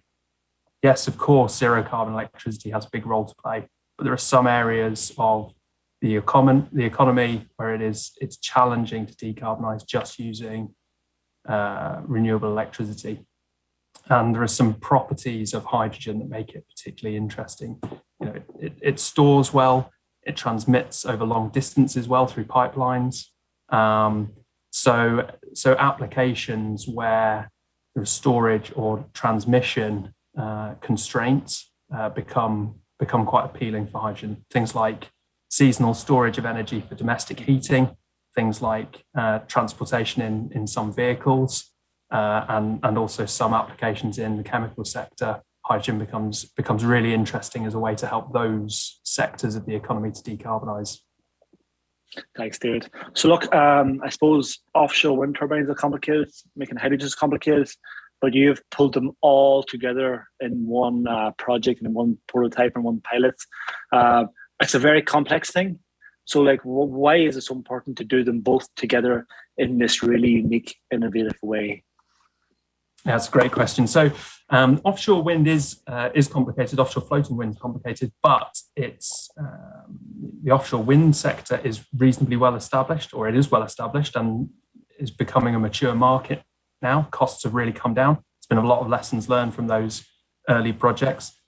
yes, of course, zero carbon electricity has a big role to play, but there are some areas of the economy where it's challenging to decarbonize just using renewable electricity. And there are some properties of hydrogen that make it particularly interesting. It stores well, it transmits over long distances well through pipelines. So applications where there are storage or transmission constraints become quite appealing for hydrogen. Things like seasonal storage of energy for domestic heating, things like transportation in some vehicles, and also some applications in the chemical sector. Hydrogen becomes really interesting as a way to help those sectors of the economy to decarbonize. Thanks, David. So look, I suppose offshore wind turbines are complicated, making hydrogen is complicated, but you've pulled them all together in one project, in one prototype, and one pilot. It's a very complex thing. So like, why is it so important to do them both together in this really unique, innovative way? Yeah, that's a great question. So offshore wind is complicated. Offshore floating wind is complicated, but it's the offshore wind sector is reasonably well established, or it is well established, and is becoming a mature market now. Costs have really come down. There's been a lot of lessons learned from those early projects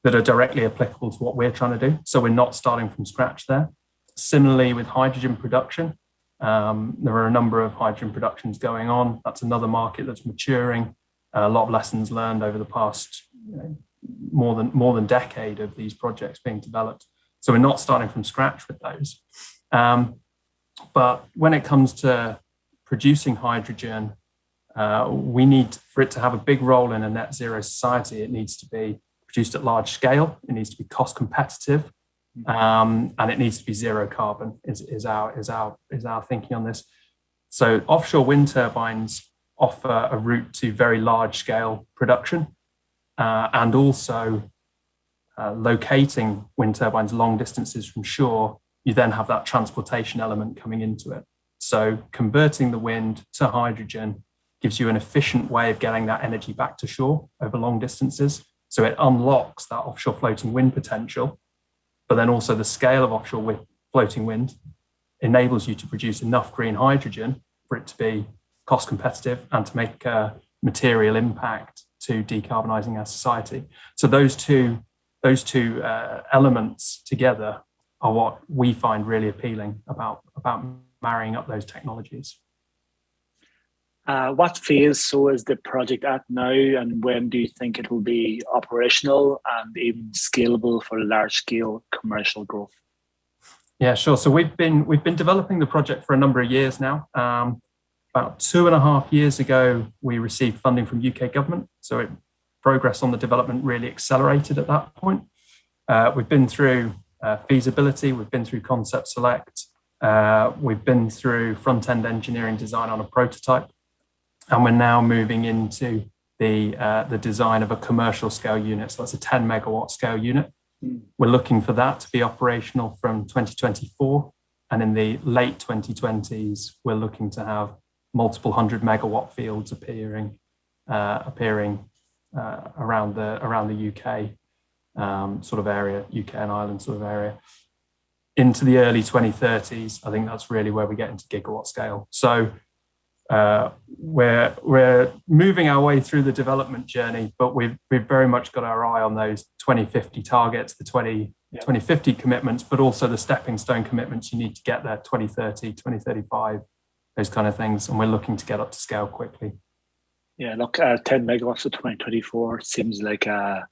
that are directly applicable to what we're trying to do. So we're not starting from scratch there. Similarly, with hydrogen production, there are a number of hydrogen productions going on. That's another market that's maturing. A lot of lessons learned over the past more than decade of these projects being developed. So we're not starting from scratch with those. But when it comes to producing hydrogen, we need for it to have a big role in a net zero society. It needs to be produced at large scale. It needs to be cost competitive. And it needs to be zero carbon is our thinking on this. So offshore wind turbines offer a route to very large scale production, and also locating wind turbines long distances from shore, you then have that transportation element coming into it. So converting the wind to hydrogen gives you an efficient way of getting that energy back to shore over long distances. So it unlocks that offshore floating wind potential. But then also the scale of offshore floating wind enables you to produce enough green hydrogen for it to be cost competitive and to make a material impact to decarbonising our society. So those two elements together are what we find really appealing about marrying up those technologies. What phase is the project at now, and when do you think it will be operational and even scalable for large scale commercial growth? Yeah, sure. So we've been developing the project for a number of years now. About 2.5 years ago, we received funding from UK government. So progress on the development really accelerated at that point. We've been through feasibility, we've been through concept select, we've been through front-end engineering design on a prototype. and we're now moving into the design of a commercial scale unit. So that's a 10 megawatt scale unit. We're looking for that to be operational from 2024. And in the late 2020s, we're looking to have multiple 100 megawatt fields appearing around the UK sort of area, UK and Ireland sort of area. Into the early 2030s, I think that's really where we get into gigawatt scale. So we're moving our way through the development journey, but we've very much got our eye on those 2050 targets, the 2050 commitments, but also the stepping stone commitments you need to get there, 2030, 2035, those kind of things. And we're looking to get up to scale quickly. Yeah, look, 10 megawatts to 2024 seems like a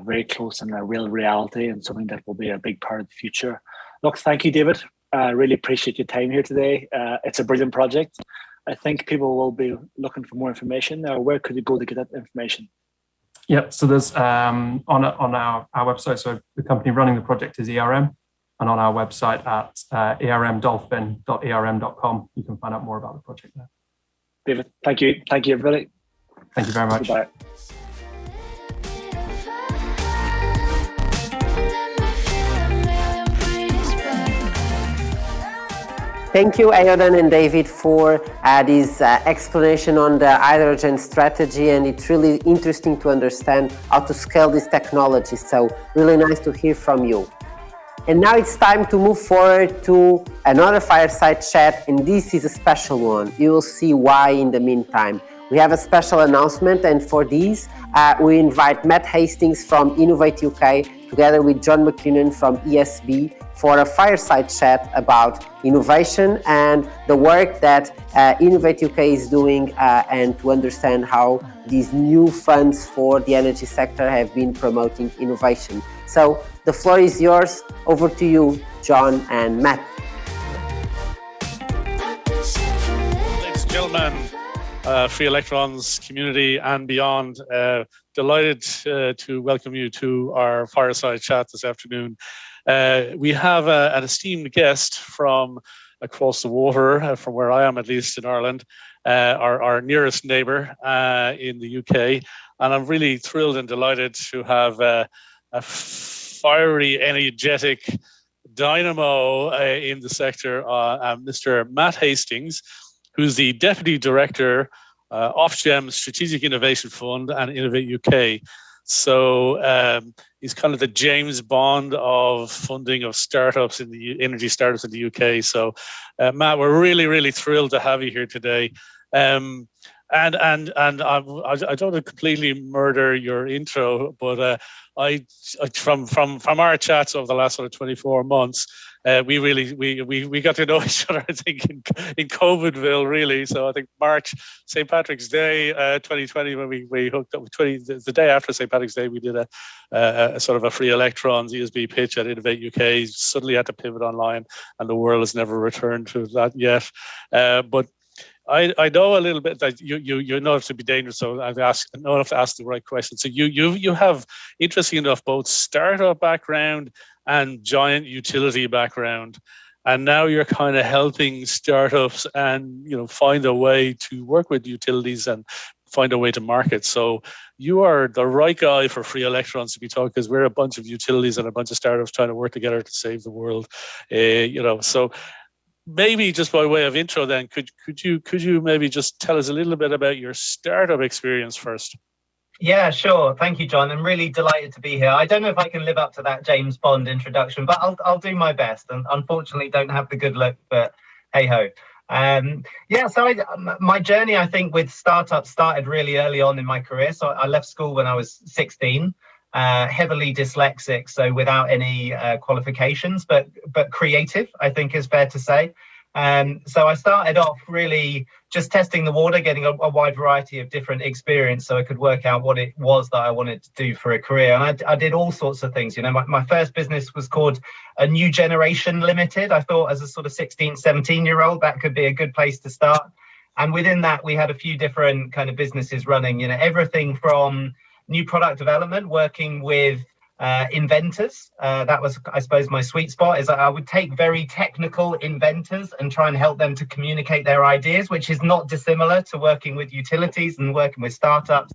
very close and a real reality, and something that will be a big part of the future. Look, thank you, David. I really appreciate your time here today. It's a brilliant project. I think people will be looking for more information. Where could you go to get that information? Yeah, so there's on our website, so the company running the project is ERM, and on our website at ermdolphin.erm.com, you can find out more about the project there. David, thank you. Thank you, everybody. Thank you very much. Goodbye. Thank you, Ayodan and David, for this explanation on the hydrogen strategy, and it's really interesting to understand how to scale this technology. So really nice to hear from you. And now it's time to move forward to another fireside chat, and this is a special one. You will see why in the meantime. We have a special announcement, and for this, we invite Matt Hastings from Innovate UK together with John McKinnon from ESB for a fireside chat about innovation and the work that Innovate UK is doing, and to understand how these new funds for the energy sector have been promoting innovation. So the floor is yours. Over to you, John and Matt. Ladies and gentlemen, Free Electrons community and beyond, delighted to welcome you to our fireside chat this afternoon. We have an esteemed guest from across the water, from where I am, at least in Ireland, our nearest neighbour in the UK. And I'm really thrilled and delighted to have a fiery, energetic dynamo in the sector, Mr. Matt Hastings, who's the Deputy Director, Ofgem Strategic Innovation Fund and Innovate UK. So he's kind of the James Bond of funding of startups in the energy startups in the UK. So Matt, we're really, really thrilled to have you here today. And I don't want to completely murder your intro, but from our chats over the last sort of 24 months, we got to know each other, I think, in COVIDville, really. So I think March, St. Patrick's Day 2020, when we hooked up, the day after St. Patrick's Day, we did a sort of a Free Electrons ESB pitch at Innovate UK. Suddenly had to pivot online, and the world has never returned to that yet. But I know a little bit that you know to be dangerous, so I know enough to ask the right question. So you have, interesting enough, both startup background and giant utility background, and now you're kind of helping startups and find a way to work with utilities and find a way to market. So you are the right guy for Free Electrons to be talking, because we're a bunch of utilities and a bunch of startups trying to work together to save the world. So maybe just by way of intro, then could you maybe just tell us a little bit about your startup experience first? Yeah, sure. Thank you, John. I'm really delighted to be here. I don't know if I can live up to that James Bond introduction, but I'll do my best. And unfortunately, don't have the good look, but hey ho. So my journey, I think, with startups started really early on in my career. So I left school when I was 16. Heavily dyslexic, so without any qualifications, but creative, I think is fair to say. So I started off really just testing the water, getting a wide variety of different experience so I could work out what it was that I wanted to do for a career. And I did all sorts of things. My first business was called A New Generation Limited. I thought as a sort of 16, 17-year-old, that could be a good place to start. And within that, we had a few different kind of businesses running, everything from new product development, working with inventors. That was, I suppose, my sweet spot, is that I would take very technical inventors and try and help them to communicate their ideas, which is not dissimilar to working with utilities and working with startups.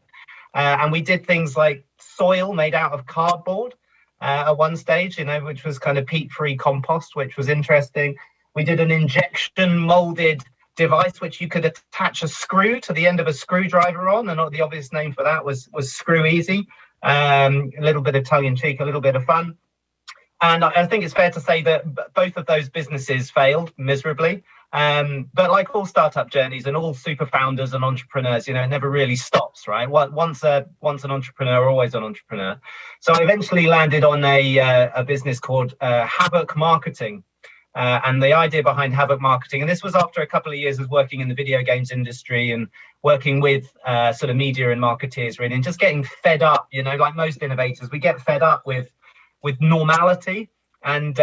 And we did things like soil made out of cardboard at one stage, which was kind of peat-free compost, which was interesting. We did an injection molded device which you could attach a screw to the end of a screwdriver on, and the obvious name for that was Screw Easy. A little bit of tongue-in-cheek, a little bit of fun. And I think it's fair to say that both of those businesses failed miserably. But like all startup journeys and all super founders and entrepreneurs, it never really stops, right? Once an entrepreneur, always an entrepreneur. So I eventually landed on a business called Havoc Marketing. And the idea behind Havoc Marketing, and this was after a couple of years of working in the video games industry and working with sort of media and marketeers, really, and just getting fed up, like most innovators, we get fed up with normality and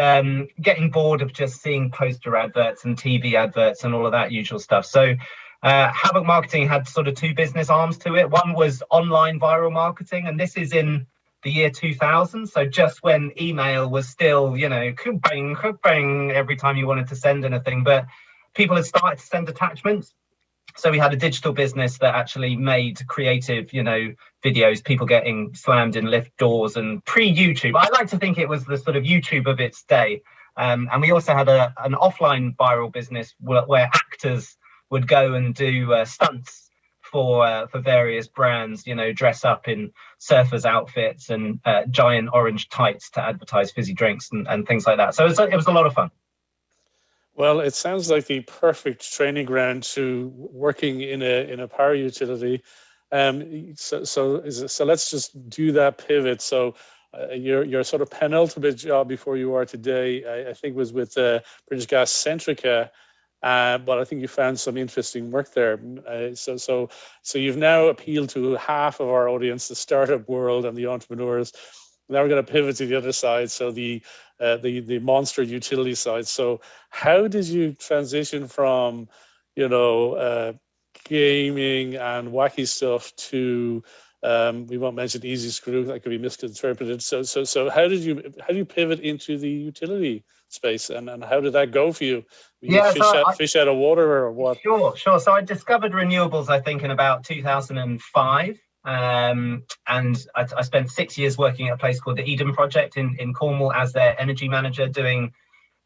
getting bored of just seeing poster adverts and TV adverts and all of that usual stuff. So Havoc Marketing had sort of two business arms to it. One was online viral marketing, and this is in the year 2000, so just when email was still, bang, bang, every time you wanted to send anything, but people had started to send attachments. So we had a digital business that actually made creative, videos, people getting slammed in lift doors, and pre-YouTube. I like to think it was the sort of YouTube of its day. And we also had an offline viral business where actors would go and do stunts for various brands, dress up in surfers' outfits and giant orange tights to advertise fizzy drinks and things like that. So it was a lot of fun. Well, it sounds like the perfect training ground to working in a power utility. So let's just do that pivot. So your sort of penultimate job before you are today, I think, was with British Gas Centrica. But I think you found some interesting work there. So you've now appealed to half of our audience, the startup world and the entrepreneurs. Now we're going to pivot to the other side, so the monster utility side. So how did you transition from, gaming and wacky stuff to we won't mention easy screw, that could be misinterpreted. So how do you pivot into the utility space, and how did that go for you? Fish out of water, or what? Sure. So I discovered renewables, I think, in about 2005. And I spent 6 years working at a place called the Eden Project in Cornwall as their energy manager, doing,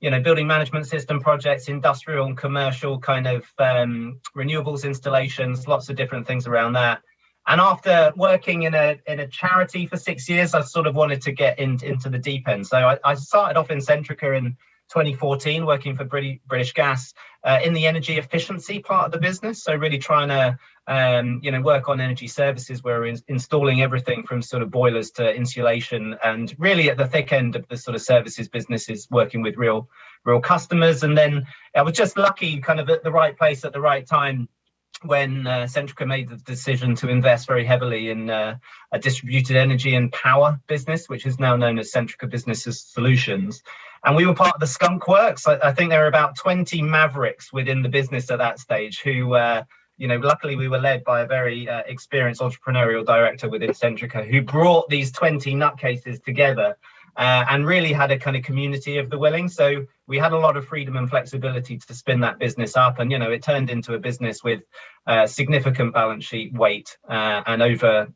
building management system projects, industrial and commercial kind of renewables installations, lots of different things around that. And after working in a charity for 6 years, I sort of wanted to get into the deep end. So I started off in Centrica in 2014, working for British Gas in the energy efficiency part of the business. So really trying to work on energy services, where we're installing everything from sort of boilers to insulation, and really at the thick end of the sort of services businesses, working with real customers. And then I was just lucky, kind of at the right place at the right time, when Centrica made the decision to invest very heavily in a distributed energy and power business, which is now known as Centrica Business Solutions. And we were part of the Skunk Works. I think there were about 20 mavericks within the business at that stage who, luckily we were led by a very experienced entrepreneurial director within Centrica, who brought these 20 nutcases together and really had a kind of community of the willing. So we had a lot of freedom and flexibility to spin that business up. And, it turned into a business with significant balance sheet weight and over,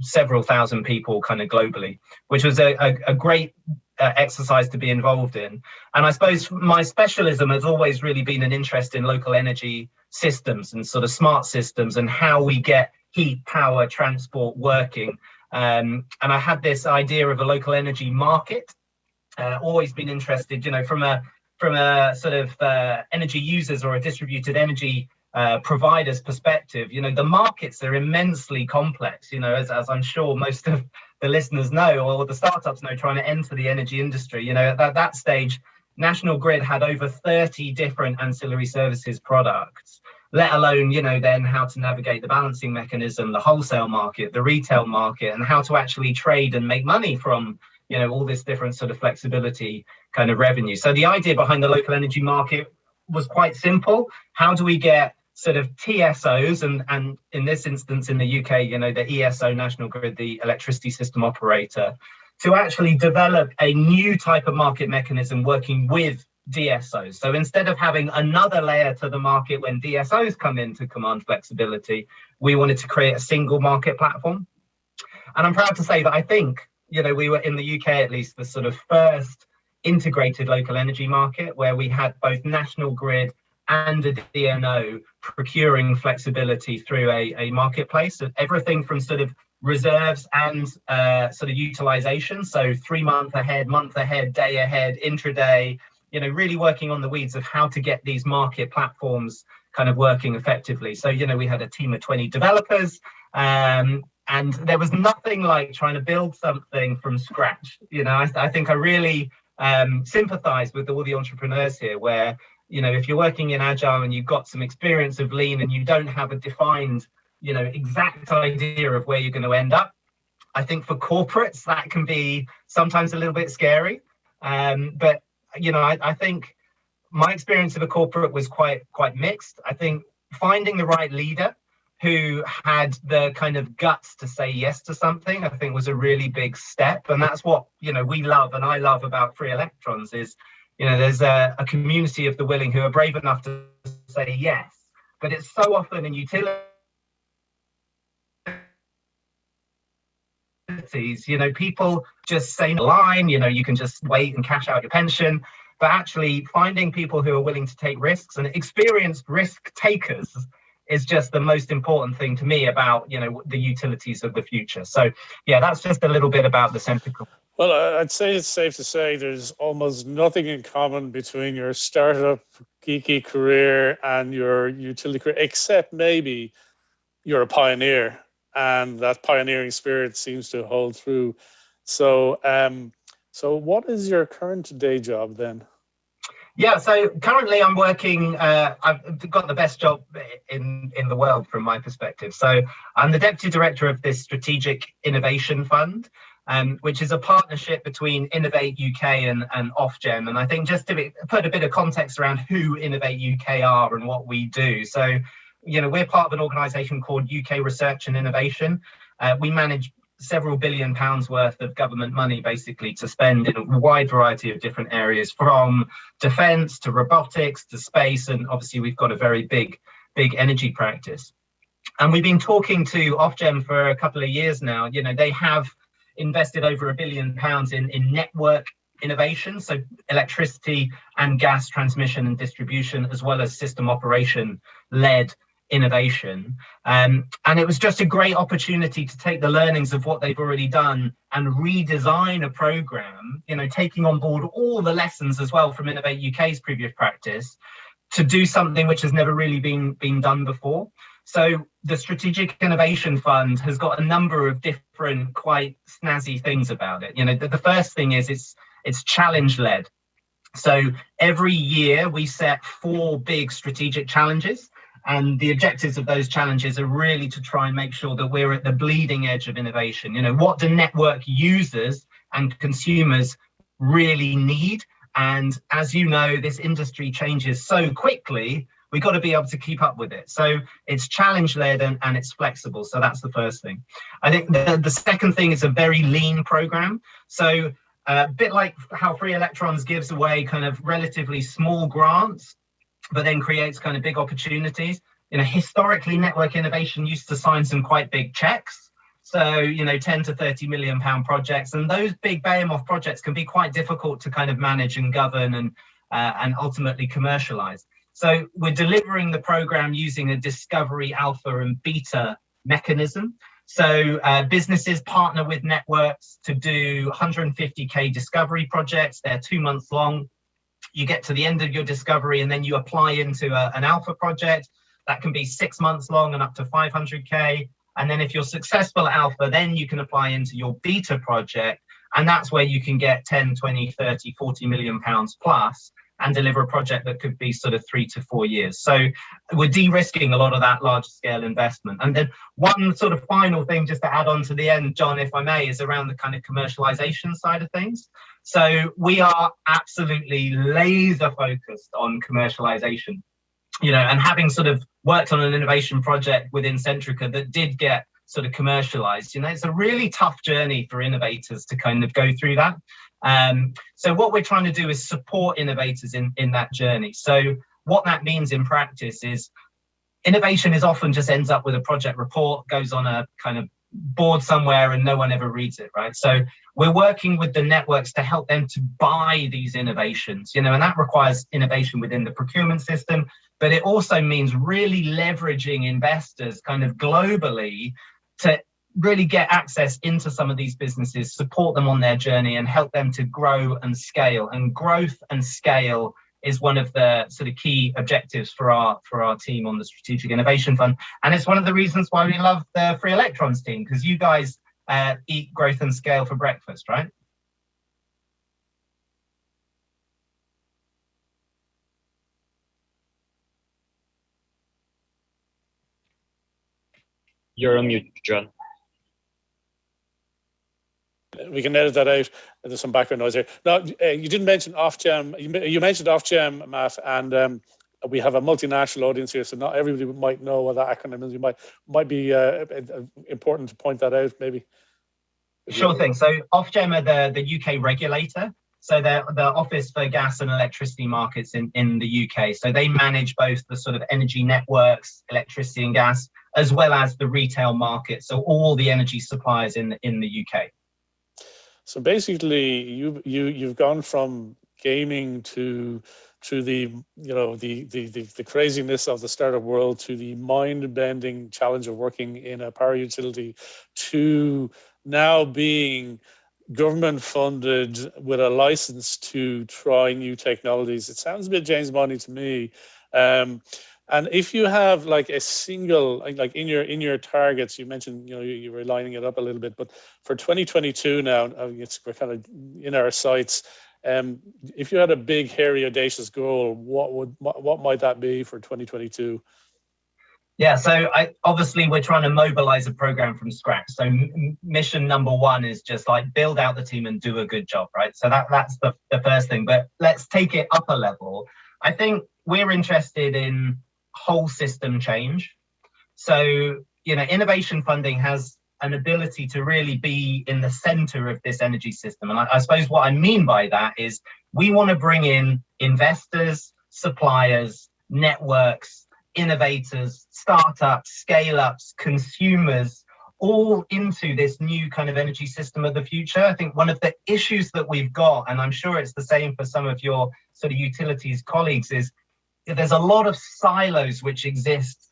several thousand people kind of globally, which was a great exercise to be involved in. And I suppose my specialism has always really been an interest in local energy systems and sort of smart systems and how we get heat, power, transport working. And I had this idea of a local energy market. Always been interested, from a sort of energy users or a distributed energy provider's perspective. The markets are immensely complex. As I'm sure most of the listeners know, or the startups know, trying to enter the energy industry. At that stage, National Grid had over 30 different ancillary services products, let alone, then how to navigate the balancing mechanism, the wholesale market, the retail market, and how to actually trade and make money from, all this different sort of flexibility kind of revenue. So the idea behind the local energy market was quite simple. How do we get sort of TSOs, and in this instance in the UK, the ESO, National Grid, the electricity system operator, to actually develop a new type of market mechanism working with DSOs. So instead of having another layer to the market when DSOs come in to command flexibility, we wanted to create a single market platform. And I'm proud to say that I think, we were in the UK at least the sort of first integrated local energy market where we had both national grid and a DNO procuring flexibility through a marketplace. So everything from sort of reserves and sort of utilization. So 3 month ahead, day ahead, intraday, really working on the weeds of how to get these market platforms kind of working effectively. So, we had a team of 20 developers, and there was nothing like trying to build something from scratch. I think I really sympathize with all the entrepreneurs here where, if you're working in Agile and you've got some experience of Lean and you don't have a defined, exact idea of where you're going to end up, I think for corporates, that can be sometimes a little bit scary. But I think my experience of a corporate was quite mixed. I think finding the right leader who had the kind of guts to say yes to something, I think was a really big step. And that's what, we love and I love about Free Electrons is, there's a community of the willing who are brave enough to say yes. But it's so often in utilities, people just say the line, you can just wait and cash out your pension. But actually finding people who are willing to take risks and experienced risk takers is just the most important thing to me about, the utilities of the future. So, yeah, that's just a little bit about the Centrical. Well, I'd say it's safe to say there's almost nothing in common between your startup geeky career and your utility career, except maybe you're a pioneer, and that pioneering spirit seems to hold through. So, so what is your current day job then? Yeah, so currently I'm working, I've got the best job in the world from my perspective. So I'm the Deputy Director of this Strategic Innovation Fund, which is a partnership between Innovate UK and Ofgem. And I think just to put a bit of context around who Innovate UK are and what we do. So, we're part of an organisation called UK Research and Innovation. We manage several £billion worth of government money basically to spend in a wide variety of different areas, from defence to robotics to space, and obviously we've got a very big energy practice. And we've been talking to Ofgem for a couple of years now. They have invested over £1 billion in network innovation, so electricity and gas transmission and distribution, as well as system operation led innovation. And it was just a great opportunity to take the learnings of what they've already done and redesign a program, taking on board all the lessons as well from Innovate UK's previous practice to do something which has never really been done before. So the Strategic Innovation Fund has got a number of different quite snazzy things about it. The first thing is it's challenge led. So every year we set 4 big strategic challenges. And the objectives of those challenges are really to try and make sure that we're at the bleeding edge of innovation. What do network users and consumers really need? And as you know, this industry changes so quickly, we've got to be able to keep up with it. So it's challenge-led and it's flexible. So that's the first thing. I think the second thing is a very lean program. So a bit like how Free Electrons gives away kind of relatively small grants, but then creates kind of big opportunities. Historically, network innovation used to sign some quite big checks. So, 10 to 30 million pound projects. And those big behemoth projects can be quite difficult to kind of manage and govern and ultimately commercialize. So we're delivering the program using a discovery, alpha and beta mechanism. So businesses partner with networks to do 150K discovery projects. They're 2 months long. You get to the end of your discovery and then you apply into an alpha project that can be 6 months long and up to 500K. And then if you're successful at alpha, then you can apply into your beta project. And that's where you can get 10, 20, 30, 40 million pounds plus and deliver a project that could be sort of 3 to 4 years. So we're de-risking a lot of that large scale investment. And then one sort of final thing just to add on to the end, John, if I may, is around the kind of commercialization side of things. So we are absolutely laser focused on commercialization, and having sort of worked on an innovation project within Centrica that did get sort of commercialized. It's a really tough journey for innovators to kind of go through that. So what we're trying to do is support innovators in that journey. So what that means in practice is innovation is often just ends up with a project report, goes on a kind of board somewhere and no one ever reads it, right? So we're working with the networks to help them to buy these innovations, and that requires innovation within the procurement system, but it also means really leveraging investors kind of globally to really get access into some of these businesses, support them on their journey and help them to grow and scale. And growth and scale is one of the sort of key objectives for our team on the Strategic Innovation Fund. And it's one of the reasons why we love the Free Electrons team, because you guys eat growth and scale for breakfast, right? You're on mute, John. We can edit that out. There's some background noise here. No, you didn't mention Ofgem. You mentioned Ofgem, Matt, and we have a multinational audience here, so not everybody might know what that acronym is. You might be important to point that out, maybe. Sure thing. So Ofgem are the UK regulator. So they're the Office for Gas and Electricity Markets in the UK. So they manage both the sort of energy networks, electricity and gas, as well as the retail market. So all the energy suppliers in the UK. So basically, you've gone from gaming to the the craziness of the startup world to the mind-bending challenge of working in a power utility to now being government funded with a license to try new technologies. It sounds a bit James Bondy to me. And if you have like a single, like in your targets, you mentioned, you were lining it up a little bit, but for 2022 now, we're kind of in our sights. If you had a big, hairy, audacious goal, what might that be for 2022? Yeah, so obviously we're trying to mobilize a program from scratch. So mission number one is just like build out the team and do a good job, right? So that's the first thing. But let's take it up a level. I think we're interested in whole system change. So, innovation funding has an ability to really be in the center of this energy system. And I suppose what I mean by that is we want to bring in investors, suppliers, networks, innovators, startups, scale-ups, consumers, all into this new kind of energy system of the future. I think one of the issues that we've got, and I'm sure it's the same for some of your sort of utilities colleagues, is there's a lot of silos which exist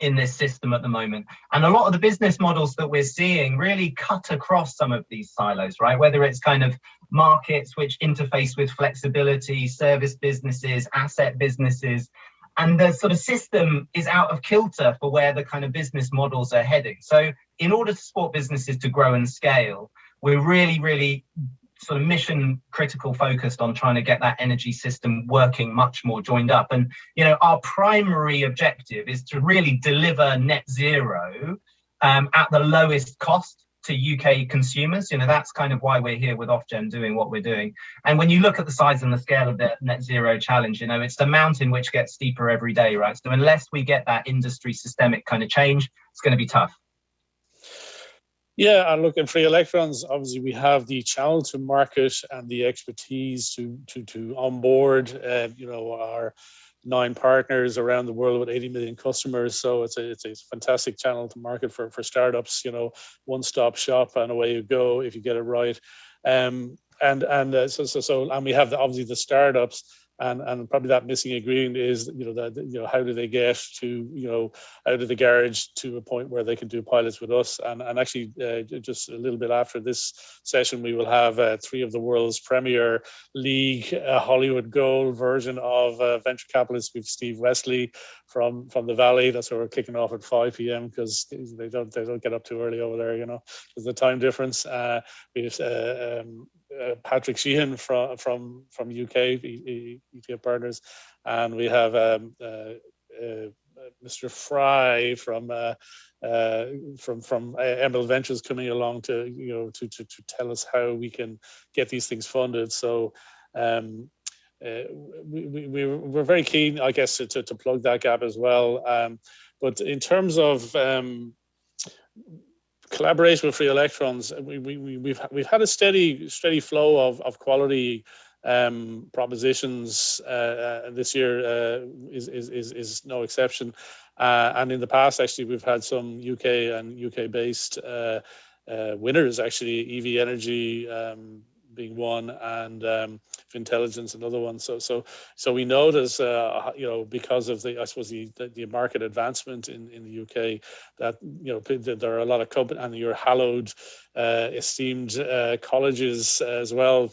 in this system at the moment. And a lot of the business models that we're seeing really cut across some of these silos, right? Whether it's kind of markets which interface with flexibility, service businesses, asset businesses, and the sort of system is out of kilter for where the kind of business models are heading. So in order to support businesses to grow and scale, we're really, really sort of mission critical focused on trying to get that energy system working much more joined up. And, our primary objective is to really deliver net zero at the lowest cost to UK consumers. That's kind of why we're here with Ofgem doing what we're doing. And when you look at the size and the scale of the net zero challenge, it's the mountain which gets steeper every day, right? So unless we get that industry systemic kind of change, it's going to be tough. Yeah, and look, in Free Electrons, obviously we have the channel to market and the expertise to onboard, our 9 partners around the world with 80 million customers. So it's a fantastic channel to market for startups. One-stop shop and away you go if you get it right. And we have obviously the startups. And probably that missing ingredient is, how do they get to, out of the garage to a point where they can do pilots with us? And actually, just a little bit after this session, we will have 3 of the world's premier league Hollywood Gold version of venture capitalists. We've Steve Wesley from the Valley. That's where we're kicking off at 5 p.m. because they don't get up too early over there. There's the time difference. We have Patrick Sheehan from UK, ETF Partners, and we have Mr. Fry from Emerald Ventures coming along to tell us how we can get these things funded. So we're very keen, I guess, to plug that gap as well. But in terms of collaboration with Free Electrons, we've had a steady flow of quality propositions. This year is no exception. And in the past, actually, we've had some UK based winners. Actually, EV Energy being one, and Intelligence another one. So we notice, because of the market advancement in the UK, that there are a lot of companies, and your hallowed, esteemed colleges as well,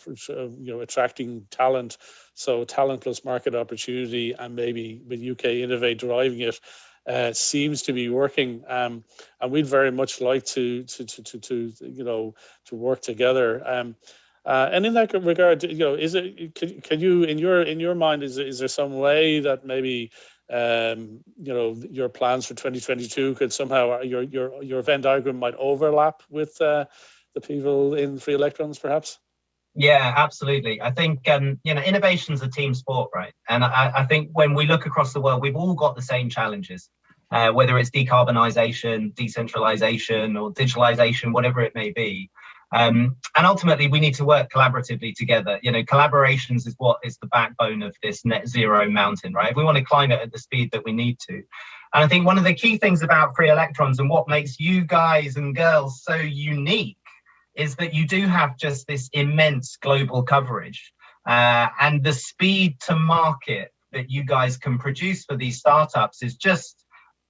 attracting talent. So talent plus market opportunity, and maybe with UK Innovate driving it, seems to be working, and we'd very much like to work together. And in that regard, is it? Can you, in your mind, is there some way that maybe your plans for 2022 could somehow, your Venn diagram might overlap with the people in Free Electrons, perhaps? Yeah, absolutely. I think innovation's a team sport, right? And I think when we look across the world, we've all got the same challenges, whether it's decarbonisation, decentralisation, or digitalisation, whatever it may be. And ultimately, we need to work collaboratively together. Collaborations is what is the backbone of this net zero mountain, right? If we want to climb it at the speed that we need to. And I think one of the key things about Free Electrons and what makes you guys and girls so unique is that you do have just this immense global coverage, and the speed to market that you guys can produce for these startups is just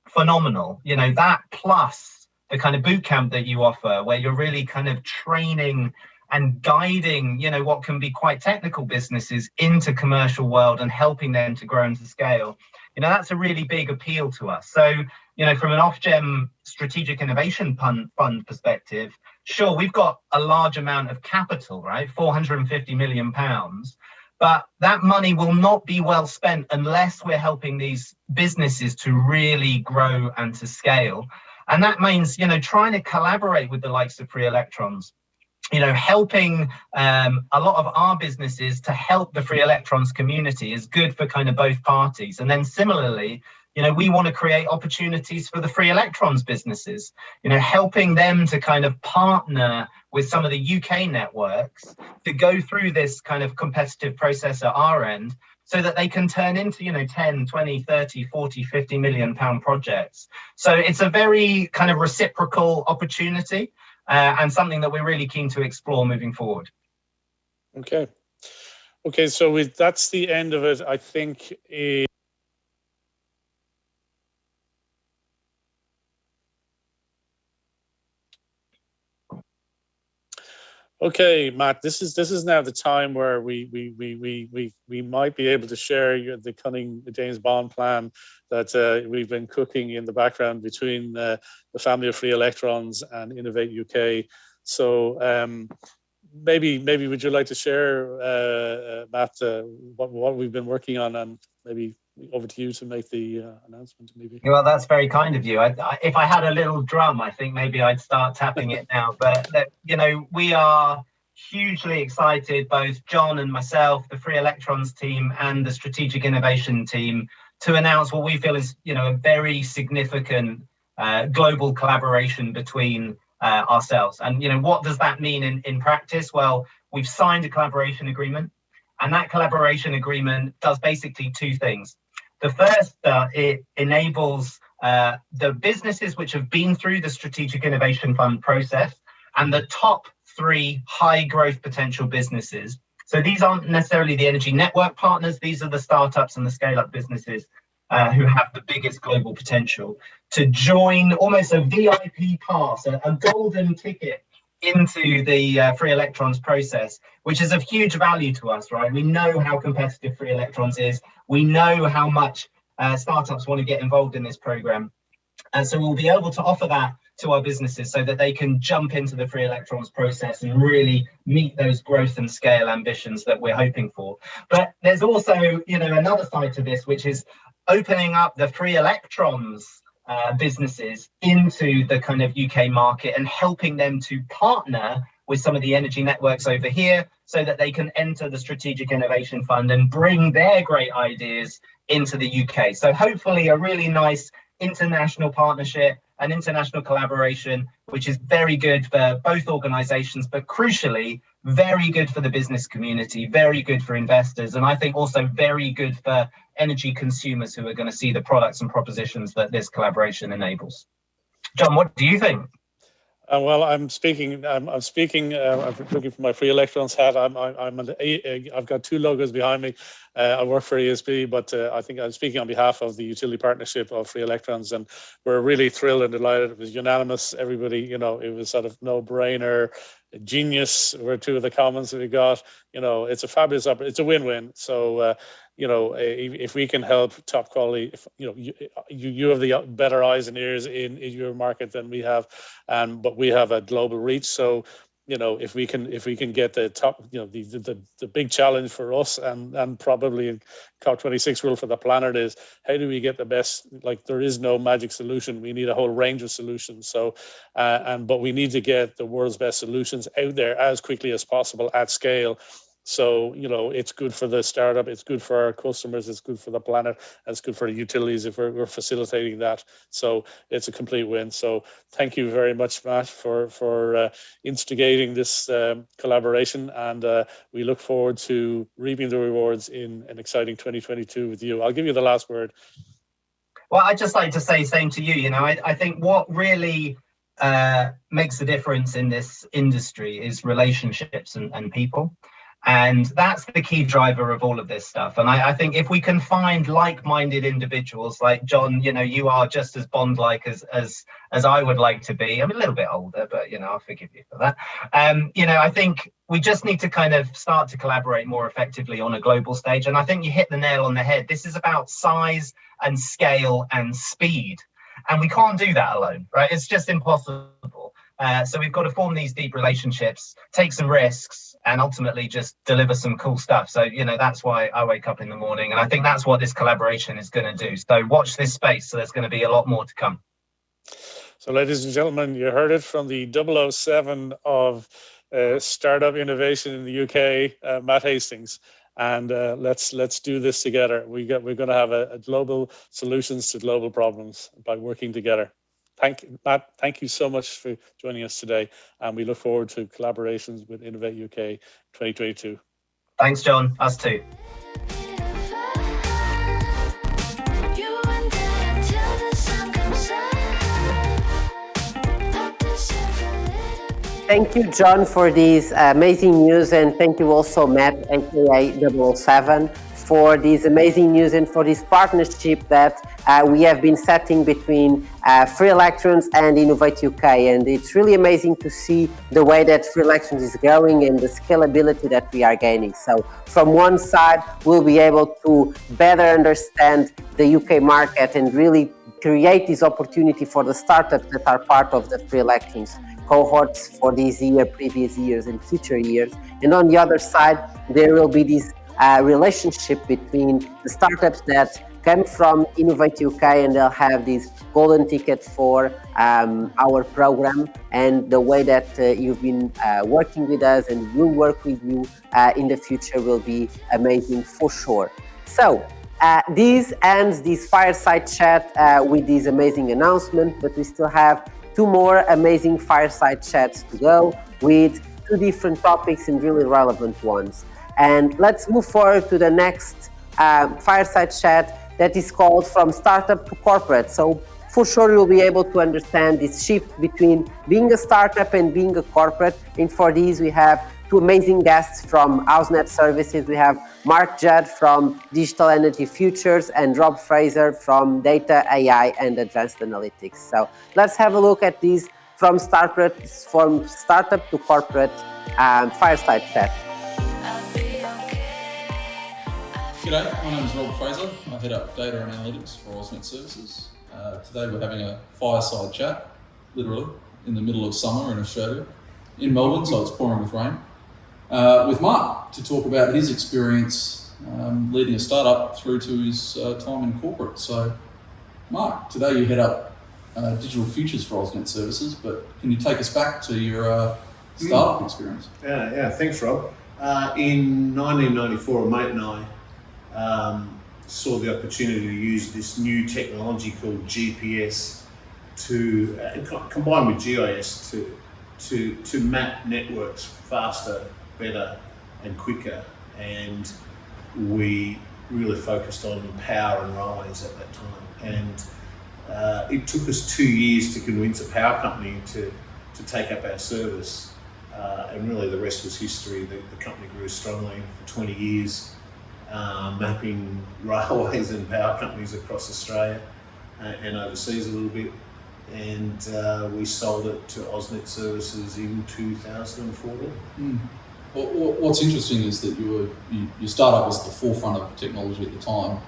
phenomenal. That plus the kind of boot camp that you offer, where you're really kind of training and guiding, what can be quite technical businesses into commercial world and helping them to grow and to scale. That's a really big appeal to us. So, from an Ofgem strategic innovation fund perspective, sure, we've got a large amount of capital, right? £450 million. But that money will not be well spent unless we're helping these businesses to really grow and to scale. And that means, trying to collaborate with the likes of Free Electrons, helping a lot of our businesses to help the Free Electrons community is good for kind of both parties. And then similarly, we want to create opportunities for the Free Electrons businesses, helping them to kind of partner with some of the UK networks to go through this kind of competitive process at our end, so that they can turn into, 10, 20, 30, 40, 50 million pound projects. So it's a very kind of reciprocal opportunity, and something that we're really keen to explore moving forward. Okay, so that's the end of it, I think. Okay, Matt, this is now the time where we might be able to share the cunning James Bond plan that we've been cooking in the background between the family of Free Electrons and Innovate UK. So maybe would you like to share, Matt, what we've been working on, and maybe over to you to make the announcement, maybe. Well, that's very kind of you. If I had a little drum, I think maybe I'd start tapping it now. But we are hugely excited, both John and myself, the Free Electrons team and the Strategic Innovation team, to announce what we feel is a very significant global collaboration between ourselves. And what does that mean in practice? Well, we've signed a collaboration agreement, and that collaboration agreement does basically two things. The first, it enables the businesses which have been through the Strategic Innovation Fund process and the top 3 high growth potential businesses. So these aren't necessarily the energy network partners. These are the startups and the scale up businesses who have the biggest global potential to join, almost a VIP pass, a golden ticket into the Free Electrons process, which is of huge value to us, right? We know how competitive Free Electrons is. We know how much startups want to get involved in this program. And so we'll be able to offer that to our businesses so that they can jump into the Free Electrons process and really meet those growth and scale ambitions that we're hoping for. But there's also, another side to this, which is opening up the Free Electrons businesses into the kind of UK market and helping them to partner with some of the energy networks over here so that they can enter the Strategic Innovation Fund and bring their great ideas into the UK. So hopefully a really nice international partnership an international collaboration, which is very good for both organizations, but crucially, very good for the business community, very good for investors, and I think also very good for energy consumers who are going to see the products and propositions that this collaboration enables. John, what do you think? Well, I'm speaking. I'm looking for my Free Electrons hat. I've got two logos behind me. I work for ESB, but I think I'm speaking on behalf of the utility partnership of Free Electrons, and we're really thrilled and delighted. It was unanimous. Everybody, it was sort of no-brainer. Genius were two of the comments that we got. It's a fabulous it's a win-win. So if we can help top quality, you have the better eyes and ears in your market than we have, but we have a global reach. So if we can get the top, the big challenge for us and probably COP26 rule for the planet is, how do we get the best? Like, there is no magic solution. We need a whole range of solutions. So, but we need to get the world's best solutions out there as quickly as possible at scale. So, it's good for the startup, it's good for our customers, it's good for the planet, and it's good for the utilities if we're facilitating that. So it's a complete win. So thank you very much, Matt, for instigating this collaboration. And we look forward to reaping the rewards in an exciting 2022 with you. I'll give you the last word. Well, I'd just like to say same to you. I think what really makes a difference in this industry is relationships and people. And that's the key driver of all of this stuff. And I think if we can find like-minded individuals like John, you are just as Bond-like as I would like to be. I'm a little bit older, but I'll forgive you for that. I think we just need to kind of start to collaborate more effectively on a global stage. And I think you hit the nail on the head. This is about size and scale and speed. And we can't do that alone, right? It's just impossible. So we've got to form these deep relationships, take some risks, and ultimately just deliver some cool stuff. So, that's why I wake up in the morning. And I think that's what this collaboration is going to do. So watch this space. So there's going to be a lot more to come. So, ladies and gentlemen, you heard it from the 007 of startup innovation in the UK, Matt Hastings. And let's do this together. We're going to have a global solutions to global problems by working together. Matt, thank you so much for joining us today, and we look forward to collaborations with Innovate UK 2022. Thanks, John. Us too. Thank you, John, for this amazing news, and thank you also, Matt, aka 007, for this amazing news and for this partnership that we have been setting between Free Electrons and Innovate UK. And it's really amazing to see the way that Free Electrons is growing and the scalability that we are gaining. So from one side, we'll be able to better understand the UK market and really create this opportunity for the startups that are part of the Free Electrons cohorts for this year, previous years, and future years. And on the other side, there will be this relationship between the startups that come from Innovate UK, and they'll have this golden ticket for our program, and the way that you've been working with us and will work with you in the future will be amazing for sure. So this ends this fireside chat with this amazing announcement, but we still have 2 more amazing fireside chats to go with 2 different topics and really relevant ones. And let's move forward to the next fireside chat that is called From Startup to Corporate. So for sure you'll be able to understand this shift between being a startup and being a corporate. And for these we have 2 amazing guests from HouseNet Services. We have Mark Judd from Digital Energy Futures and Rob Fraser from Data, AI and Advanced Analytics. So let's have a look at these from startup to corporate fireside chat. G'day, my name is Rob Fraser. I head up Data and Analytics for HouseNet Services. Today we're having a fireside chat, literally, in the middle of summer in Australia, in Melbourne, so it's pouring with rain, with Mark to talk about his experience leading a startup through to his time in corporate. So, Mark, today you head up Digital Futures for HouseNet Services, but can you take us back to your startup experience? Yeah, thanks, Rob. In 1994, a mate and I saw the opportunity to use this new technology called GPS combined with GIS to map networks faster, better, and quicker. And we really focused on power and railways at that time. And it took us 2 years to convince a power company to take up our service. And really the rest was history. The company grew strongly for 20 years, mapping railways and power companies across Australia and overseas a little bit. And we sold it to AusNet Services in 2014. Mm. What's interesting is that your startup was at the forefront of technology at the time,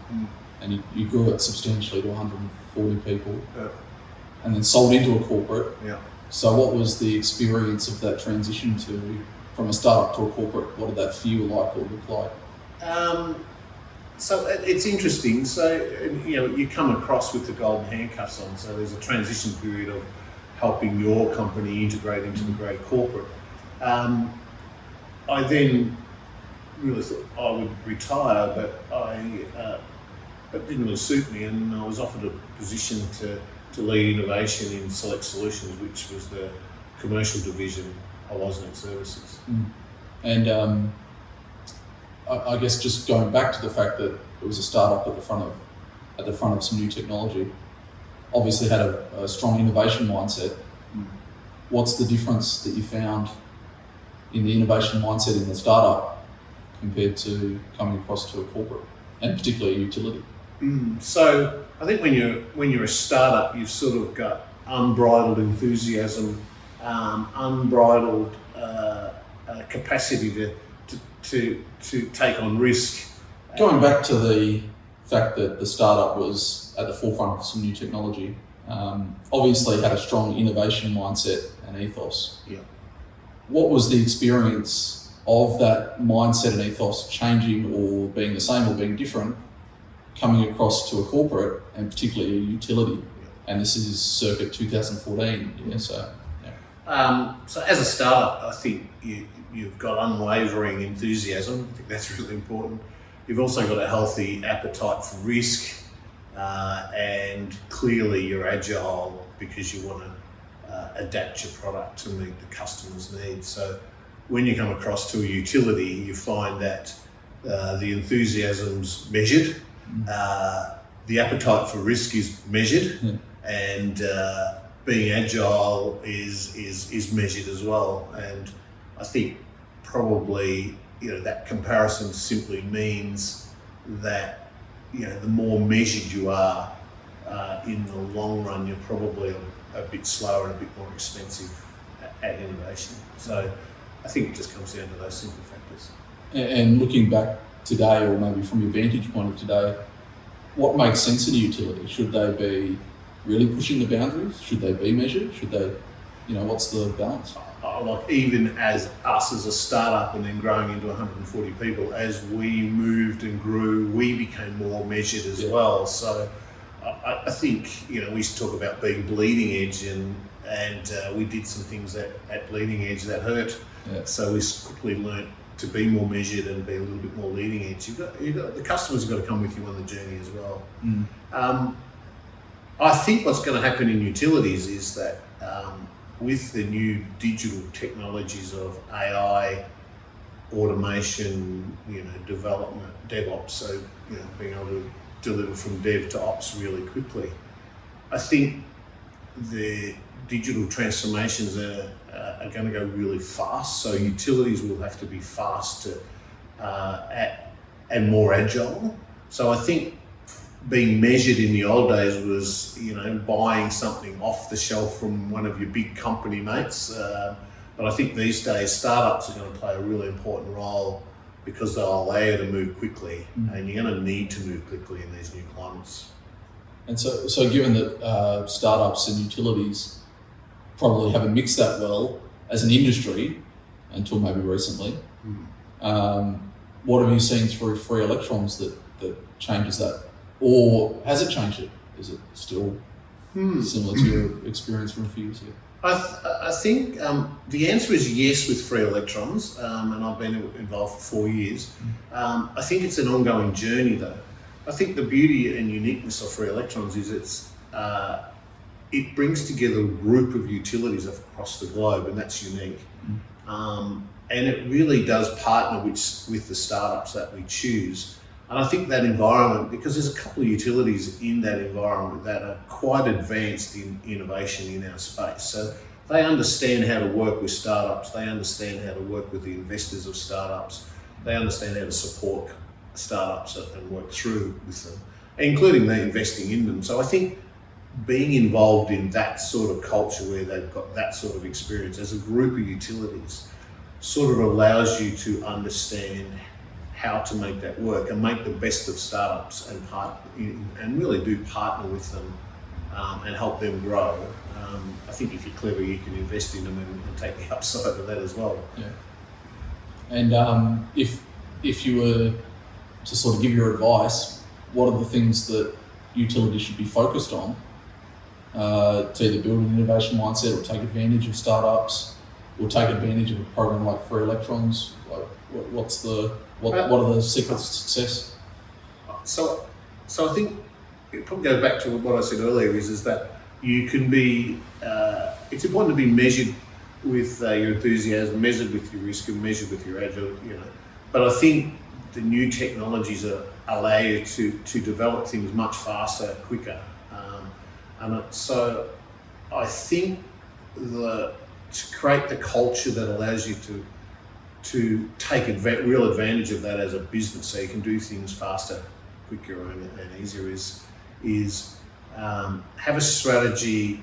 and you grew it substantially to 140 people, and then sold into a corporate. Yeah. So what was the experience of that transition from a startup to a corporate? What did that feel like or look like? So it's interesting. So, you come across with the golden handcuffs on. So there's a transition period of helping your company integrate into the great corporate. I then really thought I would retire, but that didn't really suit me, and I was offered a position to lead innovation in Select Solutions, which was the commercial division of AusNet Services. Mm. And I guess just going back to the fact that it was a startup at the front of some new technology, obviously had a strong innovation mindset. Mm. What's the difference that you found in the innovation mindset in the startup compared to coming across to a corporate, and particularly a utility? So I think when you're a startup, you've sort of got unbridled enthusiasm, unbridled capacity to take on risk. Going back to the fact that the startup was at the forefront of some new technology, obviously had a strong innovation mindset and ethos. Yeah. What was the experience of that mindset and ethos changing or being the same or being different coming across to a corporate, and particularly a utility? And this is circa 2014. Yeah, so as a startup, I think you've got unwavering enthusiasm. I think that's really important. You've also got a healthy appetite for risk, and clearly you're agile because you want to adapt your product to meet the customer's needs. So when you come across to a utility, you find that the enthusiasm's measured, the appetite for risk is measured, and being agile is measured as well. And I think probably that comparison simply means that the more measured you are in the long run, you're probably a bit slower and a bit more expensive at innovation. So I think it just comes down to those simple factors. And looking back today, or maybe from your vantage point of today, what makes sense in a utility? Should they be really pushing the boundaries? Should they be measured? Should they, what's the balance? Like even as us as a startup and then growing into 140 people, as we moved and grew, we became more measured as well. So I think, we used to talk about being bleeding edge, and we did some things at bleeding edge that hurt. Yeah. So we quickly learnt to be more measured and be a little bit more leading edge. The customers have got to come with you on the journey as well. I think what's going to happen in utilities is that with the new digital technologies of AI, automation, development, DevOps, so being able to deliver from dev to ops really quickly, I think the digital transformations are going to go really fast. So utilities will have to be faster and more agile. So I think being measured in the old days was, buying something off the shelf from one of your big company mates. But I think these days startups are going to play a really important role because they'll allow you to move quickly, and you're going to need to move quickly in these new climates. And so given that startups and utilities probably haven't mixed that well as an industry until maybe recently, what have you seen through Free Electrons that changes that? Or has it changed it? Is it still similar to your experience from a few years ago? I think the answer is yes with Free Electrons, and I've been involved for 4 years. I think it's an ongoing journey though. I think the beauty and uniqueness of Free Electrons is it brings together a group of utilities across the globe, and that's unique. And it really does partner with the startups that we choose. And I think that environment, because there's a couple of utilities in that environment that are quite advanced in innovation in our space. So they understand how to work with startups, they understand how to work with the investors of startups, they understand how to support startups and work through with them, including the investing in them. So I think being involved in that sort of culture where they've got that sort of experience as a group of utilities sort of allows you to understand how to make that work and make the best of startups and really do partner with them and help them grow. I think if you're clever, you can invest in them and take the upside of that as well. Yeah. And if you were to sort of give your advice, what are the things that utilities should be focused on to either build an innovation mindset or take advantage of startups or take advantage of a program like Free Electrons? Like, what are the secrets to success? So I think it probably goes back to what I said earlier, is that you can be, it's important to be measured with your enthusiasm, measured with your risk, and measured with your agile, But I think the new technologies allow you to develop things much faster, quicker. So I think to create the culture that allows you to take real advantage of that as a business, so you can do things faster, quicker, and easier, is have a strategy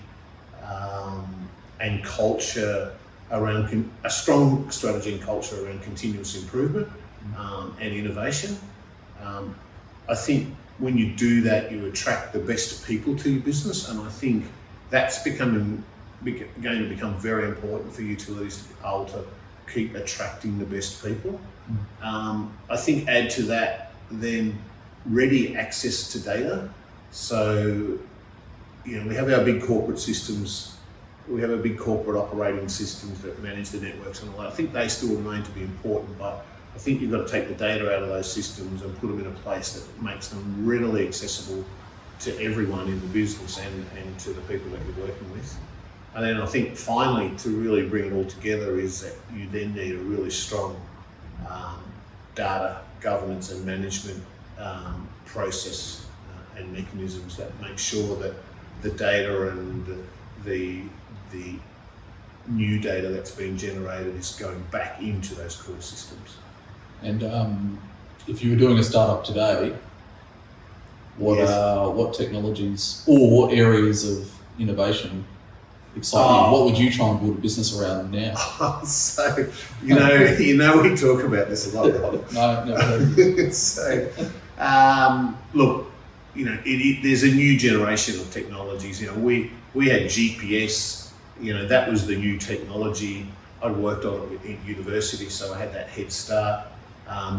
and culture around a strong strategy and culture around continuous improvement and innovation. I think when you do that, you attract the best people to your business, and I think that's going to become very important for utilities to be able to keep attracting the best people. I think add to that then ready access to data. So, we have our big corporate systems, we have our big corporate operating systems that manage the networks and all that. I think they still remain to be important, but I think you've got to take the data out of those systems and put them in a place that makes them readily accessible to everyone in the business and to the people that you're working with. And then I think finally, to really bring it all together, is that you then need a really strong data governance and management process and mechanisms that make sure that the data and the new data that's being generated is going back into those core systems. And if you were doing a startup today, what technologies or areas of innovation excite you? What would you try and build a business around now? So, we talk about this a lot. No, never. So, look, there's a new generation of technologies. We had GPS. That was the new technology. I worked on it in university, so I had that head start.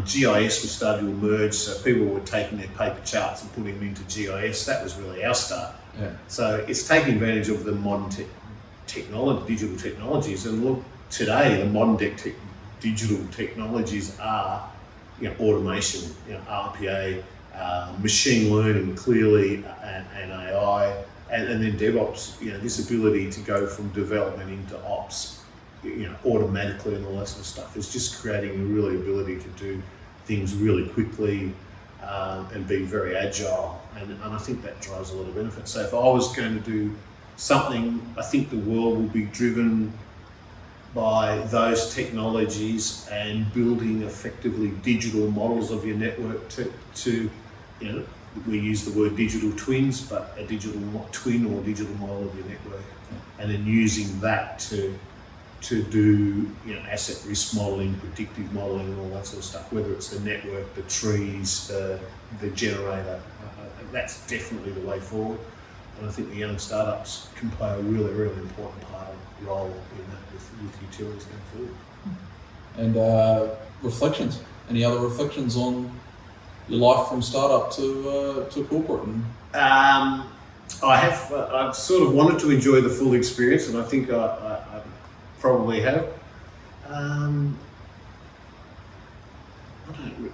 GIS was starting to emerge, so people were taking their paper charts and putting them into GIS. That was really our start. Yeah. So it's taking advantage of the modern digital technologies. And look, today the modern digital technologies are automation, RPA, machine learning clearly, and AI, and then DevOps. This ability to go from development into ops, automatically, and all that sort of stuff is just creating a really ability to do things really quickly and be very agile. And I think that drives a lot of benefit. So if I was going to do something, I think the world will be driven by those technologies and building effectively digital models of your network to we use the word digital twins, but a digital twin or digital model of your network, and then using that to do asset risk modelling, predictive modelling, and all that sort of stuff, whether it's the network, the trees, the generator. That's definitely the way forward. And I think the young startups can play a really, really important role in that with utilities going forward. And reflections. Any other reflections on your life from startup to corporate? I've sort of wanted to enjoy the full experience, and I think I probably have. I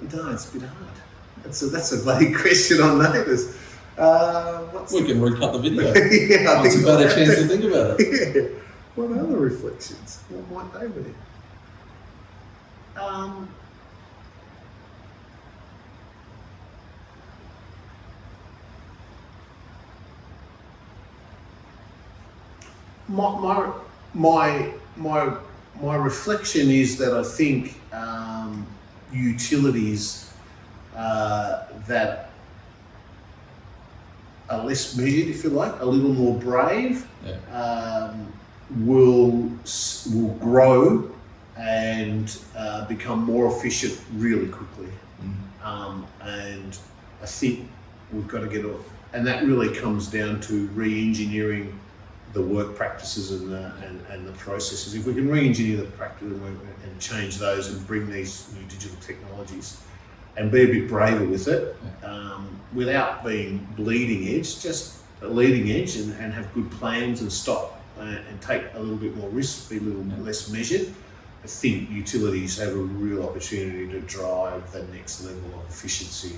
don't know, it's a bit hard. That's a bloody question on notice. We can recut the video. Yeah, once you've had a chance to think about it. Yeah. What other reflections? What might they be? My reflection is that I think utilities that are less measured, if you like, a little more brave, will grow and become more efficient really quickly. And I think we've got to get off, and that really comes down to re-engineering the work practices and the processes. If we can re-engineer the practice and change those and bring these new digital technologies and be a bit braver with it, without being bleeding edge, just a leading edge, and have good plans and stop and take a little bit more risk, be a little less measured, I think utilities have a real opportunity to drive the next level of efficiency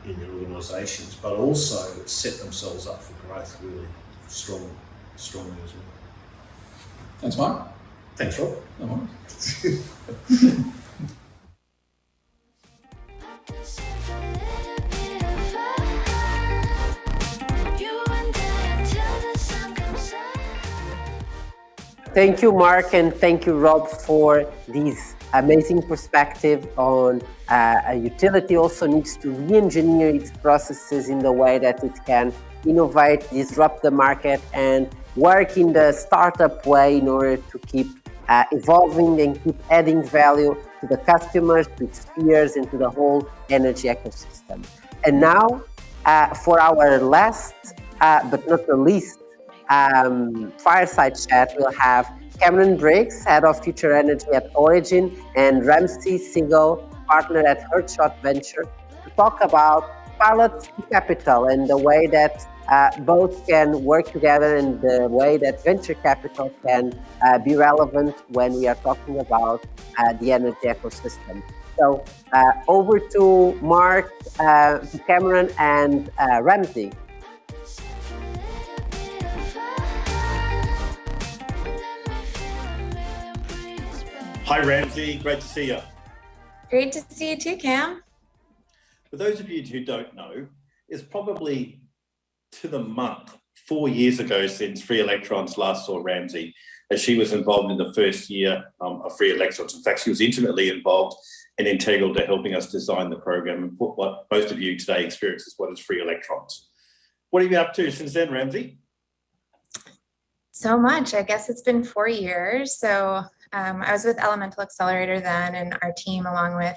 in their organisations, but also set themselves up for growth really strongly as well. Thanks, Mark. Thanks, Rob. No worries. Thank you, Mark, and thank you, Rob, for this amazing perspective on a utility also needs to re-engineer its processes in the way that it can innovate, disrupt the market, and work in the startup way in order to keep evolving and keep adding value to the customers, to its peers, and to the whole energy ecosystem. And now, for our last, but not the least, fireside chat, we'll have Cameron Briggs, Head of Future Energy at Origin, and Ramsey Siegel, Partner at Heartshot Venture, to talk about pilot capital and the way that both can work together and the way that venture capital can be relevant when we are talking about the energy ecosystem. So over to Mark, to Cameron, and Ramsey. Hi, Ramsey. Great to see you. Great to see you too, Cam. For those of you who don't know, it's probably to the month 4 years ago since Free Electrons last saw Ramsey, as she was involved in the first year of Free Electrons. In fact, she was intimately involved and integral to helping us design the program and put what most of you today experience as what is Free Electrons. What have you been up to since then, Ramsey? So much. I guess it's been 4 years. So I was with Elemental Accelerator then, and our team, along with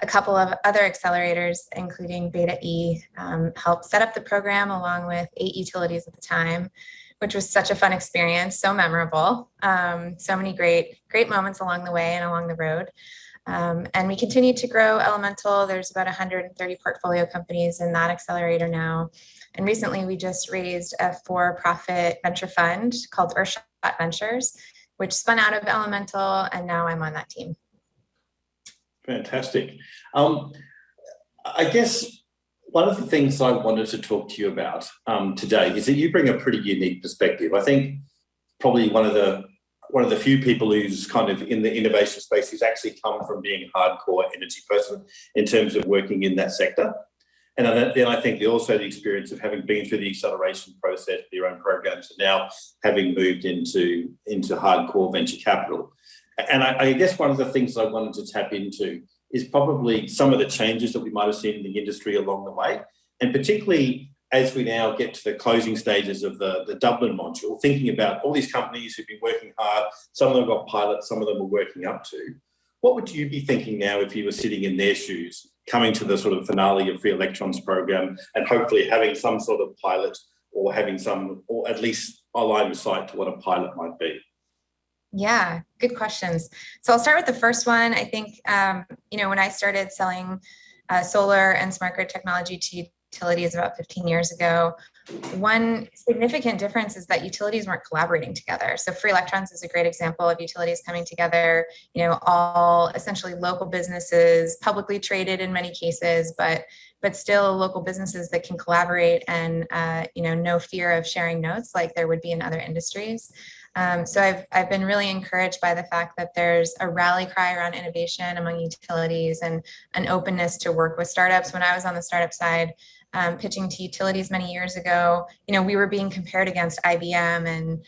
a couple of other accelerators, including Beta E, helped set up the program along with 8 utilities at the time, which was such a fun experience, so memorable. So many great moments along the way and along the road. And we continue to grow Elemental. There's about 130 portfolio companies in that accelerator now. And recently we just raised a for-profit venture fund called Earthshot Ventures, which spun out of Elemental, and now I'm on that team. Fantastic. I guess one of the things I wanted to talk to you about today is that you bring a pretty unique perspective. I think probably one of the few people who's kind of in the innovation space who's actually come from being a hardcore energy person in terms of working in that sector. And then I think also the experience of having been through the acceleration process for your own programs and now having moved into hardcore venture capital. And I guess one of the things I wanted to tap into is probably some of the changes that we might have seen in the industry along the way. And particularly as we now get to the closing stages of the Dublin module, thinking about all these companies who've been working hard, some of them got pilots, some of them are working up to. What would you be thinking now if you were sitting in their shoes, coming to the sort of finale of Free Electrons program and hopefully having some sort of pilot or having some, or at least a line of sight to what a pilot might be? Yeah, good questions. So I'll start with the first one. I think, when I started selling solar and smart grid technology to utilities about 15 years ago, one significant difference is that utilities weren't collaborating together. So Free Electrons is a great example of utilities coming together, all essentially local businesses, publicly traded in many cases, but still local businesses that can collaborate and, no fear of sharing notes like there would be in other industries. So I've been really encouraged by the fact that there's a rally cry around innovation among utilities and an openness to work with startups. When I was on the startup side, pitching to utilities many years ago, we were being compared against IBM and,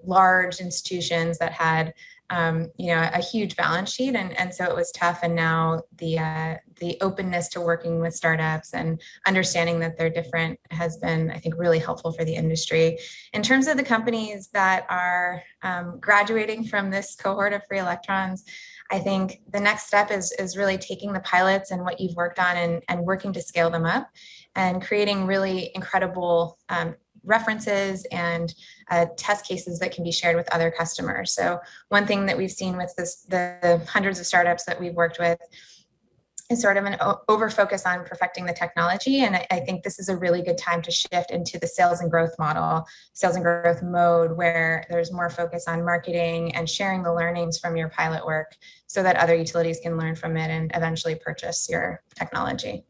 large institutions that had, a huge balance sheet. And so it was tough. And now the openness to working with startups and understanding that they're different has been, I think, really helpful for the industry. In terms of the companies that are graduating from this cohort of Free Electrons, I think the next step is really taking the pilots and what you've worked on and working to scale them up and creating really incredible references and test cases that can be shared with other customers. So one thing that we've seen with the hundreds of startups that we've worked with is sort of an over focus on perfecting the technology. And I think this is a really good time to shift into the sales and growth model, sales and growth mode, where there's more focus on marketing and sharing the learnings from your pilot work so that other utilities can learn from it and eventually purchase your technology.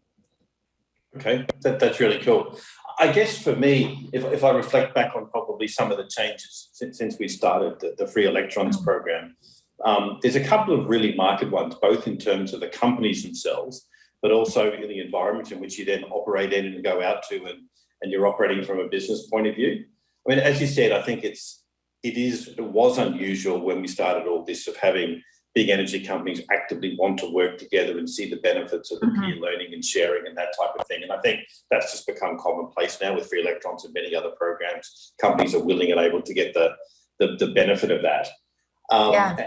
Okay, that's really cool. I guess for me, if I reflect back on probably some of the changes since we started the Free Electrons program, there's a couple of really marked ones, both in terms of the companies themselves, but also in the environment in which you then operate in and go out to, and you're operating from a business point of view. I mean, as you said, I think it was unusual when we started all this of having big energy companies actively want to work together and see the benefits of the peer learning and sharing and that type of thing. And I think that's just become commonplace now with Free Electrons and many other programs. Companies are willing and able to get the benefit of that.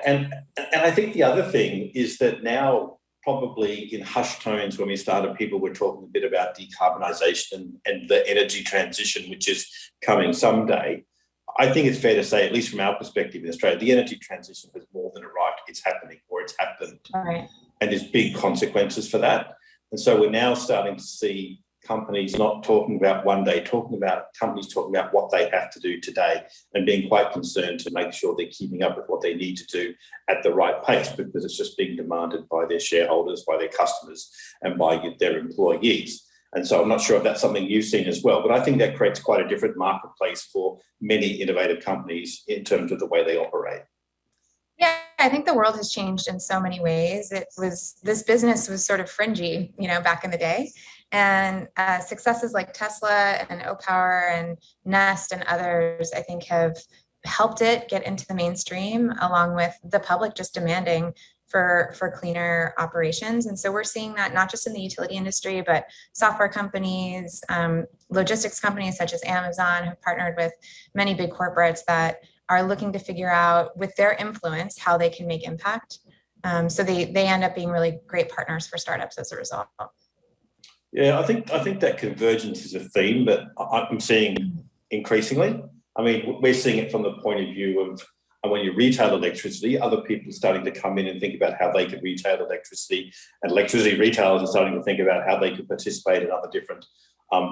And I think the other thing is that now, probably in hushed tones when we started, people were talking a bit about decarbonisation and the energy transition, which is coming someday. I think it's fair to say, at least from our perspective in Australia, the energy transition has more than arrived. It's happening, or it's happened. Right. And there's big consequences for that. And so we're now starting to see companies not talking about one day, companies talking about what they have to do today and being quite concerned to make sure they're keeping up with what they need to do at the right pace, because it's just being demanded by their shareholders, by their customers, and by their employees. And so I'm not sure if that's something you've seen as well, but I think that creates quite a different marketplace for many innovative companies in terms of the way they operate. Yeah, I think the world has changed in so many ways. This business was sort of fringy, back in the day. And successes like Tesla and Opower and Nest and others, I think, have helped it get into the mainstream, along with the public just demanding for cleaner operations. And so we're seeing that not just in the utility industry, but software companies, logistics companies such as Amazon have partnered with many big corporates that are looking to figure out, with their influence, how they can make impact. So they end up being really great partners for startups as a result. Yeah, I think that convergence is a theme that I'm seeing increasingly. I mean, we're seeing it from the point of view of, and when you retail electricity, other people are starting to come in and think about how they could retail electricity, and electricity retailers are starting to think about how they could participate in other different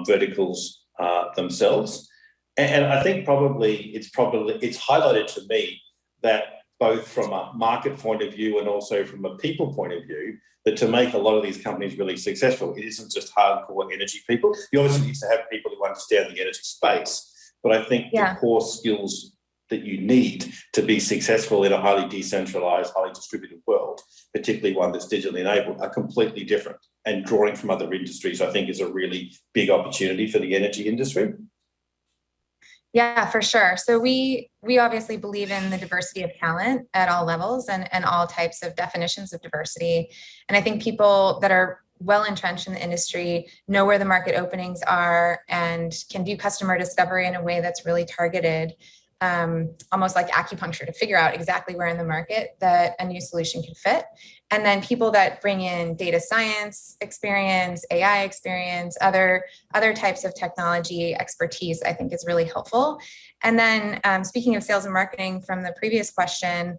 verticals themselves. And I think it's highlighted to me that both from a market point of view and also from a people point of view, that to make a lot of these companies really successful, it isn't just hardcore energy people. You obviously need to have people who understand the energy space, but I think the core skills that you need to be successful in a highly decentralized, highly distributed world, particularly one that's digitally enabled, are completely different. And drawing from other industries, I think, is a really big opportunity for the energy industry. Yeah, for sure. So we obviously believe in the diversity of talent at all levels and all types of definitions of diversity. And I think people that are well entrenched in the industry know where the market openings are and can do customer discovery in a way that's really targeted, almost like acupuncture, to figure out exactly where in the market that a new solution can fit. And then people that bring in data science experience, AI experience, other types of technology expertise, I think is really helpful. And then speaking of sales and marketing from the previous question,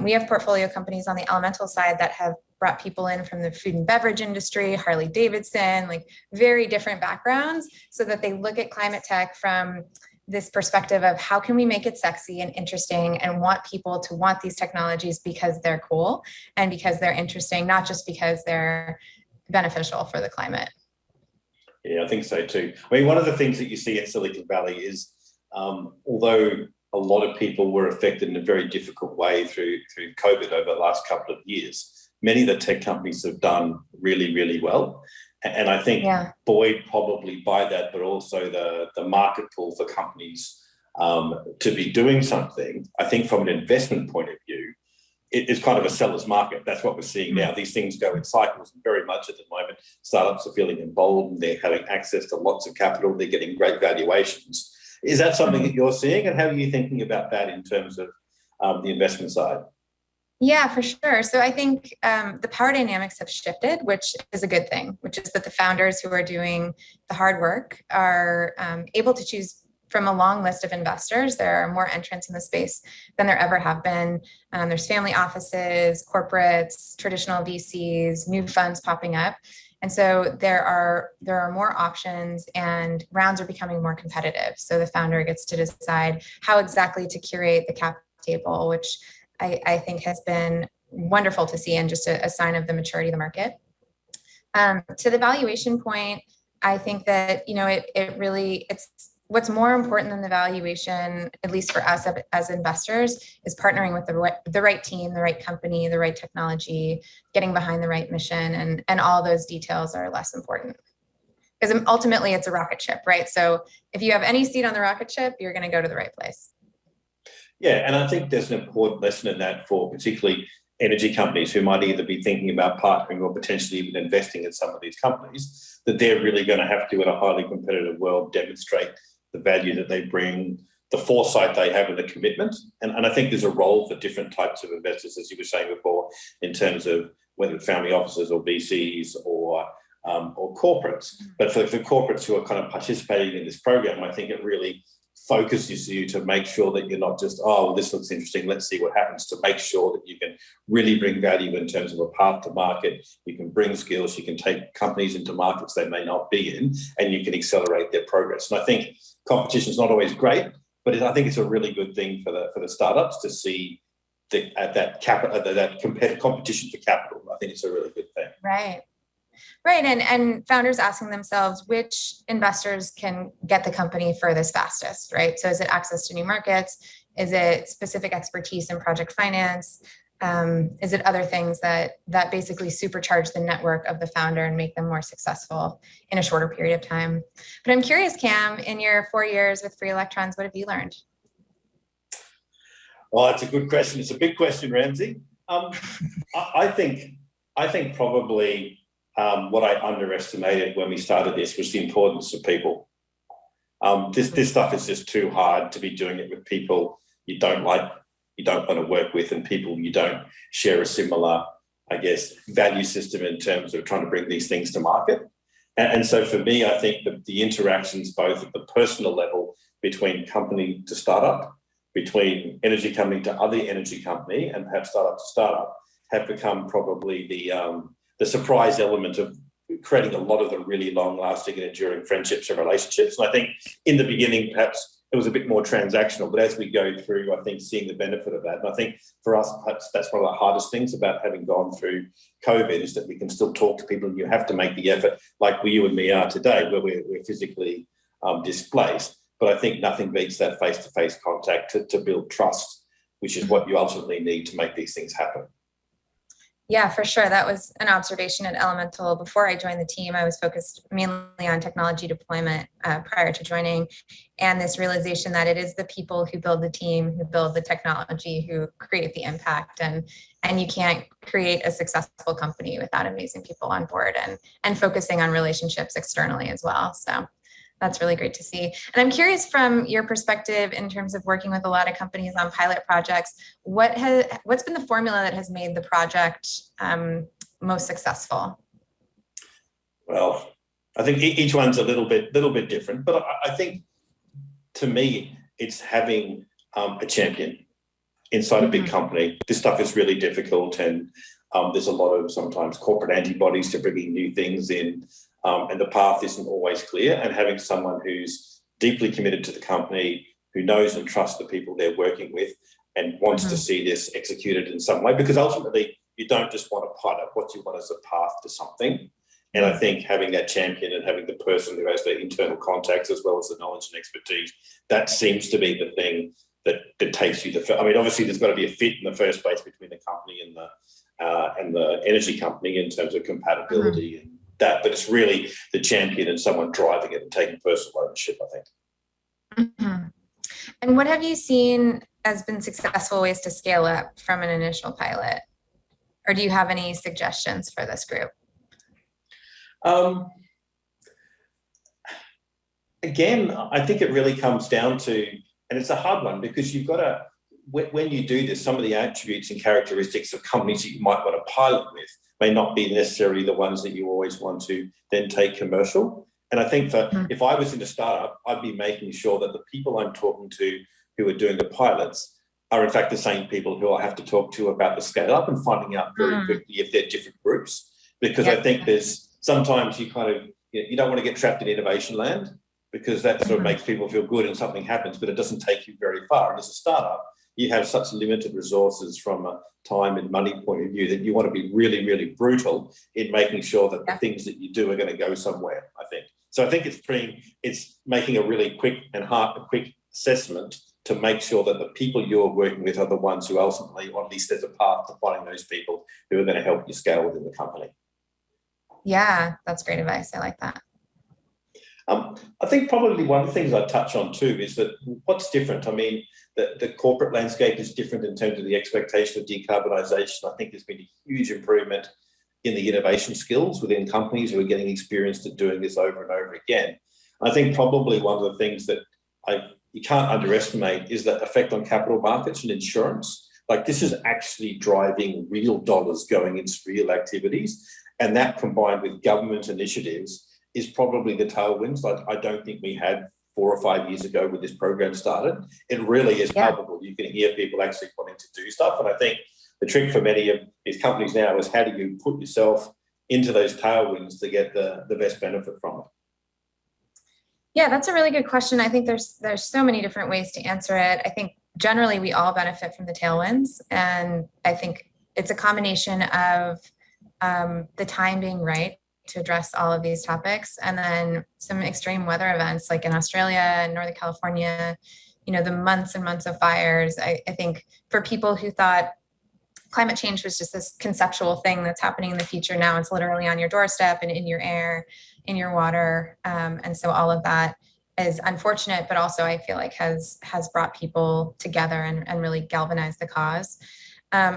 we have portfolio companies on the Elemental side that have brought people in from the food and beverage industry, Harley Davidson, like very different backgrounds, so that they look at climate tech from this perspective of how can we make it sexy and interesting and want people to want these technologies because they're cool and because they're interesting, not just because they're beneficial for the climate. Yeah, I think so too. I mean, one of the things that you see at Silicon Valley is, although a lot of people were affected in a very difficult way through COVID over the last couple of years, many of the tech companies have done really, really well. And I think buoyed probably by that, but also the market pool for companies to be doing something, I think from an investment point of view, it is kind of a seller's market. That's what we're seeing now. These things go in cycles, and very much at the moment, startups are feeling emboldened, they're having access to lots of capital, they're getting great valuations. Is that something that you're seeing, and how are you thinking about that in terms of the investment side? Yeah, for sure. So I think the power dynamics have shifted, which is a good thing, which is that the founders who are doing the hard work are able to choose from a long list of investors. There are more entrants in the space than there ever have been. There's family offices, corporates, traditional VCs, new funds popping up. And so there are more options, and rounds are becoming more competitive. So the founder gets to decide how exactly to curate the cap table, which I think has been wonderful to see, and just a sign of the maturity of the market. To the valuation point, I think that, it's what's more important than the valuation, at least for us as investors, is partnering with the right team, the right company, the right technology, getting behind the right mission, and all those details are less important. Because ultimately it's a rocket ship, right? So if you have any seat on the rocket ship, you're going to go to the right place. Yeah, and I think there's an important lesson in that for particularly energy companies who might either be thinking about partnering or potentially even investing in some of these companies, that they're really going to have to, in a highly competitive world, demonstrate the value that they bring, the foresight they have, and the commitment. And I think there's a role for different types of investors, as you were saying before, in terms of whether it's family offices or VCs or corporates. But for the corporates who are kind of participating in this program, I think it really focuses you to make sure that you're not just, oh, well, this looks interesting, let's see what happens, to make sure that you can really bring value in terms of a path to market. You can bring skills, you can take companies into markets they may not be in, and you can accelerate their progress. And I think competition is not always great, but I think it's a really good thing for the startups to see that competition for capital. I think it's a really good thing. Right. Right. And founders asking themselves which investors can get the company furthest, fastest, right? So is it access to new markets? Is it specific expertise in project finance? Is it other things that basically supercharge the network of the founder and make them more successful in a shorter period of time? But I'm curious, Cam, in your 4 years with Free Electrons, what have you learned? Well, that's a good question. It's a big question, Ramsey. I think probably what I underestimated when we started this was the importance of people. This stuff is just too hard to be doing it with people you don't like, you don't want to work with, and people you don't share a similar, I guess, value system in terms of trying to bring these things to market. And so for me, I think that the interactions both at the personal level between company to startup, between energy company to other energy company, and perhaps startup to startup, have become probably the surprise element of creating a lot of the really long-lasting and enduring friendships and relationships. And I think in the beginning, perhaps it was a bit more transactional, but as we go through, I think seeing the benefit of that. And I think for us, perhaps that's one of the hardest things about having gone through COVID, is that we can still talk to people, and you have to make the effort, like you and me are today, where we're physically displaced. But I think nothing beats that face-to-face contact to build trust, which is what you ultimately need to make these things happen. Yeah, for sure. That was an observation at Elemental. Before I joined the team, I was focused mainly on technology deployment prior to joining, and this realization that it is the people who build the team, who build the technology, who create the impact, and you can't create a successful company without amazing people on board and focusing on relationships externally as well. So that's really great to see. And I'm curious, from your perspective, in terms of working with a lot of companies on pilot projects, what's been the formula that has made the project most successful? Well, I think each one's a little bit different, but I think to me, it's having a champion inside a big company. This stuff is really difficult, and There's a lot of sometimes corporate antibodies to bringing new things in, and the path isn't always clear. And having someone who's deeply committed to the company, who knows and trusts the people they're working with, and wants to see this executed in some way, because ultimately you don't just want a pilot. What you want is a path to something. And I think having that champion and having the person who has the internal contacts as well as the knowledge and expertise, that seems to be the thing that takes you to. I mean, obviously there's got to be a fit in the first place between the company and the energy company in terms of compatibility and that, but it's really the champion and someone driving it and taking personal ownership, I think. And what have you seen has been successful ways to scale up from an initial pilot? Or do you have any suggestions for this group? Again, I think it really comes down to, and it's a hard one because you've got to, when you do this, some of the attributes and characteristics of companies that you might want to pilot with may not be necessarily the ones that you always want to then take commercial. And I think if I was in a startup, I'd be making sure that the people I'm talking to who are doing the pilots are in fact the same people who I have to talk to about the scale up, and finding out very quickly if they're different groups. Because I think there's sometimes you kind of, you don't want to get trapped in innovation land, because that sort of makes people feel good and something happens, but it doesn't take you very far. And as a startup, you have such limited resources from a time and money point of view that you want to be really, really brutal in making sure that the things that you do are going to go somewhere, I think. So I think it's making a really quick assessment to make sure that the people you're working with are the ones who ultimately, or at least there's a path to finding those people who are going to help you scale within the company. Yeah, that's great advice. I like that. I think probably one of the things I'd touch on too is that what's different. I mean, the corporate landscape is different in terms of the expectation of decarbonisation. I think there's been a huge improvement in the innovation skills within companies who are getting experienced at doing this over and over again. I think probably one of the things that you can't underestimate is the effect on capital markets and insurance. Like, this is actually driving real dollars going into real activities, and that combined with government initiatives is probably the tailwinds that I don't think we had 4 or 5 years ago when this program started. It really is palpable. You can hear people actually wanting to do stuff. And I think the trick for many of these companies now is how do you put yourself into those tailwinds to get the best benefit from it? Yeah, that's a really good question. I think there's so many different ways to answer it. I think generally we all benefit from the tailwinds. And I think it's a combination of the time being right to address all of these topics, and then some extreme weather events like in Australia and Northern California, the months and months of fires. I think for people who thought climate change was just this conceptual thing that's happening in the future, now it's literally on your doorstep and in your air, in your water. And so all of that is unfortunate, but also I feel like has brought people together and really galvanized the cause.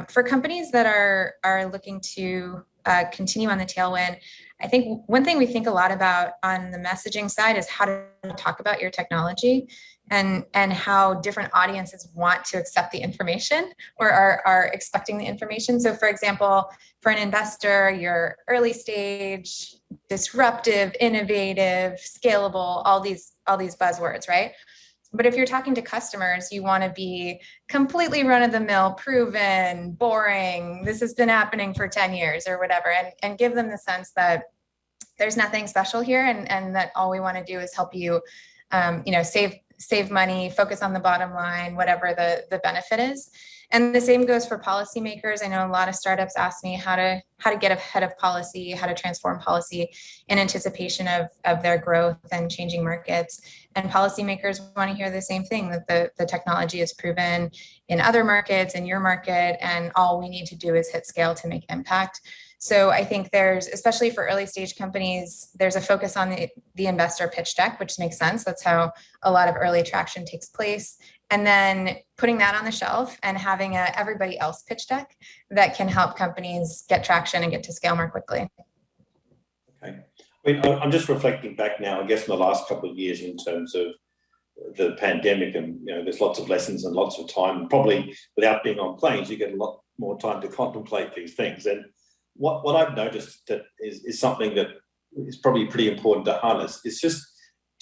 For companies that are looking to continue on the tailwind, I think one thing we think a lot about on the messaging side is how to talk about your technology and how different audiences want to accept the information or are expecting the information. So for example, for an investor, you're early stage, disruptive, innovative, scalable, all these buzzwords, right? But if you're talking to customers, you want to be completely run-of-the-mill, proven, boring, this has been happening for 10 years or whatever, and give them the sense that there's nothing special here, and that all we want to do is help you, save money, focus on the bottom line, whatever the benefit is. And the same goes for policymakers. I know a lot of startups ask me how to get ahead of policy, how to transform policy in anticipation of their growth and changing markets. And policymakers want to hear the same thing, that the technology is proven in other markets, in your market, and all we need to do is hit scale to make impact. So I think there's, especially for early stage companies, there's a focus on the investor pitch deck, which makes sense. That's how a lot of early traction takes place. And then putting that on the shelf and having a everybody else pitch deck that can help companies get traction and get to scale more quickly. Okay. I mean, I'm just reflecting back now, I guess, in the last couple of years in terms of the pandemic, and there's lots of lessons and lots of time. Probably without being on planes, you get a lot more time to contemplate these things. And what I've noticed that is something that is probably pretty important to harness is just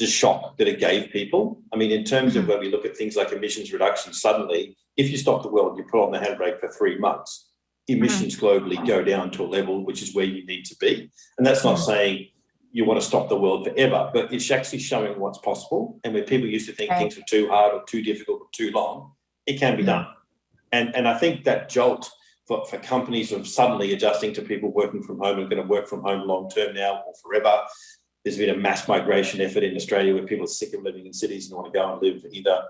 the shock that it gave people. I mean, in terms of when we look at things like emissions reduction, suddenly, if you stop the world, you put on the handbrake for 3 months, emissions globally go down to a level which is where you need to be. And that's not saying you want to stop the world forever, but it's actually showing what's possible. And where people used to think things were too hard or too difficult or too long, it can be done. And I think that jolt for companies of suddenly adjusting to people working from home and going to work from home long term now or forever. There's been a mass migration effort in Australia where people are sick of living in cities and want to go and live either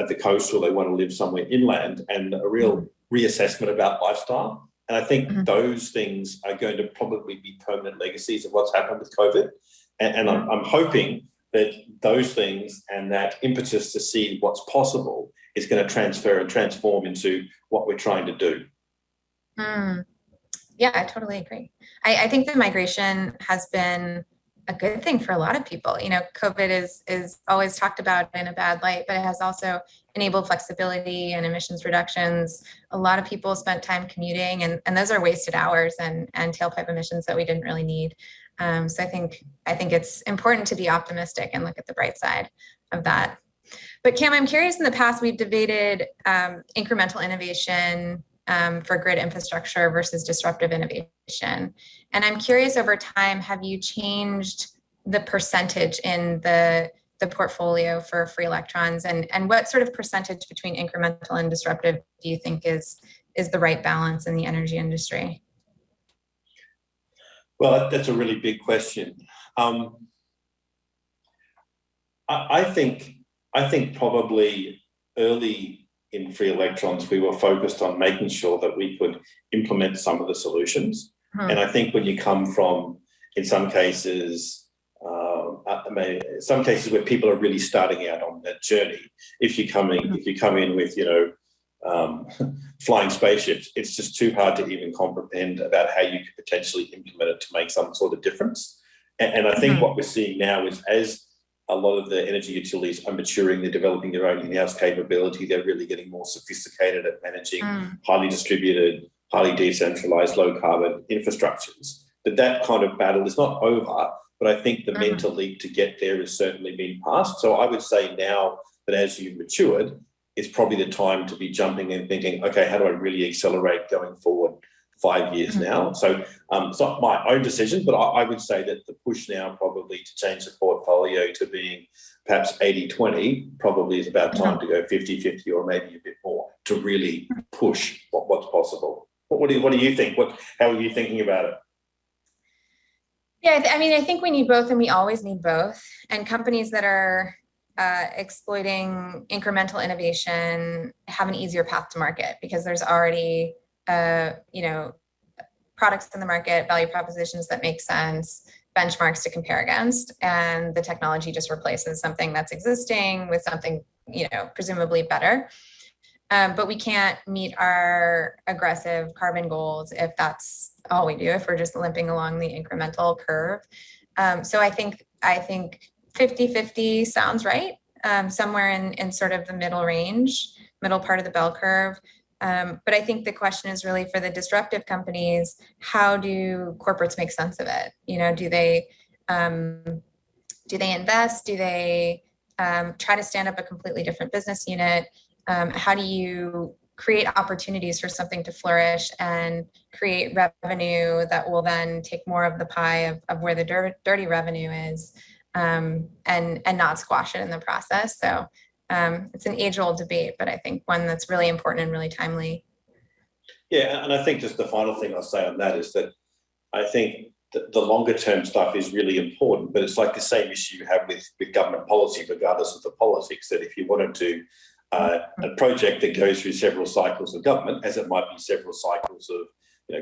at the coast or they want to live somewhere inland, and a real reassessment about lifestyle. And I think those things are going to probably be permanent legacies of what's happened with COVID. And I'm hoping that those things and that impetus to see what's possible is going to transfer and transform into what we're trying to do. Yeah, I totally agree. I think the migration has been a good thing for a lot of people. You know, COVID is always talked about in a bad light, but it has also enabled flexibility and emissions reductions. A lot of people spent time commuting, and those are wasted hours and tailpipe emissions that we didn't really need. So I think it's important to be optimistic and look at the bright side of that. But Cam, I'm curious, in the past, we've debated incremental innovation for grid infrastructure versus disruptive innovation. And I'm curious, over time, have you changed the percentage in the portfolio for free electrons? And what sort of percentage between incremental and disruptive do you think is the right balance in the energy industry? Well, that's a really big question. I think probably early in free electrons, we were focused on making sure that we could implement some of the solutions. And I think when you come from, in some cases where people are really starting out on that journey, if you come in with, flying spaceships, it's just too hard to even comprehend about how you could potentially implement it to make some sort of difference. And I think what we're seeing now is, as a lot of the energy utilities are maturing, they're developing their own in-house capability, they're really getting more sophisticated at managing highly distributed, highly decentralized, low-carbon infrastructures. That kind of battle is not over, but I think the mental leap to get there has certainly been passed. So I would say now that as you've matured, it's probably the time to be jumping and thinking, okay, how do I really accelerate going forward 5 years now? So it's not my own decision, but I would say that the push now probably to change the portfolio to being perhaps 80-20 probably is about time to go 50-50 or maybe a bit more to really push what's possible. What do you think? How are you thinking about it? Yeah, I think we need both, and we always need both. And companies that are exploiting incremental innovation have an easier path to market because there's already products in the market, value propositions that make sense, benchmarks to compare against, and the technology just replaces something that's existing with something, presumably better. But we can't meet our aggressive carbon goals if that's all we do, if we're just limping along the incremental curve. So I think 50-50 sounds right, somewhere in sort of the middle range, middle part of the bell curve. But I think the question is really for the disruptive companies, how do corporates make sense of it? Do they invest? Do they try to stand up a completely different business unit? How do you create opportunities for something to flourish and create revenue that will then take more of the pie of where the dirty revenue is, and not squash it in the process? So it's an age-old debate, but I think one that's really important and really timely. Yeah, and I think just the final thing I'll say on that is that I think the longer-term stuff is really important, but it's like the same issue you have with government policy, regardless of the politics, that if you wanted to a project that goes through several cycles of government, as it might be several cycles of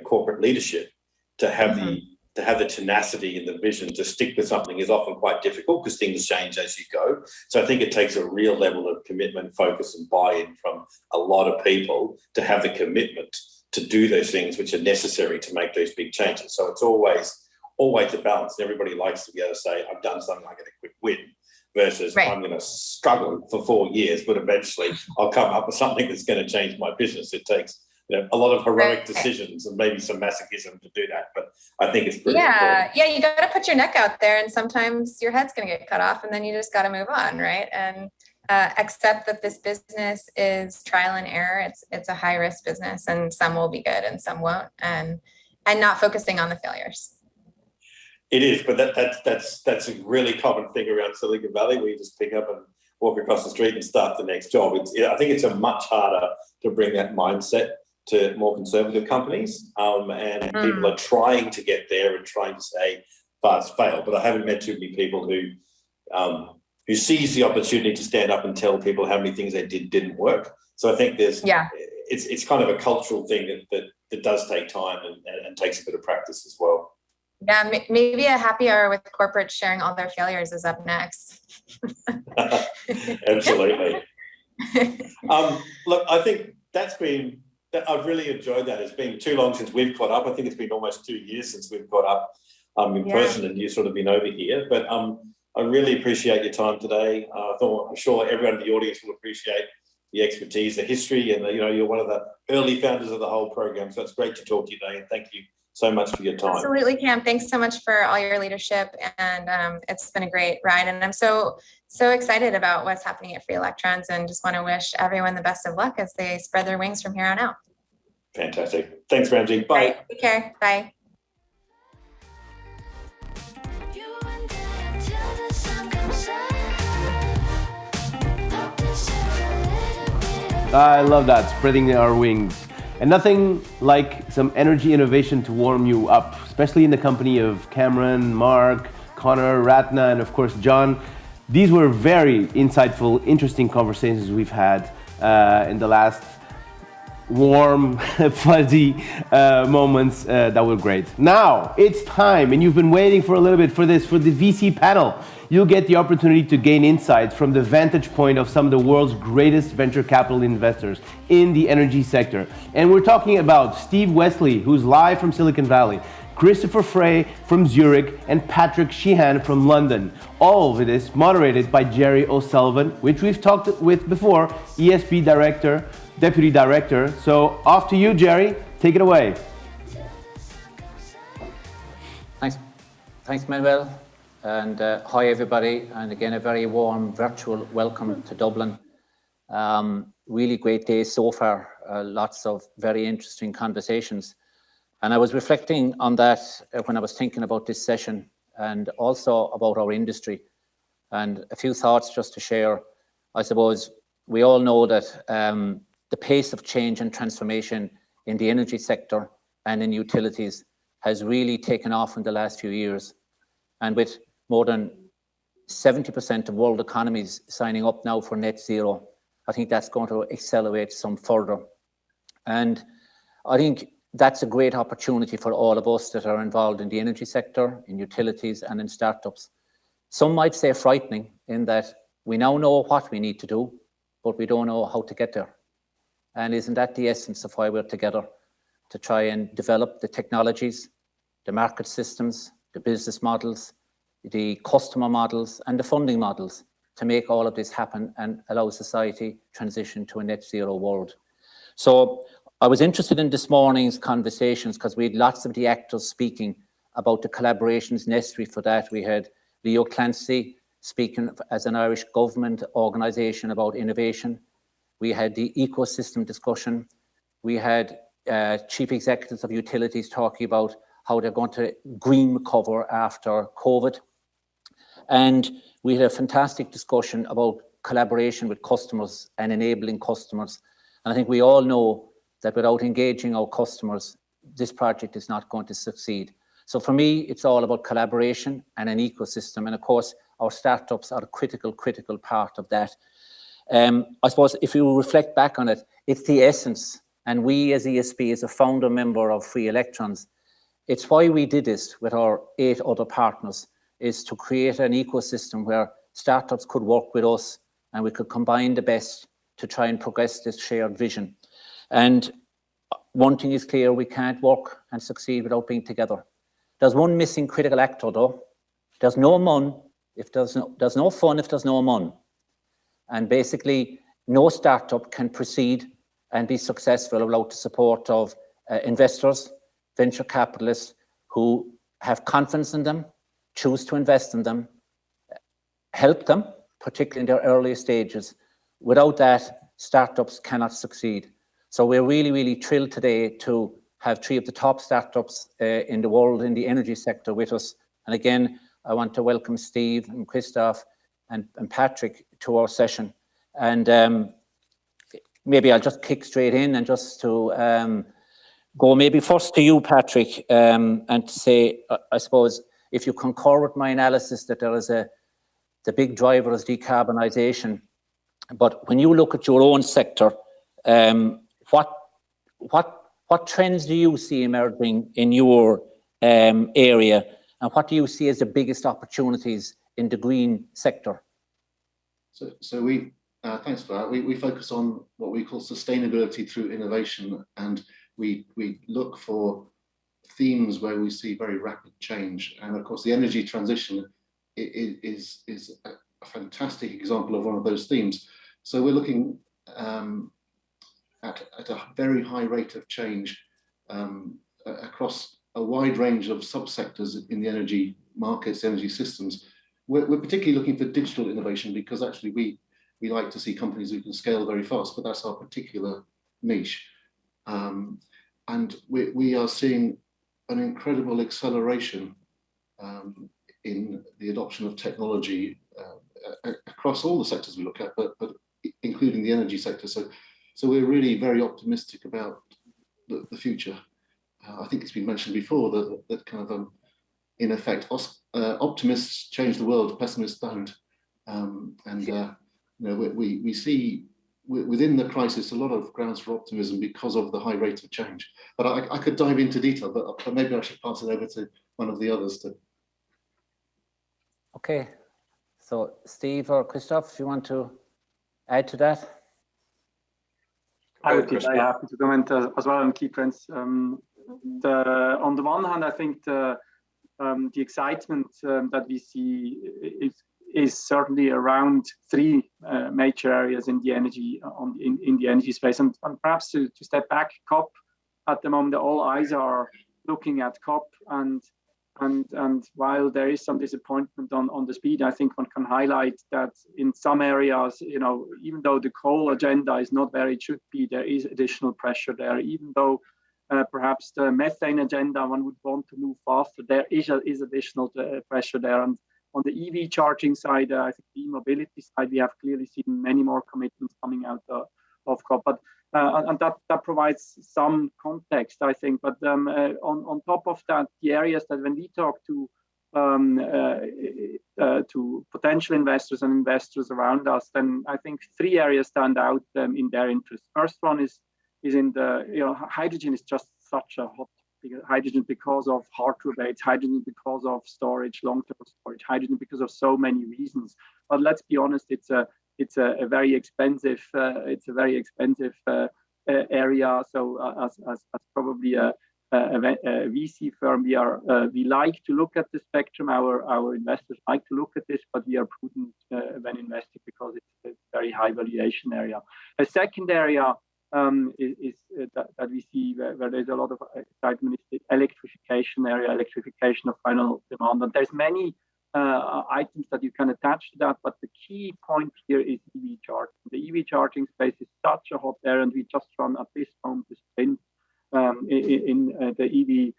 corporate leadership, to have the tenacity and the vision to stick with something is often quite difficult because things change as you go. So I think it takes a real level of commitment, focus and buy-in from a lot of people to have the commitment to do those things which are necessary to make those big changes. So it's always a balance. And everybody likes to be able to say, I've done something, I get a quick win, versus I'm going to struggle for 4 years, but eventually I'll come up with something that's going to change my business. It takes a lot of heroic decisions and maybe some masochism to do that, but I think it's pretty important. Yeah, you got to put your neck out there, and sometimes your head's going to get cut off, and then you just got to move on, right? And accept that this business is trial and error. It's a high risk business, and some will be good and some won't, and not focusing on the failures. It is, but that's a really common thing around Silicon Valley, where you just pick up and walk across the street and start the next job. I think it's a much harder to bring that mindset to more conservative companies, and people are trying to get there and trying to say fast fail. But I haven't met too many people who seize the opportunity to stand up and tell people how many things they didn't work. So I think it's kind of a cultural thing that does take time and takes a bit of practice as well. Yeah, maybe a happy hour with corporates sharing all their failures is up next. Absolutely. Look, I think I've really enjoyed that. It's been too long since we've caught up. I think it's been almost 2 years since we've caught up in person, and you've sort of been over here. But I really appreciate your time today. I'm sure everyone in the audience will appreciate the expertise, the history, and you're one of the early founders of the whole program. So it's great to talk to you today, and thank you so much for your time. Absolutely, Cam. Thanks so much for all your leadership, and it's been a great ride. And I'm so excited about what's happening at Free Electrons, and just want to wish everyone the best of luck as they spread their wings from here on out. Fantastic. Thanks, Ramsey. Bye. Right. Take care. Bye. I love that, spreading our wings. And nothing like some energy innovation to warm you up, especially in the company of Cameron, Mark, Connor, Ratna, and of course, John. These were very insightful, interesting conversations we've had in the last warm, fuzzy moments that were great. Now, it's time, and you've been waiting for a little bit for this, for the VC panel. You'll get the opportunity to gain insights from the vantage point of some of the world's greatest venture capital investors in the energy sector. And we're talking about Steve Wesley, who's live from Silicon Valley, Christopher Frey from Zurich, and Patrick Sheehan from London. All of it is moderated by Jerry O'Sullivan, which we've talked with before, ESB Director, Deputy Director. So off to you, Jerry. Take it away. Thanks, Manuel. And hi, everybody. And again, a very warm virtual welcome to Dublin. Really great day so far. Lots of very interesting conversations. And I was reflecting on that when I was thinking about this session, and also about our industry. And a few thoughts just to share. I suppose we all know that the pace of change and transformation in the energy sector and in utilities has really taken off in the last few years. And with more than 70% of world economies signing up now for net zero, I think that's going to accelerate some further. And I think that's a great opportunity for all of us that are involved in the energy sector, in utilities, and in startups. Some might say frightening in that we now know what we need to do, but we don't know how to get there. And isn't that the essence of why we're together? To try and develop the technologies, the market systems, the business models, the customer models, and the funding models to make all of this happen and allow society transition to a net zero world. So I was interested in this morning's conversations because we had lots of the actors speaking about the collaborations necessary for that. We had Leo Clancy speaking as an Irish government organisation about innovation. We had the ecosystem discussion. We had chief executives of utilities talking about how they're going to green recover after COVID. And we had a fantastic discussion about collaboration with customers and enabling customers. And I think we all know that without engaging our customers, this project is not going to succeed. So for me, it's all about collaboration and an ecosystem. And of course, our startups are a critical part of that. I suppose if you reflect back on it, it's the essence. And we as ESB, as a founder member of Free Electrons, it's why we did this with our 8 other partners, is to create an ecosystem where startups could work with us and we could combine the best to try and progress this shared vision. And one thing is clear, we can't work and succeed without being together. There's one missing critical actor though. There's no mon if there's no fun if there's no mon. And basically, no startup can proceed and be successful without the support of investors, venture capitalists who have confidence in them, choose to invest in them, help them particularly in their early stages. Without that, startups cannot succeed. So we're really, really thrilled today to have 3 of the top startups in the world in the energy sector with us. And again, I want to welcome Steve and Christoph and Patrick to our session. And maybe I'll just kick straight in and just to go maybe first to you, Patrick, and to say, I suppose, if you concur with my analysis that there is the big driver is decarbonisation. But when you look at your own sector, what trends do you see emerging in your area, and what do you see as the biggest opportunities in the green sector? So we thanks for that. We focus on what we call sustainability through innovation, and we look for themes where we see very rapid change. And of course, the energy transition is a fantastic example of one of those themes. So we're looking at a very high rate of change across a wide range of subsectors in the energy markets, energy systems. We're particularly looking for digital innovation because actually we like to see companies who can scale very fast, but that's our particular niche. And we are seeing an incredible acceleration in the adoption of technology across all the sectors we look at, but including the energy sector. So we're really very optimistic about the future. I think it's been mentioned before that kind of, in effect, optimists change the world, pessimists don't. We see within the crisis a lot of grounds for optimism because of the high rate of change. But I could dive into detail, but maybe I should pass it over to one of the others to. Okay, so Steve or Christoph, if you want to add to that. I would be very happy to comment as well on key trends. On the one hand, I think the excitement that we see is certainly around 3 major areas in the energy in the energy space, and perhaps to step back, COP at the moment, all eyes are looking at COP, and while there is some disappointment on the speed, I think one can highlight that in some areas, even though the coal agenda is not where it should be, there is additional pressure there. Even though perhaps the methane agenda, one would want to move faster, there is additional pressure there. And on the EV charging side, I think the e-mobility side, we have clearly seen many more commitments coming out of COP. But and that provides some context, I think. But on top of that, the areas that when we talk to potential investors and investors around us, then I think 3 areas stand out in their interest. First one is in the hydrogen is just such a hot hydrogen because of hard to abate, hydrogen because of storage, long-term storage, hydrogen because of so many reasons. But let's be honest, it's a very expensive area. So as probably a VC firm, we like to look at the spectrum. Our investors like to look at this, but we are prudent when investing because it's a very high valuation area. A second area is that we see where there's a lot of excitement is the electrification area, electrification of final demand. And there's many items that you can attach to that, but the key point here is EV charging. The EV charging space is such a hot area, and we just run at this moment the sprint in the EV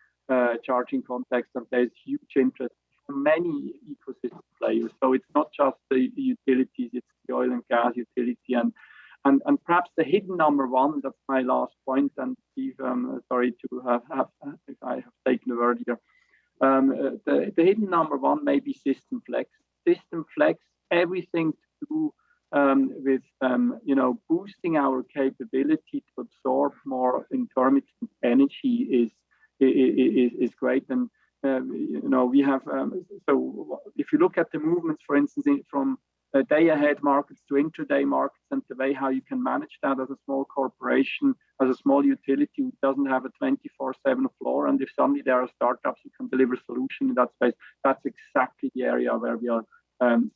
charging context, and there's huge interest from many ecosystem players. So it's not just the utilities, it's the oil and gas utility, and perhaps the hidden number one, that's my last point, and Steve, sorry to have if I have taken the word here. The hidden number one may be system flex. System flex, everything to do with boosting our capability to absorb more intermittent energy is great. And we have so if you look at the movements, for instance, from day ahead markets to intraday markets, and the way how you can manage that as a small corporation, as a small utility who doesn't have a 24/7 floor, and if suddenly there are startups who can deliver solution in that space, that's exactly the area where we are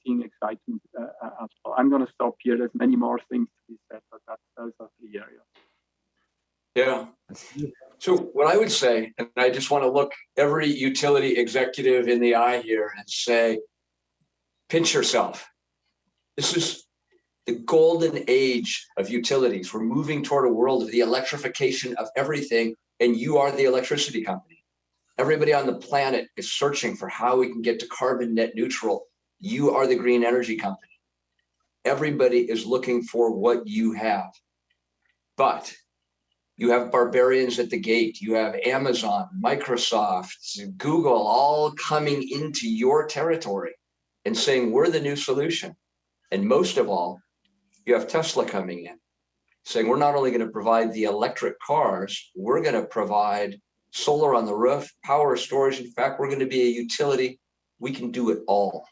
seeing excitement as well. I'm going to stop here. There's many more things to be said, but those are the areas. Yeah. So what I would say, and I just want to look every utility executive in the eye here and say, pinch yourself. This is the golden age of utilities. We're moving toward a world of the electrification of everything, and you are the electricity company. Everybody on the planet is searching for how we can get to carbon net neutral. You are the green energy company. Everybody is looking for what you have. But you have barbarians at the gate. You have Amazon, Microsoft, Google, all coming into your territory and saying, we're the new solution. And most of all, you have Tesla coming in, saying, we're not only going to provide the electric cars, we're going to provide solar on the roof, power storage. In fact, we're going to be a utility. We can do it all.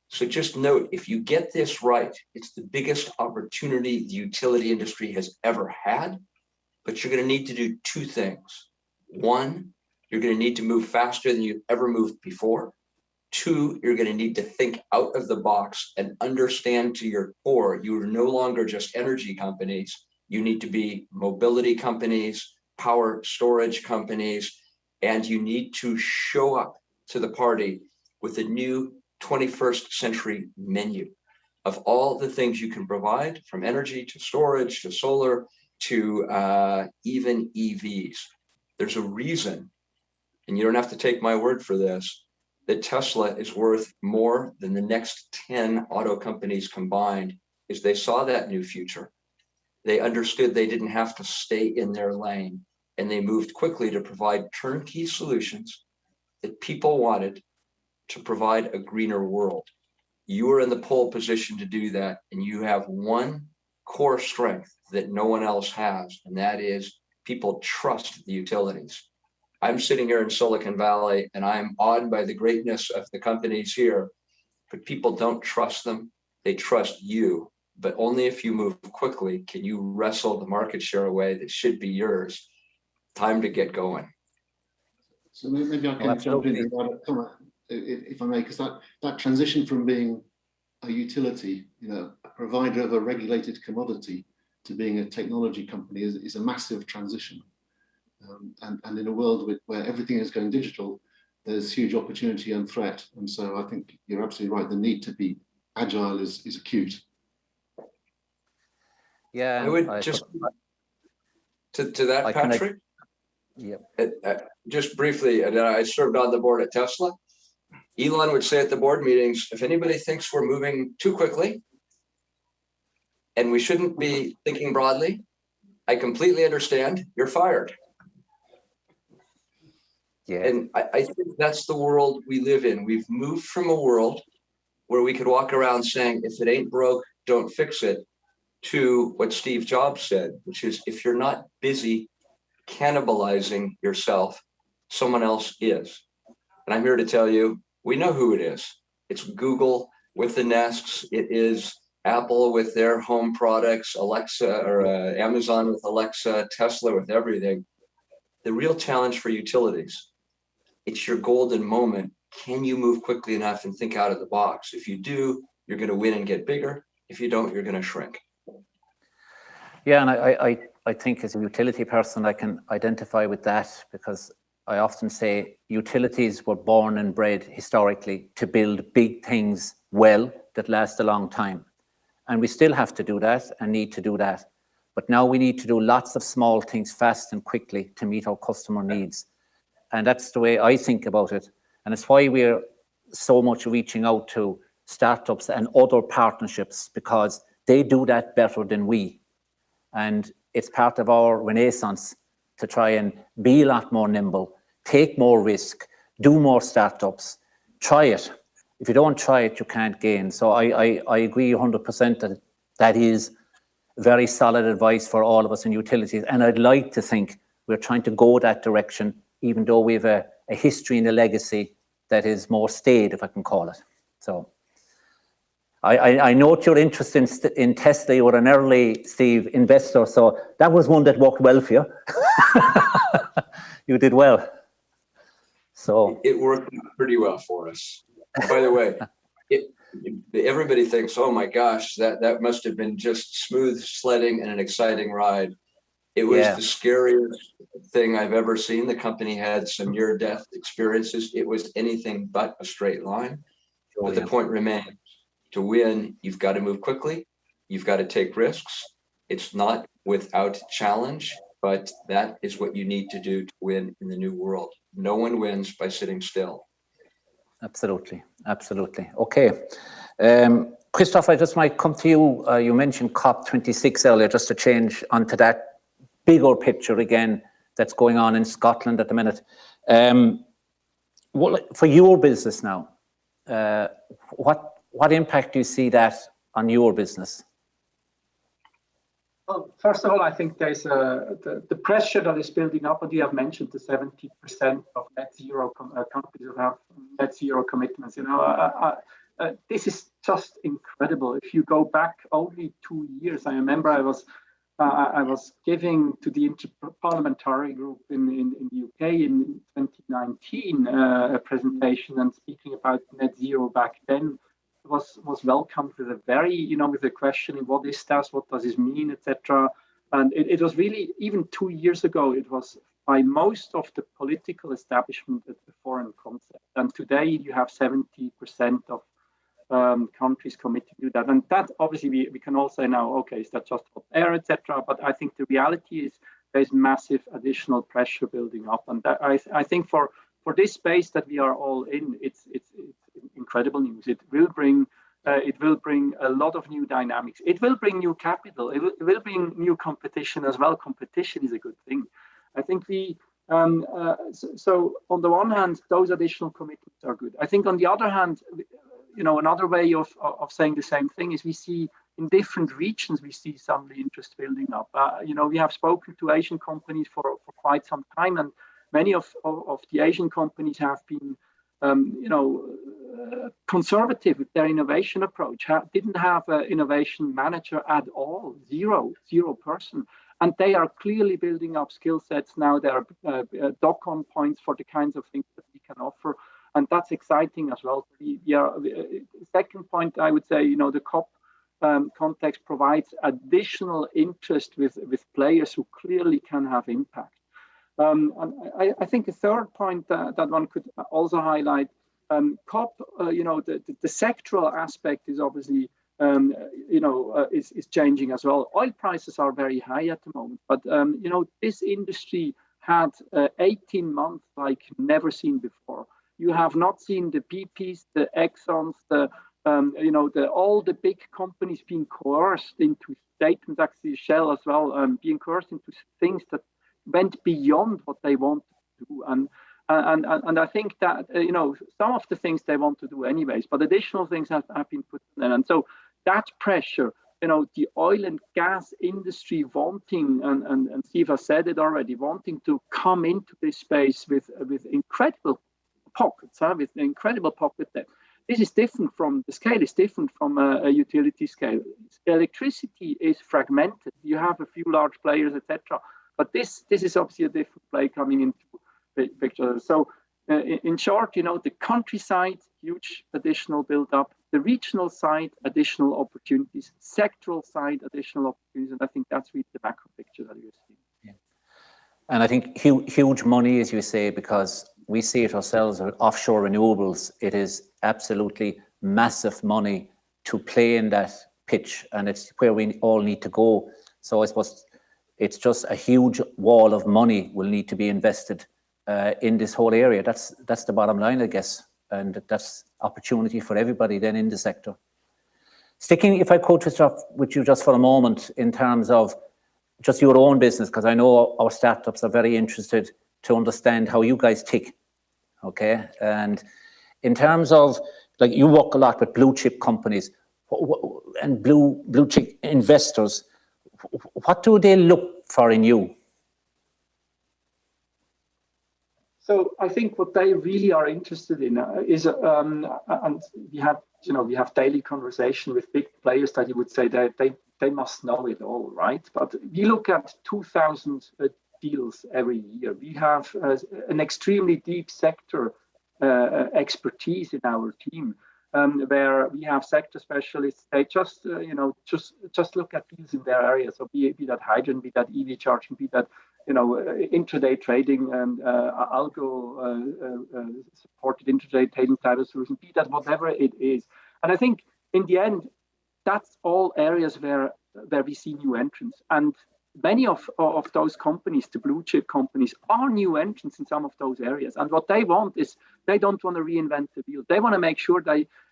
So just note, if you get this right, it's the biggest opportunity the utility industry has ever had, but you're going to need to do two things. One, you're going to need to move faster than you've ever moved before. Two, you're going to need to think out of the box and understand to your core, you are no longer just energy companies. You need to be mobility companies, power storage companies, and you need to show up to the party with a new 21st century menu of all the things you can provide, from energy to storage to solar to even EVs. There's a reason, and you don't have to take my word for this, that Tesla is worth more than the next 10 auto companies combined, is they saw that new future. They understood they didn't have to stay in their lane, and they moved quickly to provide turnkey solutions that people wanted to provide a greener world. You are in the pole position to do that, and you have one core strength that no one else has, and that is people trust the utilities. I'm sitting here in Silicon Valley, and I'm awed by the greatness of the companies here, but people don't trust them. They trust you, but only if you move quickly can you wrestle the market share away that should be yours. Time to get going. So maybe I can jump in and add a comment, if I may, because that transition from being a utility, a provider of a regulated commodity, to being a technology company is a massive transition. And in a world where everything is going digital, there's huge opportunity and threat. And so I think you're absolutely right. The need to be agile is acute. Yeah, I would just to that, Patrick. Just briefly, I served on the board at Tesla. Elon would say at the board meetings, if anybody thinks we're moving too quickly and we shouldn't be thinking broadly, I completely understand, you're fired. Yeah. And I think that's the world we live in. We've moved from a world where we could walk around saying, if it ain't broke, don't fix it, to what Steve Jobs said, which is, if you're not busy cannibalizing yourself, someone else is. And I'm here to tell you, we know who it is. It's Google with the Nests. It is Apple with their home products, Alexa, or Amazon with Alexa, Tesla with everything. The real challenge for utilities, it's your golden moment. Can you move quickly enough and think out of the box? If you do, you're going to win and get bigger. If you don't, you're going to shrink. Yeah, and I think as a utility person, I can identify with that, because I often say utilities were born and bred historically to build big things well that last a long time. And we still have to do that and need to do that. But now we need to do lots of small things fast and quickly to meet our customer needs. And that's the way I think about it. And it's why we're so much reaching out to startups and other partnerships, because they do that better than we. And it's part of our renaissance to try and be a lot more nimble, take more risk, do more startups, try it. If you don't try it, you can't gain. So I agree 100% that that is very solid advice for all of us in utilities. And I'd like to think we're trying to go that direction, even though we have a history and a legacy that is more staid, if I can call it. So I note your interest in Tesla. You were an early, Steve, investor. So that was one that worked well for you. You did well. So it worked pretty well for us. By the way, everybody thinks, oh my gosh, that must have been just smooth sledding and an exciting ride. It was the scariest thing I've ever seen. The company had some near-death experiences. It was anything but a straight line. But the point remains, To win, you've got to move quickly. You've got to take risks. It's not without challenge, but that is what you need to do to win in the new world. No one wins by sitting still. Absolutely, absolutely. Okay. Christoph, I just might come to you. You mentioned COP26 earlier, just to change onto that bigger picture again that's going on in Scotland at the minute. For your business now, what impact do you see that on your business? Well, first of all, I think there's the pressure that is building up, and you have mentioned the 70% of net zero countries who have net zero commitments. You know, this is just incredible. If you go back only 2 years, I remember I was giving to the Interparliamentary Group in the UK in 2019 a presentation and speaking about net zero back then. Was welcomed with a very, you know, with a question, what is that, what does this mean, etc. And it was really, even 2 years ago, it was by most of the political establishment a foreign concept. And today you have 70% of countries committing to that. And that obviously we can all say now, okay, is that just hot air, etc. But I think the reality is there's massive additional pressure building up. And that, I think for this space that we are all in, it's incredible news. It will bring a lot of new dynamics. It will bring new capital. It will bring new competition as well. Competition is a good thing. I think so on the one hand, those additional commitments are good. I think on the other hand, you know, another way of saying the same thing is we see in different regions, we see some interest building up. You know, we have spoken to Asian companies for quite some time, and many of the Asian companies have been, you know, conservative with their innovation approach. Didn't have an innovation manager at all, zero person. And they are clearly building up skill sets now. There are dock-on points for the kinds of things that we can offer. And that's exciting as well. Second point, I would say, you know, the COP context provides additional interest with players who clearly can have impact. And I think a third point that one could also highlight, COP, you know, the sectoral aspect is obviously, you know, is changing as well. Oil prices are very high at the moment, but, you know, this industry had 18 months like never seen before. You have not seen the BPs, the Exxons, you know, all the big companies being coerced into statements, actually Shell as well, being coerced into things that went beyond what they wanted to do. And I think that, you know, some of the things they want to do anyways, but additional things have been put in. And so that pressure, you know, the oil and gas industry wanting, and Steve has said it already, wanting to come into this space with incredible pockets, with incredible pocket depth. This is different from, the scale is different from a utility scale. Electricity is fragmented. You have a few large players, etc. But this is obviously a different play coming into the picture. So in short, you know, the countryside, huge additional build-up, the regional side, additional opportunities, sectoral side, additional opportunities. And I think that's really the macro picture that you're seeing. Yeah. And I think huge money, as you say, because we see it ourselves with offshore renewables. It is absolutely massive money to play in that pitch, and it's where we all need to go. So I suppose it's just a huge wall of money will need to be invested in this whole area. That's the bottom line, I guess, and that's opportunity for everybody then in the sector. Sticking, if I could, with you just for a moment in terms of just your own business, because I know our startups are very interested to understand how you guys tick, okay? And in terms of, like, you work a lot with blue chip companies and blue chip investors. What do they look for in you? So I think what they really are interested in is, and we have daily conversation with big players that you would say that they must know it all, right? But we look at 2,000 deals every year. We have an extremely deep sector expertise in our team, where we have sector specialists. They just look at deals in their area. So be that hydrogen, be that EV charging, be that, you know, intraday trading and algo supported intraday trading type of solution, be that whatever it is. And I think in the end, that's all areas where we see new entrants. And many of those companies, the blue chip companies, are new entrants in some of those areas. And what they want is, they don't want to reinvent the wheel. They want to make sure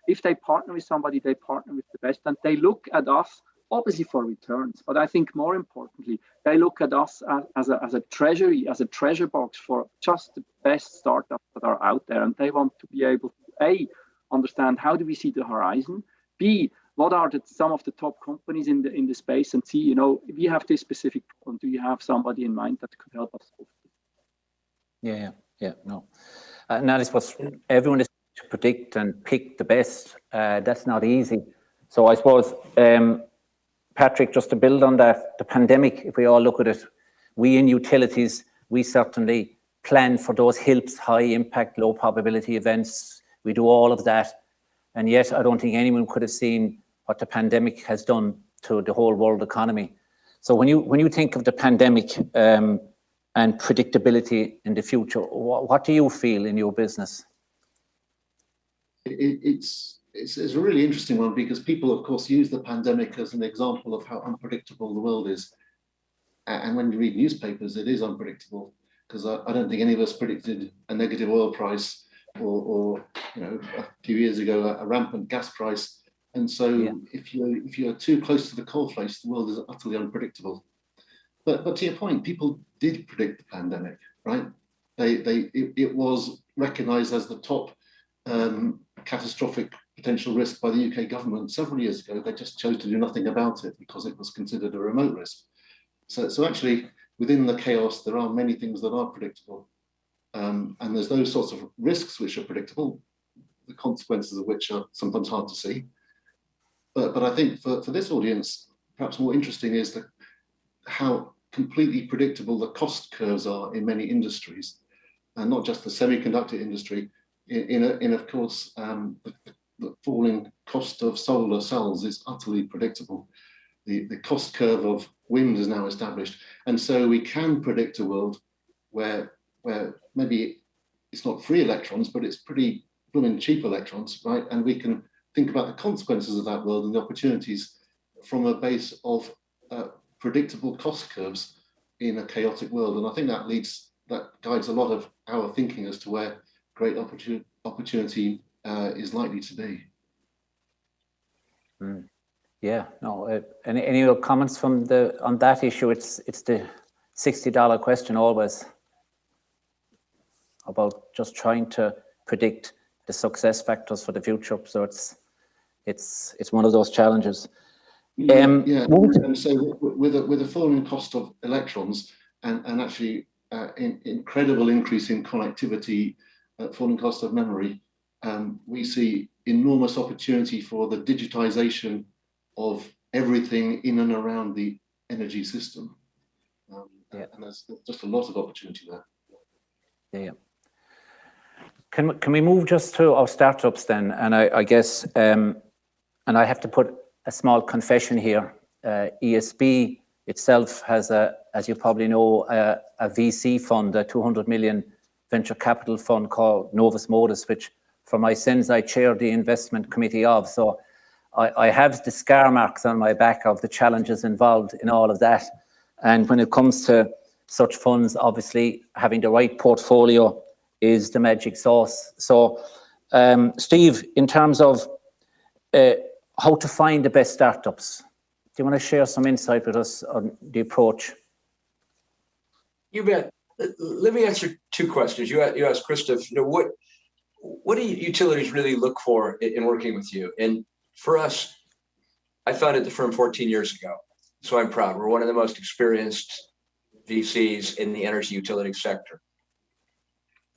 if they partner with somebody, they partner with the best. And they look at us, obviously, for returns. But I think more importantly, they look at us as a treasury, as a treasure box for just the best startups that are out there. And they want to be able to, A, understand how do we see the horizon, B, what are some of the top companies in the space, and see, we have this specific problem. Do you have somebody in mind that could help us solve it? Yeah, no. And that is what everyone is to predict and pick the best. That's not easy. So I suppose, Patrick, just to build on that, the pandemic, if we all look at it, we in utilities, we certainly plan for those HILPs, high impact, low probability events. We do all of that. And yet, I don't think anyone could have seen what the pandemic has done to the whole world economy. So when you think of the pandemic and predictability in the future, what do you feel in your business? It's a really interesting one, because people, of course, use the pandemic as an example of how unpredictable the world is. And when you read newspapers, it is unpredictable, because I don't think any of us predicted a negative oil price or a few years ago, a rampant gas price. And so if you're too close to the coalface, the world is utterly unpredictable. But to your point, people did predict the pandemic, right? It was recognized as the top catastrophic potential risk by the UK government several years ago. They just chose to do nothing about it because it was considered a remote risk. So actually, within the chaos, there are many things that are predictable. And there's those sorts of risks which are predictable, the consequences of which are sometimes hard to see. But I think for this audience, perhaps more interesting is how completely predictable the cost curves are in many industries, and not just the semiconductor industry. Of course, the falling cost of solar cells is utterly predictable. The cost curve of wind is now established. And so we can predict a world where maybe it's not free electrons, but it's pretty blooming cheap electrons, right? And we can think about the consequences of that world and the opportunities from a base of predictable cost curves in a chaotic world. And I think that guides a lot of our thinking as to where great opportunity is likely to be. Yeah, no. Any other comments on that issue? It's the $60 question always, about just trying to predict the success factors for the future. So it's one of those challenges. And so with a falling cost of electrons and actually incredible increase in connectivity, falling cost of memory, we see enormous opportunity for the digitization of everything in and around the energy system. And there's just a lot of opportunity there. Yeah. Can we move just to our startups then? And I guess, and I have to put a small confession here. ESB itself has as you probably know, a VC fund, a 200 million venture capital fund called Novus Modus, which for my sins, I chair the investment committee of. So I have the scar marks on my back of the challenges involved in all of that. And when it comes to such funds, obviously having the right portfolio is the magic sauce. So, Steve, in terms of how to find the best startups, do you want to share some insight with us on the approach? You bet. Let me answer two questions. You asked Christoph, what do utilities really look for in working with you? And for us, I founded the firm 14 years ago, so I'm proud. We're one of the most experienced VCs in the energy utility sector.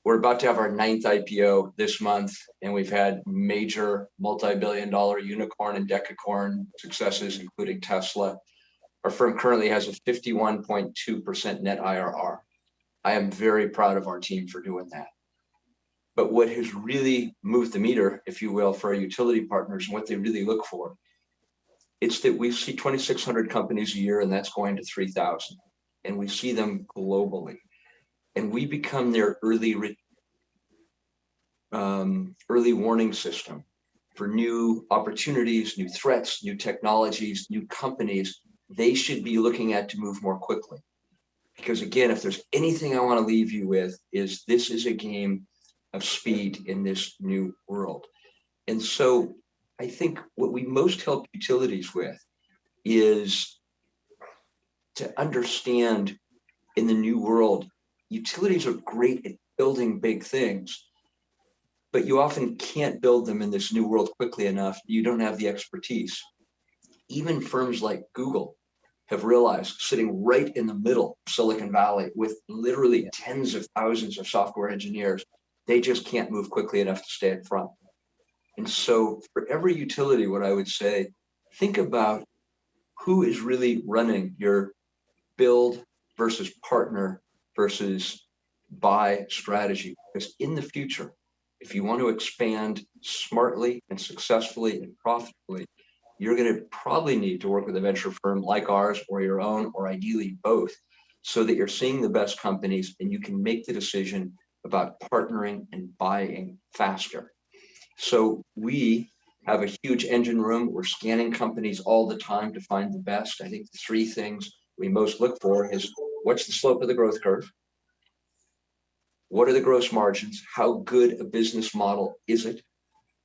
We're about to have our 9th IPO this month, and we've had major multi-billion-dollar unicorn and decacorn successes, including Tesla. Our firm currently has a 51.2% net IRR. I am very proud of our team for doing that. But what has really moved the meter, if you will, for our utility partners and what they really look for, it's that we see 2,600 companies a year, and that's going to 3,000. And we see them globally. And we become their early warning system. for new opportunities, new threats, new technologies, new companies, they should be looking at to move more quickly. Because again, if there's anything I want to leave you with, is this is a game of speed in this new world. And so I think what we most help utilities with is to understand in the new world, utilities are great at building big things, but you often can't build them in this new world quickly enough. You don't have the expertise. Even firms like Google have realized, sitting right in the middle of Silicon Valley with literally tens of thousands of software engineers, they just can't move quickly enough to stay in front. And so for every utility, what I would say, think about who is really running your build versus partner versus buy strategy. Because in the future, if you want to expand smartly and successfully and profitably, you're going to probably need to work with a venture firm like ours or your own, or ideally both, so that you're seeing the best companies and you can make the decision about partnering and buying faster. So we have a huge engine room. We're scanning companies all the time to find the best. I think the three things we most look for is what's the slope of the growth curve? What are the gross margins? How good a business model is it?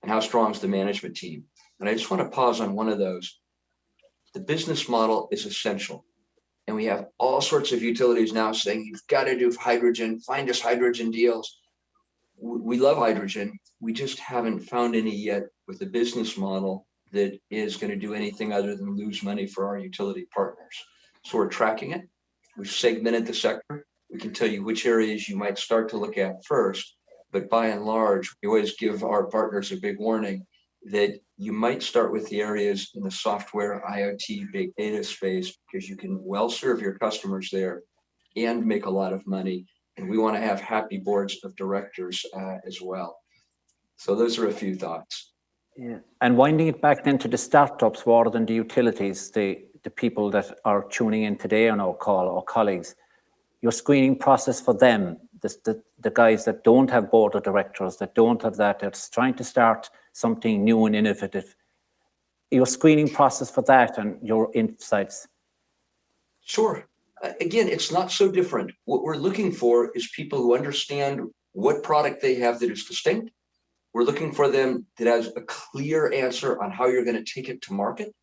And how strong is the management team? And I just want to pause on one of those. The business model is essential. And we have all sorts of utilities now saying, you've got to do hydrogen, find us hydrogen deals. We love hydrogen. We just haven't found any yet with a business model that is going to do anything other than lose money for our utility partners. So we're tracking it. We've segmented the sector. We can tell you which areas you might start to look at first. But by and large, we always give our partners a big warning that you might start with the areas in the software, IoT, big data space, because you can well serve your customers there and make a lot of money. And we want to have happy boards of directors as well. So those are a few thoughts. Yeah. And winding it back then to the startups rather than the utilities, the people that are tuning in today on our call, our colleagues, your screening process for them, the guys that don't have board of directors, that don't have that, that's trying to start something new and innovative, your screening process for that and your insights. Sure. Again, it's not so different. What we're looking for is people who understand what product they have that is distinct. We're looking for them that has a clear answer on how you're going to take it to market.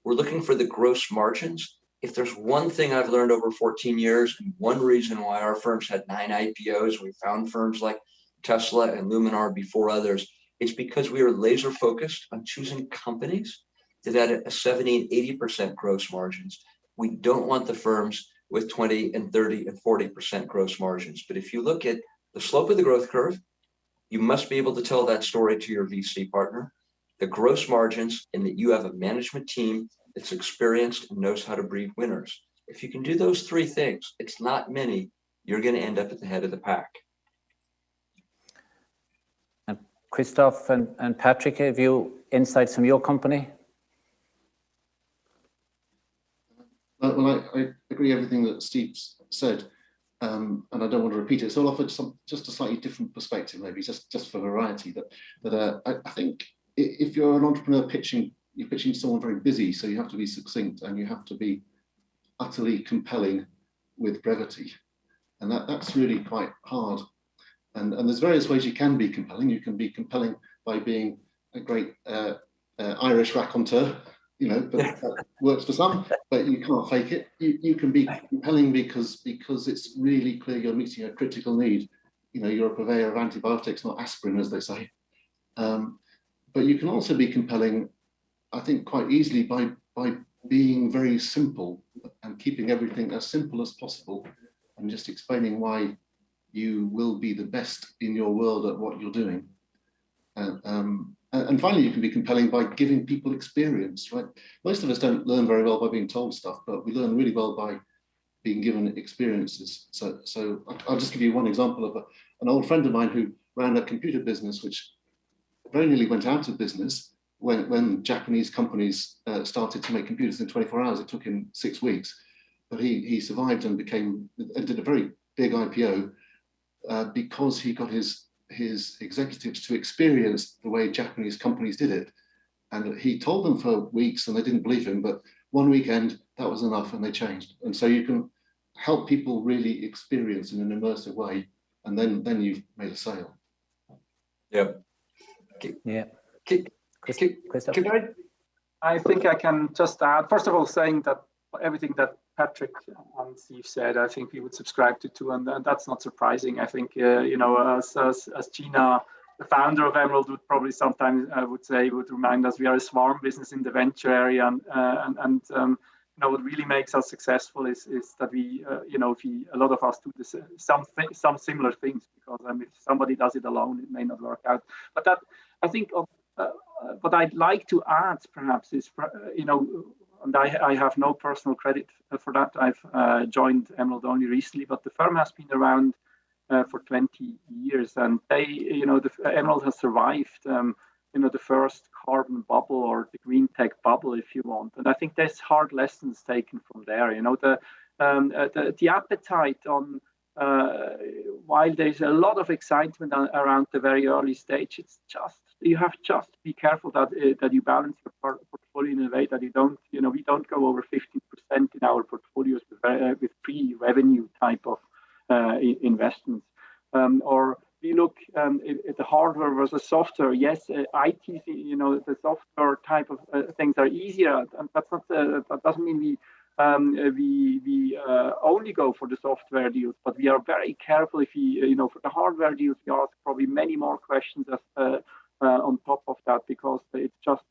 We're looking for the gross margins. If there's one thing I've learned over 14 years, and one reason why our firms had 9 IPOs, we found firms like Tesla and Luminar before others, it's because we are laser focused on choosing companies that had a 70 and 80% gross margins. We don't want the firms with 20 and 30 and 40% gross margins. But if you look at the slope of the growth curve, you must be able to tell that story to your VC partner, the gross margins, and that you have a management team that's experienced and knows how to breed winners. If you can do those three things, it's not many, you're going to end up at the head of the pack. And Christoph and Patrick, have you insights from your company? Well, I agree everything that Steve said, and I don't want to repeat it. So I'll offer just a slightly different perspective, maybe just for variety. I think if you're an entrepreneur you're pitching someone very busy, so you have to be succinct and you have to be utterly compelling with brevity, and that's really quite hard. And there's various ways you can be compelling. You can be compelling by being a great Irish raconteur, but that works for some, but you can't fake it. You can be compelling because it's really clear you're meeting a critical need. You're a purveyor of antibiotics, not aspirin, as they say. But you can also be compelling, I think, quite easily by being very simple and keeping everything as simple as possible and just explaining why you will be the best in your world at what you're doing. And finally, you can be compelling by giving people experience, right? Most of us don't learn very well by being told stuff, but we learn really well by being given experiences. So I'll just give you one example of an old friend of mine who ran a computer business, which very nearly went out of business when Japanese companies started to make computers in 24 hours. It took him 6 weeks, but he survived and did a very big IPO because he got his his executives to experience the way Japanese companies did it. And he told them for weeks and they didn't believe him, but one weekend that was enough and they changed. And so you can help people really experience in an immersive way, and then you've made a sale. Yeah. Yeah. I think I can just add, first of all, saying that everything that Patrick and Steve said, I think we would subscribe to too, and that's not surprising. I think, as Gina, the founder of Emerald, would probably sometimes, would remind us we are a swarm business in the venture area, and what really makes us successful is that we, a lot of us do this, some similar things, because if somebody does it alone, it may not work out. But that, I think, what I'd like to add perhaps is, and I have no personal credit for that. I've joined Emerald only recently, but the firm has been around for 20 years, and Emerald has survived, the first carbon bubble, or the green tech bubble, if you want. And I think there's hard lessons taken from there. The appetite on, while there's a lot of excitement around the very early stage, it's just, you have just to be careful that you balance your portfolio in a way that you don't, we don't go over 50% in our portfolios with pre-revenue type of investments. Or we look at the hardware versus software. Yes, IT, the software type of things are easier, and that's not. That doesn't mean we only go for the software deals, but we are very careful. If we, for the hardware deals, we ask probably many more questions on top of that, because it's just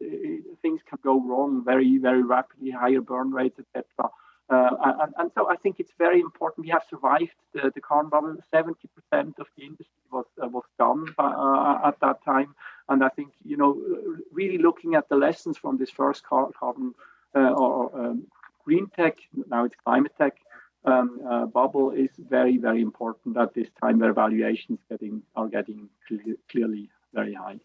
things can go wrong very, very rapidly, higher burn rates, etc. And so I think it's very important. We have survived the carbon bubble. 70% of the industry was gone at that time, and I think really looking at the lessons from this first carbon or green tech, now it's climate tech bubble, is very, very important at this time where valuations are getting clearly very high.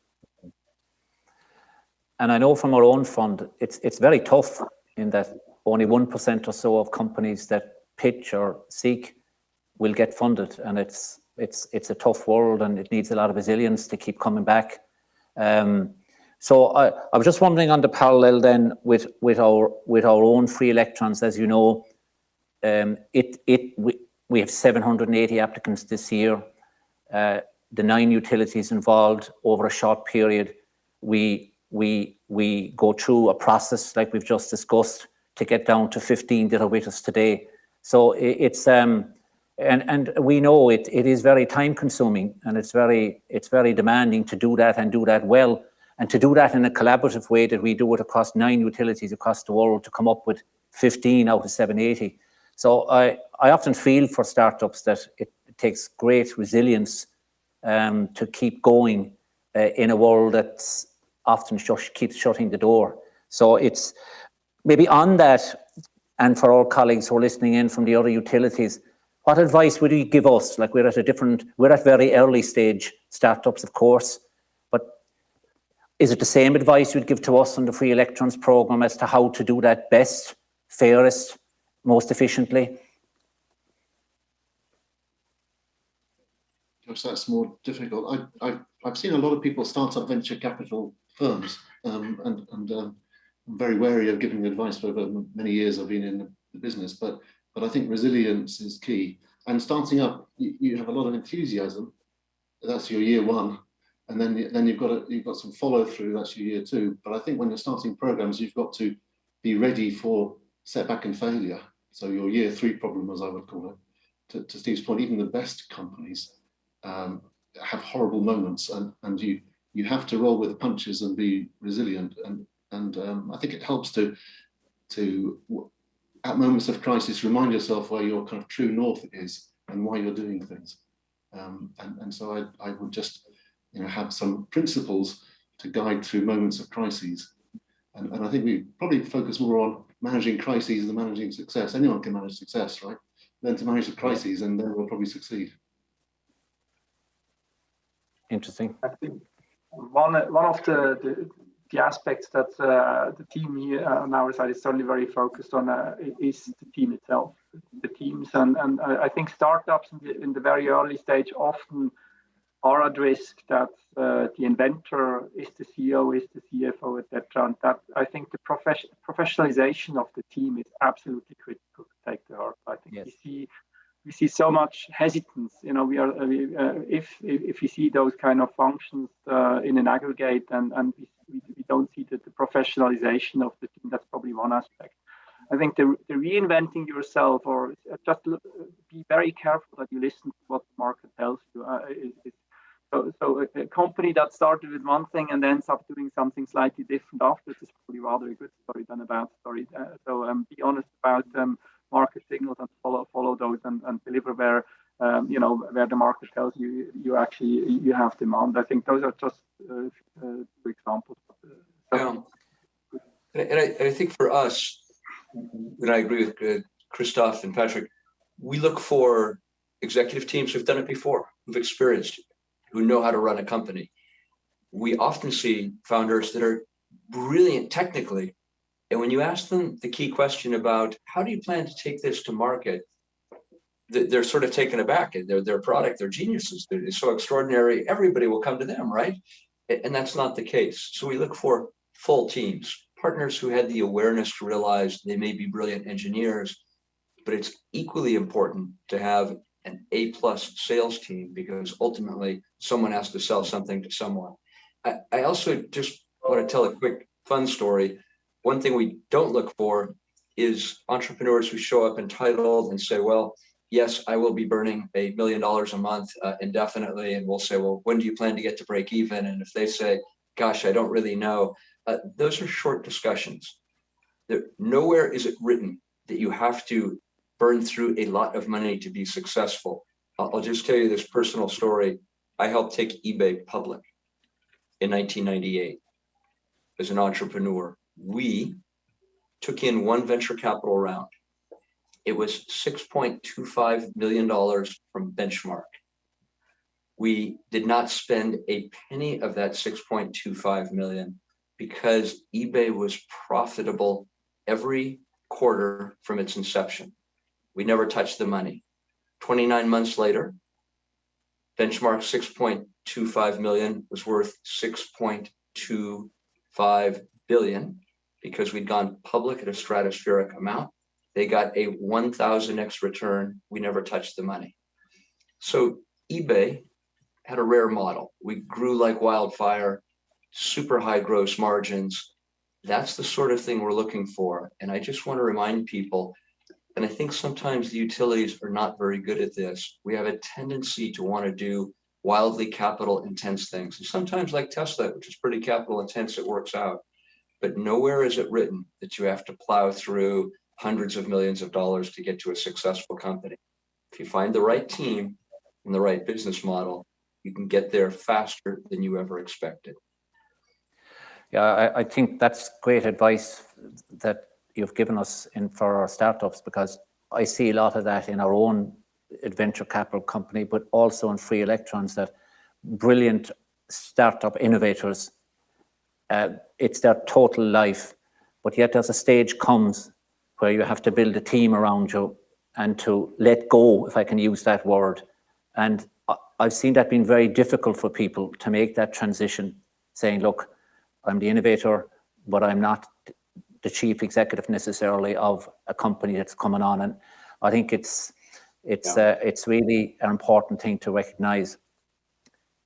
And I know from our own fund, it's very tough in that only 1% or so of companies that pitch or seek will get funded, and it's a tough world, and it needs a lot of resilience to keep coming back. So I was just wondering on the parallel then with our own free electrons. As you know, we have 780 applicants this year. The 9 utilities involved over a short period. We go through a process like we've just discussed to get down to 15 that are with us today. So it's and we know it is very time consuming, and it's very demanding to do that, and do that well, and to do that in a collaborative way that we do it across 9 utilities across the world to come up with 15 out of 780. So I often feel for startups that it takes great resilience to keep going in a world that's often keeps shutting the door. So it's maybe on that, and for all colleagues who are listening in from the other utilities, what advice would you give us? Like we're at very early stage startups, of course, but is it the same advice you'd give to us on the Free Electrons program as to how to do that best, fairest, most efficiently? Gosh, that's more difficult. I've seen a lot of people start up venture capital firms, and I'm very wary of giving advice. For over many years I've been in the business, but I think resilience is key. And starting up, you have a lot of enthusiasm. That's your year one, and then you've got some follow through. That's your year two. But I think when you're starting programs, you've got to be ready for setback and failure. So your year 3 problem, as I would call it, to Steve's point, even the best companies have horrible moments, and you have to roll with the punches and be resilient. And I think it helps to at moments of crisis remind yourself where your kind of true north is and why you're doing things. And so I would just have some principles to guide through moments of crises. And I think we probably focus more on managing crises than managing success. Anyone can manage success, right? Learn to manage the crises, and then we'll probably succeed. Interesting. I think one of the aspects that the team here on our side is certainly very focused on is the team itself, the teams, and I think startups in the very early stage often are at risk, that the inventor is the CEO, is the CFO, etc. And that, I think, the professionalization of the team is absolutely critical to take to heart. I think we see so much hesitance. You know, if we see those kind of functions in an aggregate, and we don't see the professionalization of the team, that's probably one aspect. I think the reinventing yourself, or just be very careful that you listen to what the market tells you. So a company that started with one thing and ends up doing something slightly different afterwards is probably rather a good story than a bad story. So be honest about market signals and follow those and deliver where where the market tells you you have demand. I think those are just two examples. And I think for us, and I agree with Christoph and Patrick, we look for executive teams who've done it before, who've experienced it, who know how to run a company. We often see founders that are brilliant technically, and when you ask them the key question about how do you plan to take this to market, they're sort of taken aback. Their product, they're geniuses. They're so extraordinary, everybody will come to them, right? And that's not the case. So we look for full teams, partners who had the awareness to realize they may be brilliant engineers, but it's equally important to have an A+ sales team, because ultimately someone has to sell something to someone. I also just want to tell a quick fun story. One thing we don't look for is entrepreneurs who show up entitled and say, well, yes, I will be burning $1 million a month indefinitely. And we'll say, well, when do you plan to get to break even? And if they say, gosh, I don't really know, those are short discussions. Nowhere is it written that you have to burn through a lot of money to be successful. I'll just tell you this personal story. I helped take eBay public in 1998 as an entrepreneur. We took in one venture capital round. It was $6.25 million from Benchmark. We did not spend a penny of that 6.25 million because eBay was profitable every quarter from its inception. We never touched the money. 29 months later, Benchmark 6.25 million was worth 6.25 billion because we'd gone public at a stratospheric amount. They got a 1,000x return. We never touched the money. So eBay had a rare model. We grew like wildfire, super high gross margins. That's the sort of thing we're looking for. And I just want to remind people, and I think sometimes the utilities are not very good at this. We have a tendency to want to do wildly capital intense things. And sometimes like Tesla, which is pretty capital intense, it works out. But nowhere is it written that you have to plow through hundreds of millions of dollars to get to a successful company. If you find the right team and the right business model, you can get there faster than you ever expected. Yeah, I think that's great advice that you've given us for our startups, because I see a lot of that in our own venture capital company, but also in Free Electrons, that brilliant startup innovators, it's their total life, but yet there's a stage comes where you have to build a team around you and to let go, if I can use that word. And I've seen that being very difficult for people to make that transition, saying, look, I'm the innovator, but I'm not the chief executive necessarily of a company that's coming on. And I think it's really an important thing to recognize.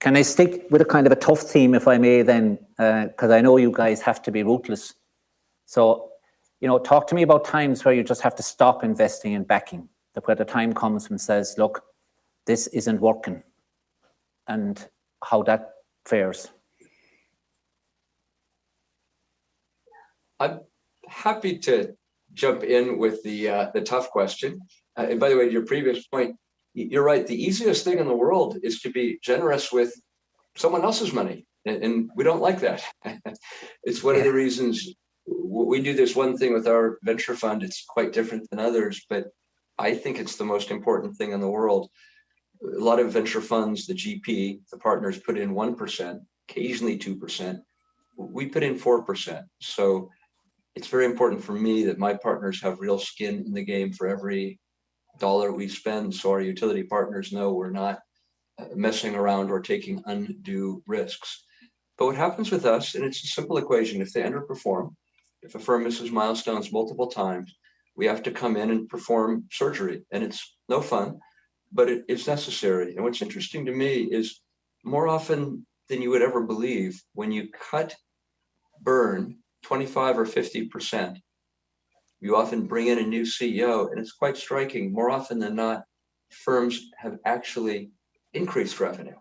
Can I stick with a kind of a tough theme, if I may, then, because I know you guys have to be ruthless. So, talk to me about times where you just have to stop investing in backing, where the time comes and says, look, this isn't working, and how that fares. I'm happy to jump in with the tough question. And by the way, to your previous point, you're right. The easiest thing in the world is to be generous with someone else's money. And we don't like that. It's one of the reasons we do this one thing with our venture fund. It's quite different than others, but I think it's the most important thing in the world. A lot of venture funds, the GP, the partners put in 1%, occasionally 2%. We put in 4%. So it's very important for me that my partners have real skin in the game for every dollar we spend. So our utility partners know we're not messing around or taking undue risks. But what happens with us, and it's a simple equation, if they underperform, if a firm misses milestones multiple times, we have to come in and perform surgery. And it's no fun, but it's necessary. And what's interesting to me is more often than you would ever believe, when you cut burn 25 or 50%, you often bring in a new CEO, and it's quite striking. More often than not, firms have actually increased revenue.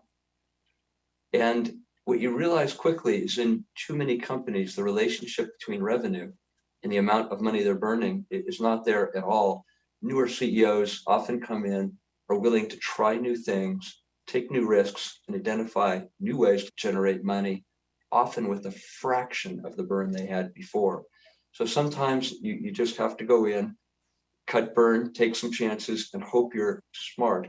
And what you realize quickly is in too many companies, the relationship between revenue and the amount of money they're burning is not there at all. Newer CEOs often come in, are willing to try new things, take new risks, and identify new ways to generate money, often with a fraction of the burn they had before. So sometimes you just have to go in, cut burn, take some chances, and hope you're smart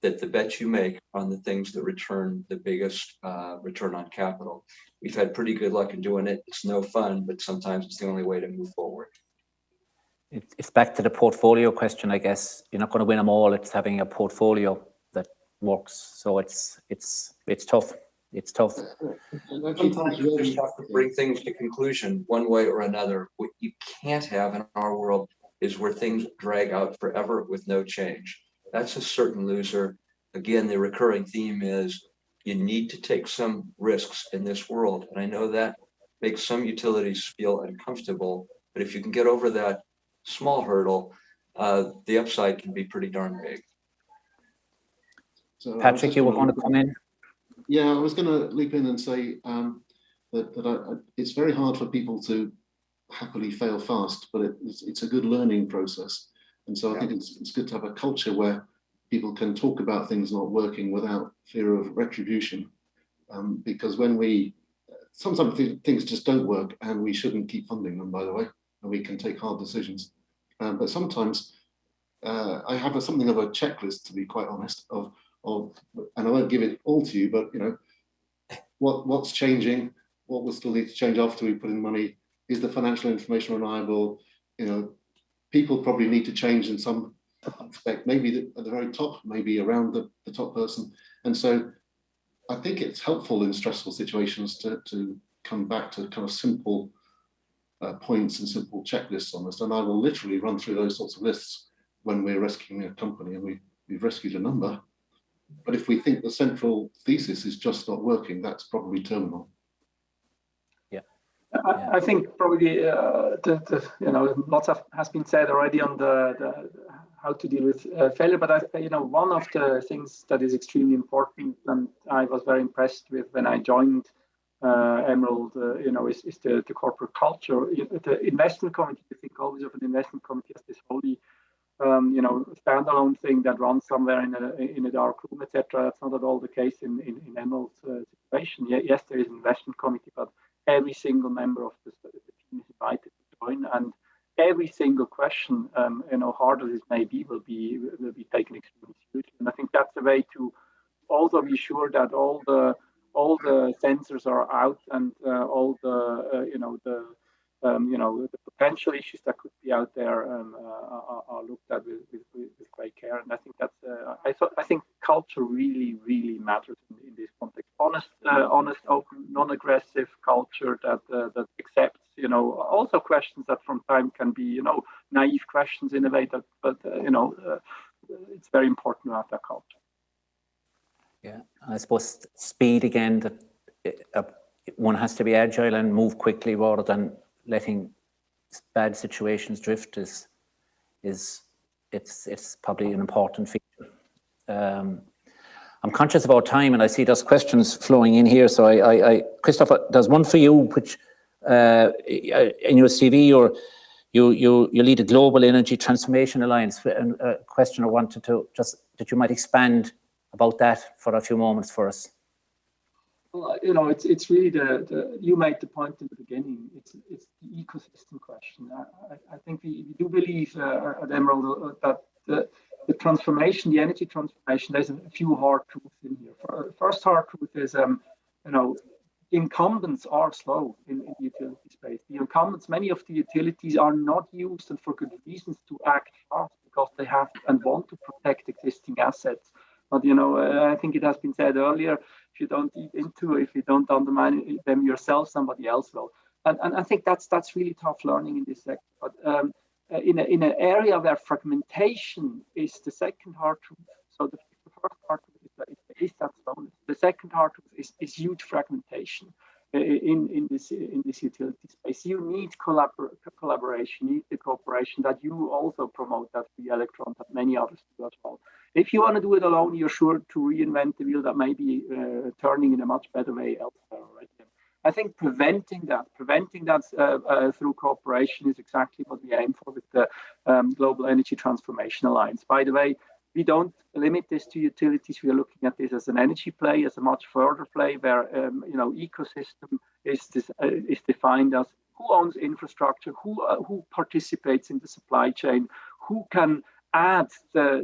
that the bets you make on the things that return the biggest return on capital. We've had pretty good luck in doing it. It's no fun, but sometimes it's the only way to move forward. It's back to the portfolio question, I guess. You're not going to win them all. It's having a portfolio that works. So it's tough. It's tough. Sometimes you just have to bring things to conclusion one way or another. What you can't have in our world is where things drag out forever with no change. That's a certain loser. Again, the recurring theme is you need to take some risks in this world. And I know that makes some utilities feel uncomfortable, but if you can get over that small hurdle, the upside can be pretty darn big. So Patrick, you were going to come in? Yeah, I was going to leap in and say that it's very hard for people to happily fail fast, but it's a good learning process. And so I think it's good to have a culture where people can talk about things not working without fear of retribution. Because sometimes things just don't work, and we shouldn't keep funding them, by the way, and we can take hard decisions. But sometimes I have something of a checklist, to be quite honest, of and I won't give it all to you, but what's changing, what will still need to change after we put in money, is the financial information reliable, people probably need to change in some aspect, maybe at the very top, maybe around the top person. And so I think it's helpful in stressful situations to come back to kind of simple points and simple checklists on this. And I will literally run through those sorts of lists when we're rescuing a company, and we've rescued a number. But if we think the central thesis is just not working, that's probably terminal. I think probably lots has been said already on the how to deal with failure. But one of the things that is extremely important, and I was very impressed with when I joined Emerald, is the corporate culture. The investment committee. I think always of an investment committee as this holy, standalone thing that runs somewhere in a dark room, etc. That's not at all the case in Emerald's situation. Yes, there is an investment committee, but every single member of the team is invited to join, and every single question, hard as it may be, will be taken extremely seriously. And I think that's a way to also be sure that all the sensors are out, and all the potential issues that could be out there are looked at with great care. And I think that's I think culture really matters in this context. Honest, open, non-aggressive culture that accepts also questions that from time can be naive questions in a way but it's very important to have that culture. Yeah, I suppose speed again, that one has to be agile and move quickly rather than letting bad situations drift is probably an important feature. I'm conscious of our time, and I see there's questions flowing in here. So Christopher, there's one for you, which in your CV, you lead a global energy transformation alliance. And a question I wanted to just that you might expand about that for a few moments for us. Well, it's really you made the point in the beginning. It's the ecosystem question. I think we do believe at Emerald that the transformation, the energy transformation, there's a few hard truths in here. First hard truth is, incumbents are slow in the utility space. The incumbents, many of the utilities are not used, and for good reasons, to act fast because they have and want to protect existing assets. But I think it has been said earlier: if you don't eat into, if you don't undermine them yourself, somebody else will. And I think that's really tough learning in this sector. But in an area where fragmentation is the second hard truth, so the first hard truth is that slowness. The second hard truth is huge fragmentation in this utility space. You need collaboration, you need the cooperation that you also promote at the Electrons, that many others do as well. If you want to do it alone, you're sure to reinvent the wheel that may be turning in a much better way elsewhere already. I think preventing that through cooperation is exactly what we aim for with the Global Energy Transformation Alliance. By the way, we don't limit this to utilities. We are looking at this as an energy play, as a much further play, where ecosystem is defined as who owns infrastructure, who participates in the supply chain, who can add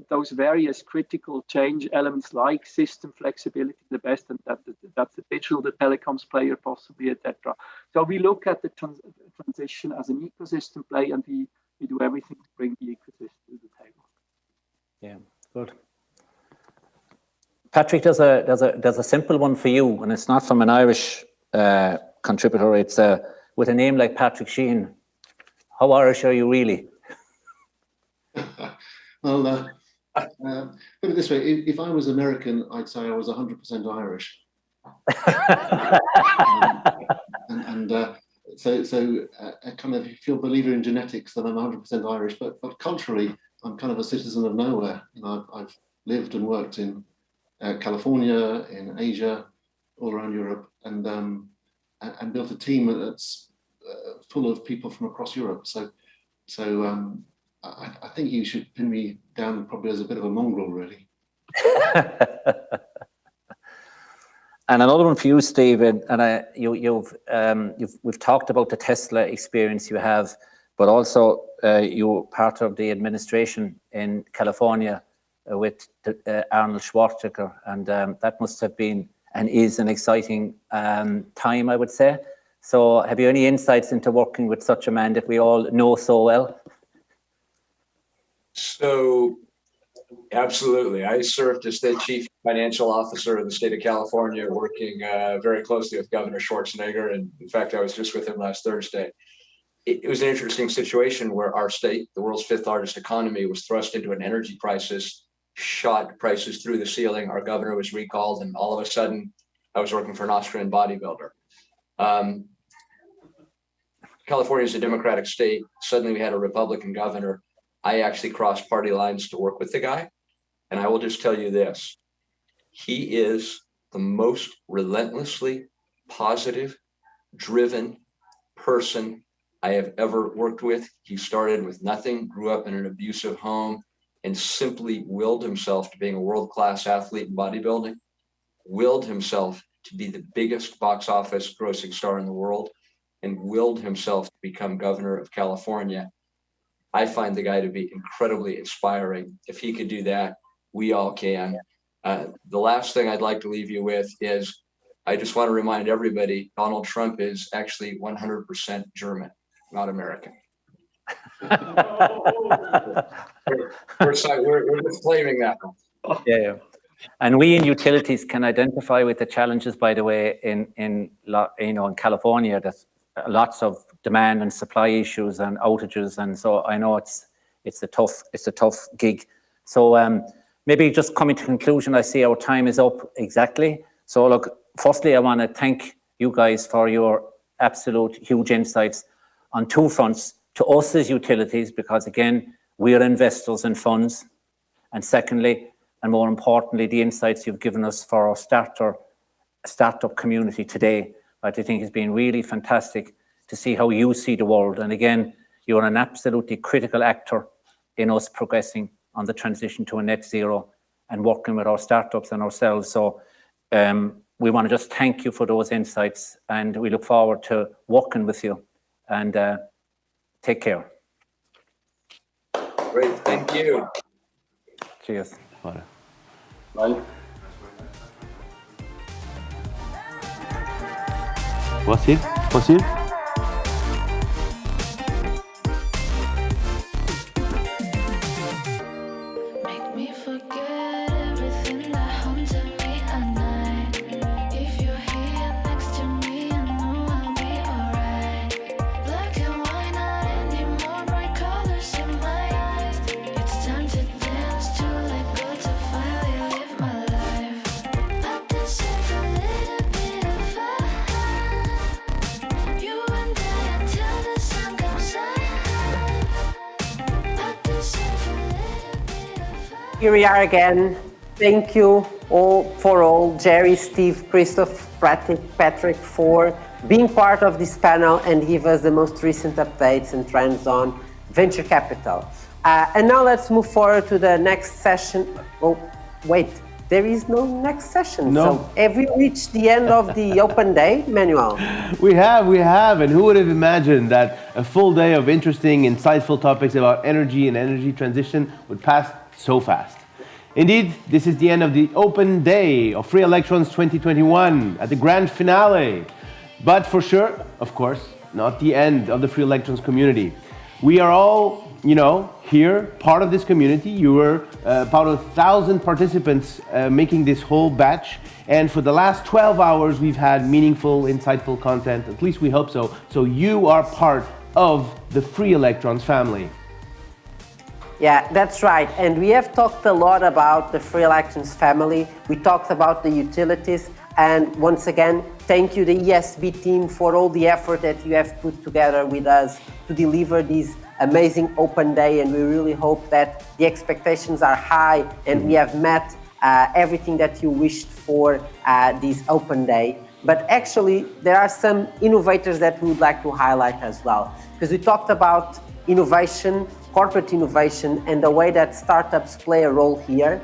those various critical change elements like system flexibility the best, and that's the digital, the telecoms player possibly, etc. So we look at the transition as an ecosystem play, and we do everything to bring the ecosystem to the table. Yeah, good. Patrick, there's a simple one for you, and it's not from an Irish contributor. It's with a name like Patrick Sheehan. How Irish are you really? Well, put it this way: if I was American, I'd say I was 100% Irish. So kind of, if you're a believer in genetics, then I'm 100% Irish. But culturally, I'm kind of a citizen of nowhere. I've lived and worked in California, in Asia, all around Europe, and built a team that's full of people from across Europe. So I think you should pin me down probably as a bit of a mongrel, really. And another one for you, Steve. And we've talked about the Tesla experience you have, but also you're part of the administration in California with Arnold Schwarzenegger, and that must have been and is an exciting time, I would say. So, have you any insights into working with such a man that we all know so well? So, absolutely. I served as the chief financial officer in the state of California, working very closely with Governor Schwarzenegger. And in fact, I was just with him last Thursday. It was an interesting situation where our state, the world's fifth largest economy, was thrust into an energy crisis, shot prices through the ceiling. Our governor was recalled, and all of a sudden, I was working for an Austrian bodybuilder. California is a Democratic state. Suddenly, we had a Republican governor. I actually crossed party lines to work with the guy. And I will just tell you this. He is the most relentlessly positive, driven person I have ever worked with. He started with nothing, grew up in an abusive home, and simply willed himself to being a world-class athlete in bodybuilding, willed himself to be the biggest box office grossing star in the world, and willed himself to become governor of California. I find the guy to be incredibly inspiring. If he could do that, we all can. The last thing I'd like to leave you with is, I just want to remind everybody, Donald Trump is actually 100% German, not American. we're just claiming that. Yeah. And we in utilities can identify with the challenges, by the way, in California, that lots of demand and supply issues and outages, and so I know it's a tough gig. So maybe just coming to conclusion, I see our time is up exactly. So look, firstly, I want to thank you guys for your absolute huge insights on two fronts: to us as utilities, because again, we are investors in funds, and secondly, and more importantly, the insights you've given us for our startup community today. I think has been really fantastic to see how you see the world. And again, you're an absolutely critical actor in us progressing on the transition to a net zero and working with our startups and ourselves. So we want to just thank you for those insights, and we look forward to working with you, and take care. Great, thank you. Cheers. Bye. Fácil, fácil. Make me forget everything that Here we are again. Thank you all, Jerry, Steve, Christoph, Patrick, for being part of this panel and give us the most recent updates and trends on venture capital. And now let's move forward to the next session. Oh, wait, there is no next session. No. So have we reached the end of the open day, Manuel? We have. And who would have imagined that a full day of interesting, insightful topics about energy and energy transition would pass so fast? Indeed, this is the end of the open day of Free Electrons 2021 at the grand finale. But for sure, of course, not the end of the Free Electrons community. We are all, here, part of this community. You were about 1,000 participants making this whole batch. And for the last 12 hours, we've had meaningful, insightful content. At least we hope so. So you are part of the Free Electrons family. Yeah, that's right. And we have talked a lot about the Free Electrons family. We talked about the utilities. And once again, thank you, the ESB team, for all the effort that you have put together with us to deliver this amazing open day. And we really hope that the expectations are high and we have met everything that you wished for this open day. But actually, there are some innovators that we would like to highlight as well. Because we talked about innovation, corporate innovation, and the way that startups play a role here.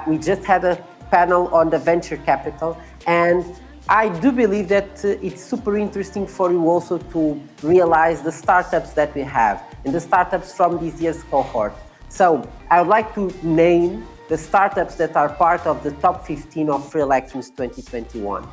We just had a panel on the venture capital, and I do believe that it's super interesting for you also to realize the startups that we have and the startups from this year's cohort. So I would like to name the startups that are part of the top 15 of Free Electrons 2021.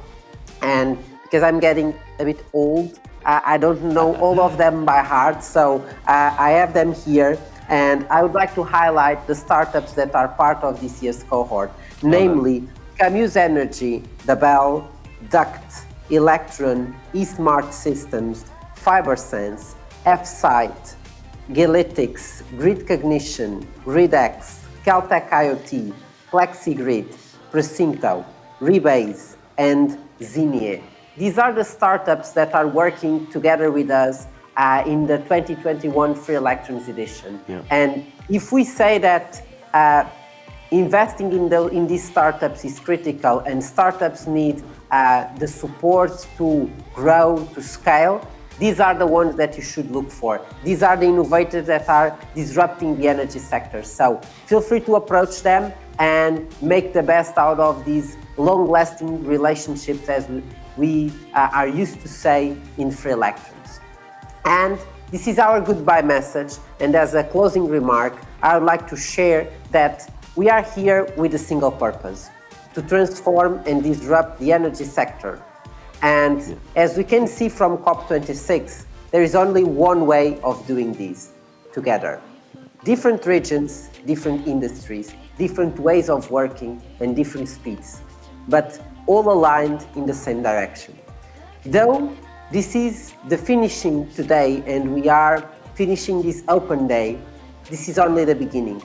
And because I'm getting a bit old, I don't know all of them by heart, so I have them here. And I would like to highlight the startups that are part of this year's cohort, namely Camus Energy, The Bell, Duct, Electron, eSmart Systems, FiberSense, F-Site, Galytics, Grid Cognition, GridX, Caltech IoT, FlexiGrid, Precinto, Rebase, and Zinier. These are the startups that are working together with us in the 2021 Free Electrons edition. Yeah. And if we say that investing in these startups is critical and startups need the support to grow, to scale, these are the ones that you should look for. These are the innovators that are disrupting the energy sector. So feel free to approach them and make the best out of these long-lasting relationships, as we are used to say in Free Electrons. And this is our goodbye message. And as a closing remark, I would like to share that we are here with a single purpose: to transform and disrupt the energy sector. And as we can see from COP26, there is only one way of doing this together. Different regions, different industries, different ways of working, and different speeds, but all aligned in the same direction. Though this is the finishing today and we are finishing this open day, this is only the beginning.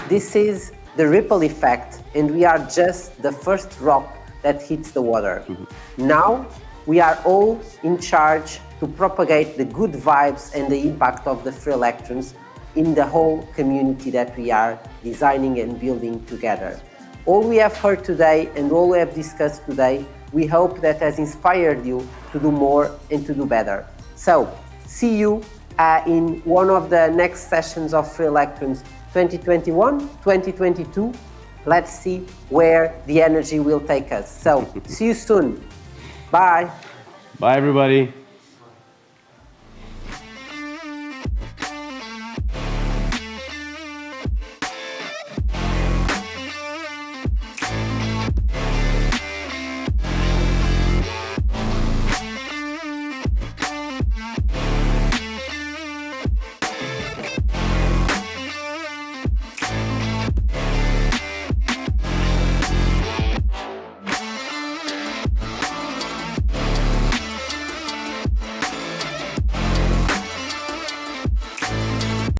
This is the ripple effect, and we are just the first drop that hits the water. Mm-hmm. Now we are all in charge to propagate the good vibes and the impact of the Free Electrons in the whole community that we are designing and building together. All we have heard today and all we have discussed today, we hope that has inspired you to do more and to do better. So, see you in one of the next sessions of Free Electrons 2021, 2022. Let's see where the energy will take us. So, see you soon. Bye. Bye, everybody.